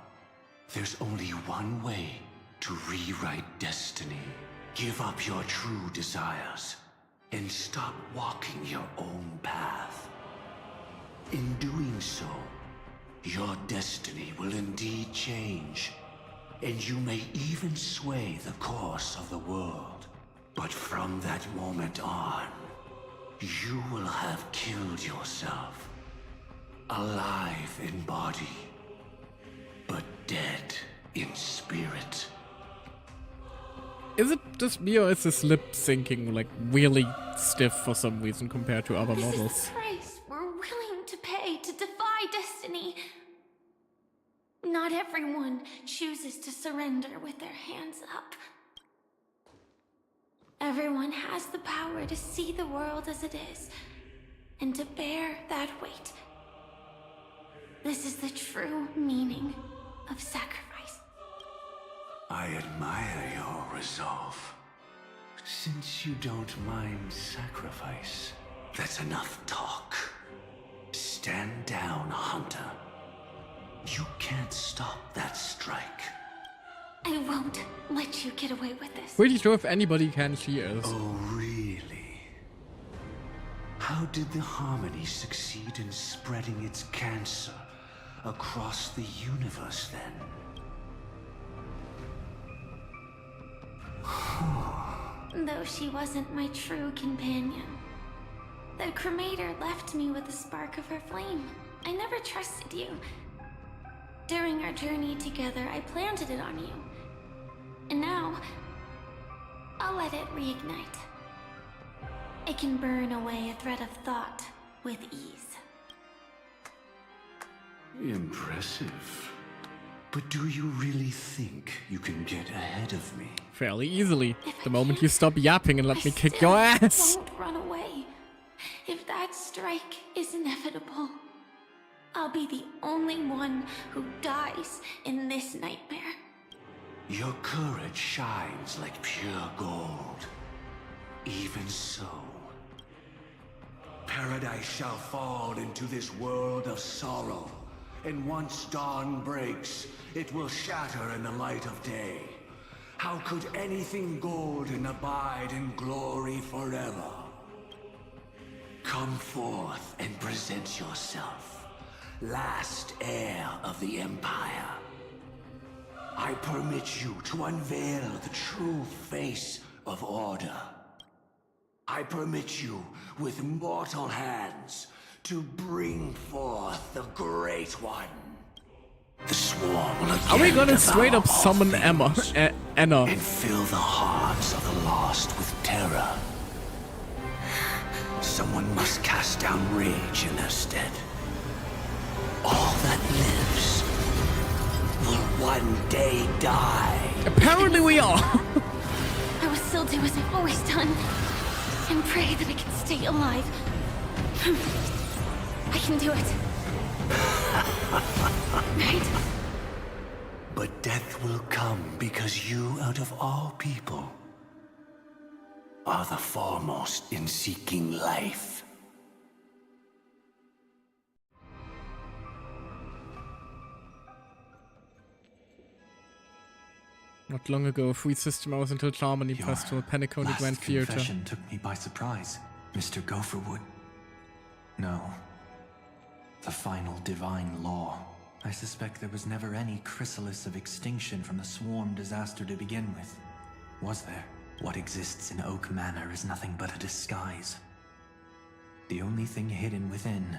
there's only one way to rewrite destiny. Give up your true desires and stop walking your own path. In doing so, your destiny will indeed change, and you may even sway the course of the world. But from that moment on, you will have killed yourself. Alive in body, but dead in spirit. Is it just me or is this lip syncing like really stiff for some reason compared to other This models? is the price we're willing to pay to defy destiny. Not everyone chooses to surrender with their hands up. Everyone has the power to see the world as it is, and to bear that weight. This is the true meaning of sacrifice. I admire your resolve. Since you don't mind sacrifice, that's enough talk. Stand down, Hunter. You can't stop that strike. I won't let you get away with this. Pretty sure if anybody can, she is. Oh, really? How did the Harmony succeed in spreading its cancer across the universe, then? Though she wasn't my true companion, the cremator left me with a spark of her flame. I never trusted you. During our journey together, I planted it on you. And now, I'll let it reignite. It can burn away a thread of thought with ease. Impressive. But do you really think you can get ahead of me? Fairly easily. The moment you stop yapping and let me kick your ass. Won't run away. If that strike is inevitable, I'll be the only one who dies in this nightmare. Your courage shines like pure gold. Even so, paradise shall fall into this world of sorrow, and once dawn breaks, it will shatter in the light of day. How could anything golden abide in glory forever? Come forth and present yourself, last heir of the Empire. I permit you to unveil the true face of order. I permit you, with mortal hands, to bring forth the Great One. The swarm will again Are we gonna straight up devour all summon things Anna? and fill the hearts of the lost with terror. Someone must cast down rage in their stead. All that lives will one day die. Apparently we are. I will still do as I've always done, and pray that I can stay alive. I can do it. Right? But death will come because you, out of all people, are the foremost in seeking life. Not long ago, a free system I was until Charmony pressed to a Penacony Grand Last Theater. confession took me by surprise, Mr. Gopherwood. No. The final divine law. I suspect there was never any chrysalis of extinction from the swarm disaster to begin with. Was there? What exists in Oak Manor is nothing but a disguise. The only thing hidden within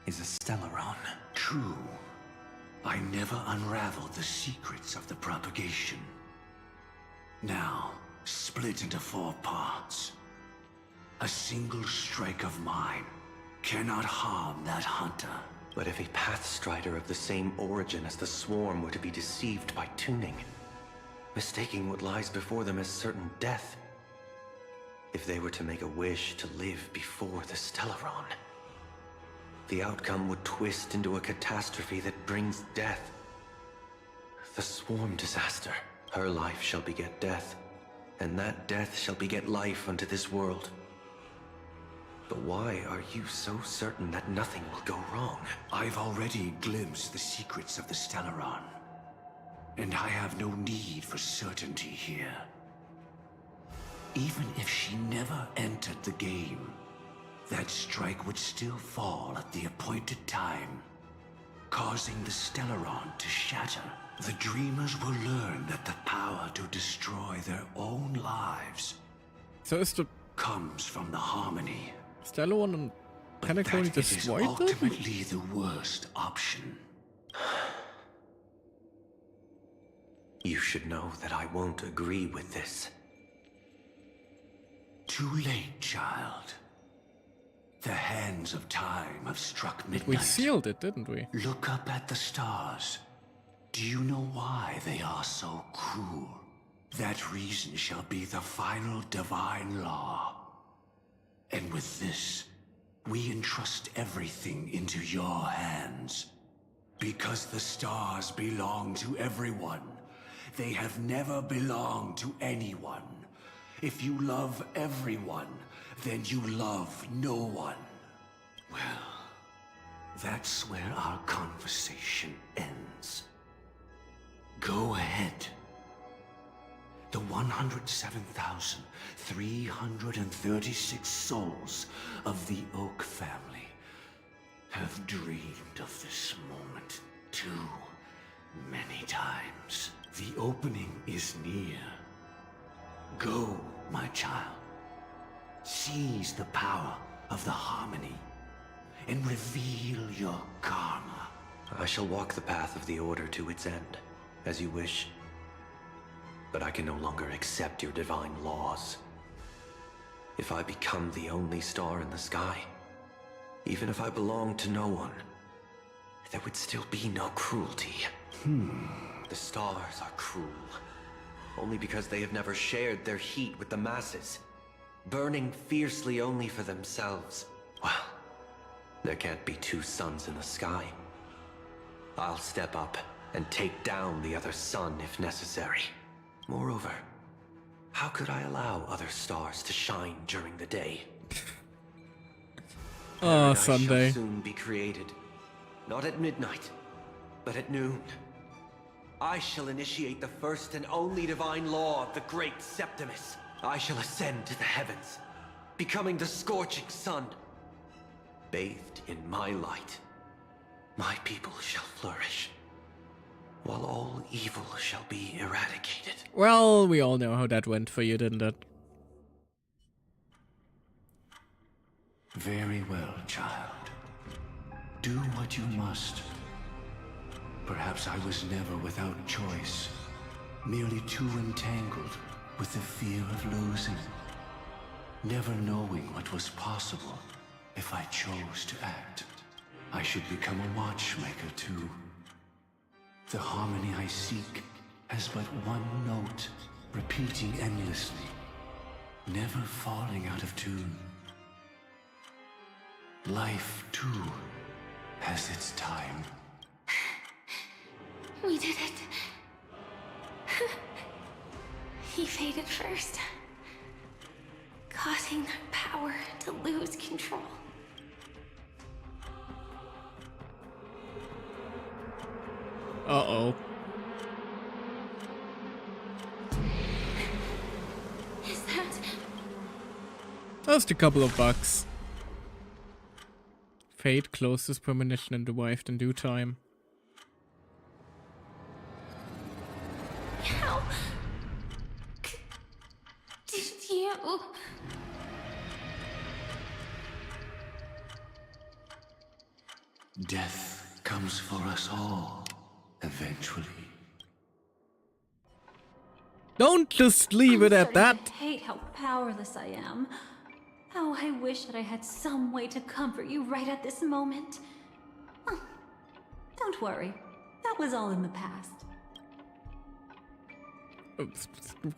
is a Stellaron. True. I never unraveled the secrets of the propagation. Now, split into 4 parts. A single strike of mine cannot harm that hunter. But if a Pathstrider of the same origin as the Swarm were to be deceived by tuning, mistaking what lies before them as certain death, if they were to make a wish to live before the Stellaron, the outcome would twist into a catastrophe that brings death. The Swarm disaster. Her life shall beget death, and that death shall beget life unto this world. But why are you so certain that nothing will go wrong? I've already glimpsed the secrets of the Stellaron, and I have no need for certainty here. Even if she never entered the game, that strike would still fall at the appointed time, causing the Stellaron to shatter. The Dreamers will learn that the power to destroy their own lives comes from the harmony. Stellaron and Penacony destroyed them? Ultimately the worst option. You should know that I won't agree with this. Too late, child. The hands of time have struck midnight. We sealed it, didn't we? Look up at the stars. Do you know why they are so cruel? That reason shall be the final divine law. And with this, we entrust everything into your hands. Because the stars belong to everyone, they have never belonged to anyone. If you love everyone, then you love no one. Well, that's where our conversation ends. Go ahead. The 107,336 souls of the Oak family have dreamed of this moment too many times. The opening is near. Go, my child. Seize the power of the harmony and reveal your karma. I shall walk the path of the Order to its end, as you wish. But I can no longer accept your divine laws. If I become the only star in the sky, even if I belong to no one, there would still be no cruelty. The stars are cruel. Only because they have never shared their heat with the masses. Burning fiercely only for themselves. Well, there can't be two suns in the sky. I'll step up and take down the other sun if necessary. Moreover, how could I allow other stars to shine during the day? Oh, Paradise Sunday. shall soon be created. Not at midnight, but at noon. I shall initiate the first and only divine law of the great Septimus. I shall ascend to the heavens, becoming the scorching sun. Bathed in my light, my people shall flourish, while all evil shall be eradicated. Well, we all know how that went for you, didn't it? Very well, child. Do what you must. Perhaps I was never without choice, merely too entangled with the fear of losing, never knowing what was possible if I chose to act. I should become a watchmaker too. The harmony I seek has but one note, repeating endlessly, never falling out of tune. Life, too, has its time. We did it. He faded first, causing the power to lose control. Uh-oh. Is that... Just a couple of bucks. Fate closes premonition and revived in due time. How... did you... Death comes for us all, eventually. Don't just leave it at that. I hate how powerless I am. Oh, I wish that I had some way to comfort you right at this moment. Oh, don't worry. That was all in the past.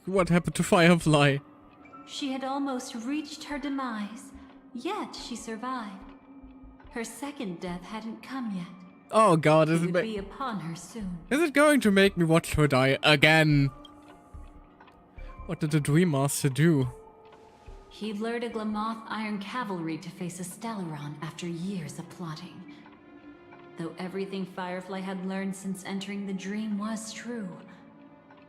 What happened to Firefly? She had almost reached her demise, yet she survived. Her second death hadn't come yet. Oh god, It would be upon her soon. Is it going to make me watch her die again? What did the Dream Master do? He lured a Glamoth Iron Cavalry to face a Stellaron after years of plotting. Though everything Firefly had learned since entering the dream was true,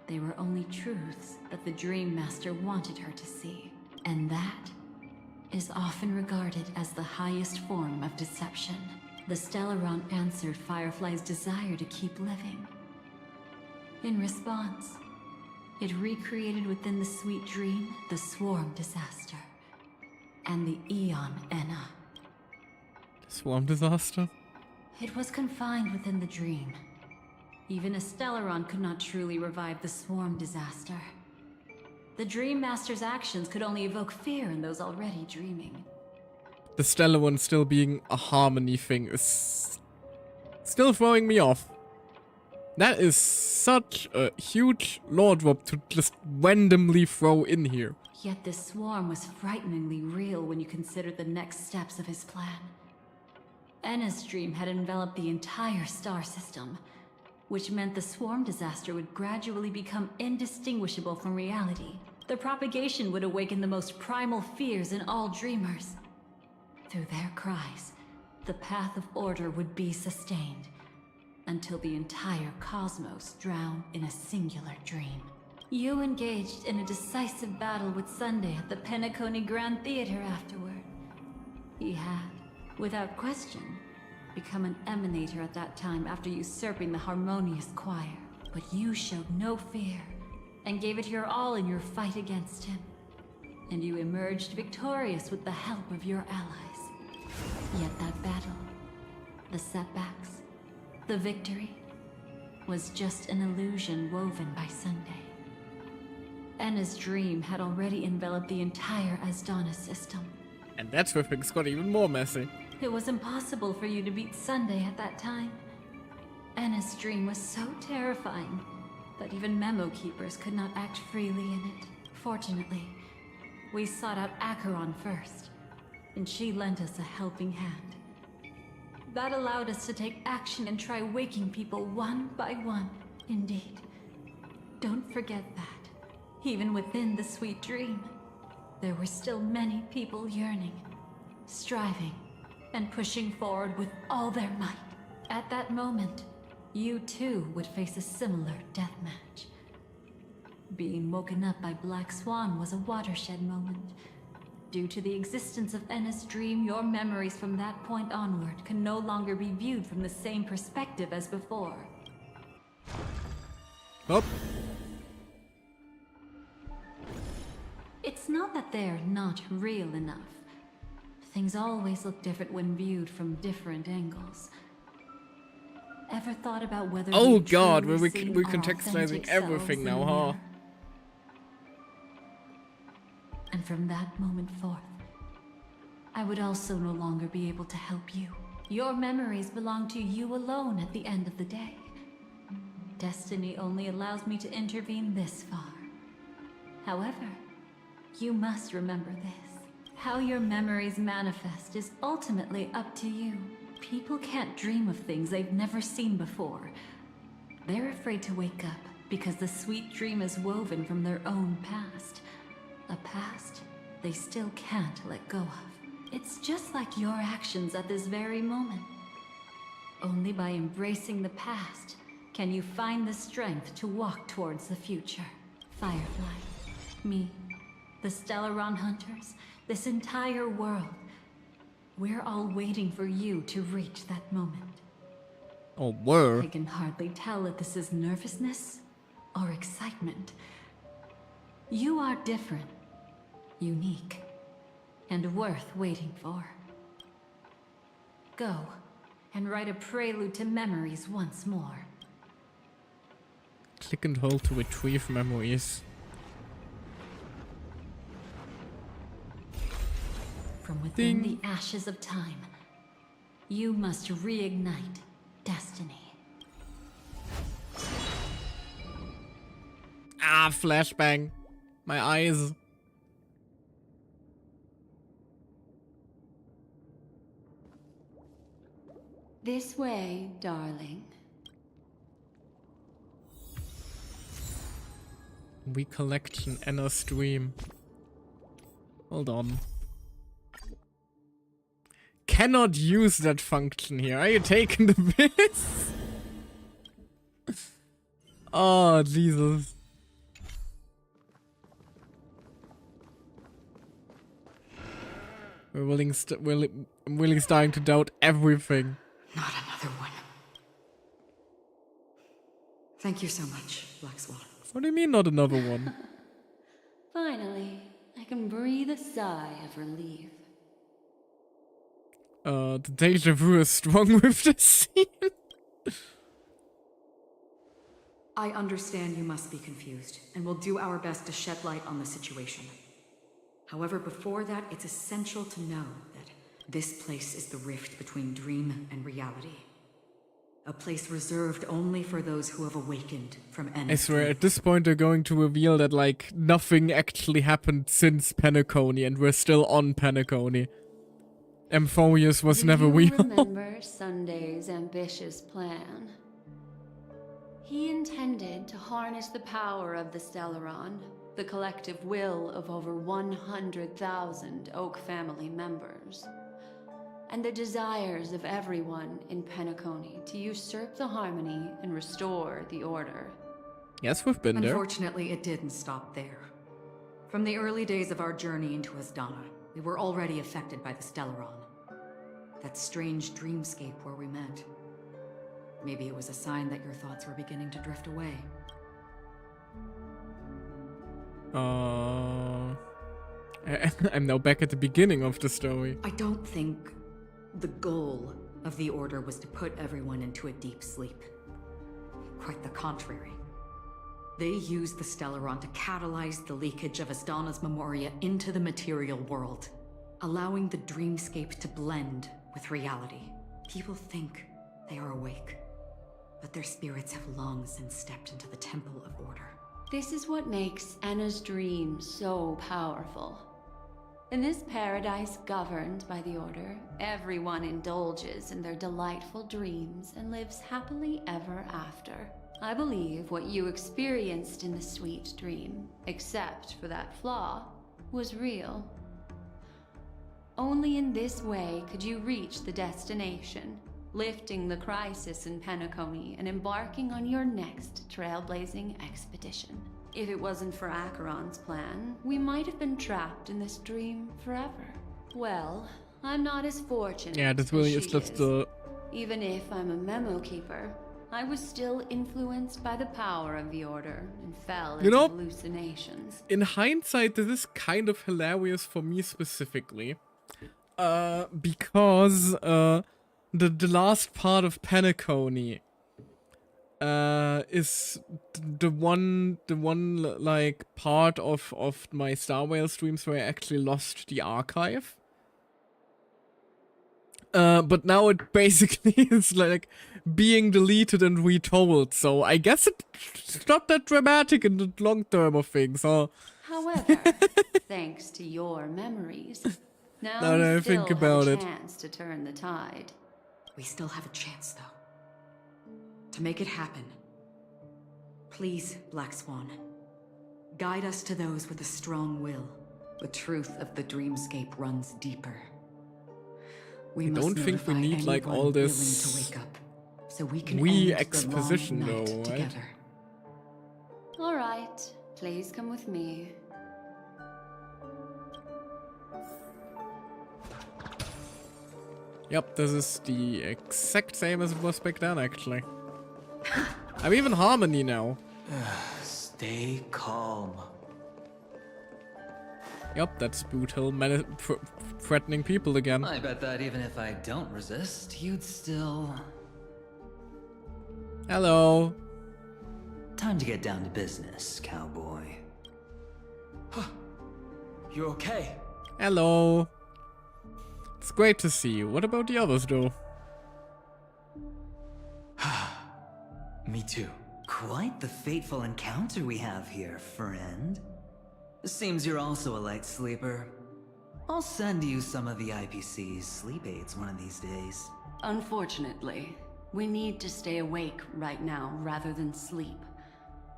they were only truths that the Dream Master wanted her to see. And that is often regarded as the highest form of deception. The Stellaron answered Firefly's desire to keep living. In response, it recreated within the sweet dream the Swarm Disaster and the Eon Enna. Swarm Disaster? It was confined within the dream. Even a Stellaron could not truly revive the Swarm Disaster. The Dream Master's actions could only evoke fear in those already dreaming. The Stellar one still being a harmony thing is still throwing me off. That is such a huge lore drop to just randomly throw in here. Yet this swarm was frighteningly real when you consider the next steps of his plan. Enna's dream had enveloped the entire star system, which meant the Swarm Disaster would gradually become indistinguishable from reality. The propagation would awaken the most primal fears in all dreamers. Through their cries, the path of order would be sustained, until the entire cosmos drowned in a singular dream. You engaged in a decisive battle with Sunday at the Penacony Grand Theater afterward. He had, without question, become an emanator at that time after usurping the Harmonious Choir. But you showed no fear, and gave it your all in your fight against him. And you emerged victorious with the help of your allies. Yet that battle, the setbacks, the victory, was just an illusion woven by Sunday. Enna's dream had already enveloped the entire Asdana system. And that's where things got even more messy. It was impossible for you to beat Sunday at that time. Enna's dream was so terrifying that even Memo Keepers could not act freely in it. Fortunately, we sought out Acheron first, and she lent us a helping hand. That allowed us to take action and try waking people one by one. Indeed. Don't forget that, even within the sweet dream, there were still many people yearning, striving, and pushing forward with all their might. At that moment, you too would face a similar deathmatch. Being woken up by Black Swan was a watershed moment. Due to the existence of Enna's dream, your memories from that point onward can no longer be viewed from the same perspective as before. Oh. It's not that they're not real enough. Things always look different when viewed from different angles. Ever thought about whether Oh we god, truly we're see our contextualizing authentic everything selves now, in the huh? mirror? And from that moment forth, I would also no longer be able to help you. Your memories belong to you alone at the end of the day. Destiny only allows me to intervene this far. However, you must remember this. How your memories manifest is ultimately up to you. People can't dream of things they've never seen before. They're afraid to wake up because the sweet dream is woven from their own past. A past they still can't let go of. It's just like your actions at this very moment. Only by embracing the past can you find the strength to walk towards the future. Firefly, me, the Stellaron Hunters, this entire world. We're all waiting for you to reach that moment. Oh, word. I can hardly tell if this is nervousness or excitement. You are different, unique, and worth waiting for. Go and write a prelude to memories once more. Click and hold to retrieve memories. From within Ding. the ashes of time, you must reignite destiny. Ah, flashbang. My eyes. This way, darling. Recollection Enna's stream. Hold on. Cannot use that function here. Are you taking the piss? Oh, Jesus. I'm really starting to doubt everything. Not another one. Thank you so much, Black Swan. What do you mean, not another one? Finally, I can breathe a sigh of relief. The deja vu is strong with this scene. I understand you must be confused, and will do our best to shed light on the situation. However, before that, it's essential to know that this place is the rift between dream and reality. A place reserved only for those who have awakened from I swear, at this point they're going to reveal that, like, nothing actually happened since Penacony, and we're still on Penacony. Amphorius was never real. Remember Sunday's ambitious plan? He intended to harness the power of the Stellaron, the collective will of over 100,000 Oak family members, and the desires of everyone in Penacony to usurp the harmony and restore the order. Yes, we've been there. Unfortunately, it didn't stop there. From the early days of our journey into Asdana, we were already affected by the Stellaron. That strange dreamscape where we met. Maybe it was a sign that your thoughts were beginning to drift away. I'm now back at the beginning of the story. I don't think the goal of the Order was to put everyone into a deep sleep. Quite the contrary. They used the Stellaron to catalyze the leakage of Asdana's Memoria into the material world, allowing the dreamscape to blend with reality. People think they are awake, but their spirits have long since stepped into the Temple of Order. This is what makes Anna's dream so powerful. In this paradise governed by the Order, everyone indulges in their delightful dreams and lives happily ever after. I believe what you experienced in the sweet dream, except for that flaw, was real. Only in this way could you reach the destination, lifting the crisis in Penacony and embarking on your next trailblazing expedition. If it wasn't for Acheron's plan, we might have been trapped in this dream forever. Well, I'm not as fortunate. Yeah, das really as ist she das is. Even if I'm a memo keeper, I was still influenced by the power of the Order and fell into hallucinations. In hindsight, this is kind of hilarious for me specifically. Because the last part of Penacony is the one like part of my Star Wars streams where I actually lost the archive. But now it basically is like being deleted and retold, so I guess it's not that dramatic in the long term of things, huh? However, thanks to your memories, now Now that I we still think about have it. a chance to turn the tide. We still have a chance, though. To make it happen. Please, Black Swan. Guide us to those with a strong will. The truth of the dreamscape runs deeper. We I must don't think we notify need like anyone all willing this to wake up, so we can wee end exposition the long night though, right? together. All right, please come with me. Yep, this is the exact same as it was back then, actually. I'm even Harmony now. Stay calm. Yep, that's brutal, threatening people again. I bet that even if I don't resist, you'd still... Hello. Time to get down to business, cowboy. You okay? Hello. It's great to see you. What about the others, though? Me too. Quite the fateful encounter we have here, friend. Seems you're also a light sleeper. I'll send you some of the IPC's sleep aids one of these days. Unfortunately, we need to stay awake right now rather than sleep.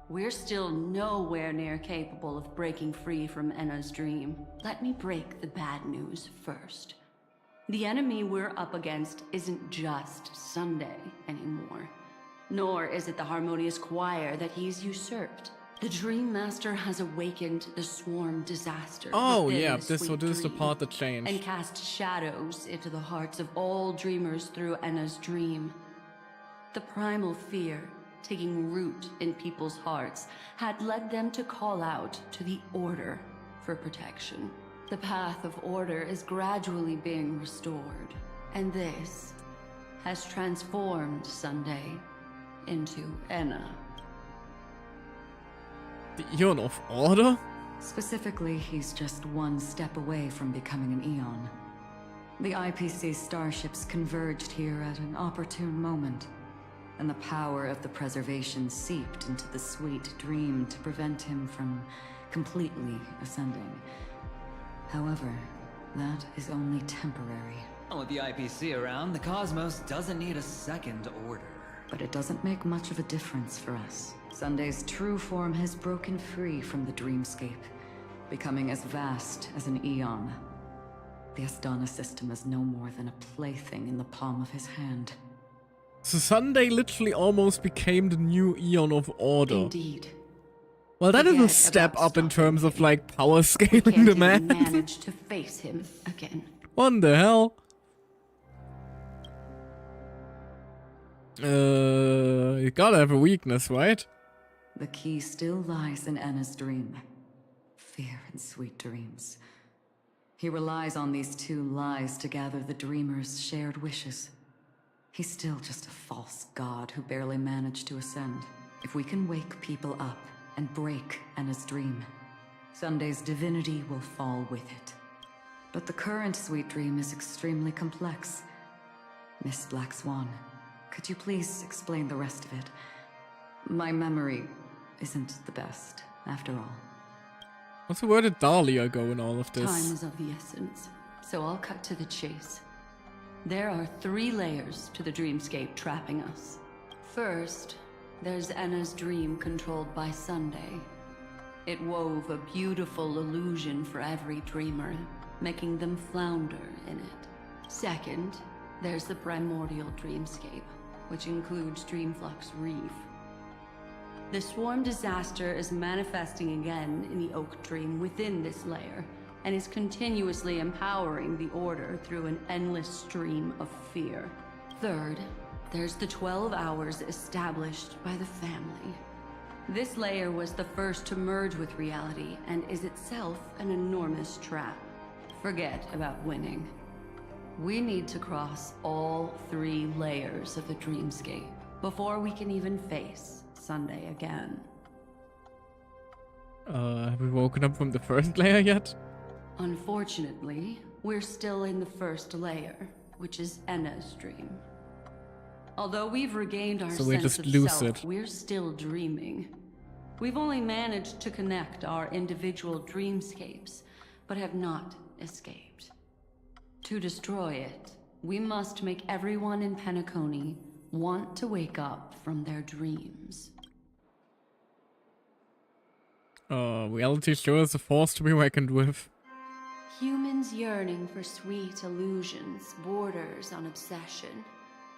We're still nowhere near capable of breaking free from Enna's dream. Let me break the bad news first. The enemy we're up against isn't just Sunday anymore. Nor is it the harmonious choir that he's usurped. The Dream Master has awakened the swarm disaster. Oh within yeah, the this sweet is the dream, part that changed. and cast shadows into the hearts of all dreamers through Enna's dream. The primal fear, taking root in people's hearts, had led them to call out to the Order for protection. The path of order is gradually being restored, and this has transformed Sunday into Enna. The Eon of Order? Specifically, he's just one step away from becoming an Eon. The IPC starships converged here at an opportune moment, and the power of the preservation seeped into the sweet dream to prevent him from completely ascending. However, that is only temporary. With the IPC around, the cosmos doesn't need a second order. But it doesn't make much of a difference for us. Sunday's true form has broken free from the dreamscape, becoming as vast as an Eon. The Astana system is no more than a plaything in the palm of his hand. So Sunday literally almost became the new Eon of Order. Indeed. Well, that is a Forget step about up in stopping terms of him. like power scaling Can't the even man. manage to face him again. What the hell? You gotta have a weakness, right? The key still lies in Anna's dream. Fear and sweet dreams. He relies on these two lies to gather the dreamer's shared wishes. He's still just a false god who barely managed to ascend. If we can wake people up and break Anna's dream, Sunday's divinity will fall with it. But the current sweet dream is extremely complex. Miss Black Swan, Could you please explain the rest of it? My memory isn't the best, after all. Also, where did Dahlia go in all of this? Time is of the essence, so I'll cut to the chase. There are 3 layers to the dreamscape trapping us. First, there's Enna's dream controlled by Sunday. It wove a beautiful illusion for every dreamer, making them flounder in it. Second, there's the primordial dreamscape, which includes Dreamflux Reef. The swarm disaster is manifesting again in the Oak Dream within this layer, and is continuously empowering the Order through an endless stream of fear. Third, there's the 12 hours established by the family. This layer was the first to merge with reality, and is itself an enormous trap. Forget about winning. We need to cross all 3 layers of the dreamscape before we can even face Sunday again. Have we woken up from the first layer yet? Unfortunately, we're still in the first layer, which is Enna's dream. Although we've regained our So we're sense just of lucid. self, we're still dreaming. We've only managed to connect our individual dreamscapes, but have not escaped. To destroy it, we must make everyone in Penacony want to wake up from their dreams. Reality sure is a force to be reckoned with. Humans yearning for sweet illusions borders on obsession,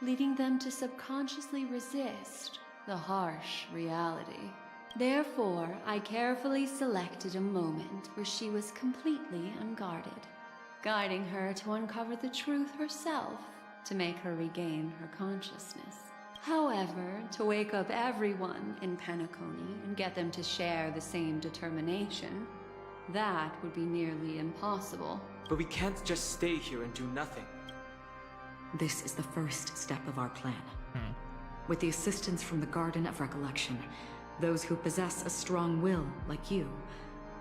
leading them to subconsciously resist the harsh reality. Therefore, I carefully selected a moment where she was completely unguarded, guiding her to uncover the truth herself to make her regain her consciousness. However, to wake up everyone in Penacony and get them to share the same determination, that would be nearly impossible. But we can't just stay here and do nothing. This is the first step of our plan. With the assistance from the Garden of Recollection, those who possess a strong will, like you,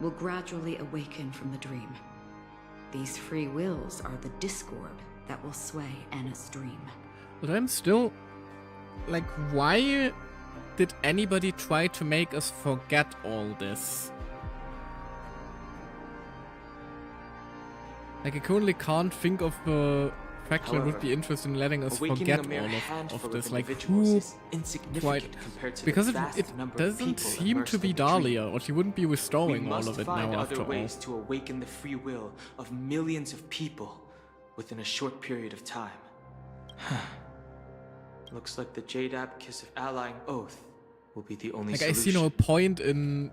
will gradually awaken from the dream. These free wills are the discord that will sway Anna's dream. But I'm still... Like, why did anybody try to make us forget all this? Like, I currently can't think of a faction that would be interested in letting us forget all of this. Like, who tried... Because it doesn't seem to be Dahlia, or she wouldn't be restoring all of it now after all. We must find other ways to awaken the free will of millions of people within a short period of time. Looks like the Jade Kiss of Allying Oath will be the only solution. I see no point in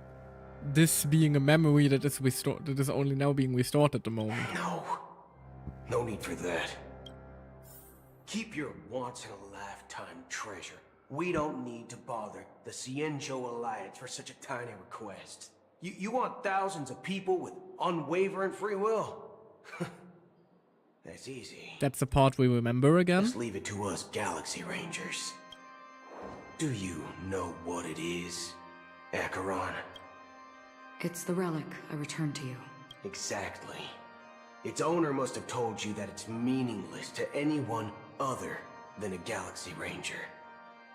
this being a memory that is restored, that is only now being restored at the moment. No need for that. Keep your once-in-a-lifetime treasure. We don't need to bother the Cienjo Alliance for such a tiny request. You want thousands of people with unwavering free will? That's easy. That's the part we remember again. Just leave it to us Galaxy Rangers. Do you know what it is, Acheron? It's the relic I returned to you. Exactly. Its owner must have told you that it's meaningless to anyone other than a Galaxy Ranger,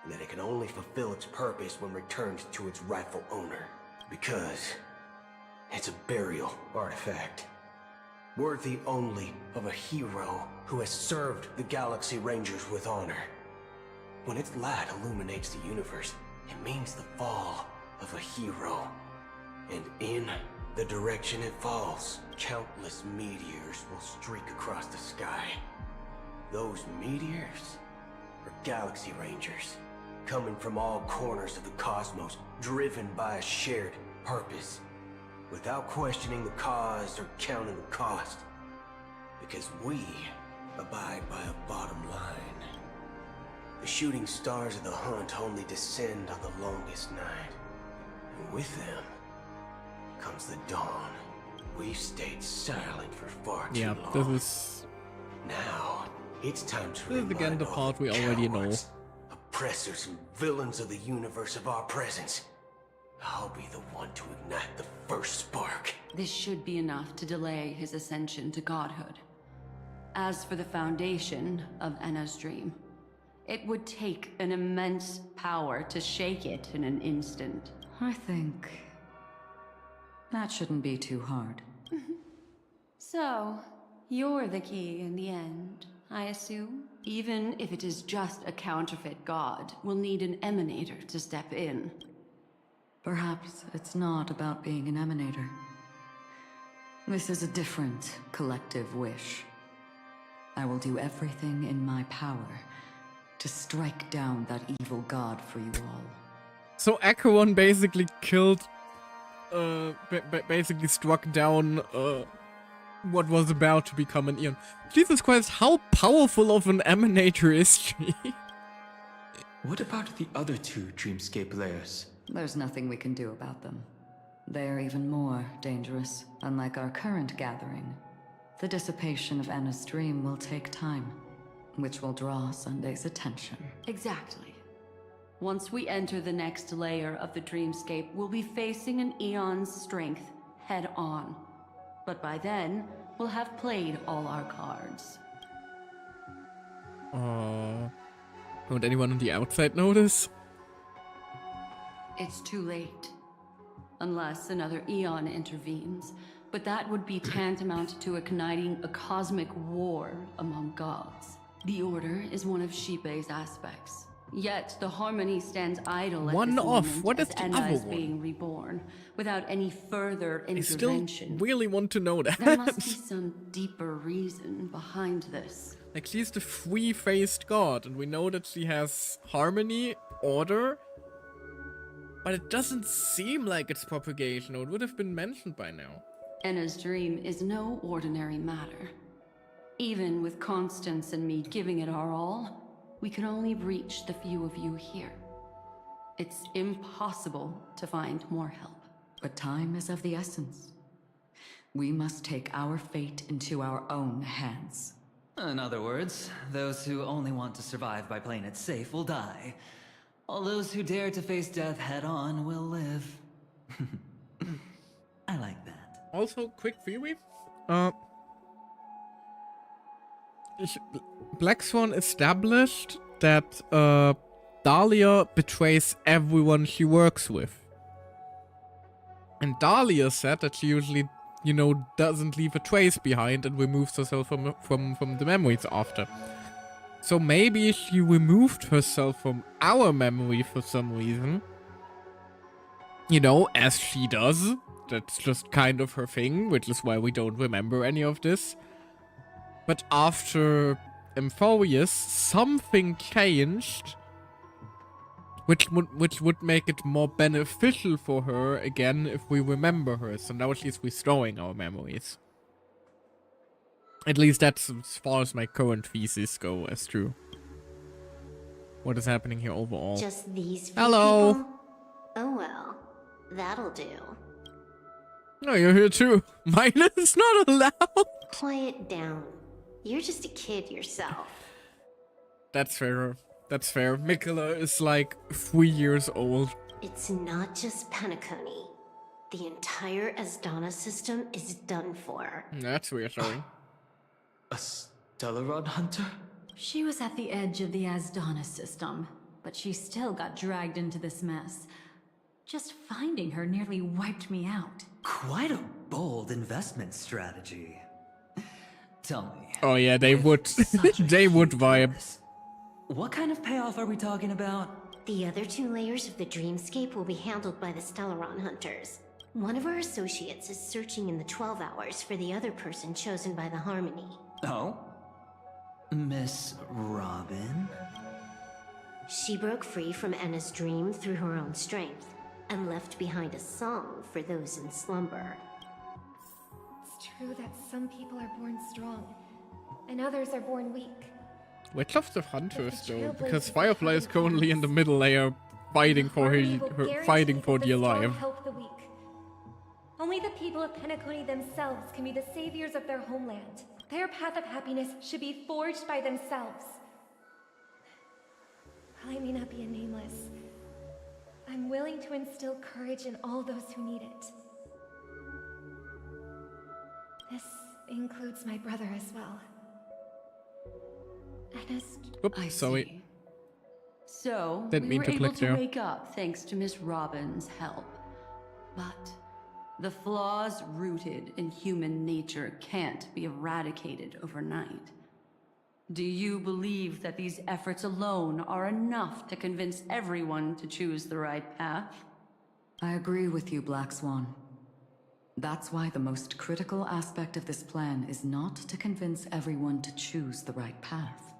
and that it can only fulfill its purpose when returned to its rightful owner. Because it's a burial artifact, worthy only of a hero who has served the Galaxy Rangers with honor. When its light illuminates the universe, it means the fall of a hero. And in the direction it falls, countless meteors will streak across the sky. Those meteors are Galaxy Rangers, coming from all corners of the cosmos, driven by a shared purpose, without questioning the cause or counting the cost. Because we abide by a bottom line. The shooting stars of the hunt only descend on the longest night. And with them comes the dawn. We've stayed silent for far too long. This is... Now, it's time to This is again the part we already know. Oppressors and villains of the universe of our presence. I'll be the one to ignite the first spark. This should be enough to delay his ascension to godhood. As for the foundation of Enna's dream, It would take an immense power to shake it in an instant. I think that shouldn't be too hard. So, you're the key in the end, I assume? Even if it is just a counterfeit god, we'll need an emanator to step in. Perhaps it's not about being an emanator. This is a different collective wish. I will do everything in my power to strike down that evil god for you all. So Acheron basically killed, basically struck down, what was about to become an Eon. Jesus Christ, how powerful of an emanator is she? What about the other two dreamscape layers? There's nothing we can do about them. They're even more dangerous. Unlike our current gathering, the dissipation of Anna's dream will take time, which will draw Sunday's attention. Exactly. Once we enter the next layer of the dreamscape, we'll be facing an Eon's strength head on. But by then, we'll have played all our cards. Won't anyone on the outside notice? It's too late. Unless another Eon intervenes. But that would be tantamount to igniting a cosmic war among gods. The Order is one of Shipei's aspects. Yet the Harmony stands idle at this moment What is as the Enna other is one? being reborn, without any further I still intervention. really want to know that. There must be some deeper reason behind this. Like, she's the three-faced god, and we know that she has harmony, order, but it doesn't seem like it's propagation, or it would have been mentioned by now. Enna's dream is no ordinary matter. Even with Constance and me giving it our all, we can only reach the few of you here. It's impossible to find more help. But time is of the essence. We must take our fate into our own hands. In other words, those who only want to survive by playing it safe will die. All those who dare to face death head-on will live. I like that. Also, quick theory. Black Swan established that Dahlia betrays everyone she works with. And Dahlia said that she usually, you know, doesn't leave a trace behind and removes herself from the memories after. So maybe she removed herself from our memory for some reason. You know, as she does. That's just kind of her thing, which is why we don't remember any of this. But after Euphorius, something changed, which would make it more beneficial for her again if we remember her. So now she's restoring our memories. At least that's as far as my current thesis go as to what is happening here overall. Just these few Hello. people? Oh well, that'll do. Oh, you're here too. Mine is not allowed. Quiet down. You're just a kid yourself. That's fair. That's fair. Mikola is like 3 years old. It's not just Penacony. The entire Asdana system is done for. That's reassuring. A Stellaron hunter? She was at the edge of the Asdana system, but she still got dragged into this mess. Just finding her nearly wiped me out. Quite a bold investment strategy. Tell me. Oh yeah, they would. They would vibe. What kind of payoff are we talking about? The other two layers of the dreamscape will be handled by the Stellaron hunters. One of our associates is searching in the 12 hours for the other person chosen by the Harmony. Oh? Miss Robin? She broke free from Enna's dream through her own strength, and left behind a song for those in slumber. It's true that some people are born strong, and others are born weak. Which of the hunters though? Because Firefly is currently in the middle layer, fighting for fighting for the alive. Help the weak. Only the people of Penacony themselves can be the saviors of their homeland. Their path of happiness should be forged by themselves. I may not be a nameless. I'm willing to instill courage in all those who need it. This includes my brother as well. Oops, sorry. So, Didn't we mean were to able click to there. wake up thanks to Miss Robin's help. But the flaws rooted in human nature can't be eradicated overnight. Do you believe that these efforts alone are enough to convince everyone to choose the right path? I agree with you, Black Swan. That's why the most critical aspect of this plan is not to convince everyone to choose the right path,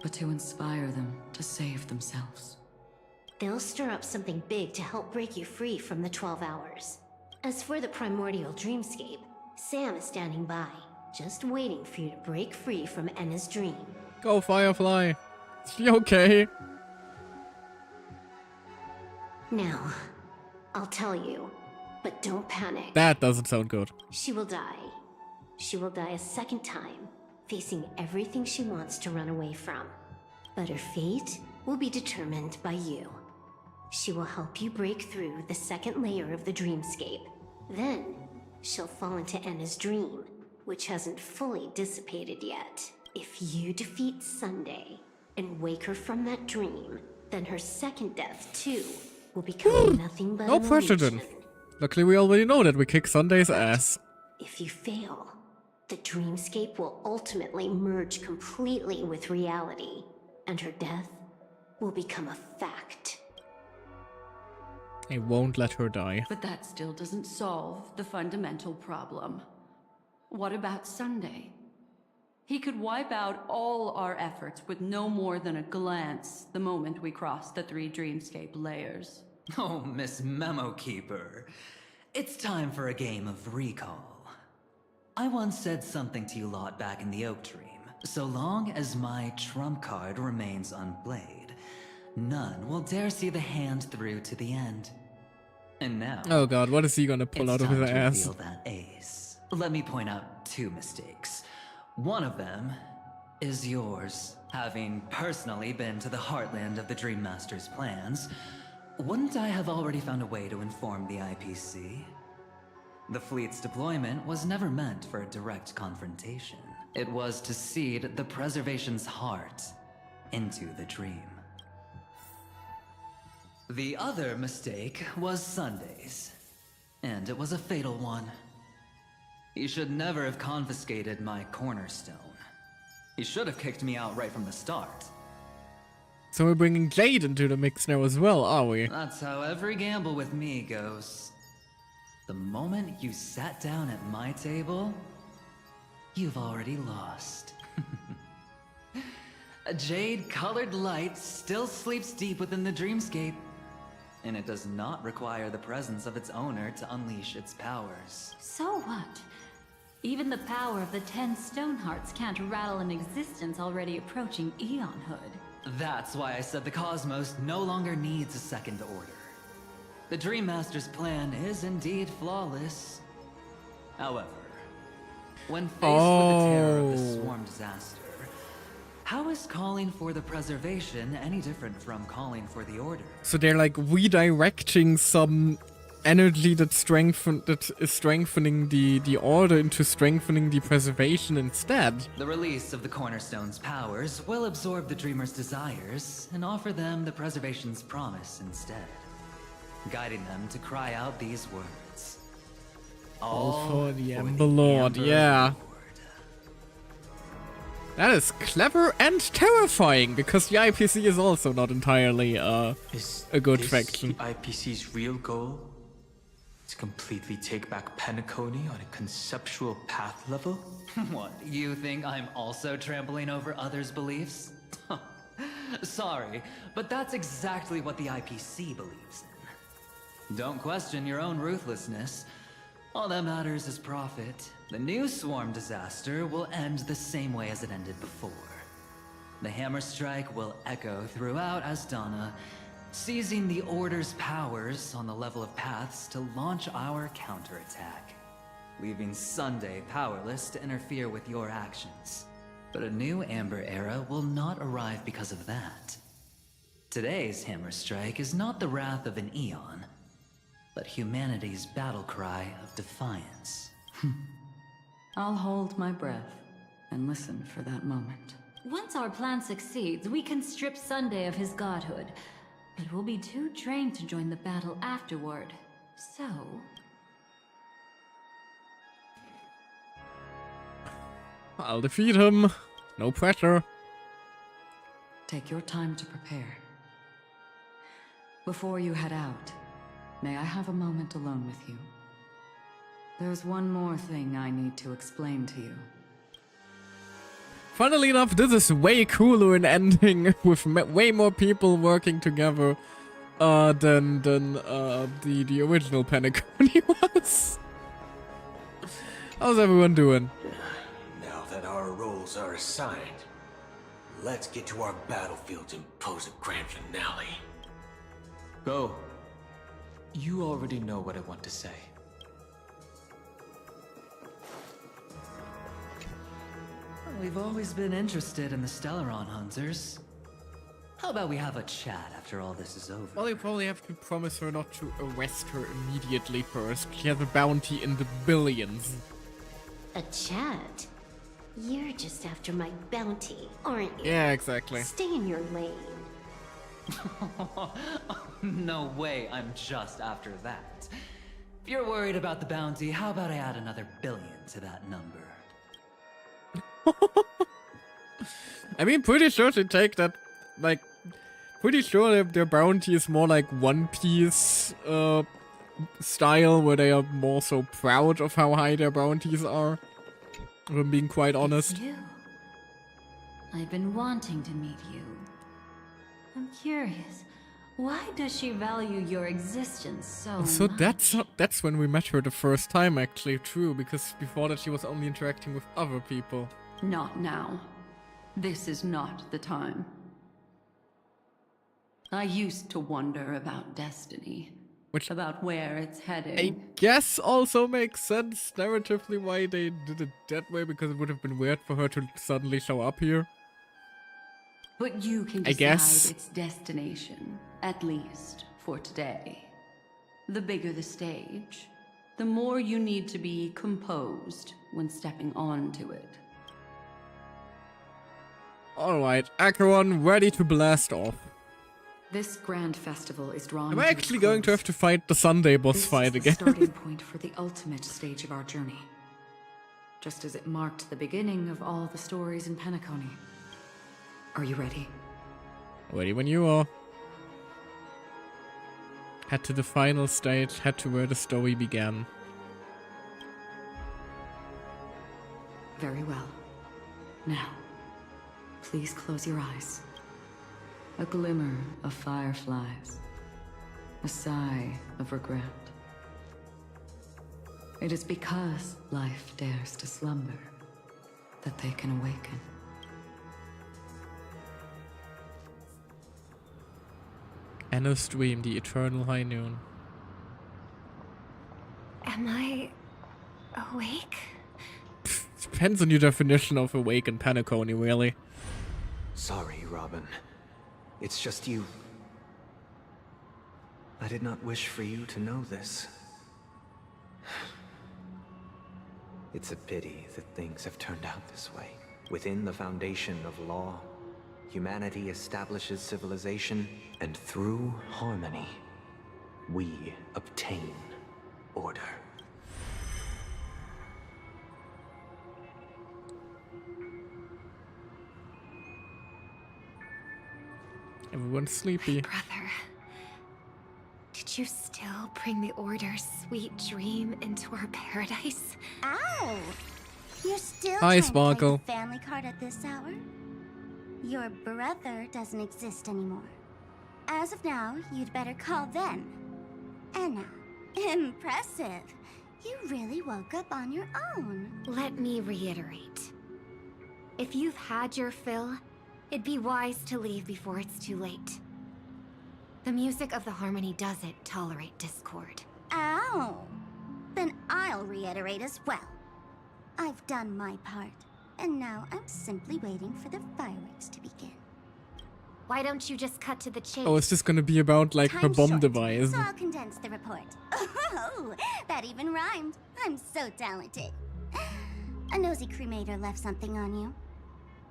but to inspire them to save themselves. They'll stir up something big to help break you free from the 12 hours. As for the primordial dreamscape, Sam is standing by, just waiting for you to break free from Enna's dream. Go, Firefly. Is she okay? Now, I'll tell you, but don't panic. That doesn't sound good. She will die. She will die a second time, facing everything she wants to run away from. But her fate will be determined by you. She will help you break through the second layer of the dreamscape. Then, she'll fall into Enna's dream, which hasn't fully dissipated yet. If you defeat Sunday and wake her from that dream, then her second death, too, will become nothing but No an pressure then. illusion. Luckily we already know that we kick Sunday's ass. If you fail, the dreamscape will ultimately merge completely with reality, and her death will become a fact. I won't let her die. But that still doesn't solve the fundamental problem. What about Sunday? He could wipe out all our efforts with no more than a glance the moment we cross the 3 dreamscape layers. Oh, Miss Memo Keeper. It's time for a game of recall. I once said something to you lot back in the Oak Dream. So long as my trump card remains unplayed, none will dare see the hand through to the end. And now... Oh god, what is he gonna pull out of his ass? Reveal that ace. Let me point out 2 mistakes. One of them is yours. Having personally been to the heartland of the Dream Master's plans, wouldn't I have already found a way to inform the IPC? The fleet's deployment was never meant for a direct confrontation. It was to seed the Preservation's heart into the dream. The other mistake was Sunday's, and it was a fatal one. He should never have confiscated my cornerstone. He should have kicked me out right from the start. So we're bringing Jade into the mix now as well, are we? That's how every gamble with me goes. The moment you sat down at my table, you've already lost. A jade-colored light still sleeps deep within the dreamscape, and it does not require the presence of its owner to unleash its powers. So what? Even the power of the 10 Stonehearts can't rattle an existence already approaching eonhood. That's why I said the cosmos no longer needs a second order. The Dream Master's plan is indeed flawless. However, when faced with the terror of the swarm disaster, how is calling for the preservation any different from calling for the order? So they're like redirecting some energy that is strengthening the order into strengthening the preservation instead. The release of the Cornerstone's powers will absorb the Dreamer's desires and offer them the preservation's promise instead, guiding them to cry out these words. All for the Ember Lord, yeah. That is clever and terrifying, because the IPC is also not entirely a good faction. The IPC's real goal? To completely take back Penacony on a conceptual path level? What, you think I'm also trampling over others' beliefs? Sorry, but that's exactly what the IPC believes in. Don't question your own ruthlessness. All that matters is profit. The new swarm disaster will end the same way as it ended before. The hammer strike will echo throughout Asdana, seizing the Order's powers on the level of paths to launch our counterattack, leaving Sunday powerless to interfere with your actions. But a new Amber Era will not arrive because of that. Today's hammer strike is not the wrath of an eon, but humanity's battle cry of defiance. I'll hold my breath and listen for that moment. Once our plan succeeds, we can strip Sunday of his godhood. But we'll be too drained to join the battle afterward. So... I'll defeat him. No pressure. Take your time to prepare. Before you head out, may I have a moment alone with you? There's one more thing I need to explain to you. Funnily enough, this is way cooler in ending with way more people working together than the original Penacony was. How's everyone doing? Now that our roles are assigned, let's get to our battlefields and pose a grand finale. Go. You already know what I want to say. We've always been interested in the Stellaron hunters. How about we have a chat after all this is over? Well, you probably have to promise her not to arrest her immediately first. She has a bounty in the billions. A chat? You're just after my bounty, aren't you? Yeah, exactly. Stay in your lane. No way, I'm just after that. If you're worried about the bounty, how about I add another billion to that number? I mean, pretty sure they take that, like, pretty sure their bounty is more like One Piece style, where they are more so proud of how high their bounties are. If I'm being quite honest. It's you. I've been wanting to meet you. I'm curious, why does she value your existence so much? That's when we met her the first time, actually, true, because before that she was only interacting with other people. Not now. This is not the time. I used to wonder about destiny. About where it's heading. I guess also makes sense narratively why they did it that way, because it would have been weird for her to suddenly show up here. But you can decide its destination, at least for today. The bigger the stage, the more you need to be composed when stepping onto it. Alright, Acheron ready to blast off. This grand festival is drawn. Am I actually going to have to fight the Sunday boss fight again? This is the starting point for the ultimate stage of our journey. Just as it marked the beginning of all the stories in Penacony. Are you ready? Ready when you are. Head to the final stage, head to where the story began. Very well. Now, please close your eyes. A glimmer of fireflies. A sigh of regret. It is because life dares to slumber that they can awaken. Anna's dream, the eternal high noon. Am I awake? Depends on your definition of awake in Penacony, really. Sorry, Robin. It's just you. I did not wish for you to know this. It's a pity that things have turned out this way. Within the foundation of law, humanity establishes civilization, and through harmony, we obtain order. Everyone's sleepy. Brother, did you still bring the Order's sweet dream into our paradise? Ow! You're still Hi, trying Sparkle. to play the family card at this hour? Your brother doesn't exist anymore. As of now, you'd better call them. Anna, impressive. You really woke up on your own. Let me reiterate. If you've had your fill, it'd be wise to leave before it's too late. The music of the harmony doesn't tolerate discord. Ow! Then I'll reiterate as well. I've done my part, and now I'm simply waiting for the fireworks to begin. Why don't you just cut to the chase? Oh, is this gonna be about, like, her Time's bomb short, device? So I'll condense the report. Oh, that even rhymed. I'm so talented. A nosy cremator left something on you.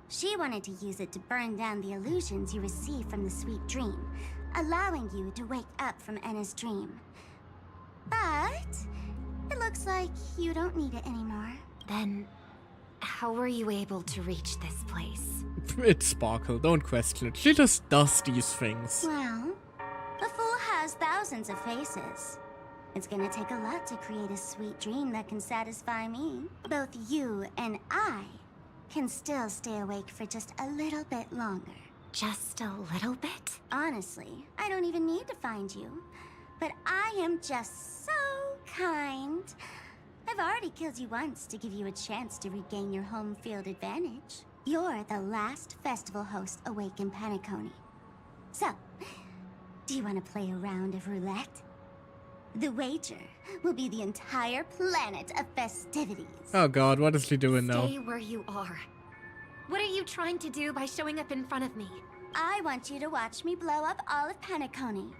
She wanted to use it to burn down the illusions you receive from the sweet dream, allowing you to wake up from Enna's dream. But it looks like you don't need it anymore. Then, how were you able to reach this place? It's Sparkle, don't question it. She just does these things. Well, a fool has thousands of faces. It's gonna take a lot to create a sweet dream that can satisfy me. Both you and I can still stay awake for just a little bit longer. Just a little bit? Honestly, I don't even need to find you. But I am just so kind. I've already killed you once to give you a chance to regain your home field advantage. You're the last festival host awake in Penacony. So, do you want to play a round of roulette? The wager will be the entire planet of festivities. Oh god, what is she doing now? Stay where you are. What are you trying to do by showing up in front of me? I want you to watch me blow up all of Penacony.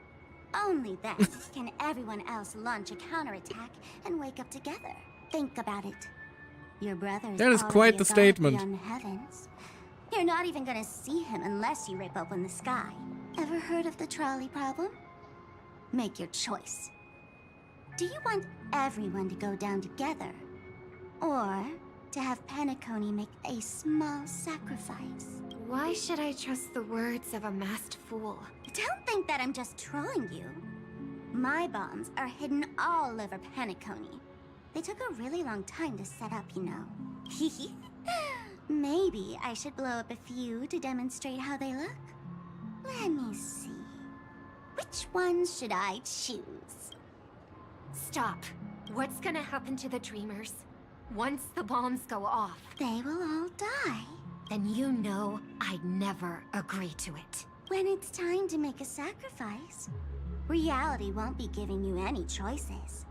Only then can everyone else launch a counterattack and wake up together. Think about it. Your brother's That is already quite a the god statement. beyond the heavens. You're not even gonna see him unless you rip open the sky. Ever heard of the trolley problem? Make your choice. Do you want everyone to go down together? Or to have Penacony make a small sacrifice? Why should I trust the words of a masked fool? Don't think that I'm just trolling you. My bombs are hidden all over Penacony. They took a really long time to set up, you know. Maybe I should blow up a few to demonstrate how they look. Let me see. Which ones should I choose? Stop. What's gonna happen to the dreamers? Once the bombs go off, They will all die. then you know I'd never agree to it. When it's time to make a sacrifice, reality won't be giving you any choices.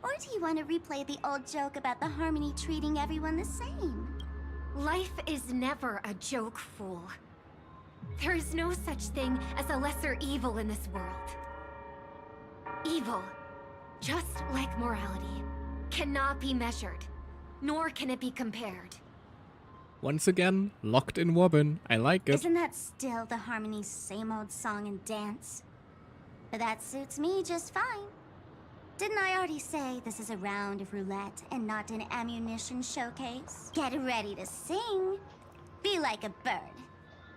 Or do you want to replay the old joke about the Harmony treating everyone the same? Life is never a joke, fool. There is no such thing as a lesser evil in this world. Evil, just like morality, cannot be measured, nor can it be compared. Once again, locked in Wobbin. I like it. Isn't that still the Harmony's same old song and dance? But that suits me just fine. Didn't I already say this is a round of roulette and not an ammunition showcase? Get ready to sing. Be like a bird.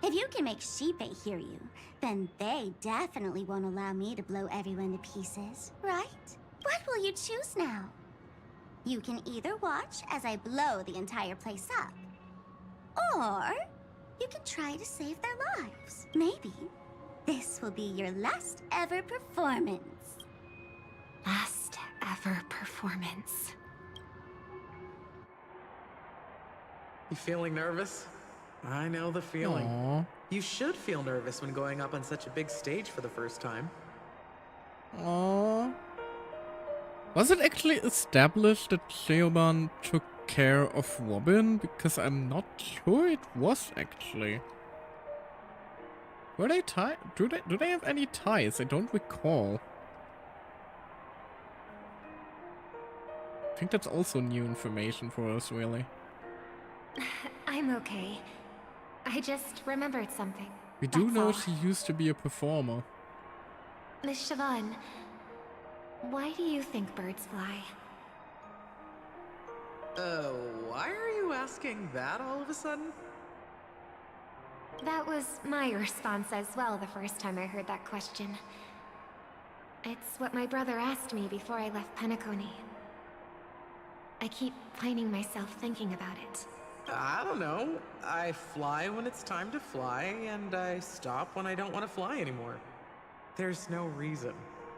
If you can make Sheepei hear you, then they definitely won't allow me to blow everyone to pieces, right? What will you choose now? You can either watch as I blow the entire place up, or you can try to save their lives. Maybe this will be your last ever performance. Last ever performance. You feeling nervous? I know the feeling. Aww. You should feel nervous when going up on such a big stage for the first time. Aww. Was it actually established that Sheoban took care of Wobbin? Because I'm not sure it was actually. Were they tied? Do they have any ties? I don't recall. I think that's also new information for us, really. I'm okay. I just remembered something. We do That's know all. she used to be a performer. Miss Siobhan, why do you think birds fly? Why are you asking that all of a sudden? That was my response as well the first time I heard that question. It's what my brother asked me before I left Penacony. I keep finding myself thinking about it. I don't know. I fly when it's time to fly, and I stop when I don't want to fly anymore. There's no reason.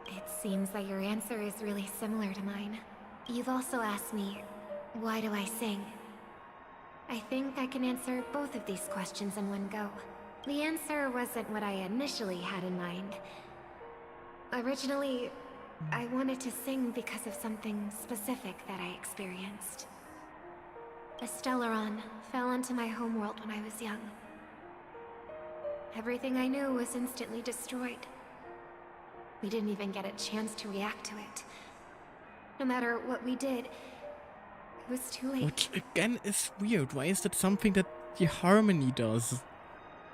It seems that your answer is really similar to mine. You've also asked me, why do I sing? I think I can answer both of these questions in one go. The answer wasn't what I initially had in mind. Originally, I wanted to sing because of something specific that I experienced. A Stellaron fell onto my homeworld when I was young. Everything I knew was instantly destroyed. We didn't even get a chance to react to it. No matter what we did, it was too late. Which again is weird. Why is that something that The harmony does.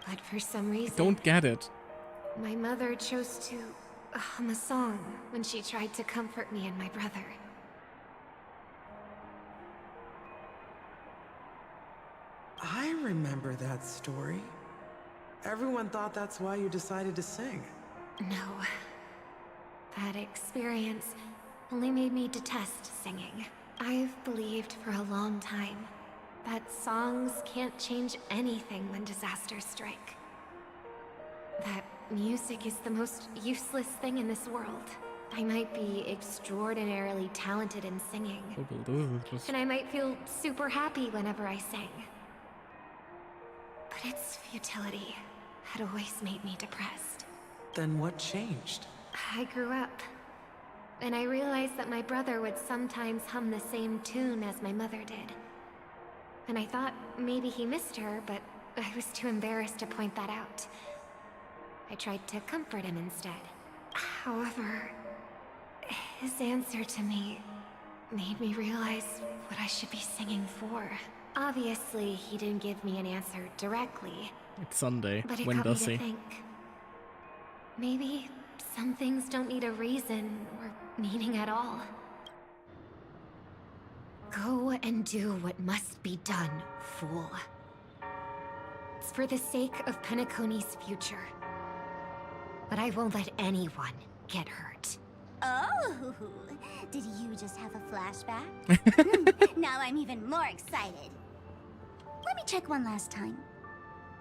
But for some reason, Don't get it. my mother chose to hum a song when she tried to comfort me and my brother. I remember that story. Everyone thought that's why you decided to sing. No. That experience only made me detest singing. I've believed for a long time that songs can't change anything when disasters strike. That music is the most useless thing in this world. I might be extraordinarily talented in singing, and I might feel super happy whenever I sang. But its futility had always made me depressed. Then what changed? I grew up, and I realized that my brother would sometimes hum the same tune as my mother did. And I thought maybe he missed her, but I was too embarrassed to point that out. I tried to comfort him instead. However, his answer to me made me realize what I should be singing for. Obviously, he didn't give me an answer directly. It's Sunday. But it When got me does to he? think. Maybe some things don't need a reason or meaning at all. Go and do what must be done, fool. It's for the sake of Penacony's future. But I won't let anyone get hurt. Oh, did you just have a flashback? Now I'm even more excited. Let me check one last time.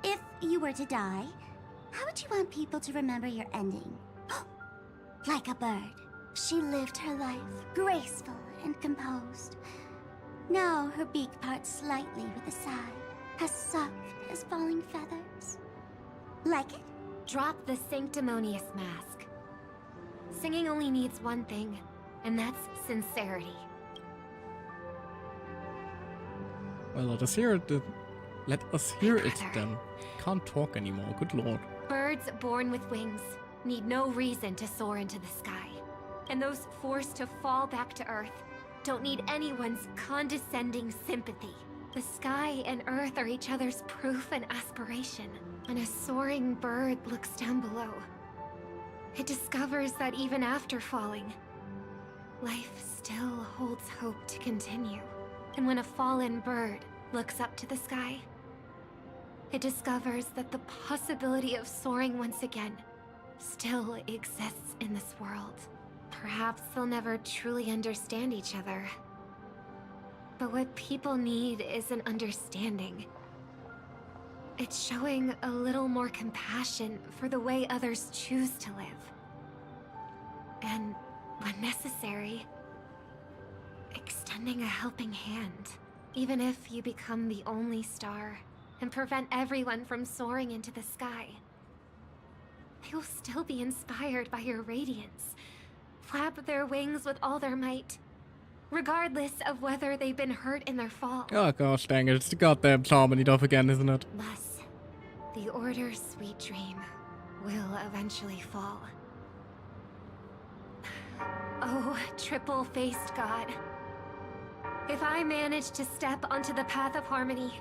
If you were to die, how would you want people to remember your ending? Like a bird, she lived her life, graceful and composed. Now her beak parts slightly with a sigh, as soft as falling feathers. Like it? Drop the sanctimonious mask. Singing only needs one thing, and that's sincerity. Well, let us hear it. Let us hear it then. Can't talk anymore. Good lord. Birds born with wings need no reason to soar into the sky. And those forced to fall back to Earth don't need anyone's condescending sympathy. The sky and Earth are each other's proof and aspiration. When a soaring bird looks down below, it discovers that even after falling, life still holds hope to continue. And when a fallen bird looks up to the sky, it discovers that the possibility of soaring once again still exists in this world. Perhaps they'll never truly understand each other. But what people need is an understanding. It's showing a little more compassion for the way others choose to live. And, when necessary, extending a helping hand. Even if you become the only star and prevent everyone from soaring into the sky, they will still be inspired by your radiance, flap their wings with all their might, regardless of whether they've been hurt in their fall. Oh gosh dang it, it's the goddamn harmony stuff again, isn't it? Thus, the Order's sweet dream will eventually fall. Oh, triple-faced god. If I manage to step onto the path of harmony,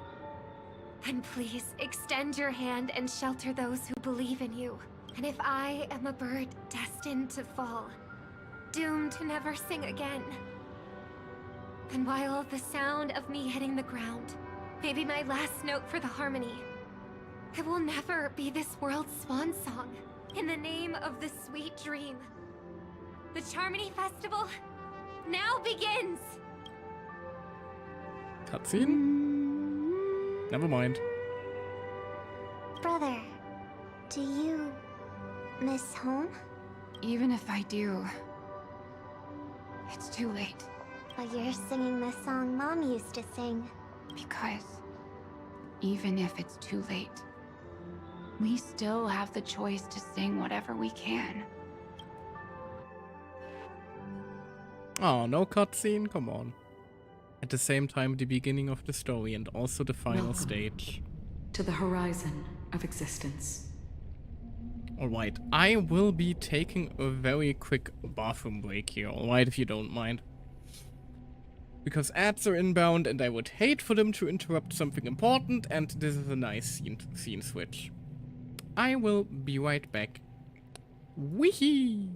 then please extend your hand and shelter those who believe in you. And if I am a bird destined to fall, doomed to never sing again, then while the sound of me hitting the ground may be my last note for the harmony, it will never be this world's swan song. In the name of the sweet dream, the Charmony Festival now begins! Cutscene? Never mind. Brother, do you miss home? Even if I do, it's too late. But you're singing the song Mom used to sing. Because even if it's too late, we still have the choice to sing whatever we can. Oh, no cutscene? Come on. At the same time, the beginning of the story and also the final Welcome stage. to the horizon of existence. Alright, I will be taking a very quick bathroom break here, alright, if you don't mind. because ads are inbound and I would hate for them to interrupt something important, and this is a nice scene switch. I will be right back. Wee!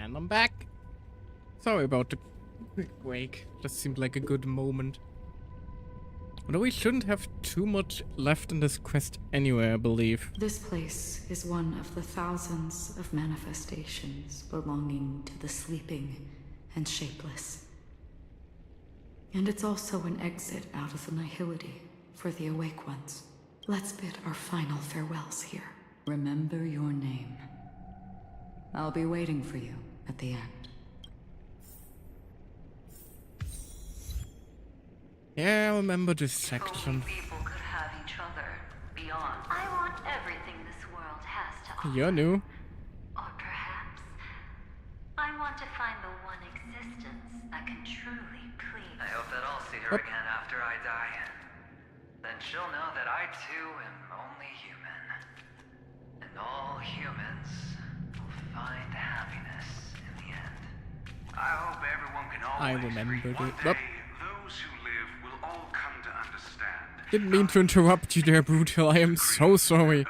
And I'm back. Sorry about the quick break. Just seemed like a good moment. Although we shouldn't have too much left in this quest anyway, I believe. This place is one of the thousands of manifestations belonging to the sleeping and shapeless. And it's also an exit out of the nihility for the awake ones. Let's bid our final farewells here. Remember your name. I'll be waiting for you at the end. Yeah, I remember this section. People could have each other beyond. I want everything this world has to offer. You're new. Or perhaps I want to find the one existence that can truly please. I hope that I'll see her again after I die. Then she'll know that I too am only only human. And all humans will find happiness in the end. I hope everyone can I always remembered One it. day, Nope. those who live will all come to understand. Didn't mean to interrupt you there, Brutal. I am so sorry.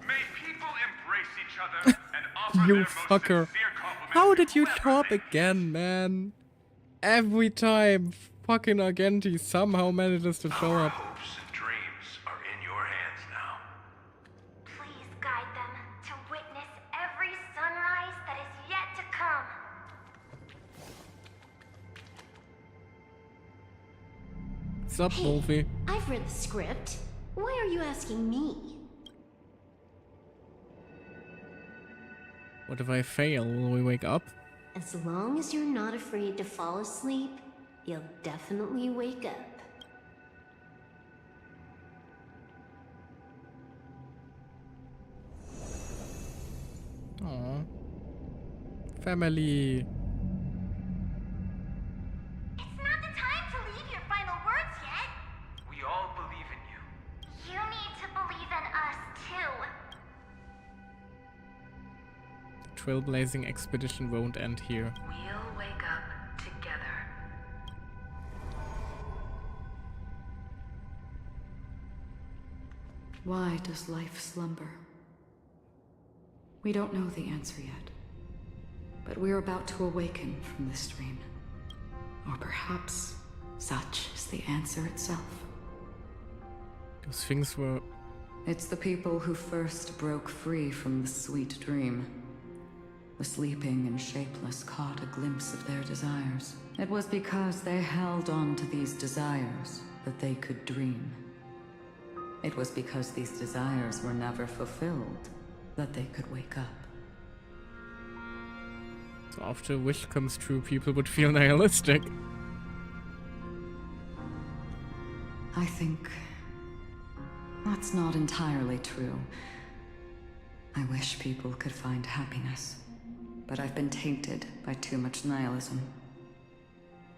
May people embrace each other and offer You their most fucker. sincere compliments How did to you whoever top they again, man? Every time fucking Argenti somehow manages to show up. Hopes and dreams are in your hands now. Please guide them to witness every sunrise that is yet to come. Sup, Hey, Wolfie? I've read the script. Why are you asking me? What if I fail? Will we wake up? As long as you're not afraid to fall asleep, you'll definitely wake up. Aww. Family. It's not the time to leave your final words yet. We all believe in you. You need to believe in us too. Trailblazing expedition won't end here. We'll wake up together. Why does life slumber? We don't know the answer yet, but we're about to awaken from this dream. Or perhaps such is the answer itself. Those things were... It's the people who first broke free from the sweet dream. The sleeping and shapeless caught a glimpse of their desires. It was because they held on to these desires that they could dream. It was because these desires were never fulfilled that they could wake up. So after a wish comes true, people would feel nihilistic. I think that's not entirely true. I wish people could find happiness, but I've been tainted by too much nihilism.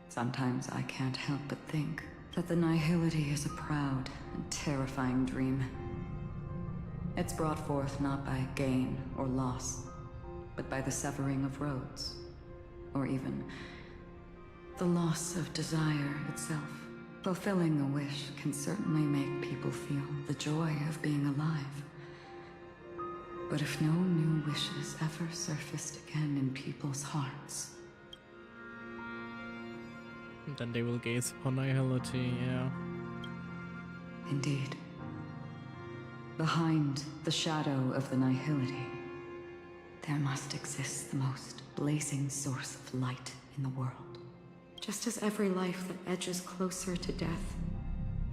Sometimes I can't help but think that the nihility is a proud and terrifying dream. It's brought forth not by gain or loss, but by the severing of roads, or even the loss of desire itself. Fulfilling a wish can certainly make people feel the joy of being alive. But if no new wishes ever surfaced again in people's hearts, then they will gaze upon nihility, yeah. Indeed. Behind the shadow of the nihility, there must exist the most blazing source of light in the world. Just as every life that edges closer to death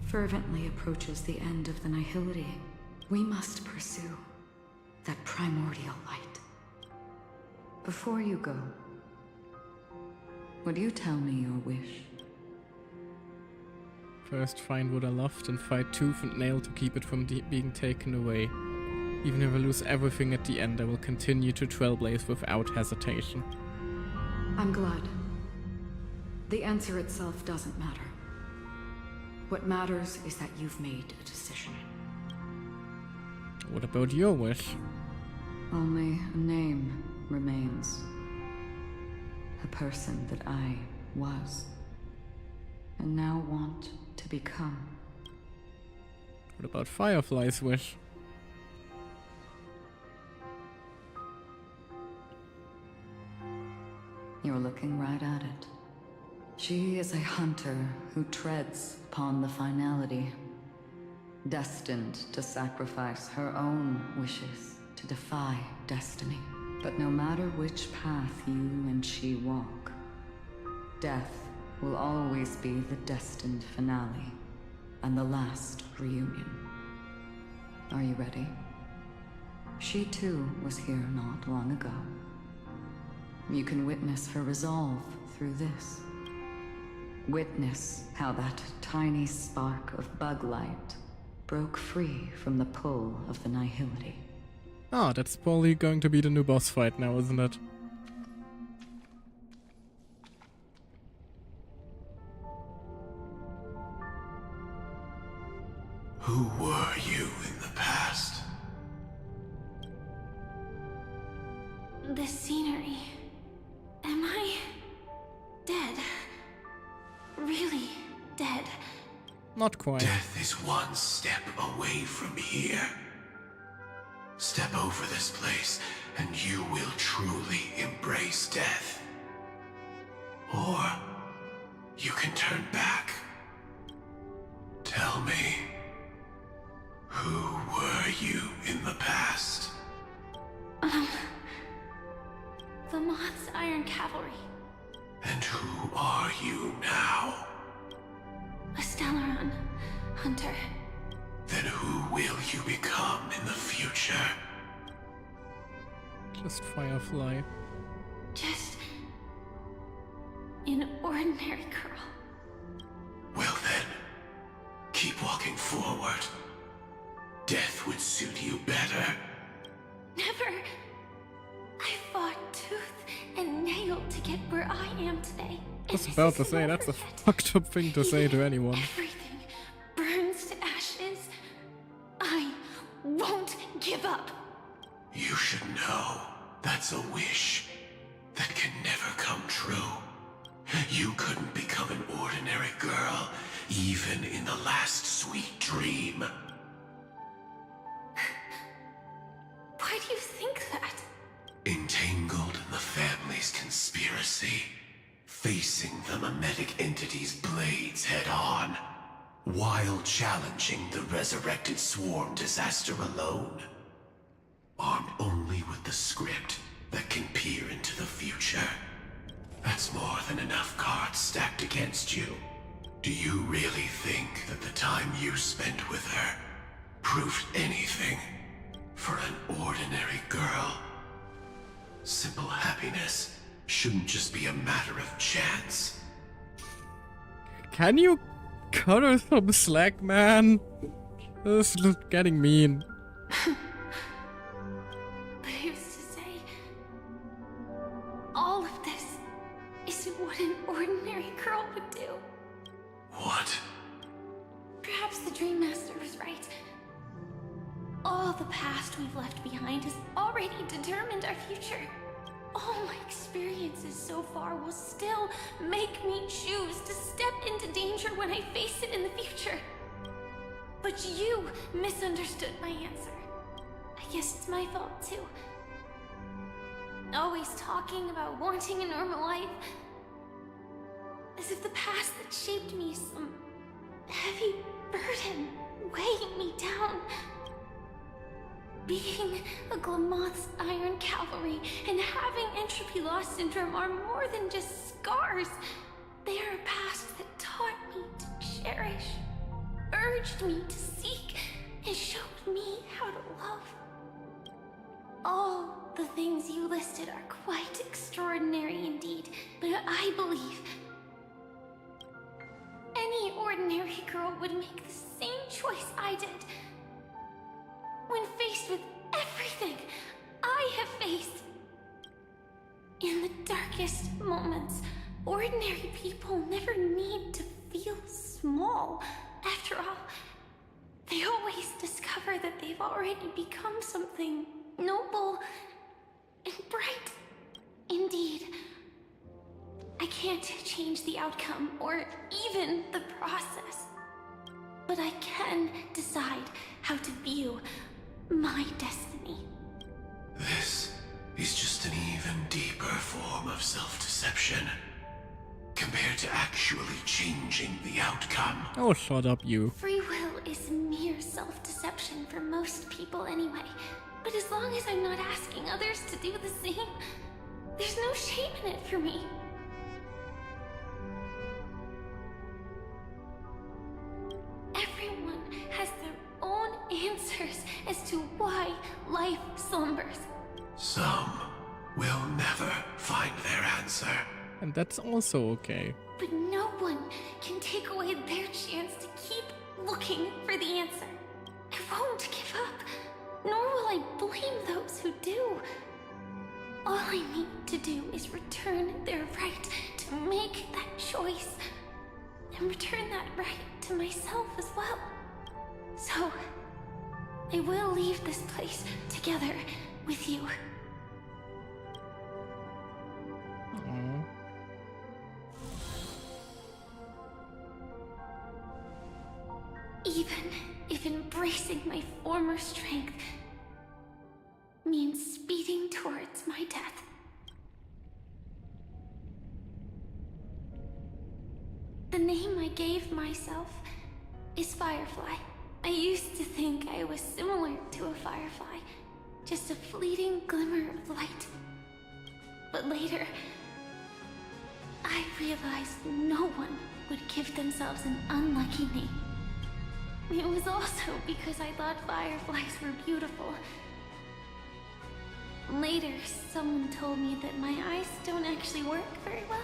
fervently approaches the end of the nihility, we must pursue that primordial light. Before you go, would you tell me your wish? First find what I loved and fight tooth and nail to keep it from being taken away. Even if I lose everything at the end, I will continue to trailblaze without hesitation. I'm glad. The answer itself doesn't matter. What matters is that you've made a decision. What about your wish? Only a name remains. A person that I was, and now want to become. What about Firefly's wish? You're looking right at it. She is a hunter who treads upon the finality, destined to sacrifice her own wishes to defy destiny. But no matter which path you and she walk, death will always be the destined finale and the last reunion. Are you ready? She too was here not long ago. You can witness her resolve through this. Witness how that tiny spark of bug light broke free from the pull of the nihility. Ah, that's probably going to be the new boss fight now, isn't it? Who were you in the past? The scenery. Am I dead? Really dead? Not quite. Death is one step away from here. Step over this place, and you will truly embrace death. Or you can turn back. Tell me, who were you in the past? The Moth's Iron Cavalry. And who are you now? A Stellaron hunter. Then who will you become in the future? Just Firefly. Just an ordinary girl. Well then, keep walking forward. Death would suit you better. Never. I fought tooth and nail to get where I am today. I was about to say, that's a fucked up thing to say to anyone. Everything burns to ashes. I won't give up. You should know that's a wish that can never come true. You couldn't become an ordinary girl, even in the last sweet dream. Why do you think that? Entangled in the family's conspiracy, facing the mimetic entity's blades head-on, while challenging the resurrected swarm disaster alone. Armed only with the script that can peer into the future. That's more than enough cards stacked against you. Do you really think that the time you spent with her proved anything for an ordinary girl? Simple happiness shouldn't just be a matter of chance. Can you cut her some slack, man? This is getting mean. But who's to say all of this isn't what an ordinary girl would do? What? Perhaps the Dream Master was right. All the past we've left behind has already determined our future. All my experiences so far will still make me choose to step into danger when I face it in the future. But you misunderstood my answer. I guess it's my fault too. Always talking about wanting a normal life. As if the past that shaped me is some heavy burden weighing me down. Being a Glamoth's Iron Cavalry and having entropy loss syndrome are more than just scars. They are a past that taught me to cherish, urged me to seek, and showed me how to love. All the things you listed are quite extraordinary indeed, but I believe any ordinary girl would make the same choice I did. When faced with everything I have faced. In the darkest moments, ordinary people never need to feel small. After all, they always discover that they've already become something noble and bright. Indeed, I can't change the outcome or even the process, but I can decide how to view my destiny. This is just an even deeper form of self-deception, compared to actually changing the outcome. Oh, shut up, you. Free will is mere self-deception for most people anyway. But as long as I'm not asking others to do the same, there's no shame in it for me. Everyone has their own answers as to why life slumbers. Some will never find their answer. And that's also okay. But no one can take away their chance to keep looking for the answer. I won't give up, nor will I blame those who do. All I need to do is return their right to make that choice, and return that right to myself as well. So, I will leave this place together with you. Even if embracing my former strength means speeding towards my death. The name I gave myself is Firefly. I used to think I was similar to a firefly, just a fleeting glimmer of light. But later, I realized no one would give themselves an unlucky name. It was also because I thought fireflies were beautiful. Later, someone told me that my eyes don't actually work very well.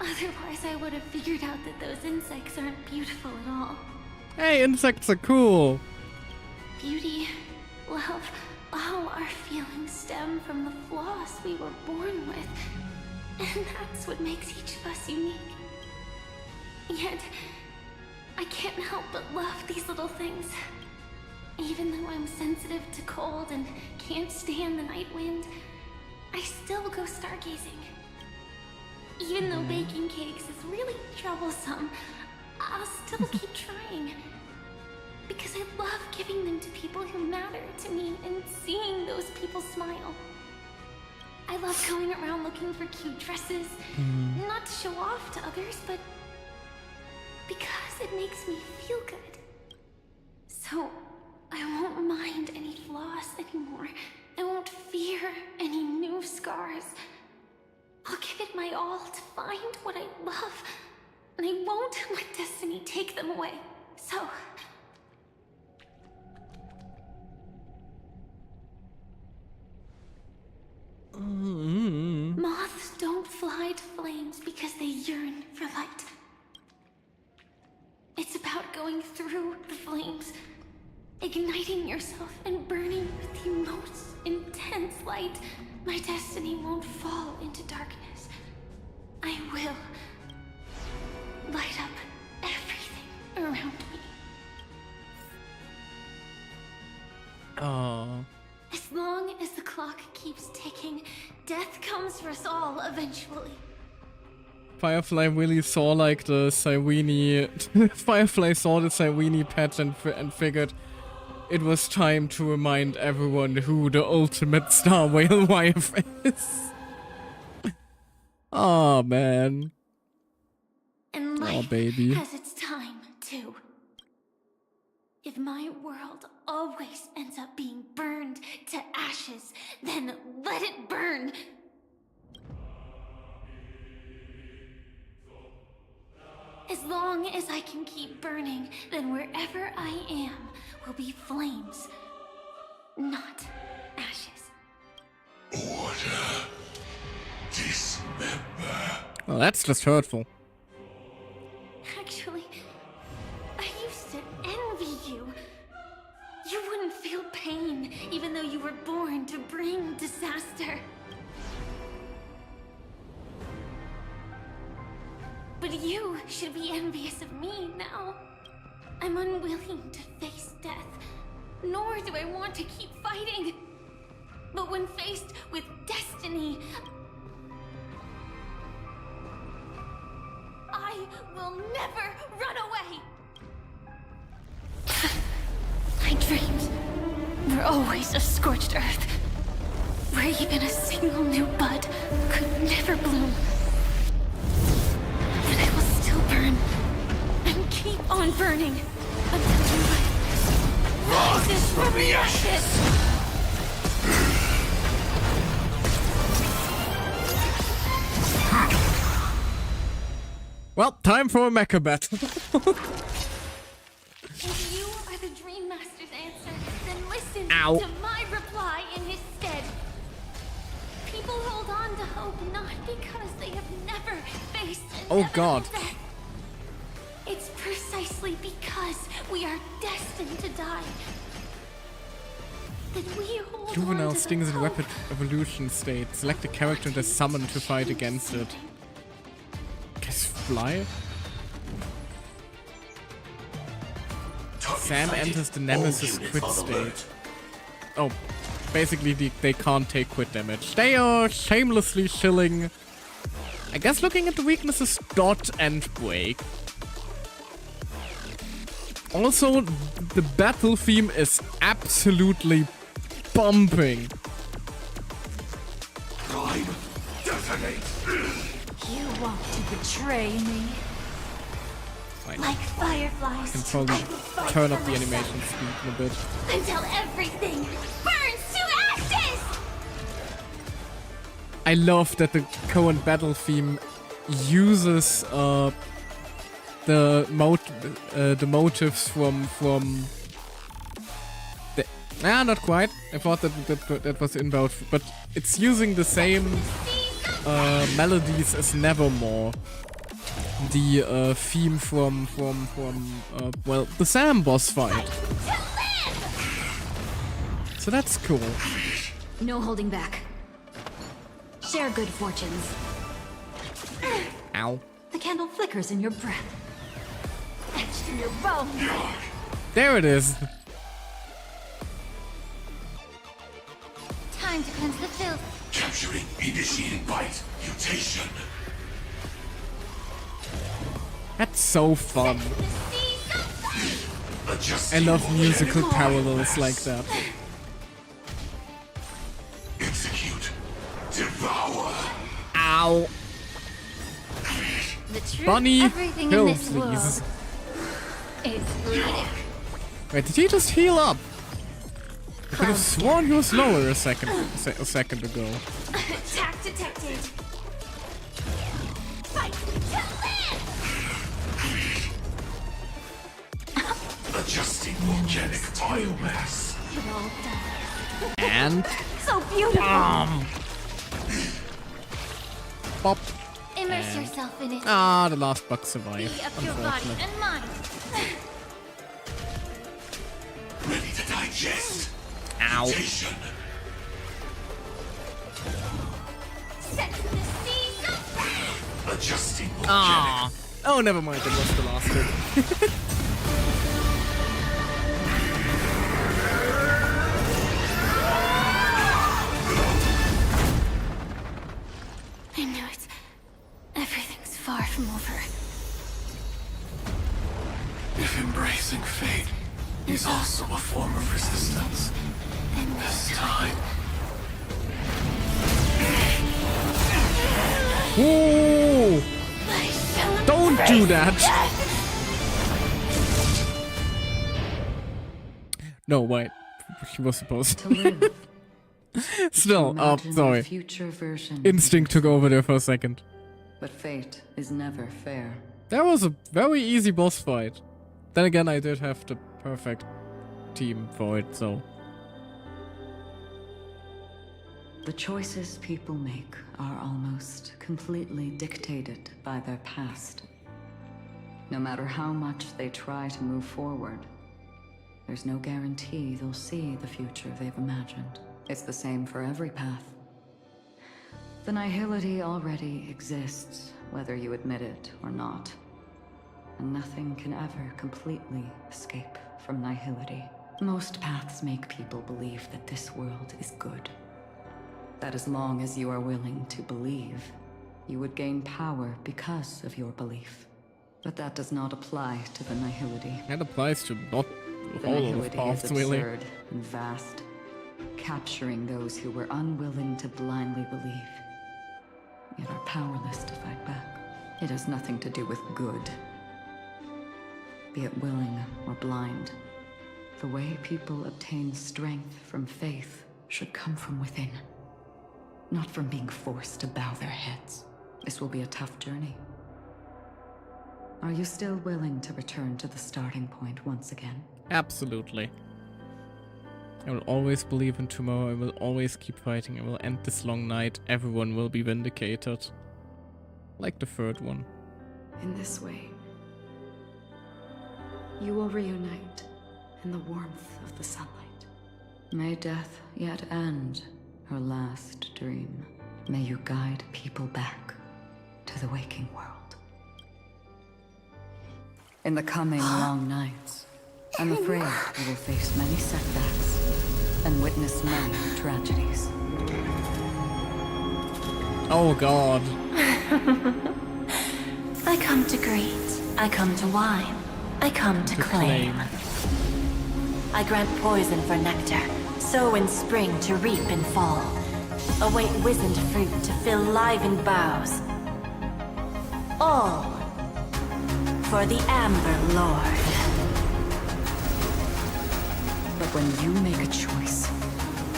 Otherwise, I would have figured out that those insects aren't beautiful at all. Hey, insects are cool! Beauty, love, all our feelings stem from the flaws we were born with. And that's what makes each of us unique. Yet, I can't help but love these little things. Even though I'm sensitive to cold and can't stand the night wind, I still go stargazing. Even though baking cakes is really troublesome, I'll still keep trying. Because I love giving them to people who matter to me and seeing those people smile. I love going around looking for cute dresses, not to show off to others, but because it makes me feel good. So, I won't mind any flaws anymore. I won't fear any new scars. I'll give it my all to find what I love, and I won't let destiny take them away. So... Moths don't fly to flames because they yearn for light. It's about going through the flames, igniting yourself and burning with the most intense light. My destiny won't fall into darkness. I will light up everything around me. Aww. As long as the clock keeps ticking, death comes for us all eventually. Firefly really saw like the Cywene... Firefly saw the Cywene pet and figured it was time to remind everyone who the ultimate star whale wife is. Oh man. And life baby. has its time too. If my world always ends up being burned to ashes, then let it burn. As long as I can keep burning, then wherever I am will be flames, not ashes. Order. Dismember. Well, that's just hurtful. Actually, I used to envy you. You wouldn't feel pain, even though you were born to bring disaster. But you should be envious of me now. I'm unwilling to face death, nor do I want to keep fighting. But when faced with destiny, I will never run away. My dreams were always a scorched earth, where even a single new bud could never bloom. But I will still burn, and keep on burning, until new life rises from the ashes! Well, time for a mecha battle. If you are the Dream Master's answer, then listen Ow. to my reply in his stead. People hold on to hope not because they have never faced inevitable death. It's precisely because we are destined to die that we hold Juvenile on to stings the in hope. rapid evolution state. Select a character and a summon to fight against it. Guess fly? Sam enters the Nemesis quit state. Oh, basically they can't take quit damage. They are shamelessly chilling. I guess looking at the weaknesses, dot and break. Also, the battle theme is absolutely bumping. Pride, detonate! You want to betray me? Fine. Like fireflies. Can probably turn up the animation speed a bit. Until everything burns to ashes! I love that the Cohen battle theme uses the motives from the not quite. I thought that was inbound, but it's using the same melodies as Nevermore. The theme from well, the Sam boss fight. So that's cool. No holding back. Share good fortunes. Ow. The candle flickers in your breath. Etched in your bones. There it is. Time to cleanse the filth. Capturing, initiating bite, mutation. That's so fun. I love musical parallels like that. Execute. Devour. Ow. The truth, Bunny, everything heal, in this world please. is bleeding. Wait, did he just heal up? I could have sworn he was lower a second ago. Attack detected. Fight to live. Adjusting organic biomass. You're all done. And So beautiful. Pop. Immerse And yourself in it. ah, the last bug survived. Be of your body Unfortunately. and mind. Ready to digest. Ow. Mutation. Set the seas of Adjusting organic. Ah. Oh, never mind. It was the last hit. I knew it. Everything's far from over. If embracing fate is also a form of resistance, this time. Whoa! Don't do that! No, wait. She was supposed to live. Still, sorry. Instinct took over there for a second. But fate is never fair. That was a very easy boss fight. Then again, I did have the perfect team for it, so. The choices people make are almost completely dictated by their past. No matter how much they try to move forward, there's no guarantee they'll see the future they've imagined. It's the same for every path. The nihility already exists, whether you admit it or not. And nothing can ever completely escape from nihility. Most paths make people believe that this world is good. That as long as you are willing to believe, you would gain power because of your belief. But that does not apply to the nihility. That applies to not The all of nihility paths, is really. absurd and vast, capturing those who were unwilling to blindly believe, yet are powerless to fight back. It has nothing to do with good. Be it willing or blind, the way people obtain strength from faith should come from within, not from being forced to bow their heads. This will be a tough journey. Are you still willing to return to the starting point once again? Absolutely. I will always believe in tomorrow. I will always keep fighting. I will end this long night. Everyone will be vindicated. Like the third one. In this way, you will reunite in the warmth of the sunlight. May death yet end her last dream. May you guide people back to the waking world. In the coming long nights, I'm afraid you will face many setbacks and witness many tragedies. Oh god. I come to greet. I come to wine. I come to claim. I grant poison for nectar. Sow in spring to reap in fall. Await wizened fruit to fill livened boughs. All for the Amber Lord. But when you make a choice,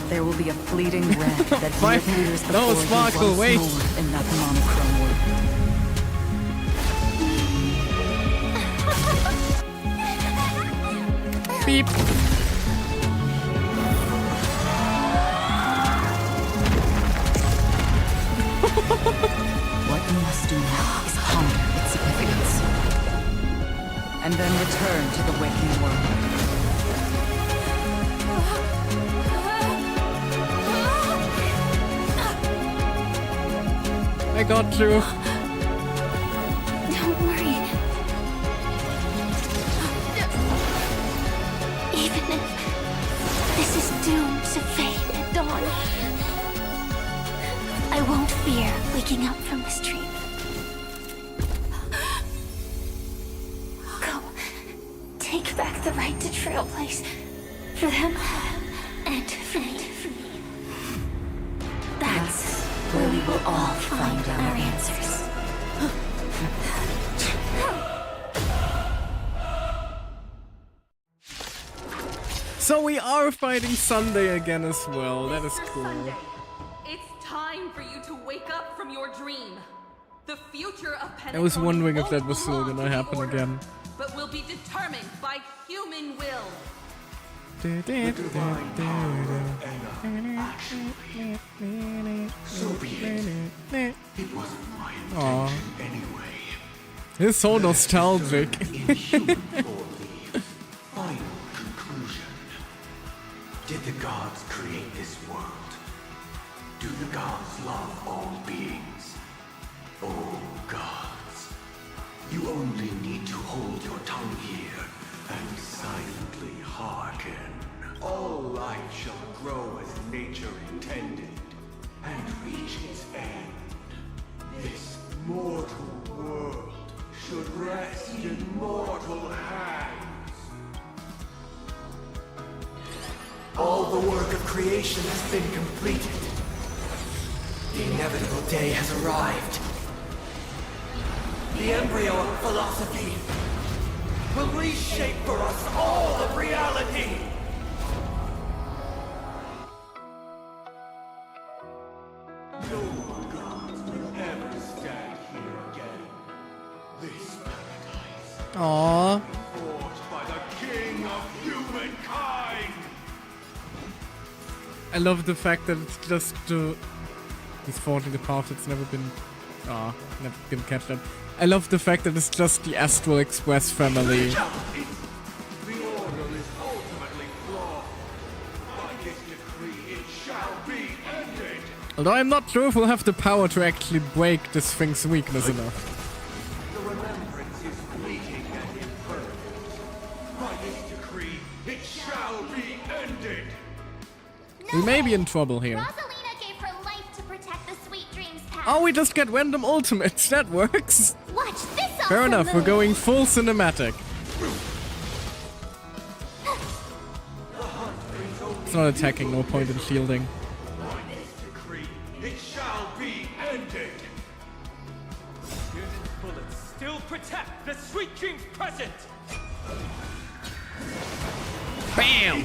there will be a fleeting red that reappears before No, Sparkle, you wait. once more in that monochrome world. Beep. What you must do now is ponder its significance, and then return to the waking world. I got you. Don't worry. Even if this is doomed to fade at dawn, I won't fear waking up from this dream. Go. Take back the right to trailblaze. For them and for me. That's where we will all find our answers. So we are fighting Sunday again as well. That is cool. Sunday, it's time for you to wake up from your dream. The future of Penacony I was wondering if that was won't still belong gonna to the happen Order, again. but will be determined by human will. So be it. It wasn't my intention Aw. anyway. It's so nostalgic. Inhuman for the final conclusion. Did the gods create this world? Do the gods love all beings? Oh gods, you only need to hold your tongue here and silently hearken. All life shall grow as nature intended and reach its end. This mortal world should rest in mortal hands. All the work of creation has been completed. The inevitable day has arrived. The embryo of philosophy will reshape for us all of reality. No more gods will ever stand here again. This paradise Aww. forged by the king of humankind. I love the fact that it's just he's forging the path that's never been never didn't catch that. I love the fact that it's just the Astral Express family. The order is ultimately flawed. By this decree, it shall be ended. Although I'm not sure if we'll have the power to actually break this thing's weakness enough. The remembrance is fleeting and impermanent. By this decree, it shall be ended. We may be in trouble here. Rosalina gave her life to protect the Sweet Dreams path. Oh, we just get random ultimates. That works. Watch this Fair awesome enough, we're move. going full cinematic. It's not attacking, no point in shielding. By this decree, it shall be ended. Unit's bullets still protect the Sweet Dreams present. Bam!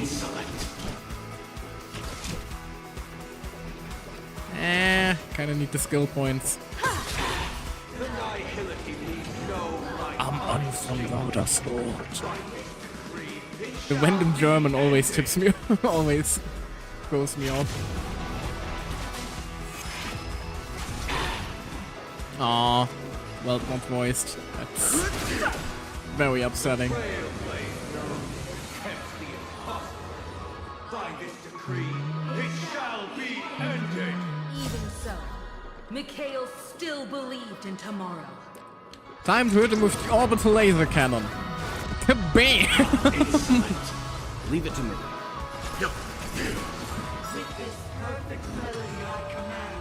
Kinda need the skill points. I'm from the sword. The random German always tips me, always throws me off. Aww, well, not voiced. That's very upsetting. By this decree, it shall be ended. Even so, Mikhail still believed in tomorrow. Time to hit him with the orbital laser cannon. Bam! Excellent. Leave it to me. Go. With this perfect melody I command,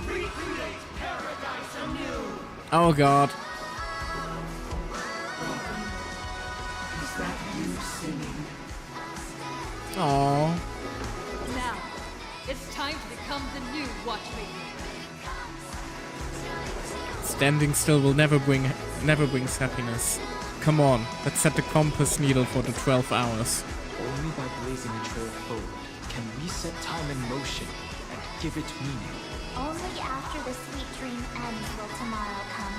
recreate paradise anew. Oh god. Is that you singing? Aww. Now, it's time to become the new watchmaker. Standing still will never brings happiness. Come on, let's set the compass needle for the 12 hours. Only by blazing a trail forward can we set time in motion and give it meaning. Only after the sweet dream ends will tomorrow come.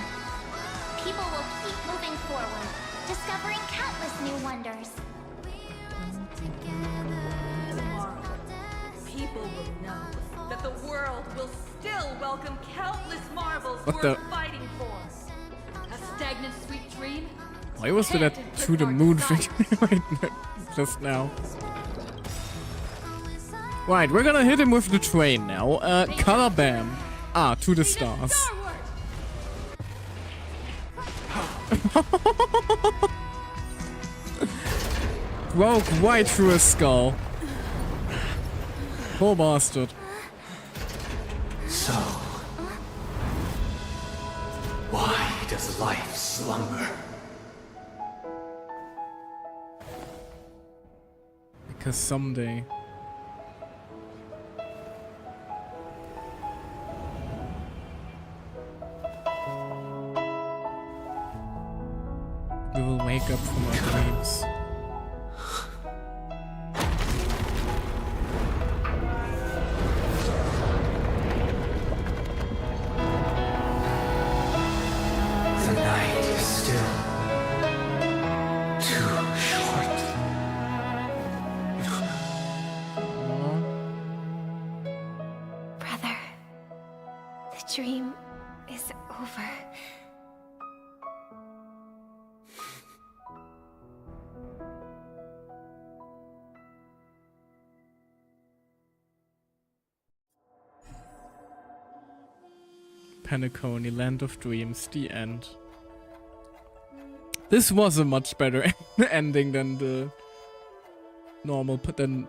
People will keep moving forward, discovering countless new wonders. Tomorrow, people will know that the world will still welcome countless marvels What worth the- fighting for. A stagnant sweet dream? Why was that to the moon thing right just now? Right, we're gonna hit him with the train now. Color bam. Ah, to the stars. Broke right through his skull. Poor bastard. So, why does life slumber? Because someday we will wake up from our dreams. The night is still too short. Brother, the dream is over. Penacony, Land of Dreams, the end. This was a much better ending than the normal, than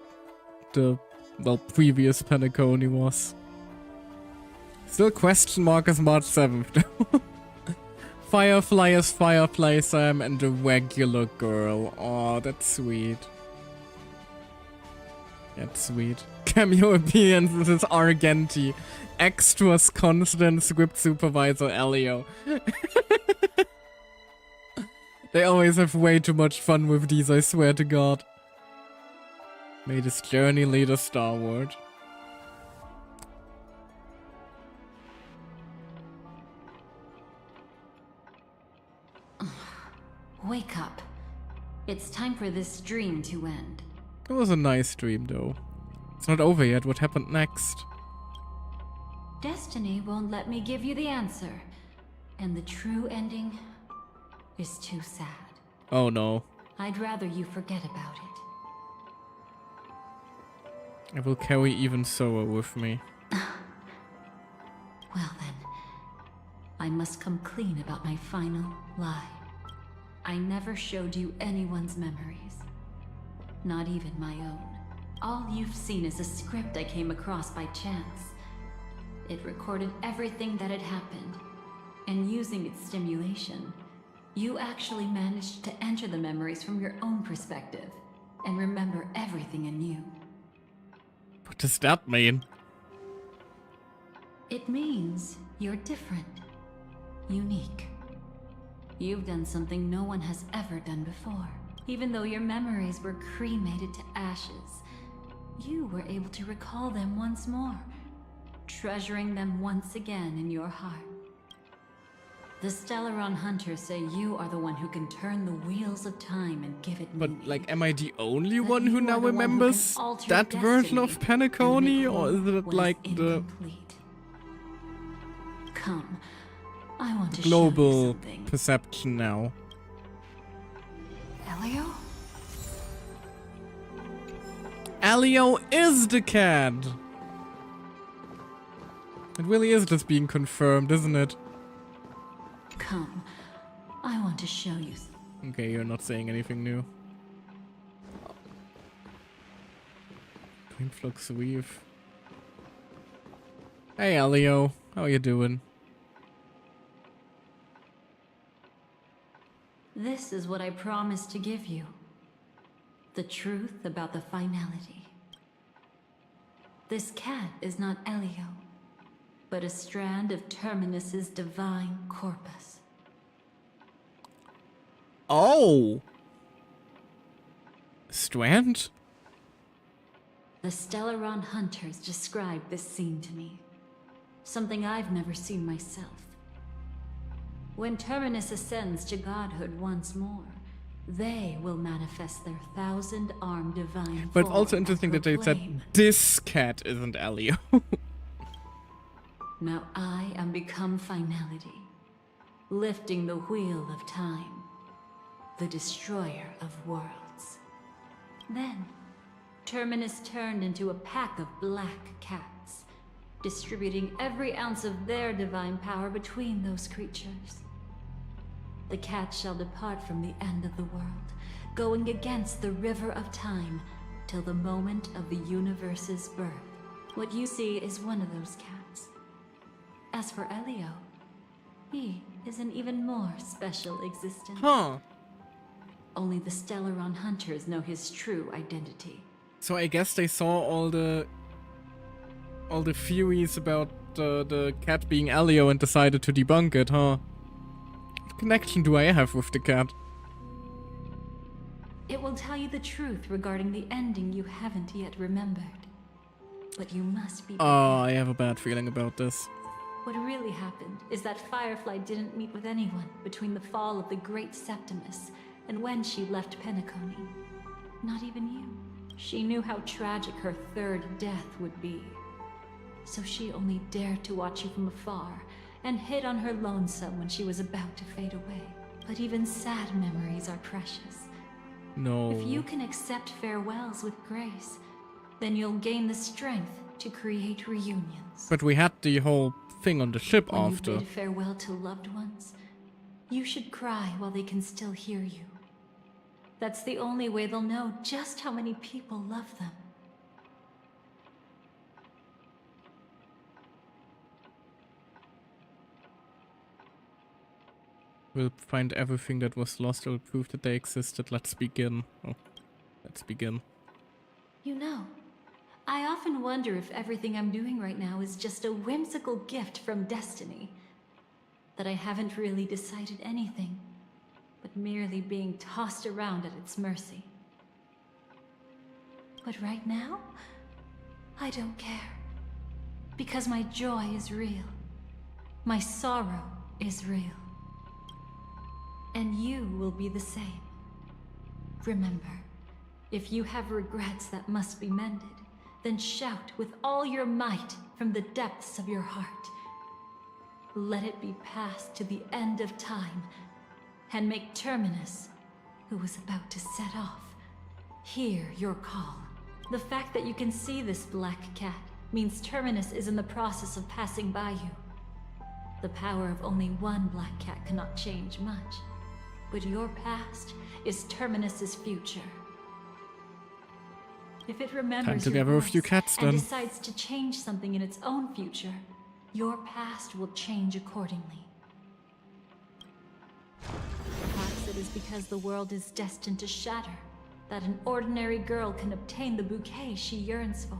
the, well, previous Penacony was. Still question mark is March 7th. Firefly is Firefly Sam and a regular girl. Oh, that's sweet. That's sweet. Cameo appearances is Argenti. Extras constant script supervisor Elio. They always have way too much fun with these, I swear to God. May this journey lead us starward. Wake up. It's time for this dream to end. It was a nice dream, though. It's not over yet. What happened next? Destiny won't let me give you the answer. And the true ending is too sad. Oh no. I'd rather you forget about it. I will carry even sorrow with me. Well then, I must come clean about my final lie. I never showed you anyone's memories. Not even my own. All you've seen is a script I came across by chance. It recorded everything that had happened. And using its stimulation, you actually managed to enter the memories from your own perspective and remember everything anew. What does that mean? It means you're different. Unique. You've done something no one has ever done before. Even though your memories were cremated to ashes, you were able to recall them once more, treasuring them once again in your heart. The Stellaron Hunters say you are the one who can turn the wheels of time and give it meaning. But, like, am I the only one who now remembers that version of Penacony? Or is it, like, the Come, I want to show you global something. perception now? Elio? Elio is the cat! It really is just being confirmed, isn't it? Come, I want to show you. Okay, you're not saying anything new. Influx weave. Hey, Elio. How you doing? This is what I promised to give you. The truth about the finality. This cat is not Elio, but a strand of Terminus's divine corpus. Oh! Strand? The Stellaron hunters described this scene to me. Something I've never seen myself. When Terminus ascends to godhood once more, they will manifest their 1,000-armed divine But it's form also and interesting that they said proclaim, this cat isn't Elio. "Now I am become finality, lifting the wheel of time, the destroyer of worlds." Then, Terminus turned into a pack of black cats, distributing every ounce of their divine power between those creatures. The cats shall depart from the end of the world, going against the river of time till the moment of the universe's birth. What you see is one of those cats. As for Elio, he is an even more special existence. Huh. Only the Stellaron hunters know his true identity. So I guess they saw all the theories about the cat being Elio and decided to debunk it, huh? What connection do I have with the cat? It will tell you the truth regarding the ending you haven't yet remembered. But you must be prepared. Oh, I have a bad feeling about this. What really happened is that Firefly didn't meet with anyone between the fall of the Great Septimus and when she left Penacony. Not even you. She knew how tragic her third death would be. So she only dared to watch you from afar and hid on her lonesome when she was about to fade away. But even sad memories are precious. No. If you can accept farewells with grace, then you'll gain the strength to create reunions. But we had the whole thing on the ship When after. you bid farewell to loved ones, you should cry while they can still hear you. That's the only way they'll know just how many people love them. We'll find everything that was lost or prove that they existed. Let's begin. Oh, let's begin. You know, I often wonder if everything I'm doing right now is just a whimsical gift from destiny. That I haven't really decided anything, but merely being tossed around at its mercy. But right now, I don't care. Because my joy is real. My sorrow is real. And you will be the same. Remember, if you have regrets that must be mended, then shout with all your might from the depths of your heart. Let it be passed to the end of time, and make Terminus, who was about to set off, hear your call. The fact that you can see this black cat means Terminus is in the process of passing by you. The power of only one black cat cannot change much, but your past is Terminus's future. If it remembers Time to your gather a voice few cats and then. decides to change something in its own future, your past will change accordingly. Perhaps it is because the world is destined to shatter that an ordinary girl can obtain the bouquet she yearns for.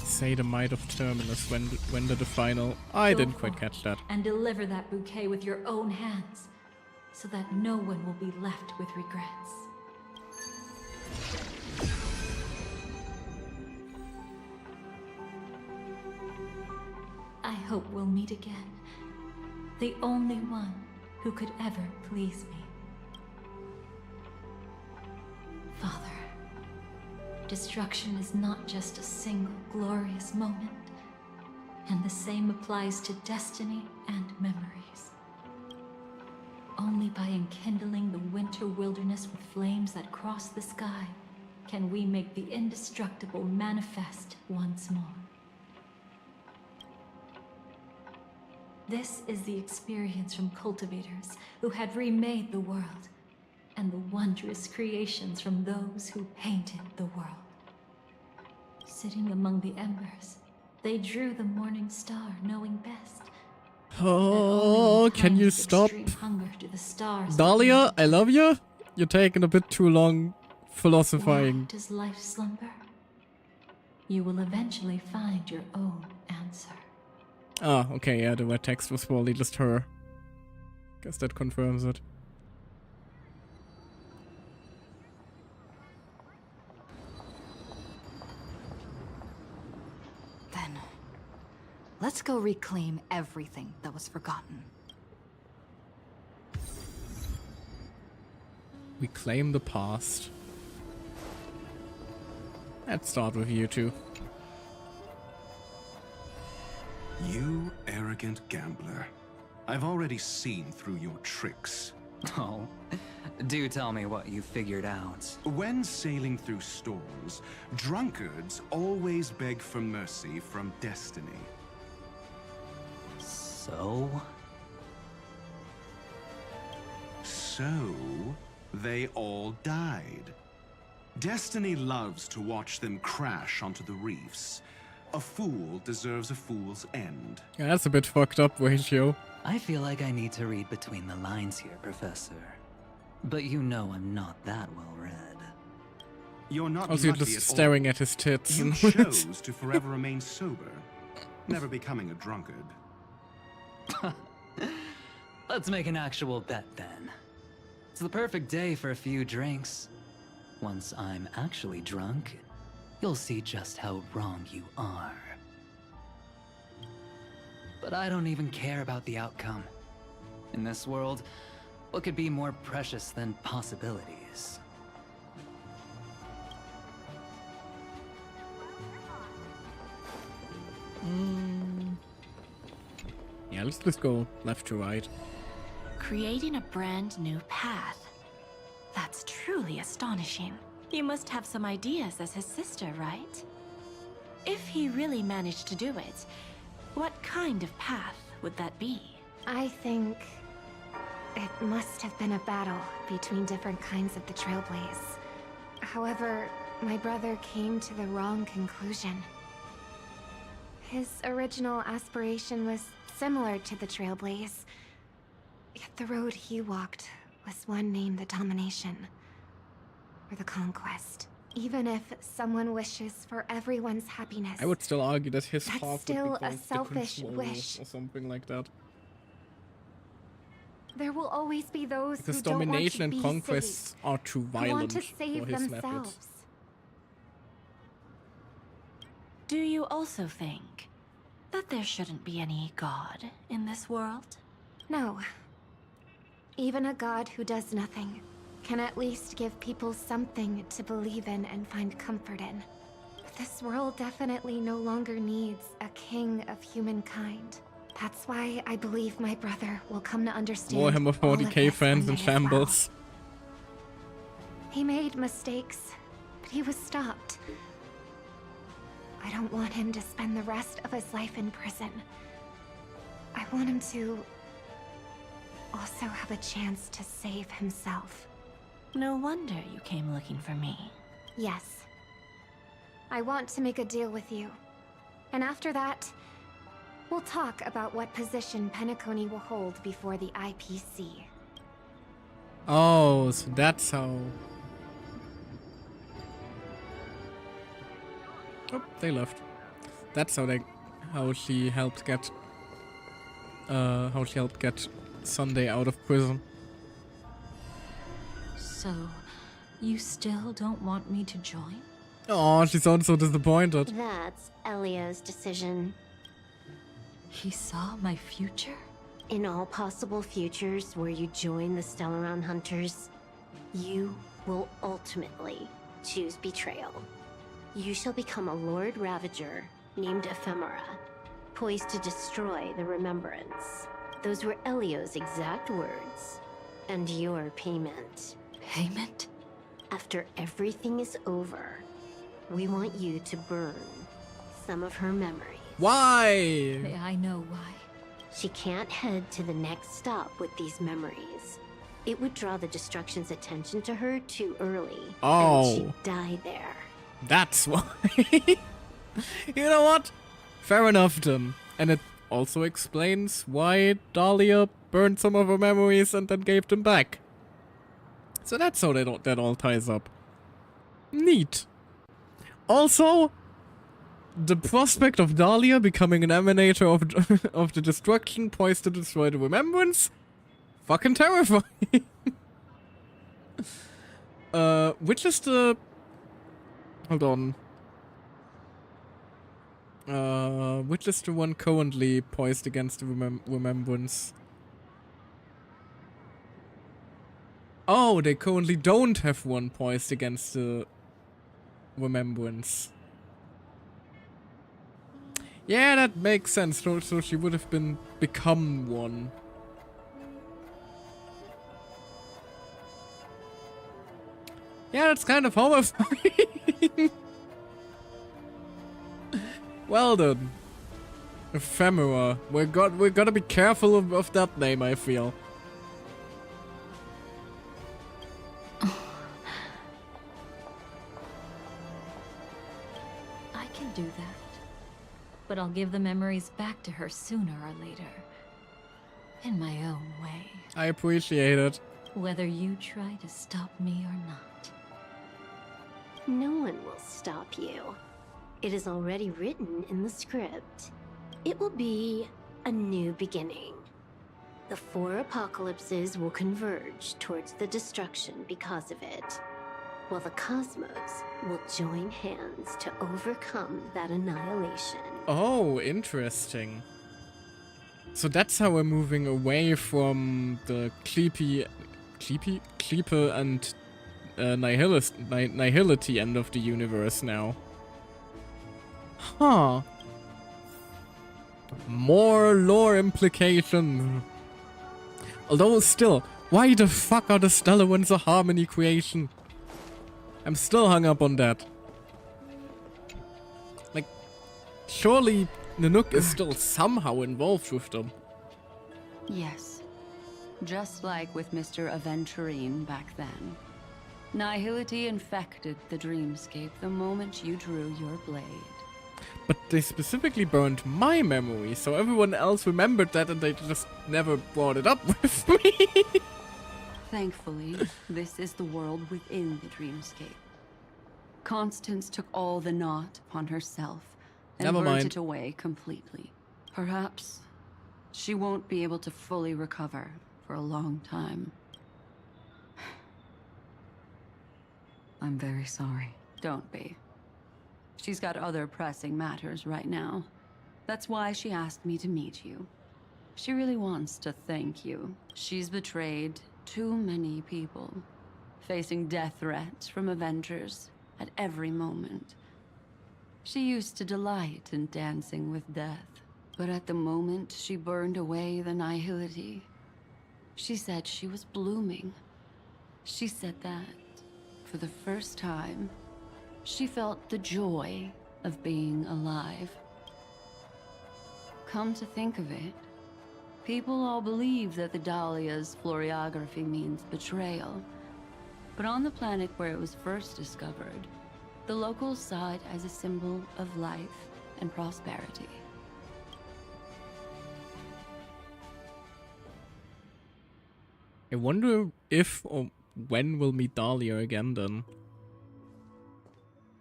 Say the might of Terminus when did the final... I Go didn't quite forth catch that. And deliver that bouquet with your own hands, so that no one will be left with regrets. I hope we'll meet again. The only one who could ever please me. Father, destruction is not just a single glorious moment, and the same applies to destiny and memories. Only by enkindling the winter wilderness with flames that cross the sky can we make the indestructible manifest once more. This is the experience from cultivators who had remade the world, and the wondrous creations from those who painted the world. Sitting among the embers, they drew the morning star, knowing best. Oh, can you stop? Hunger to the stars. Dahlia, I love you. You're taking a bit too long philosophizing. Why does life slumber? You will eventually find your own answer. Ah, okay, yeah, the red text was probably just her. Guess that confirms it. Then, let's go reclaim everything that was forgotten. Reclaim the past. Let's start with you two. You arrogant gambler. I've already seen through your tricks. Oh, do tell me what you figured out. When sailing through storms, drunkards always beg for mercy from destiny. So? So, they all died. Destiny loves to watch them crash onto the reefs. A fool deserves a fool's end. Yeah, that's a bit fucked up, Ratio. I feel like I need to read between the lines here, Professor. But you know I'm not that well read. You're not Also, you're lucky just at staring all. at his tits. You chose to forever remain sober, never becoming a drunkard. Let's make an actual bet then. It's the perfect day for a few drinks. Once I'm actually drunk, you'll see just how wrong you are. But I don't even care about the outcome. In this world, what could be more precious than possibilities? Yeah, let's just go left to right. Creating a brand new path. That's truly astonishing. You must have some ideas as his sister, right? If he really managed to do it, what kind of path would that be? I think it must have been a battle between different kinds of the Trailblaze. However, my brother came to the wrong conclusion. His original aspiration was similar to the Trailblaze, yet the road he walked was one named the Domination, or the Conquest. Even if someone wishes for everyone's happiness, I would still argue that his that's half still would be a called the selfish control wish. or something like that. There will always be those Because who don't want to domination and be conquests saved, are too who want violent to for save his themselves. methods. Do you also think that there shouldn't be any god in this world? No. Even a god who does nothing can at least give people something to believe in and find comfort in. This world definitely no longer needs a king of humankind. That's why I believe my brother will come to understand Warhammer all of 40k this fans one in day as well. shambles. He made mistakes, but he was stopped. I don't want him to spend the rest of his life in prison. I want him to also have a chance to save himself. No wonder you came looking for me. Yes. I want to make a deal with you. And after that, we'll talk about what position Penacony will hold before the IPC. Oh, so that's how... Oh, they left. That's how she helped get Sunday out of prison. So, you still don't want me to join? Oh, she sounds so disappointed. That's Elio's decision. He saw my future? In all possible futures where you join the Stellaron Hunters, you will ultimately choose betrayal. You shall become a Lord Ravager named Ephemera, poised to destroy the Remembrance. Those were Elio's exact words, and your payment. Payment? After everything is over, we want you to burn some of her memories. Why? May I know why? She can't head to the next stop with these memories. It would draw the destruction's attention to her too early. Oh. And she'd die there. That's why. You know what? Fair enough then. And it also explains why Dahlia burned some of her memories and then gave them back. So that's how that all ties up. Neat. Also, the prospect of Dahlia becoming an emanator of the destruction poised to destroy the remembrance? Fucking terrifying. Which is the... Hold on. Which is the one currently poised against the remembrance? Oh, they currently don't have one poised against the remembrance. Yeah, that makes sense. So she would have become one. Yeah, that's kind of horrifying. Well done. Ephemera. We're gotta be careful of that name, I feel. I can do that. But I'll give the memories back to her sooner or later. In my own way. I appreciate it. Whether you try to stop me or not. No one will stop you. It is already written in the script. It will be a new beginning. The 4 apocalypses will converge towards the destruction because of it, while the cosmos will join hands to overcome that annihilation. Oh, interesting. So that's how we're moving away from the Cleepe and nihility end of the universe now. Huh. More lore implications. Although still, why the fuck are the Stellar Ones a Harmony creation? I'm still hung up on that. Like, surely Nanook is still somehow involved with them. Yes. Just like with Mr. Aventurine back then. Nihility infected the dreamscape the moment you drew your blade. But they specifically burned my memory, so everyone else remembered that and they just never brought it up with me. Thankfully, this is the world within the dreamscape. Constance took all the knot upon herself and Never burnt mind. it away completely. Perhaps she won't be able to fully recover for a long time. I'm very sorry. Don't be. She's got other pressing matters right now. That's why she asked me to meet you. She really wants to thank you. She's betrayed too many people, facing death threats from Avengers at every moment. She used to delight in dancing with death, but at the moment she burned away the nihility, she said she was blooming. She said that, for the first time, she felt the joy of being alive. Come to think of it, people all believe that the Dahlia's floriography means betrayal. But on the planet where it was first discovered, the locals saw it as a symbol of life and prosperity. I wonder if or when we'll meet Dahlia again then.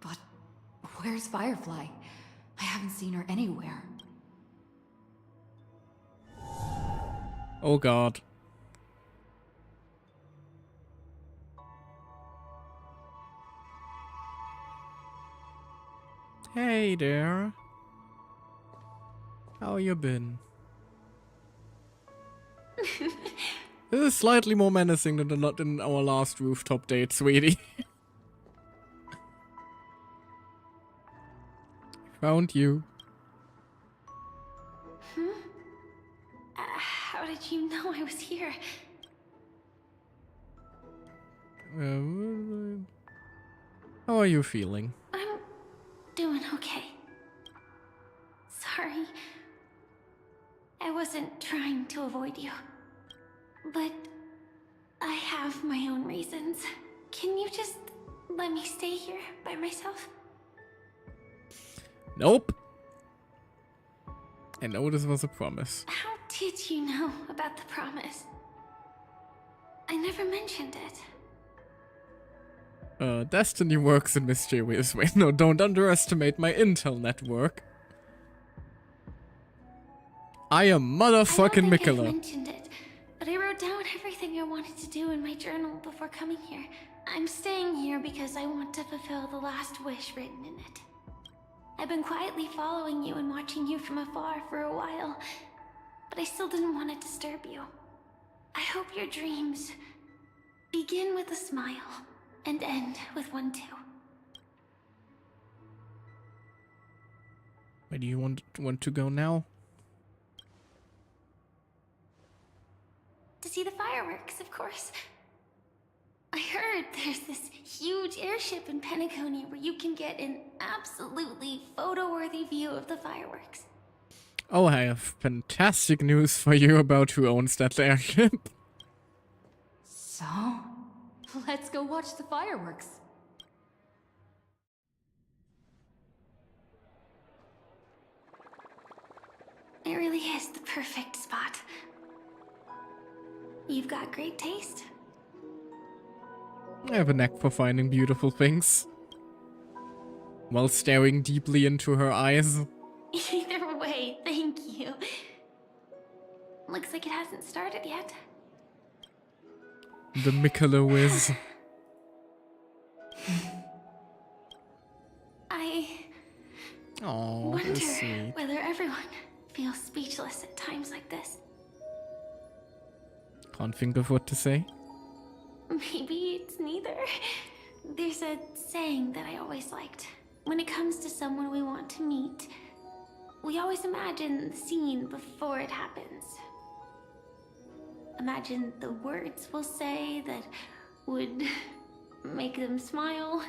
But where's Firefly? I haven't seen her anywhere. Oh god. Hey there. How you been? This is slightly more menacing than our last rooftop date, sweetie. Found you. How did you know I was here? How are you feeling? I'm doing okay. Sorry. I wasn't trying to avoid you. But I have my own reasons. Can you just let me stay here by myself? Nope. I know this was a promise. How did you know about the promise? I never mentioned it. Destiny works in mysterious ways. No, don't underestimate my intel network. I am motherfucking I Mikola. mentioned it, but I wrote down everything I wanted to do in my journal before coming here. I'm staying here because I want to fulfill the last wish written in it. I've been quietly following you and watching you from afar for a while, but I still didn't want to disturb you. I hope your dreams begin with a smile and end with one too. Where do you want to go now? To see the fireworks, of course. I heard there's this huge airship in Penacony where you can get an absolutely photo-worthy view of the fireworks. Oh, I have fantastic news for you about who owns that airship. So, let's go watch the fireworks. It really is the perfect spot. You've got great taste. I have a knack for finding beautiful things. While staring deeply into her eyes. Either way, thank you. Looks like it hasn't started yet. The Mikola whiz. I wonder whether everyone feels speechless at times like this. Can't think of what to say. Maybe it's neither. There's a saying that I always liked. When it comes to someone we want to meet, we always imagine the scene before it happens. Imagine the words we'll say that would make them smile.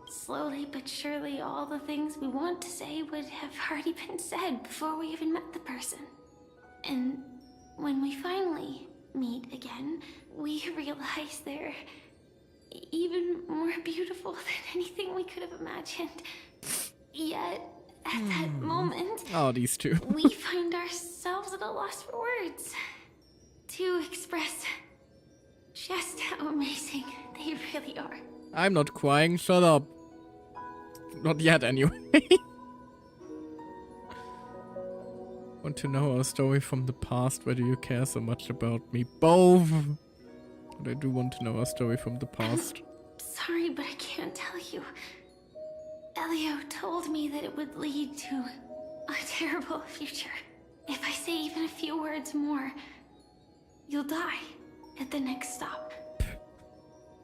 Slowly but surely, all the things we want to say would have already been said before we even met the person. And when we finally meet again, we realize they're even more beautiful than anything we could have imagined. Yet, at that moment, Oh, these two. we find ourselves at a loss for words to express just how amazing they really are. I'm not crying, shut up. Not yet, anyway. Want to know our story from the past? Why do you care so much about me? Both! But I do want to know our story from the past. Sorry, but I can't tell you. Elio told me that it would lead to a terrible future. If I say even a few words more, you'll die at the next stop.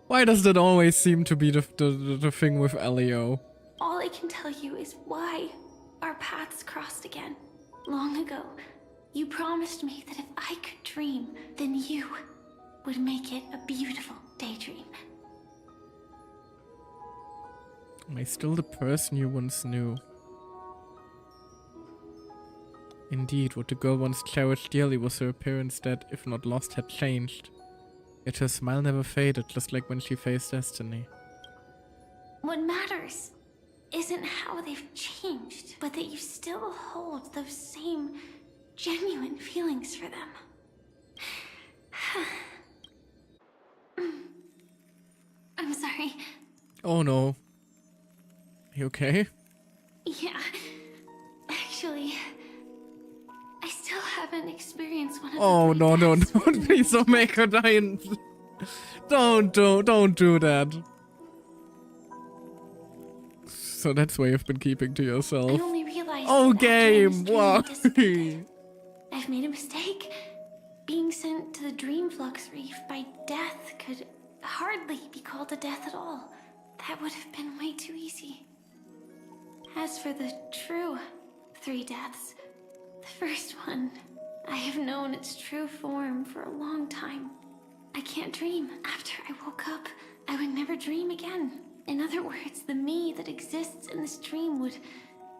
Why does that always seem to be the thing with Elio? All I can tell you is why our paths crossed again. Long ago, you promised me that if I could dream, then you would make it a beautiful daydream. Am I still the person you once knew? Indeed, what the girl once cherished dearly was her appearance that, if not lost, had changed. Yet her smile never faded, just like when she faced destiny. What matters isn't how they've changed, but that you still hold those same genuine feelings for them. I'm sorry. Oh no. You okay? Yeah. Actually, I still haven't experienced one of Oh the no, no, no, please don't make her die in... Don't do that. So that's why you've been keeping to yourself. I only realized Oh, that after game, this dream why? dissipated. I've made a mistake. Being sent to the Dream Flux Reef by death could hardly be called a death at all. That would have been way too easy. As for the true 3 deaths, the first one, I have known its true form for a long time. I can't dream. After I woke up, I would never dream again. In other words, the me that exists in this dream would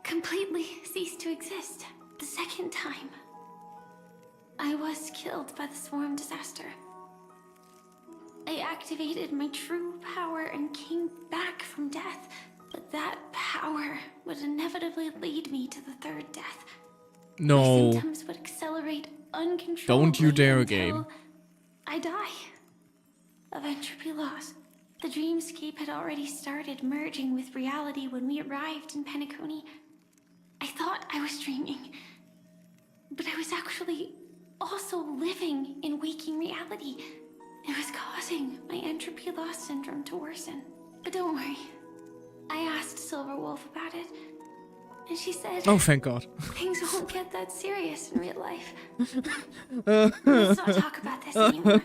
completely cease to exist. The second time, I was killed by the swarm disaster. I activated my true power and came back from death, but that power would inevitably lead me to the third death. No. My symptoms would accelerate uncontrollably. Don't you dare, until game. I die of entropy loss. The dreamscape had already started merging with reality when we arrived in Penacony. I thought I was dreaming, but I was actually also living in waking reality. It was causing my entropy loss syndrome to worsen. But don't worry, I asked Silver Wolf about it, and she said, oh, thank God. things won't get that serious in real life. Let's not talk about this anymore.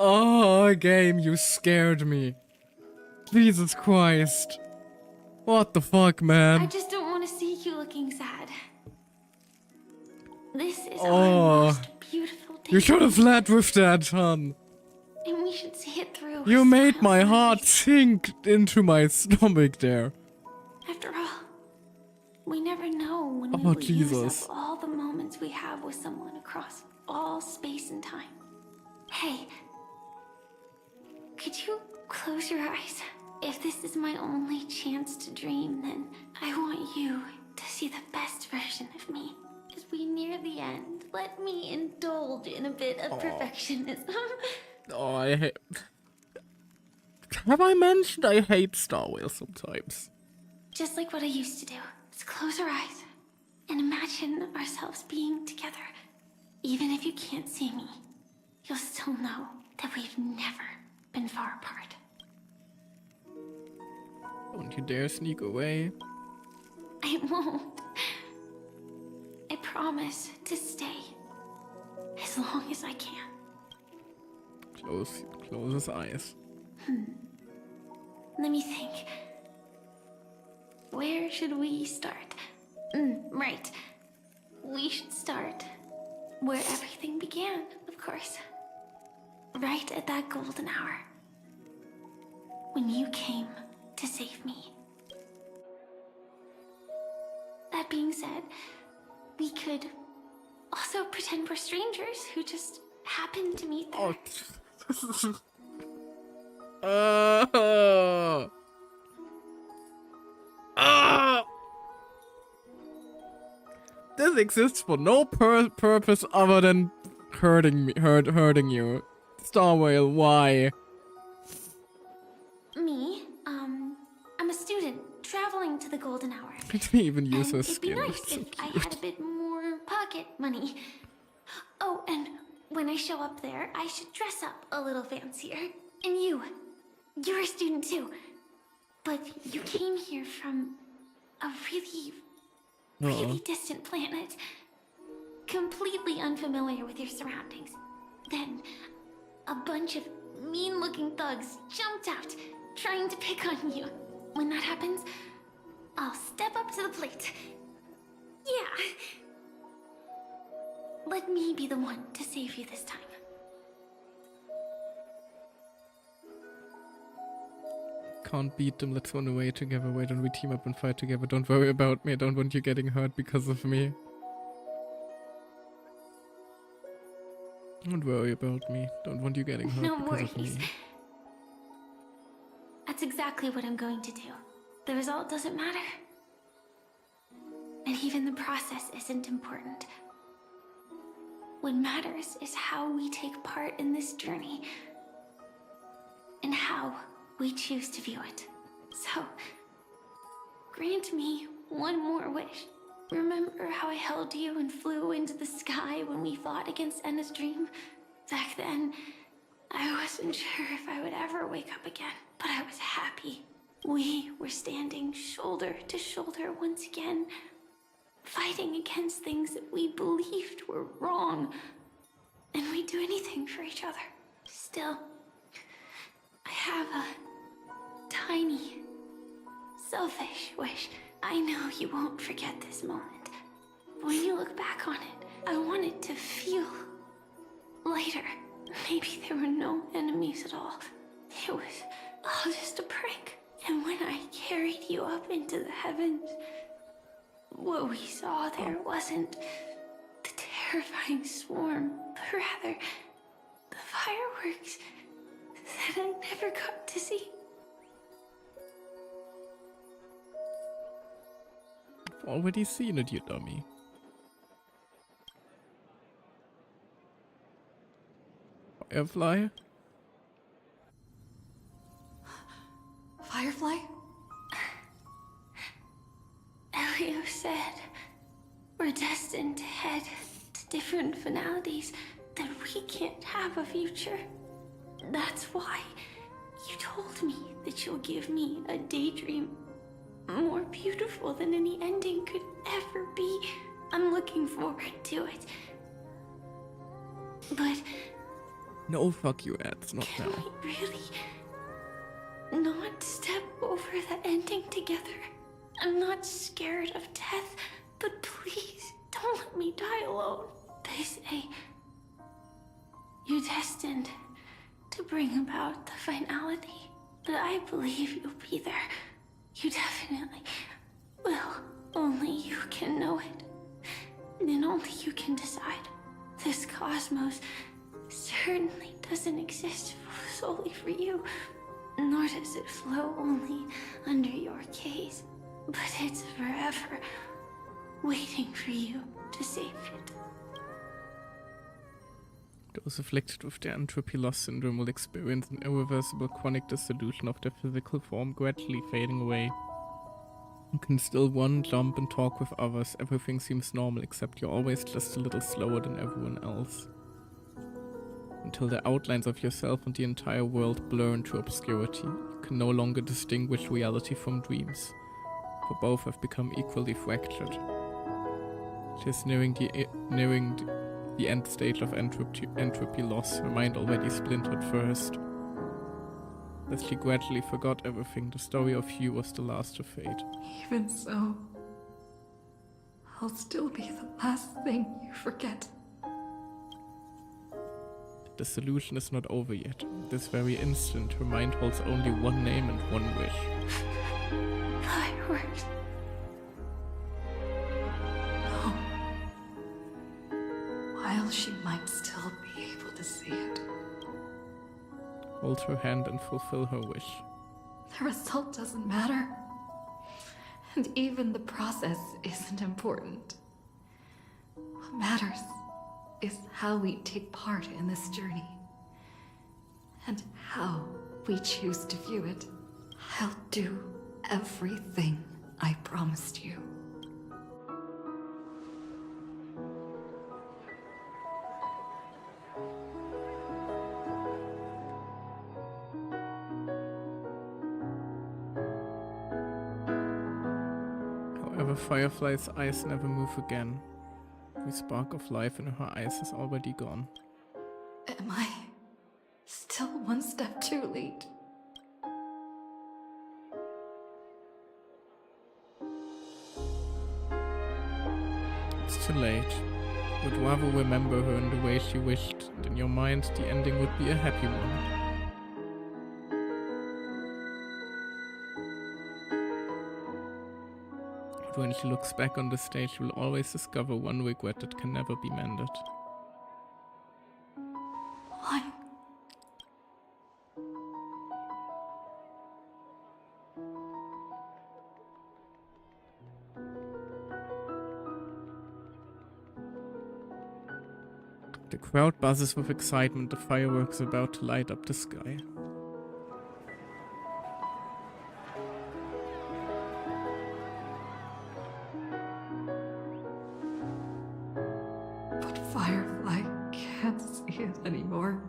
Oh, game, you scared me. Jesus Christ. What the fuck, man? I just don't want to see you looking sad. This is our most beautiful day. You should have led with that, hon. And we should see it through. You made my heart sink into my stomach there. After all, we never know when we Oh, will Jesus. use up all the moments we have with someone across all space and time. Hey, could you close your eyes? If this is my only chance to dream, then I want you to see the best version of me. As we near the end, let me indulge in a bit of perfectionism. Oh, I hate... Have I mentioned I hate Star Wars sometimes? Just like what I used to do. Let's close our eyes and imagine ourselves being together. Even if you can't see me, you'll still know that we've never been far apart. Don't you dare sneak away. I won't. I promise to stay as long as I can. Close his eyes. Let me think. Where should we start? Right. We should start where everything began, of course. Right at that golden hour. When you came to save me. That being said, we could also pretend we're strangers who just happened to meet there. This exists for no purpose other than hurting me, hurting you. Star Whale, why? Me, I'm a student traveling to the golden hour. Did we even use her It'd be skin? nice It's so if I cute. had a bit more pocket money. Oh, and when I show up there, I should dress up a little fancier. And you're a student too. But you came here from a really distant planet. Completely unfamiliar with your surroundings. Then, a bunch of mean-looking thugs jumped out, trying to pick on you. When that happens, I'll step up to the plate. Yeah. Let me be the one to save you this time. Can't beat them, let's run away together. Why don't we team up and fight together? Don't worry about me, I don't want you getting hurt because of me. Don't worry about me. Don't want you getting hurt No because of worries. me. That's exactly what I'm going to do. The result doesn't matter. And even the process isn't important. What matters is how we take part in this journey. And how we choose to view it. So, grant me one more wish. Remember how I held you and flew into the sky when we fought against Enna's dream? Back then, I wasn't sure if I would ever wake up again, but I was happy. We were standing shoulder to shoulder once again, fighting against things that we believed were wrong. And we'd do anything for each other. Still, I have a tiny, selfish wish. I know you won't forget this moment. When you look back on it, I want it to feel lighter. Maybe there were no enemies at all. It was all just a prank. And when I carried you up into the heavens, what we saw there wasn't the terrifying swarm, but rather the fireworks that I never got to see. I've already seen it, you dummy. Firefly? Firefly? Elio said we're destined to head to different finalities, that we can't have a future. That's why you told me that you'll give me a daydream more beautiful than any ending could ever be. I'm looking forward to it. But No, fuck you, ads, not can now. we really not step over the ending together? I'm not scared of death, but please don't let me die alone. They say you're destined to bring about the finality, but I believe you'll be there. You definitely will. Only you can know it. And only you can decide. This cosmos certainly doesn't exist solely for you, nor does it flow only under your gaze, but it's forever waiting for you to save it. Those afflicted with the entropy loss syndrome will experience an irreversible chronic dissolution of their physical form, gradually fading away. You can still run, jump, and talk with others. Everything seems normal, except you're always just a little slower than everyone else. Until the outlines of yourself and the entire world blur into obscurity, you can no longer distinguish reality from dreams, for both have become equally fractured. It is nearing the end stage of entropy loss, her mind already splintered first. As she gradually forgot everything, the story of you was the last to fade. Even so, I'll still be the last thing you forget. The solution is not over yet. This very instant, her mind holds only one name and one wish. Fireworks. No. While she might still be able to see it, Hold her hand and fulfill her wish. the result doesn't matter. And even the process isn't important. What matters is how we take part in this journey. And how we choose to view it. I'll do everything I promised you. However, Firefly's eyes never move again. The spark of life in her eyes is already gone. Am I still one step too late? It's too late. Would rather remember her in the way she wished, and in your mind the ending would be a happy one. But when she looks back on the stage, she will always discover one regret that can never be mended. Why? The crowd buzzes with excitement, the fireworks are about to light up the sky. But Firefly can't see it anymore.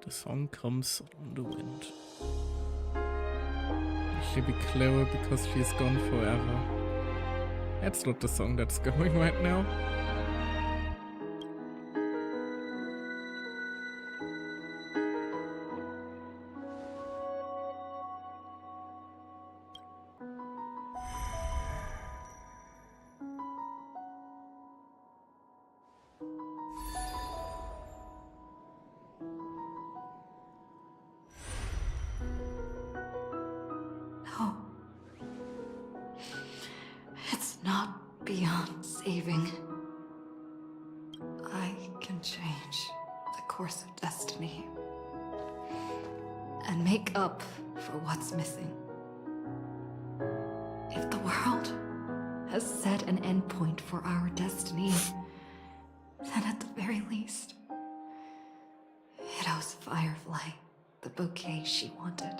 The song comes on the wind. She'll be clearer because she's gone forever. That's not the song that's going right now. not beyond saving. I can change the course of destiny and make up for what's missing. If the world has set an endpoint for our destiny, then at the very least, it owes Firefly the bouquet she wanted.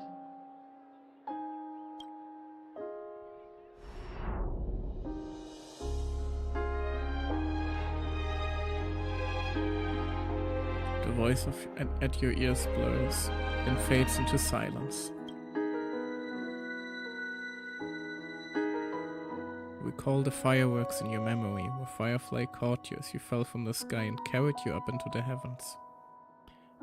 The voice at your ears blurs, then fades into silence. Recall the fireworks in your memory, where Firefly caught you as you fell from the sky and carried you up into the heavens.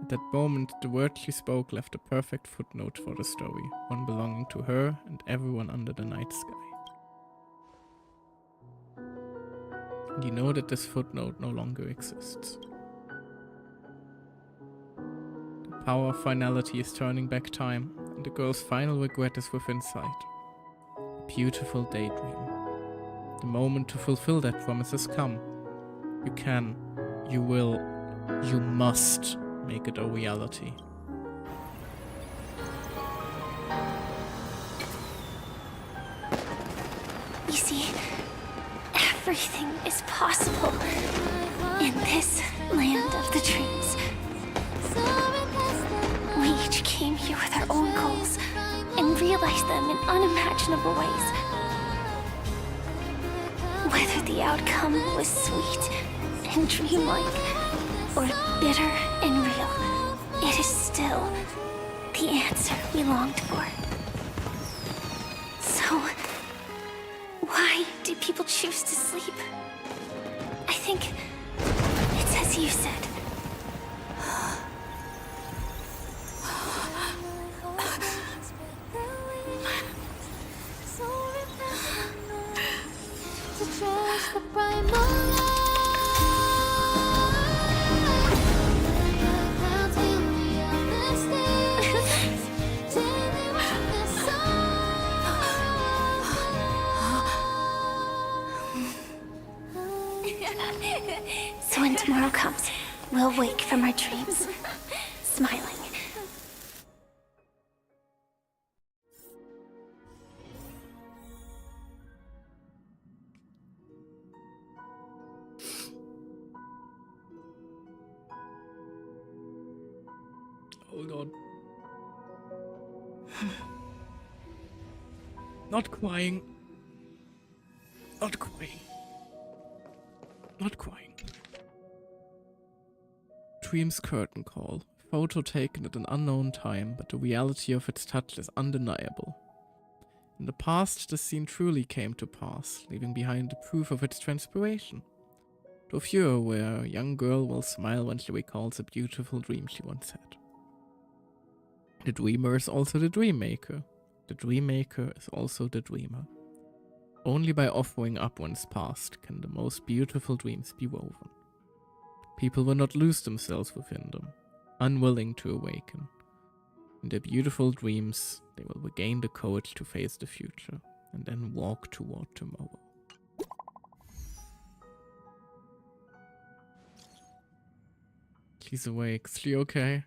At that moment, the words she spoke left a perfect footnote for the story, one belonging to her and everyone under the night sky. And you know that this footnote no longer exists. The power of finality is turning back time, and the girl's final regret is within sight. A beautiful daydream. The moment to fulfill that promise has come. You can, you will, you must make it a reality. You see, everything is possible in this land of the dreams. We each came here with our own goals and realized them in unimaginable ways. Whether the outcome was sweet and dreamlike, or bitter and real, it is still the answer we longed for. So, why do people choose to sleep? I think it's as you said. So when tomorrow comes, we'll wake from our dreams, smiling. Hold on. Not crying. Not crying. Not crying. Dream's curtain call. Photo taken at an unknown time, but the reality of its touch is undeniable. In the past, the scene truly came to pass, leaving behind the proof of its transpiration. To few are aware, a young girl will smile when she recalls a beautiful dream she once had. The dreamer is also the dream maker. The dream maker is also the dreamer. Only by offering up one's past can the most beautiful dreams be woven. People will not lose themselves within them, unwilling to awaken. In their beautiful dreams, they will regain the courage to face the future, and then walk toward tomorrow. She's awake. Is she okay?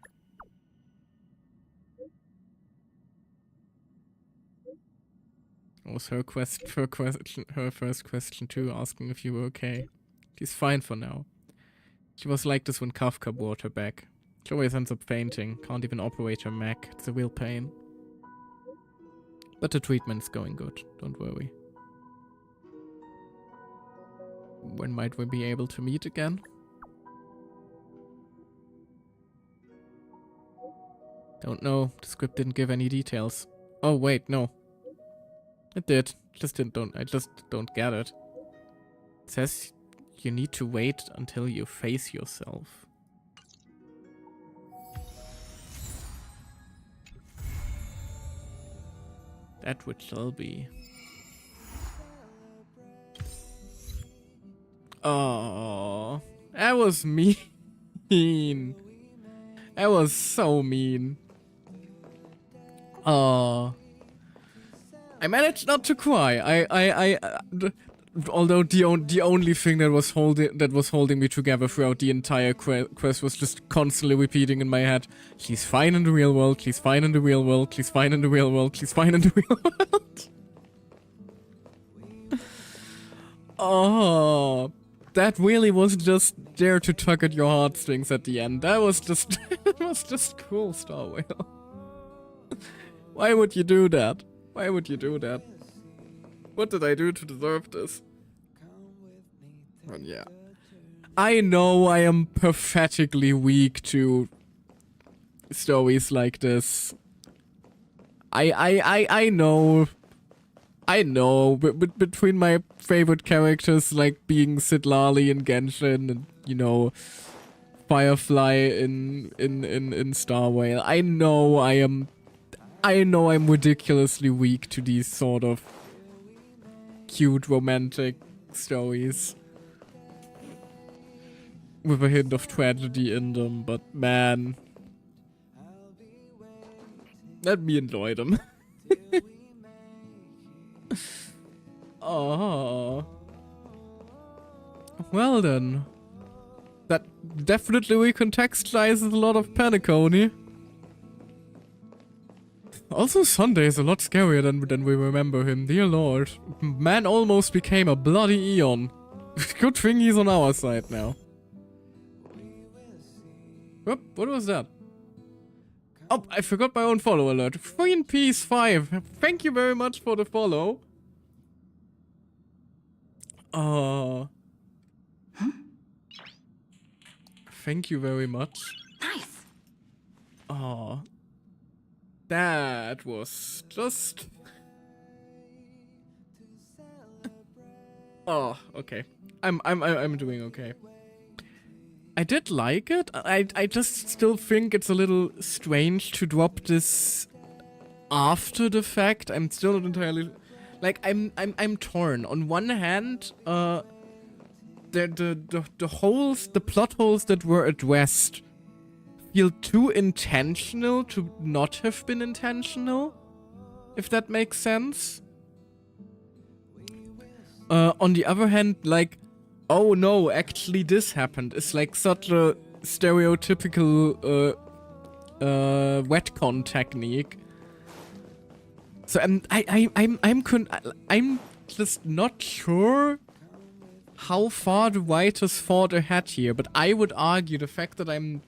Was her first question too, asking if you were okay. She's fine for now. She was like this when Kafka brought her back. She always ends up fainting, can't even operate her mech. It's a real pain. But the treatment's going good, don't worry. When might we be able to meet again? Don't know, the script didn't give any details. Oh wait, no. It did. I just don't get it. It says you need to wait until you face yourself. That which shall be. Oh, that was mean. That was so mean. Oh. I managed not to cry. although the only thing that was holding me together throughout the entire quest was just constantly repeating in my head, "She's fine in the real world. She's fine in the real world. She's fine in the real world. She's fine in the real world." Oh, that really was just there to tug at your heartstrings at the end. That was just it was just cool, Star Whale. Why would you do that? Why would you do that? What did I do to deserve this? But yeah. I know I am pathetically weak to stories like this. I know. I know. Between my favorite characters like being Sid Lali in Genshin and, you know, Firefly in Star Whale. I know I'm ridiculously weak to these sort of cute romantic stories with a hint of tragedy in them, but man, let me enjoy them. Oh, well then, that definitely recontextualizes a lot of Penacony. Also, Sunday is a lot scarier than we remember him, dear lord. Man almost became a bloody Eon. Good thing he's on our side now. Whoop, what was that? Oh, I forgot my own follow alert. Green Peace 5, thank you very much for the follow. Thank you very much. Nice. That was just... Oh, okay. I'm doing okay. I did like it. I just still think it's a little strange to drop this after the fact. I'm still not entirely... Like, I'm torn. On one hand, the holes, the plot holes that were addressed feel too intentional to not have been intentional, if that makes sense. On the other hand, like, oh no, actually this happened. It's like such a stereotypical retcon technique. So I'm just not sure how far the writers thought ahead here, but I would argue the fact that I'm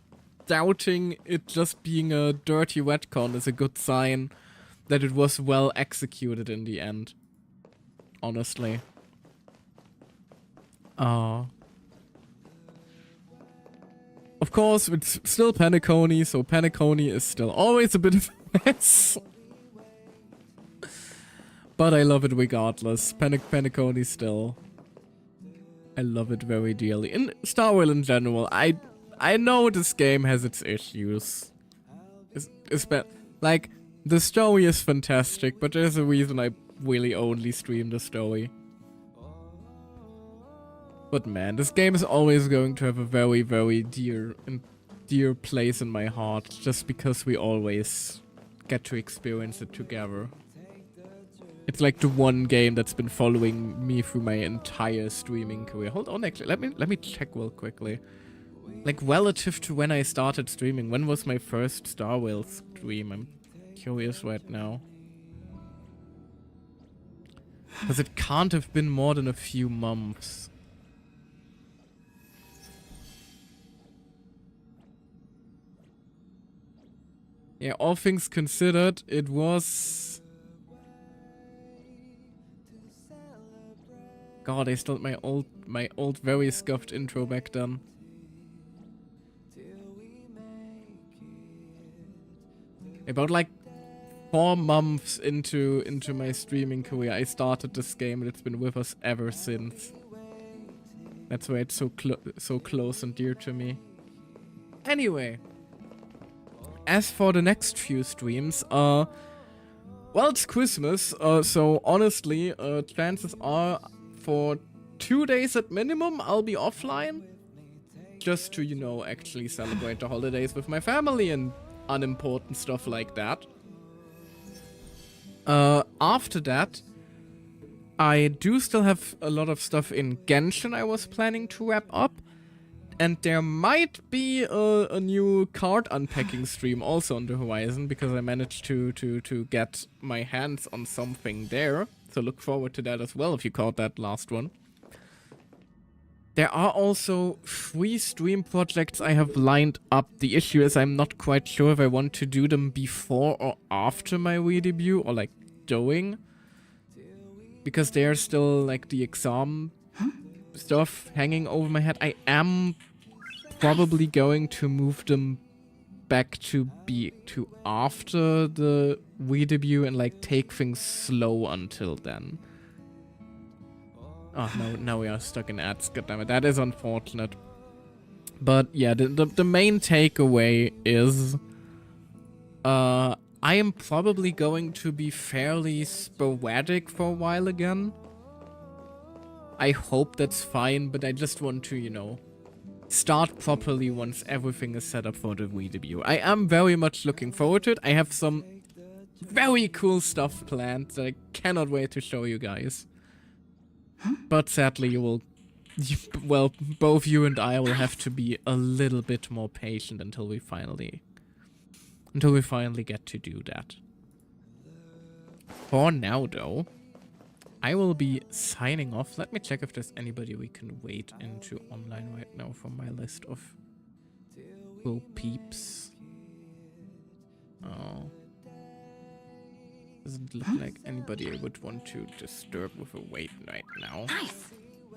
doubting it just being a dirty retcon is a good sign that it was well executed in the end. Honestly. Of course, it's still Penacony, so Penacony is still always a bit of a mess. But I love it regardless. Penacony still. I love it very dearly. In Star Wars in general, I know this game has its issues. Like, the story is fantastic, but there's a reason I really only stream the story. But man, this game is always going to have a very, very dear place in my heart, just because we always get to experience it together. It's like the one game that's been following me through my entire streaming career. Hold on, actually, let me check real quickly. Like, relative to when I started streaming, when was my first Star Wars stream? I'm curious right now. Because it can't have been more than a few months. Yeah, all things considered, it was... God, I stole my old very scuffed intro back then. About like 4 months into my streaming career, I started this game and it's been with us ever since. That's why it's so close and dear to me. Anyway, as for the next few streams, well, it's Christmas, so honestly, chances are for 2 days at minimum, I'll be offline. Just to, you know, actually celebrate the holidays with my family and unimportant stuff like that. After that, I do still have a lot of stuff in Genshin I was planning to wrap up. And there might be a new card unpacking stream also on the horizon, because I managed to get my hands on something there. So look forward to that as well if you caught that last one. There are also 3 stream projects I have lined up. The issue is I'm not quite sure if I want to do them before or after my Wii debut, or like during. Because they're still like the exam stuff hanging over my head. I am probably going to move them back to after the Wii debut and like take things slow until then. Oh no, now we are stuck in ads, goddammit. That is unfortunate. But yeah, the main takeaway is I am probably going to be fairly sporadic for a while again. I hope that's fine, but I just want to, you know, start properly once everything is set up for the Wii debut. I am very much looking forward to it. I have some very cool stuff planned that I cannot wait to show you guys. But sadly, well, both you and I will have to be a little bit more patient until we finally get to do that. For now, though, I will be signing off. Let me check if there's anybody we can wait into online right now from my list of cool peeps. Oh. Doesn't look like anybody I would want to disturb with a wait right now. Nice.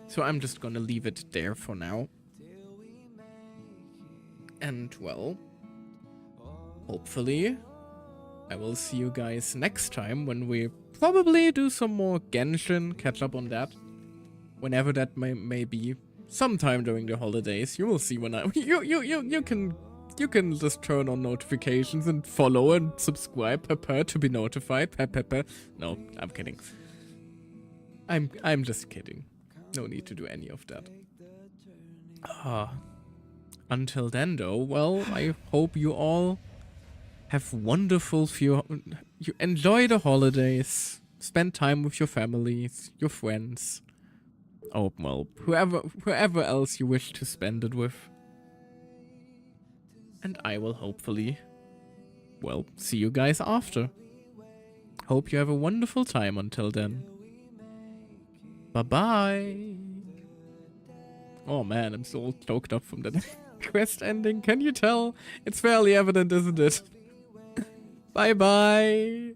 So I'm just gonna leave it there for now. And well, hopefully I will see you guys next time when we probably do some more Genshin, catch up on that. Whenever that may be. Sometime during the holidays. You will see when you can just turn on notifications and follow and subscribe to be notified. No, I'm kidding. I'm just kidding. No need to do any of that. Until then though, well, I hope you all have wonderful you enjoy the holidays, spend time with your families, your friends. Oh, well, whoever else you wish to spend it with. And I will hopefully, well, see you guys after. Hope you have a wonderful time until then. Bye-bye. Oh man, I'm so choked up from that quest ending. Can you tell? It's fairly evident, isn't it? Bye-bye.